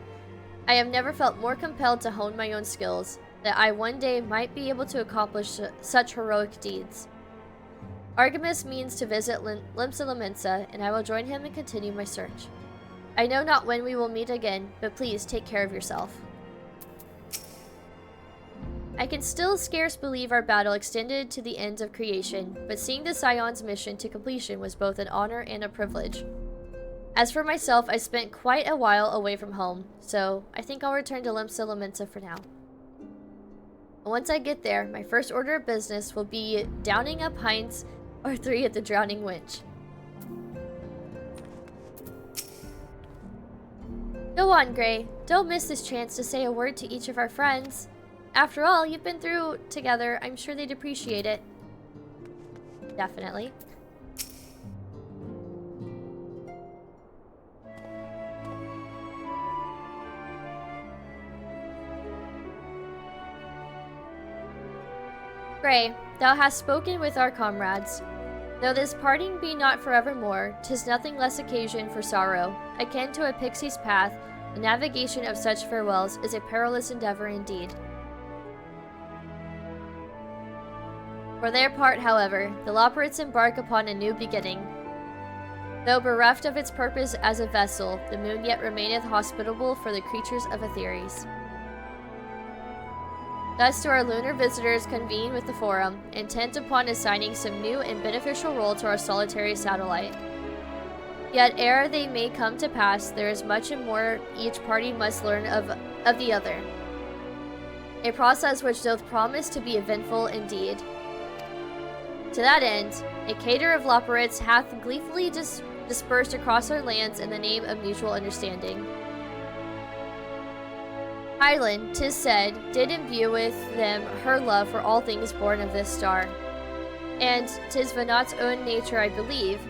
I have never felt more compelled to hone my own skills, that I one day might be able to accomplish such heroic deeds. Artemis means to visit Limsa Lominsa, and I will join him and continue my search. I know not when we will meet again, but please take care of yourself. I can still scarce believe our battle extended to the ends of creation, but seeing the Scions' mission to completion was both an honor and a privilege. As for myself, I spent quite a while away from home, so I think I'll return to Limsa Lominsa for now. And once I get there, my first order of business will be downing up pints or 3 at the Drowning Winch. Go on, Gray. Don't miss this chance to say a word to each of our friends. After all, you've been through together. I'm sure they'd appreciate it. Definitely. Gray, thou hast spoken with our comrades. Though this parting be not forevermore, 'tis nothing less occasion for sorrow. Akin to a pixie's path, the navigation of such farewells is a perilous endeavor indeed. For their part, however, the Loporrits embark upon a new beginning. Though bereft of its purpose as a vessel, the moon yet remaineth hospitable for the creatures of Aetheres. Thus do our lunar visitors convene with the Forum, intent upon assigning some new and beneficial role to our solitary satellite. Yet ere they may come to pass, there is much and more each party must learn of the other. A process which doth promise to be eventful indeed. To that end, a cadre of Loporrits hath gleefully dispersed across our lands in the name of mutual understanding. Hylan, 'tis said, did imbue with them her love for all things born of this star. And 'tis Venat's own nature, I believe,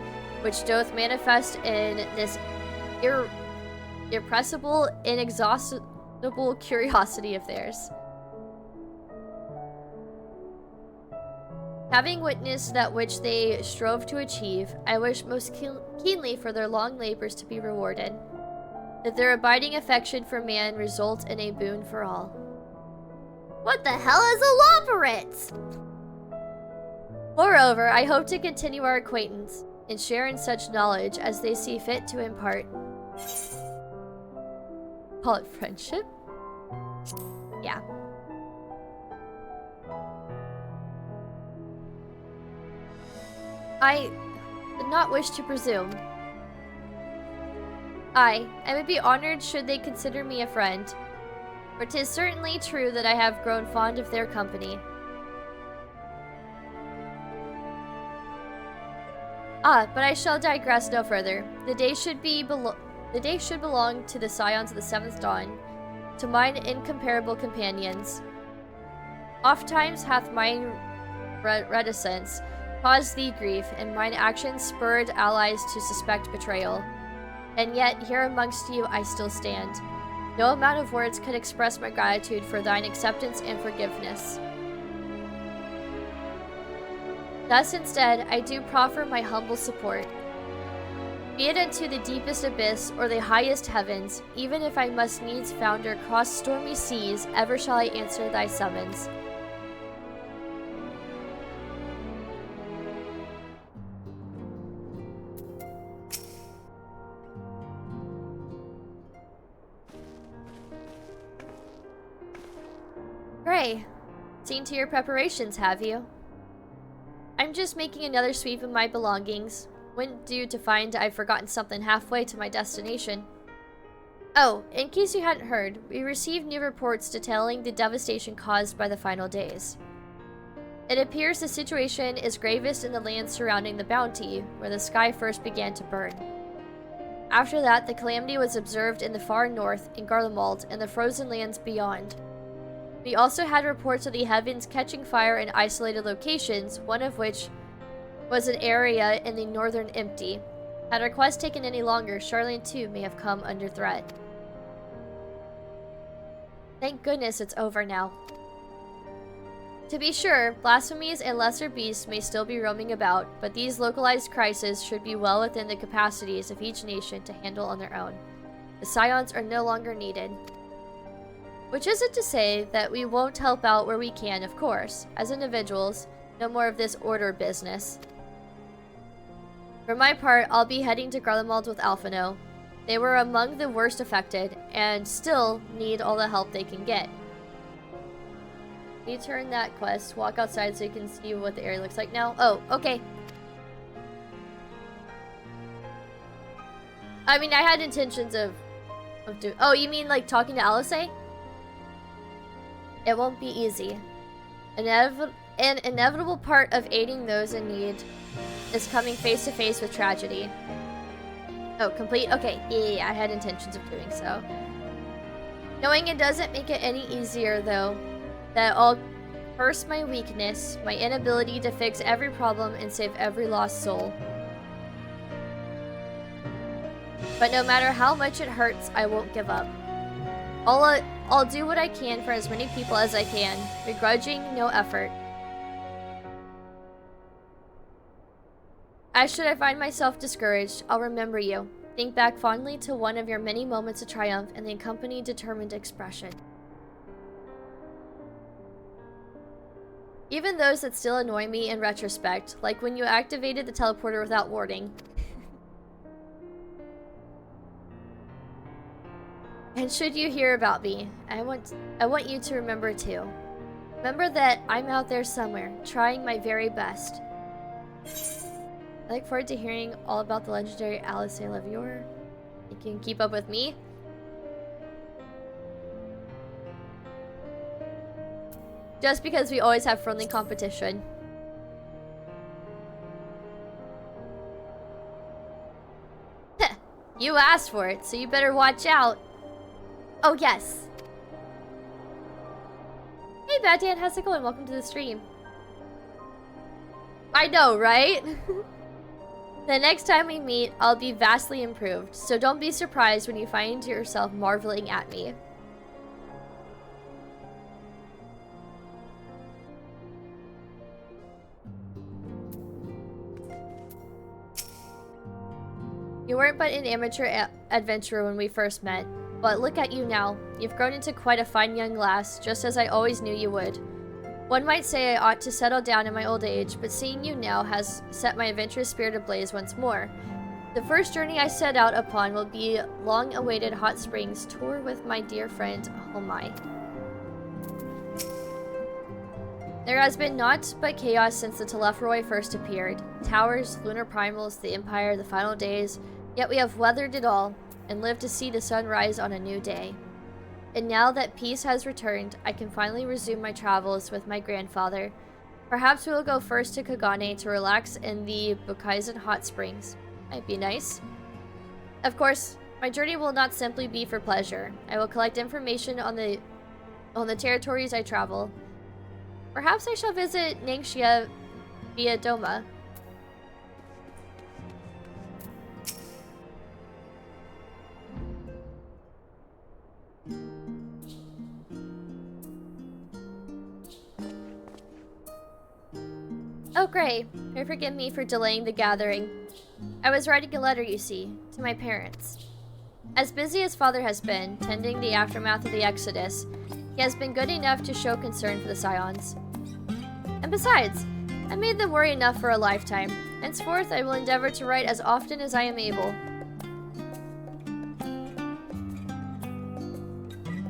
which doth manifest in this irrepressible, inexhaustible curiosity of theirs. Having witnessed that which they strove to achieve, I wish most keenly for their long labors to be rewarded, that their abiding affection for man result in a boon for all. What the hell is a labyrinth? Moreover, I hope to continue our acquaintance and share in such knowledge as they see fit to impart. Call it friendship? Yeah. I did not wish to presume. I would be honored should they consider me a friend, for 'tis certainly true that I have grown fond of their company. But I shall digress no further. The day should belong to the Scions of the 7th Dawn, to mine incomparable companions. Ofttimes hath mine reticence caused thee grief, and mine actions spurred allies to suspect betrayal. And yet, here amongst you I still stand. No amount of words could express my gratitude for thine acceptance and forgiveness. Thus, instead, I do proffer my humble support. Be it unto the deepest abyss or the highest heavens, even if I must needs founder cross stormy seas, ever shall I answer thy summons. Gray, seen to your preparations, have you? I'm just making another sweep of my belongings. Wouldn't do to find I've forgotten something halfway to my destination. Oh, in case you hadn't heard, we received new reports detailing the devastation caused by the final days. It appears the situation is gravest in the lands surrounding the Bounty, where the sky first began to burn. After that, the calamity was observed in the far north, in Garlemald, and the frozen lands beyond. We also had reports of the heavens catching fire in isolated locations, one of which was an area in the northern Empty. Had our quest taken any longer, Charlene too may have come under threat. Thank goodness it's over now. To be sure, blasphemies and lesser beasts may still be roaming about, but these localized crises should be well within the capacities of each nation to handle on their own. The Scions are no longer needed. Which isn't to say that we won't help out where we can, of course. As individuals, no more of this order business. For my part, I'll be heading to Garlemald with Alphino. They were among the worst affected, and still need all the help they can get. Return that quest, walk outside so you can see what the area looks like now. Oh, okay. I mean, I had intentions of doing... Oh, you mean like talking to Alice? It won't be easy. An inevitable part of aiding those in need is coming face to face with tragedy. Oh, complete? Okay, yeah, I had intentions of doing so. Knowing it doesn't make it any easier, though, that I'll curse my weakness, my inability to fix every problem and save every lost soul. But no matter how much it hurts, I won't give up. I'll do what I can for as many people as I can, begrudging no effort. As should I find myself discouraged, I'll remember you. Think back fondly to one of your many moments of triumph and the accompanying determined expression. Even those that still annoy me in retrospect, like when you activated the teleporter without warning. And should you hear about me, I want you to remember too. Remember that I'm out there somewhere, trying my very best. I look forward to hearing all about the legendary Alice Levior. You can keep up with me. Just because we always have friendly competition. You asked for it, so you better watch out. Oh, yes. Hey, Bad Dan, how's it going? Welcome to the stream. I know, right? The next time we meet, I'll be vastly improved, so don't be surprised when you find yourself marveling at me. You weren't but an amateur adventurer when we first met, but look at you now. You've grown into quite a fine young lass, just as I always knew you would. One might say I ought to settle down in my old age, but seeing you now has set my adventurous spirit ablaze once more. The first journey I set out upon will be long-awaited hot springs tour with my dear friend, Homai. There has been naught but chaos since the Telephroi first appeared. Towers, lunar primals, the Empire, the final days, yet we have weathered it all, and lived to see the sun rise on a new day. And now that peace has returned, I can finally resume my travels with my grandfather. Perhaps we will go first to Kagane to relax in the Bukaizen hot springs. Might be nice. Of course, my journey will not simply be for pleasure. I will collect information on the territories I travel. Perhaps I shall visit Ningxia via Doma. Oh great, forgive me for delaying the gathering. I was writing a letter, you see, to my parents. As busy as father has been, tending the aftermath of the Exodus, he has been good enough to show concern for the Scions. And besides, I made them worry enough for a lifetime. Henceforth, I will endeavor to write as often as I am able.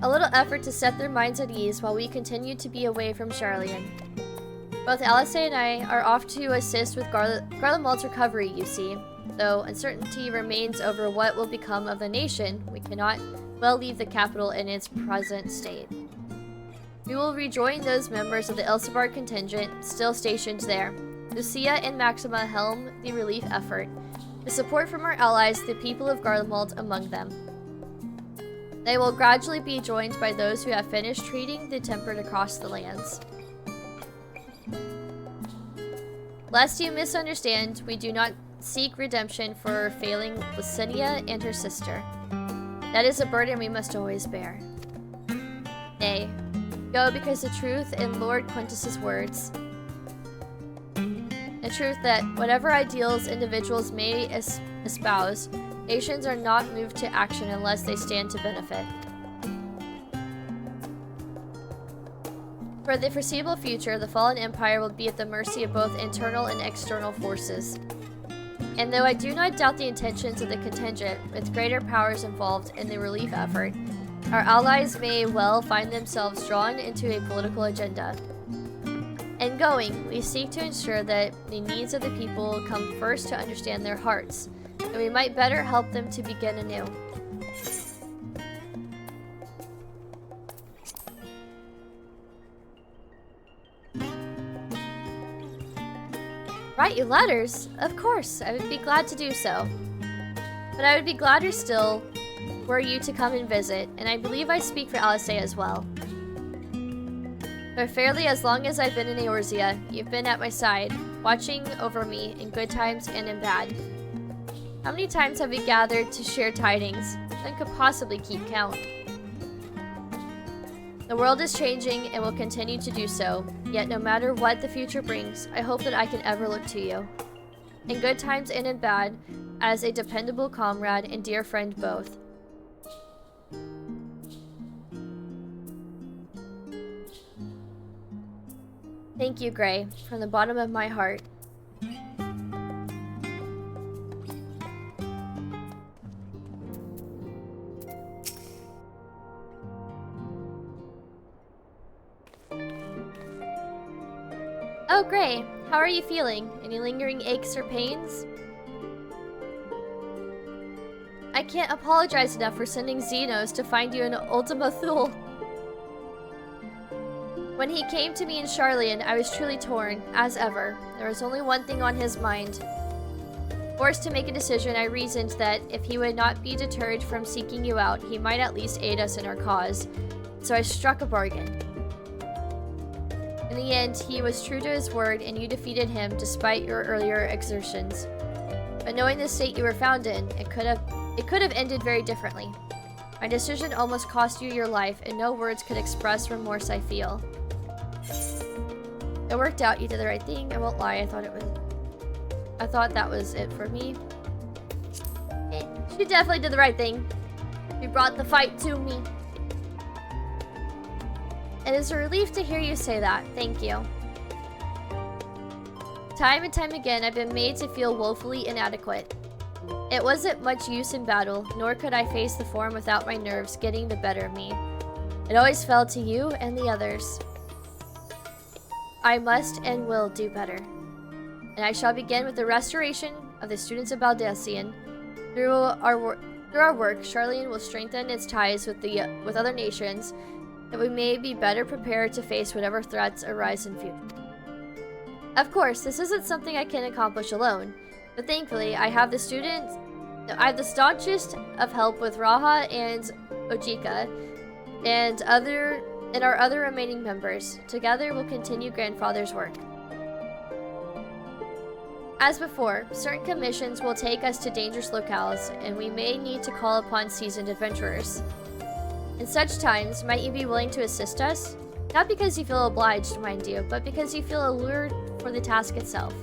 A little effort to set their minds at ease while we continue to be away from Charlian. Both Alice and I are off to assist with Garlemald's recovery, you see. Though uncertainty remains over what will become of the nation, we cannot well leave the capital in its present state. We will rejoin those members of the Elsebar contingent still stationed there. Lucia and Maxima helm the relief effort, with support from our allies, the people of Garlemald, among them. They will gradually be joined by those who have finished treating the tempered across the lands. Lest you misunderstand, we do not seek redemption for failing Licinia and her sister. That is a burden we must always bear. Nay, go because the truth in Lord Quintus's words, the truth that whatever ideals individuals may espouse, nations are not moved to action unless they stand to benefit. For the foreseeable future, the fallen empire will be at the mercy of both internal and external forces. And though I do not doubt the intentions of the contingent, with greater powers involved in the relief effort, our allies may well find themselves drawn into a political agenda. In going, we seek to ensure that the needs of the people come first to understand their hearts, that we might better help them to begin anew. Write you letters? Of course, I would be glad to do so. But I would be gladder still were you to come and visit, and I believe I speak for Alice as well. For fairly as long as I've been in Eorzea, you've been at my side, watching over me in good times and in bad. How many times have we gathered to share tidings? None could possibly keep count. The world is changing and will continue to do so, yet no matter what the future brings, I hope that I can ever look to you, in good times and in bad, as a dependable comrade and dear friend both. Thank you, Gray, from the bottom of my heart. Oh, Gray, how are you feeling? Any lingering aches or pains? I can't apologize enough for sending Xenos to find you in Ultima Thule. When he came to me in Charlian, I was truly torn, as ever. There was only one thing on his mind. Forced to make a decision, I reasoned that if he would not be deterred from seeking you out, he might at least aid us in our cause. So I struck a bargain. In the end, he was true to his word, and you defeated him despite your earlier exertions. But knowing the state you were found in, it could have ended very differently. My decision almost cost you your life, and no words could express remorse I feel. It worked out, you did the right thing. I won't lie, I thought that was it for me. She definitely did the right thing. You brought the fight to me. It is a relief to hear you say that. Thank you. Time and time again, I've been made to feel woefully inadequate. It wasn't much use in battle, nor could I face the form without my nerves getting the better of me. It always fell to you and the others. I must and will do better. And I shall begin with the restoration of the students of Baldesion. Through our work, Charlian will strengthen its ties with other nations, that we may be better prepared to face whatever threats arise in future. Of course, this isn't something I can accomplish alone, but thankfully I have the staunchest of help with Raha and Ojika, and our other remaining members. Together we'll continue Grandfather's work. As before, certain commissions will take us to dangerous locales, and we may need to call upon seasoned adventurers. In such times, might you be willing to assist us? Not because you feel obliged, mind you, but because you feel allured for the task itself.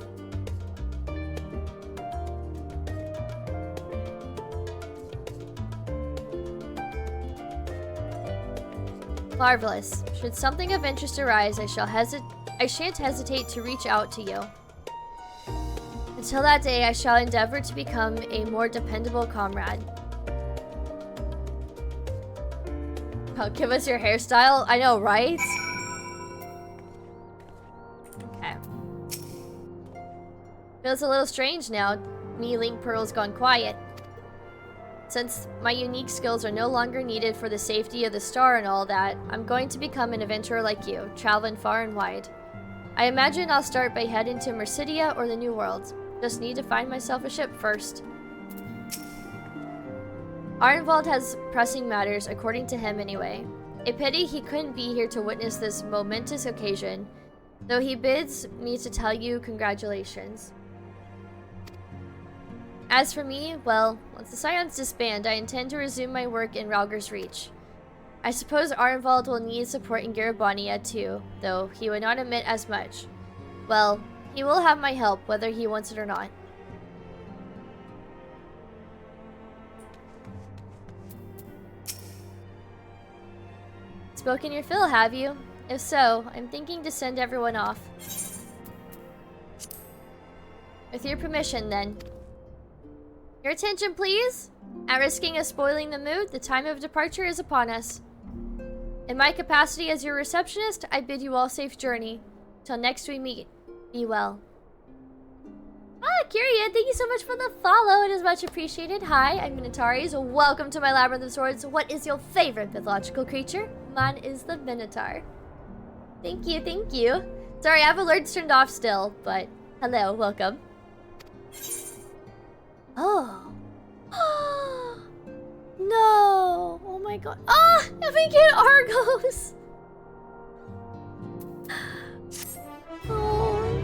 Marvelous. Should something of interest arise, I shan't hesitate to reach out to you. Until that day, I shall endeavor to become a more dependable comrade. Oh, give us your hairstyle? I know, right? Okay. Feels a little strange now. Me, Link Pearl's gone quiet. Since my unique skills are no longer needed for the safety of the star and all that, I'm going to become an adventurer like you, traveling far and wide. I imagine I'll start by heading to Mercidia or the New World. Just need to find myself a ship first. Arnvald has pressing matters, according to him anyway. A pity he couldn't be here to witness this momentous occasion, though he bids me to tell you congratulations. As for me, well, once the Scions disband, I intend to resume my work in Rauger's Reach. I suppose Arnvald will need support in Garabania too, though he would not admit as much. Well, he will have my help, whether he wants it or not. Spoken your fill, have you? If so, I'm thinking to send everyone off. With your permission, then. Your attention, please! At risking of spoiling the mood, the time of departure is upon us. In my capacity as your receptionist, I bid you all safe journey. Till next we meet, be well. Ah, Kyria, thank you so much for the follow. It is much appreciated. Hi, I'm Minotaurus. Welcome to my Labyrinth of Swords. What is your favorite mythological creature? Mine is the Minotaur. Thank you, thank you. Sorry, I have alerts turned off still, but hello, welcome. Oh. No. Oh my god. Ah, if we get Argos. Oh.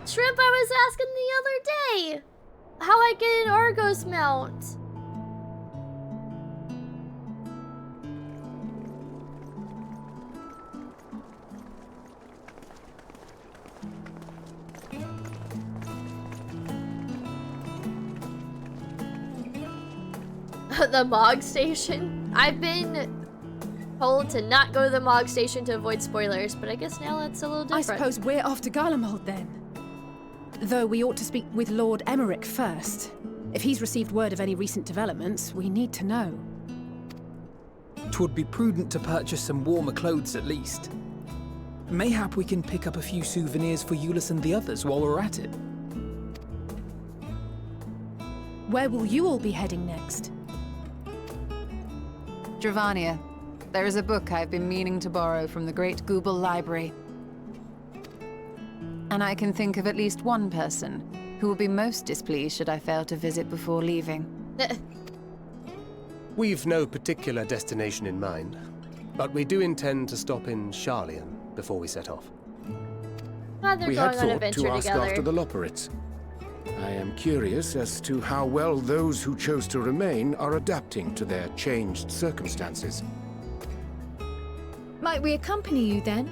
Shrimp, I was asking the other day how I get an Argos mount. The Mog Station? I've been told to not go to the Mog Station to avoid spoilers, but I guess now that's a little different. I suppose we're off to Garlemald then. Though we ought to speak with Lord Emmerich first. If he's received word of any recent developments, we need to know. 'Twould be prudent to purchase some warmer clothes at least. Mayhap we can pick up a few souvenirs for Euless and the others while we're at it. Where will you all be heading next? Dravania. There is a book I've been meaning to borrow from the Great Google Library. And I can think of at least one person who will be most displeased should I fail to visit before leaving. We've no particular destination in mind, but we do intend to stop in Charlian before we set off. God, they're We going had on an thought adventure to ask together. after the Loporrits. I am curious as to how well those who chose to remain are adapting to their changed circumstances. Might we accompany you then?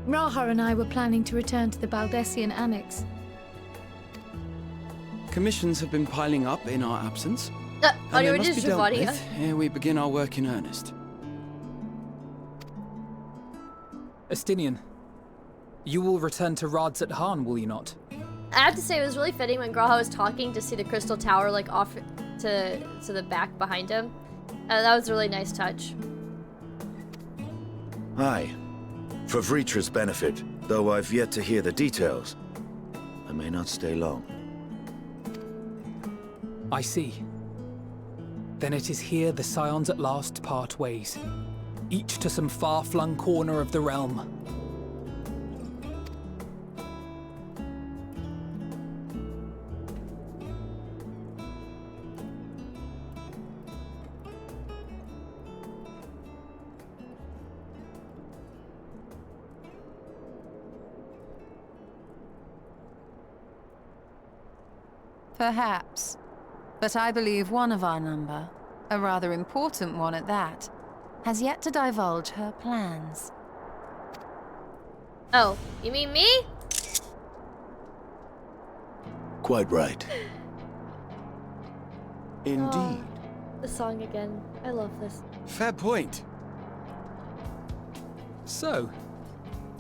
Raha and I were planning to return to the Baldessian Annex. Commissions have been piling up in our absence. Oh, And you they were must be just dealt Javadia. with ere we begin our work in earnest. Estinian, you will return to Radz at Han, will you not? I have to say, it was really fitting when Graha was talking to see the crystal tower like off to the back behind him. That was a really nice touch. Aye. For Vritra's benefit, though I've yet to hear the details, I may not stay long. I see. Then it is here the Scions at last part ways, each to some far-flung corner of the realm. Perhaps. But I believe one of our number, a rather important one at that, has yet to divulge her plans. Oh, you mean me? Quite right. Indeed. Oh, the song again. I love this. Fair point. So,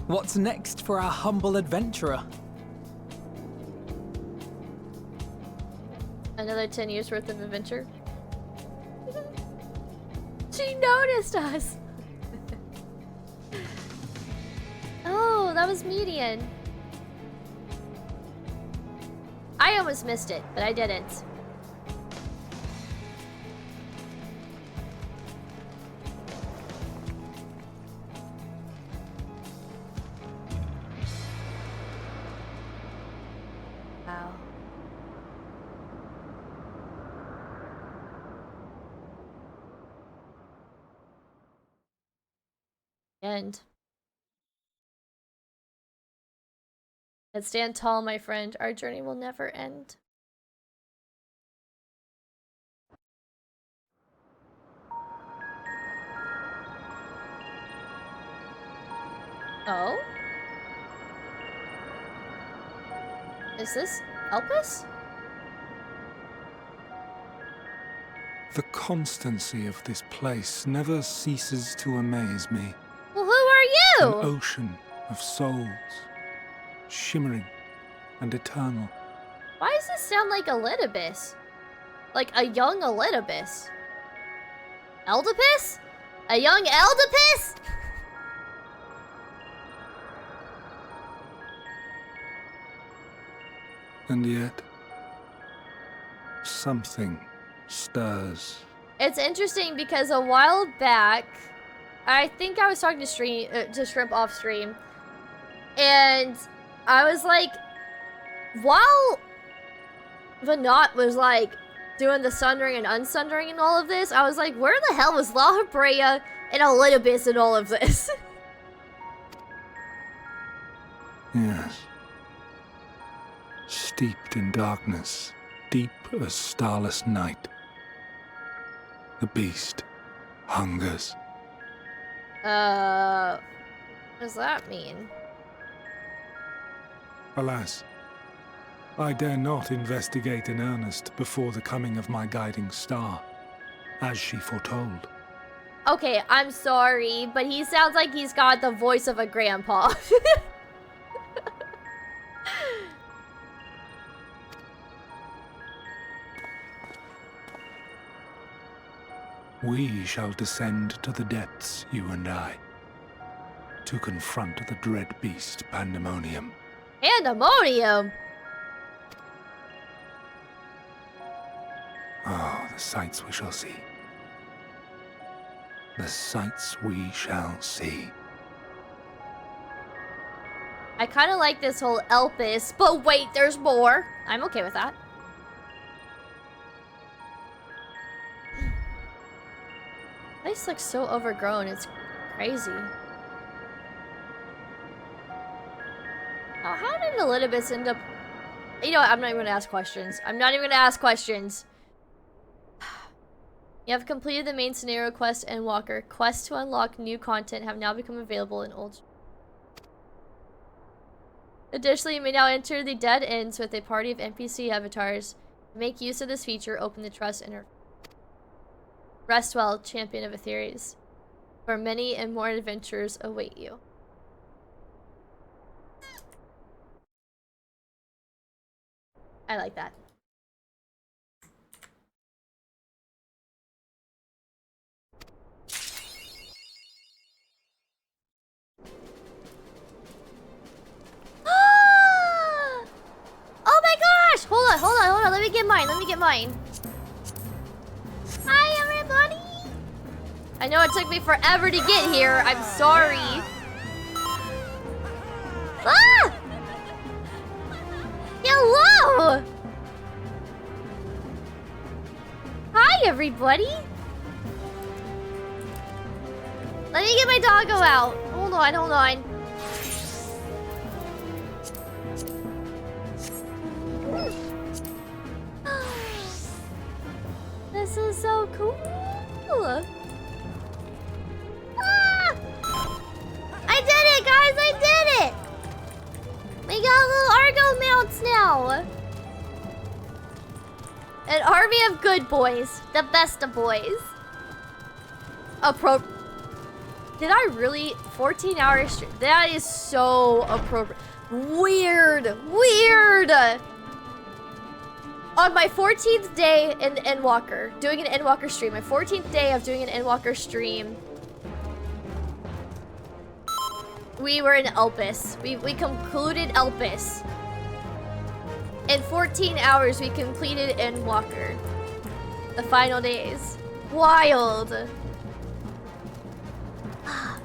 what's next for our humble adventurer? Another 10 years worth of adventure. She noticed us! Oh, that was median. I almost missed it, but I didn't. Wow. End. And stand tall, my friend. Our journey will never end. Oh? Is this Elpis? The constancy of this place never ceases to amaze me. Well, who are you? An ocean of souls, shimmering and eternal. Why does this sound like Elidibus? Like a young Elidibus? Eldipus? A young Eldipus? And yet, something stirs. It's interesting because a while back, I think I was talking to Shrimp off stream, and I was like, while Venat was like doing the sundering and unsundering and all of this, I was like, where the hell was La Brea and Elidibus in all of this? Yes. Steeped in darkness, deep as starless night. The beast hungers. What does that mean? Alas, I dare not investigate in earnest before the coming of my guiding star, as she foretold. Okay, I'm sorry, but he sounds like he's got the voice of a grandpa. We shall descend to the depths, you and I, to confront the dread beast Pandemonium. Pandemonium? Oh, the sights we shall see. The sights we shall see. I kind of like this whole Elpis, but wait, there's more. I'm okay with that. This looks so overgrown, it's crazy. Oh, how did Elidibus end up... You know what? I'm not even gonna ask questions. I'm not even gonna ask questions. You have completed the main scenario quest, Endwalker. Quests to unlock new content have now become available in Old... Additionally, you may now enter the dead ends with a party of NPC avatars. To make use of this feature, open the trust inter... Rest well, champion of Aetheres. For many and more adventures await you. I like that. Oh my gosh! Hold on. Let me get mine. Hi, everybody! I know it took me forever to get here. I'm sorry. Ah! Hello! Hi, everybody! Let me get my doggo out. Hold on. This is so cool. Ah! I did it, guys! I did it! We got little Argo mounts now. An army of good boys. The best of boys. Did I really? 14 hours stream. That is so appropriate. Weird. On my 14th day in Endwalker, doing an Endwalker stream. My 14th day of doing an Endwalker stream. We were in Elpis. We concluded Elpis. In 14 hours, we completed Endwalker. The final days. Wild.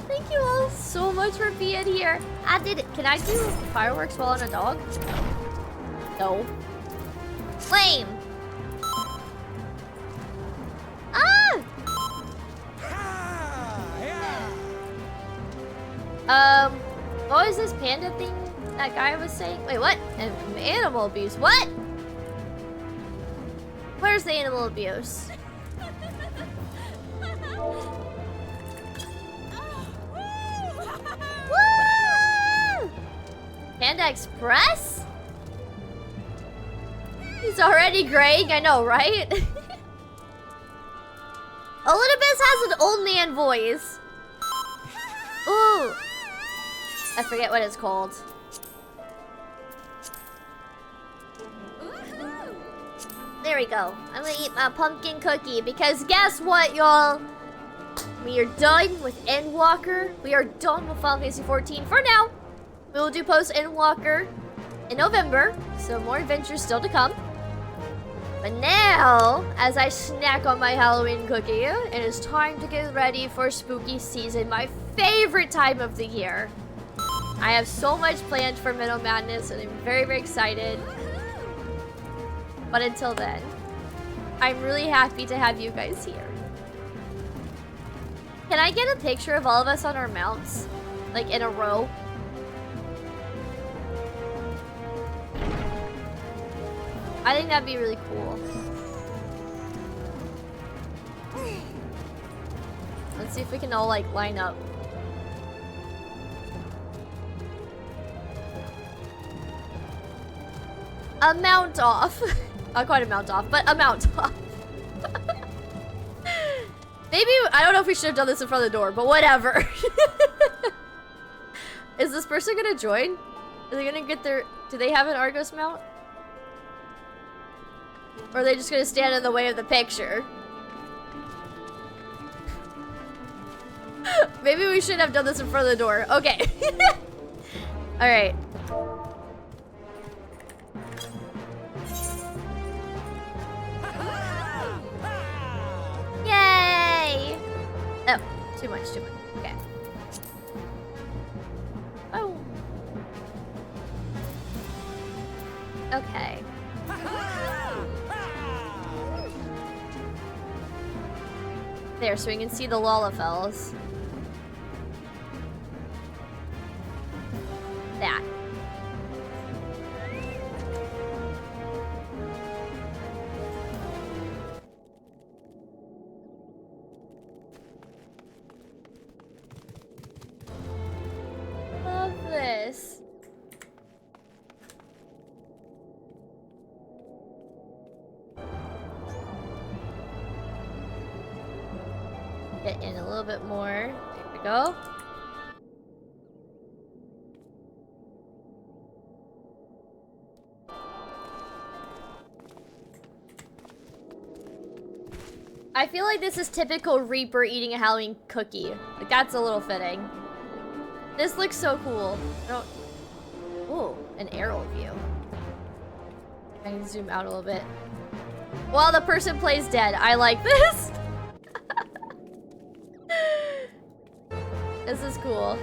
Thank you all so much for being here. I did it. Can I do fireworks while on a dog? No. Flame. What was this panda thing that guy was saying? Wait, what? Animal abuse. What? Where's the animal abuse? Woo! Panda Express? He's already graying, I know, right? Elidibus has an old man voice. Ooh. I forget what it's called. There we go. I'm gonna eat my pumpkin cookie because guess what, y'all? We are done with Endwalker. We are done with Final Fantasy XIV for now. We will do post Endwalker in November, so more adventures still to come. But now, as I snack on my Halloween cookie, it is time to get ready for spooky season, my favorite time of the year. I have so much planned for Middle Madness, and I'm very, very excited. But until then, I'm really happy to have you guys here. Can I get a picture of all of us on our mounts? Like, in a row? I think that'd be really cool. Let's see if we can all, like, line up. A mount off. Not quite a mount off, but a mount off. Maybe, I don't know if we should have done this in front of the door, but whatever. Is this person gonna join? Are they gonna get their... Do they have an Argos mount? Or are they just gonna stand in the way of the picture? Maybe we should have done this in front of the door. Okay. Alright. Yay! Oh, too much. Okay. Oh. Okay. There, so we can see the it in a little bit more. There we go. I feel like this is typical Reaper eating a Halloween cookie. Like, that's a little fitting. This looks so cool. I don't... Ooh, an aerial view. I can zoom out a little bit. While the person plays dead. I like this. This is cool.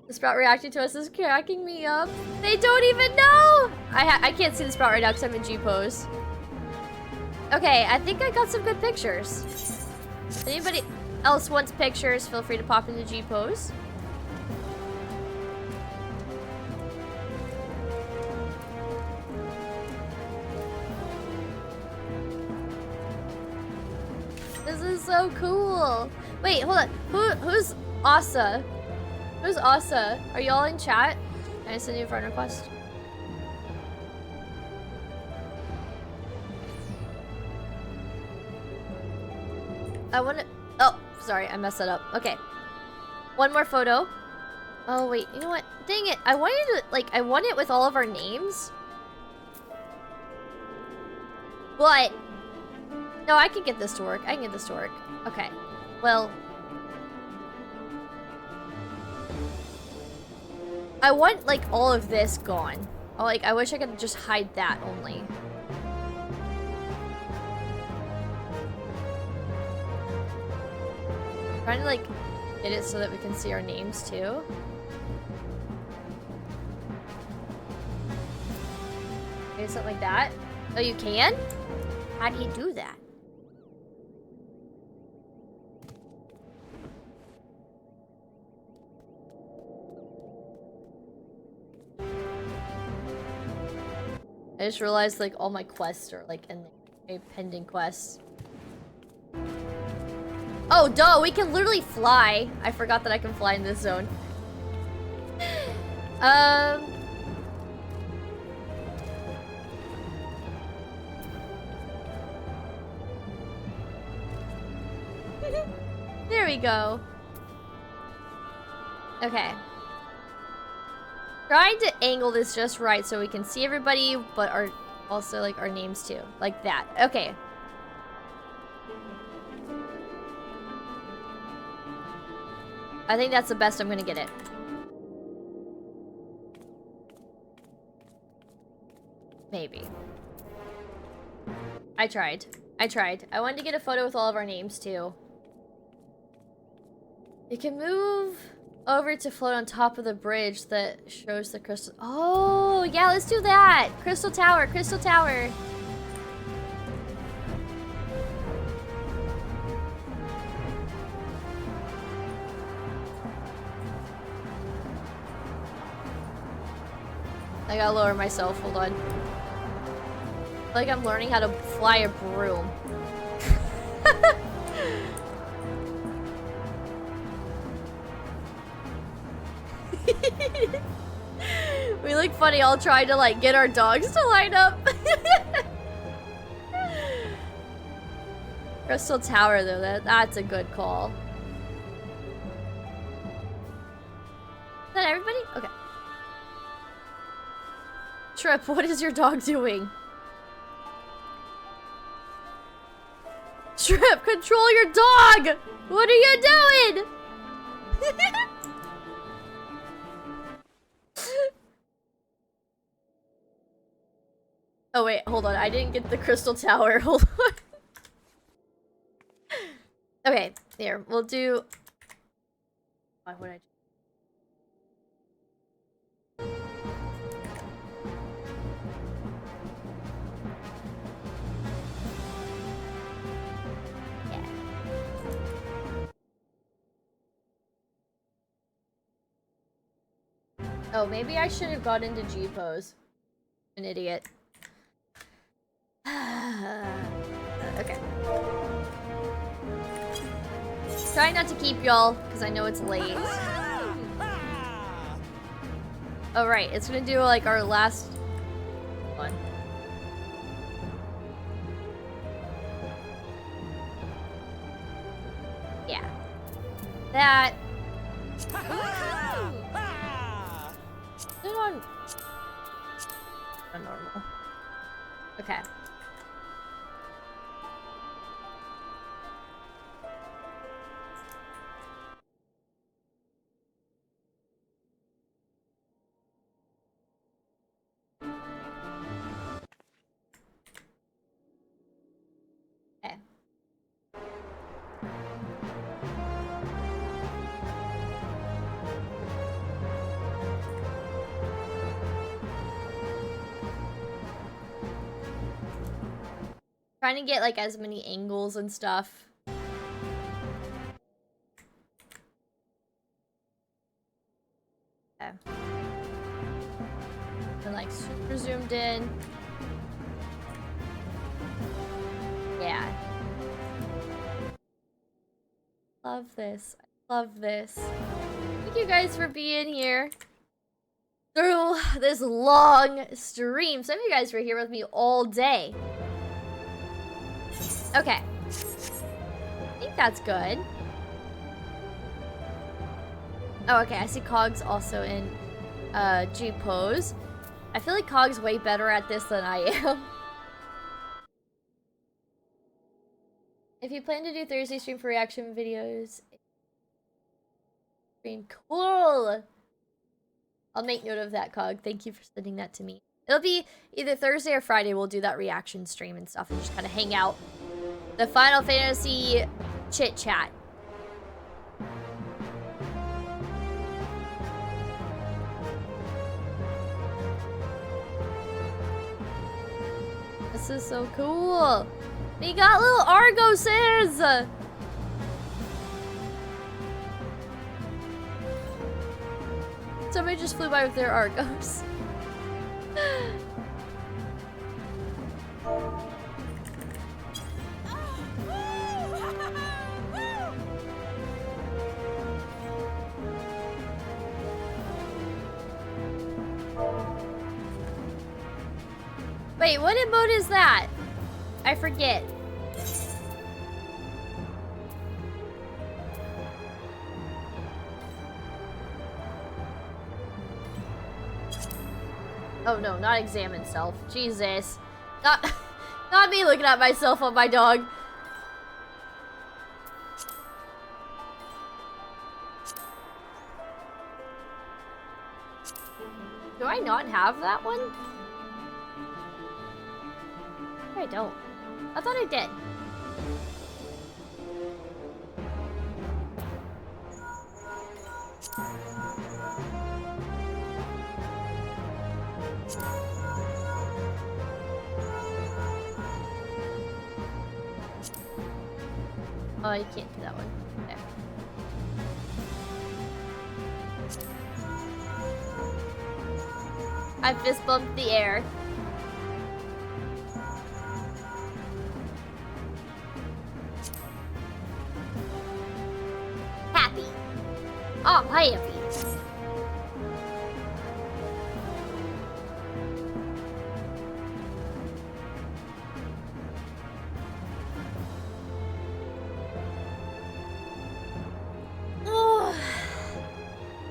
The Sprout reacting to us is cracking me up. They don't even know! I can't see the Sprout right now because I'm in G-pose. Okay, I think I got some good pictures. If anybody else wants pictures, feel free to pop into G-pose. This is so cool. Wait, hold on. Who's Asa? Who's Asa? Are y'all in chat? Can I send you a friend request? I wanna... Oh, sorry, I messed that up. Okay. One more photo. Oh, wait, you know what? Dang it. I wanted to, like, I want it with all of our names. But... No, I can get this to work. I can get this to work. Okay. Well... I want, like, all of this gone. Oh, like, I wish I could just hide that only. Trying to, like, get it so that we can see our names, too. Okay, something like that. Oh, you can? How do you do that? I just realized, like, all my quests are, like, in the pending quests. Oh, duh, we can literally fly. I forgot that I can fly in this zone. There we go. Okay. Trying to angle this just right so we can see everybody, but our also like our names too. Like that. Okay. I think that's the best I'm gonna get it. Maybe. I tried. I wanted to get a photo with all of our names too. You can move over to float on top of the bridge that shows the crystal. Oh, yeah, let's do that. Crystal Tower, Crystal Tower. I gotta lower myself, hold on. Like I'm learning how to fly a broom. We look funny all trying to like get our dogs to line up. Crystal Tower though, that's a good call. Is that everybody? Okay. Trip, what is your dog doing? Trip, control your dog! What are you doing? Oh wait, hold on. I didn't get the Crystal Tower. Hold on. Okay, here. We'll do... Why would I... Oh, maybe I should have got into G-pose. An idiot. Okay. Try not to keep y'all, because I know it's late. Oh, right. It's gonna do, like, our last one. Yeah. That. Put it on normal. Okay. Okay. Trying to get like as many angles and stuff. Okay. And like super zoomed in. Yeah. Love this. I love this. Thank you guys for being here through this long stream. Some of you guys were here with me all day. Okay. I think that's good. Oh, okay. I see Cog's also in G pose. I feel like Cog's way better at this than I am. If you plan to do Thursday stream for reaction videos, stream cool. I'll make note of that, Cog. Thank you for sending that to me. It'll be either Thursday or Friday. We'll do that reaction stream and stuff and just kind of hang out. The Final Fantasy chit chat. This is so cool. We got little Argoses. Somebody just flew by with their Argos. Wait, what emote is that? I forget. Oh no, not examine self. Jesus. Not me looking at myself on my dog. Do I not have that one? I don't. I thought I did. Oh, you can't do that one. Okay. I fist bumped the air. Happy. Oh, happy. Oh.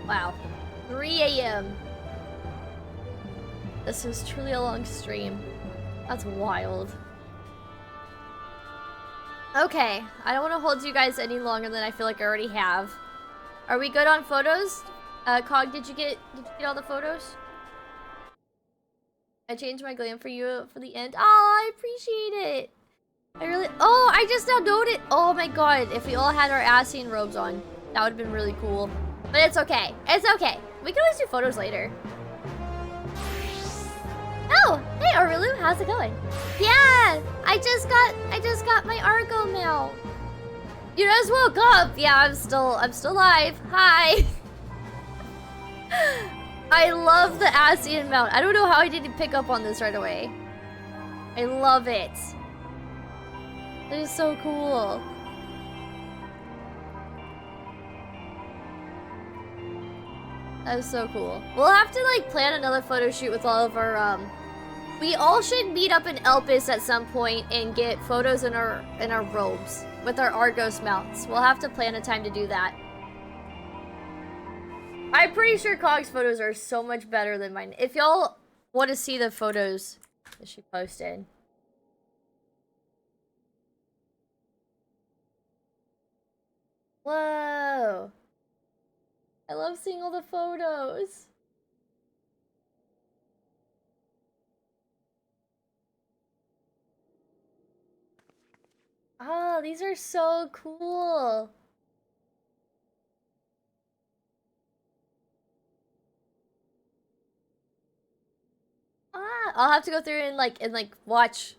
Wow. 3 a.m. This was truly a long stream. That's wild. Okay, I don't want to hold you guys any longer than I feel like I already have. Are we good on photos? Cog, did you get all the photos? I changed my glam for you for the end. Oh, I appreciate it. I really. Oh, I just now noted. Oh my god, if we all had our Ascian robes on, that would have been really cool. But it's okay. It's okay. We can always do photos later. Oh, hey Aurelu, how's it going? Yeah, I just got my Argo mail. You just woke up. Yeah, I'm still alive. Hi. I love the Ascian mount. I don't know how I didn't pick up on this right away. I love it. It is so cool. That is so cool. We'll have to like plan another photo shoot with all of our We all should meet up in Elpis at some point and get photos in our robes with our Argos mounts. We'll have to plan a time to do that. I'm pretty sure Cog's photos are so much better than mine. If y'all want to see the photos that she posted. Whoa. I love seeing all the photos. Oh, these are so cool. I'll have to go through and like watch,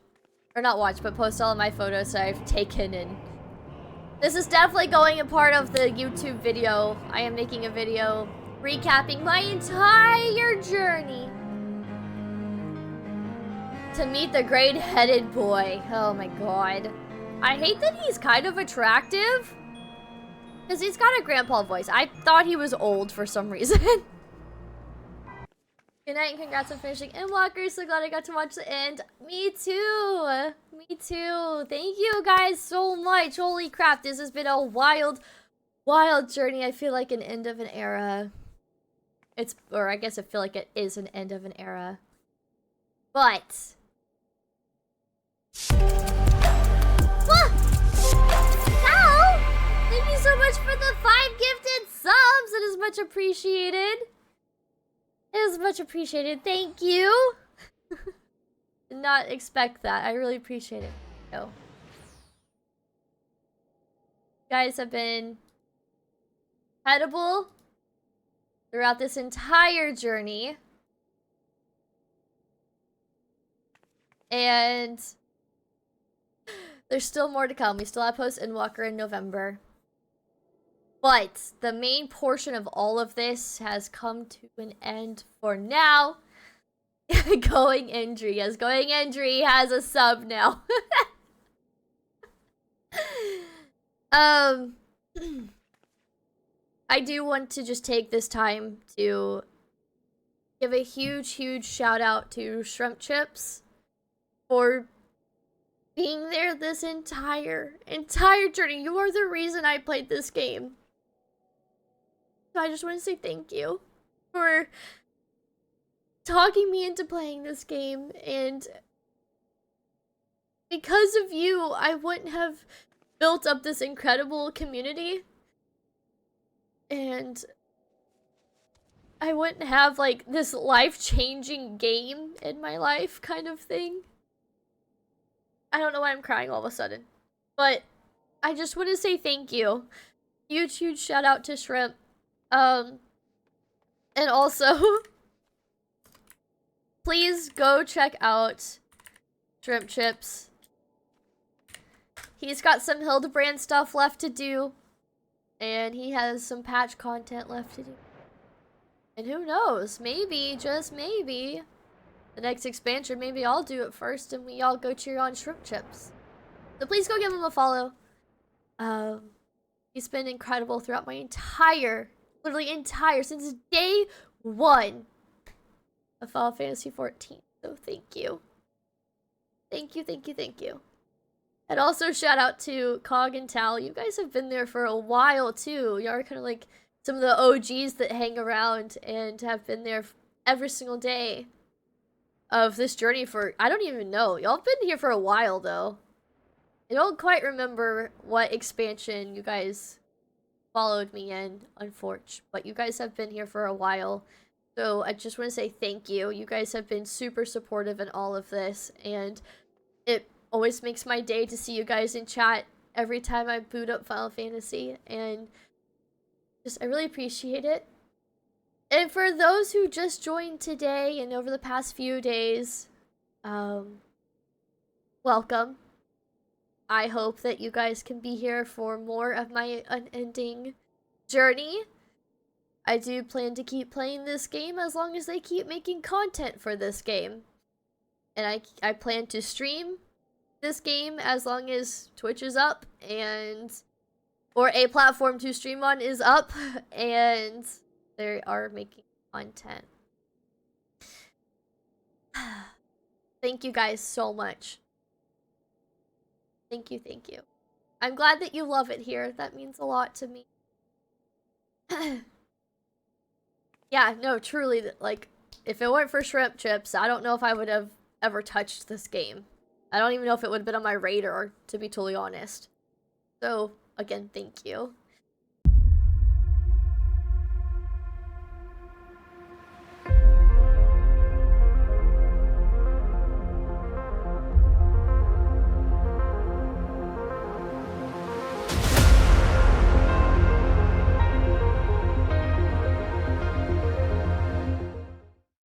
or not watch, but post all of my photos that I've taken, and this is definitely going a part of the YouTube video. I am making a video recapping my entire journey to meet the great-headed boy. Oh my god. I hate that he's kind of attractive, because he's got a grandpa voice. I thought he was old for some reason. Good night and congrats on finishing Endwalker. So glad I got to watch the end. Me too. Me too. Thank you guys so much. Holy crap. This has been a wild, wild journey. I feel like an end of an era. Or I guess I feel like it is an end of an era. But. Ow! Thank you so much for the 5 gifted subs. It is much appreciated. It is much appreciated. Thank you. Did not expect that. I really appreciate it. You guys have been incredible throughout this entire journey. And there's still more to come. We still have post Endwalker in November. But the main portion of all of this has come to an end for now. Going Endry. Yes, Going Endry has a sub now. I do want to just take this time to give a huge, huge shout out to Shrimp Chips for being there this entire journey. You are the reason I played this game. So I just want to say thank you for talking me into playing this game, and because of you, I wouldn't have built up this incredible community, and I wouldn't have like this life-changing game in my life kind of thing. I don't know why I'm crying all of a sudden, but I just want to say thank you. Huge, huge shout out to Shrimp. And also, please go check out Shrimp Chips. He's got some Hildebrand stuff left to do, and he has some patch content left to do. And who knows, maybe, just maybe, the next expansion, maybe I'll do it first and we all go cheer on Shrimp Chips. So please go give him a follow. He's been incredible throughout my literally entire, since day 1 of Final Fantasy XIV. So thank you. Thank you, thank you, thank you. And also shout out to Cog and Tal. You guys have been there for a while too. Y'all are kind of like some of the OGs that hang around and have been there every single day of this journey for, I don't even know. Y'all have been here for a while though. I don't quite remember what expansion you guys followed me in, unfortunately, but you guys have been here for a while, so I just want to say thank you. You guys have been super supportive in all of this, and it always makes my day to see you guys in chat every time I boot up Final Fantasy, and just I really appreciate it. And for those who just joined today and over the past few days, welcome. I hope that you guys can be here for more of my unending journey. I do plan to keep playing this game as long as they keep making content for this game. And I plan to stream this game as long as Twitch is up or a platform to stream on is up and they are making content. Thank you guys so much. Thank you, thank you. I'm glad that you love it here. That means a lot to me. Yeah, no, truly, like, if it weren't for Shrimp Chips, I don't know if I would have ever touched this game. I don't even know if it would have been on my radar, to be totally honest. So, again, thank you.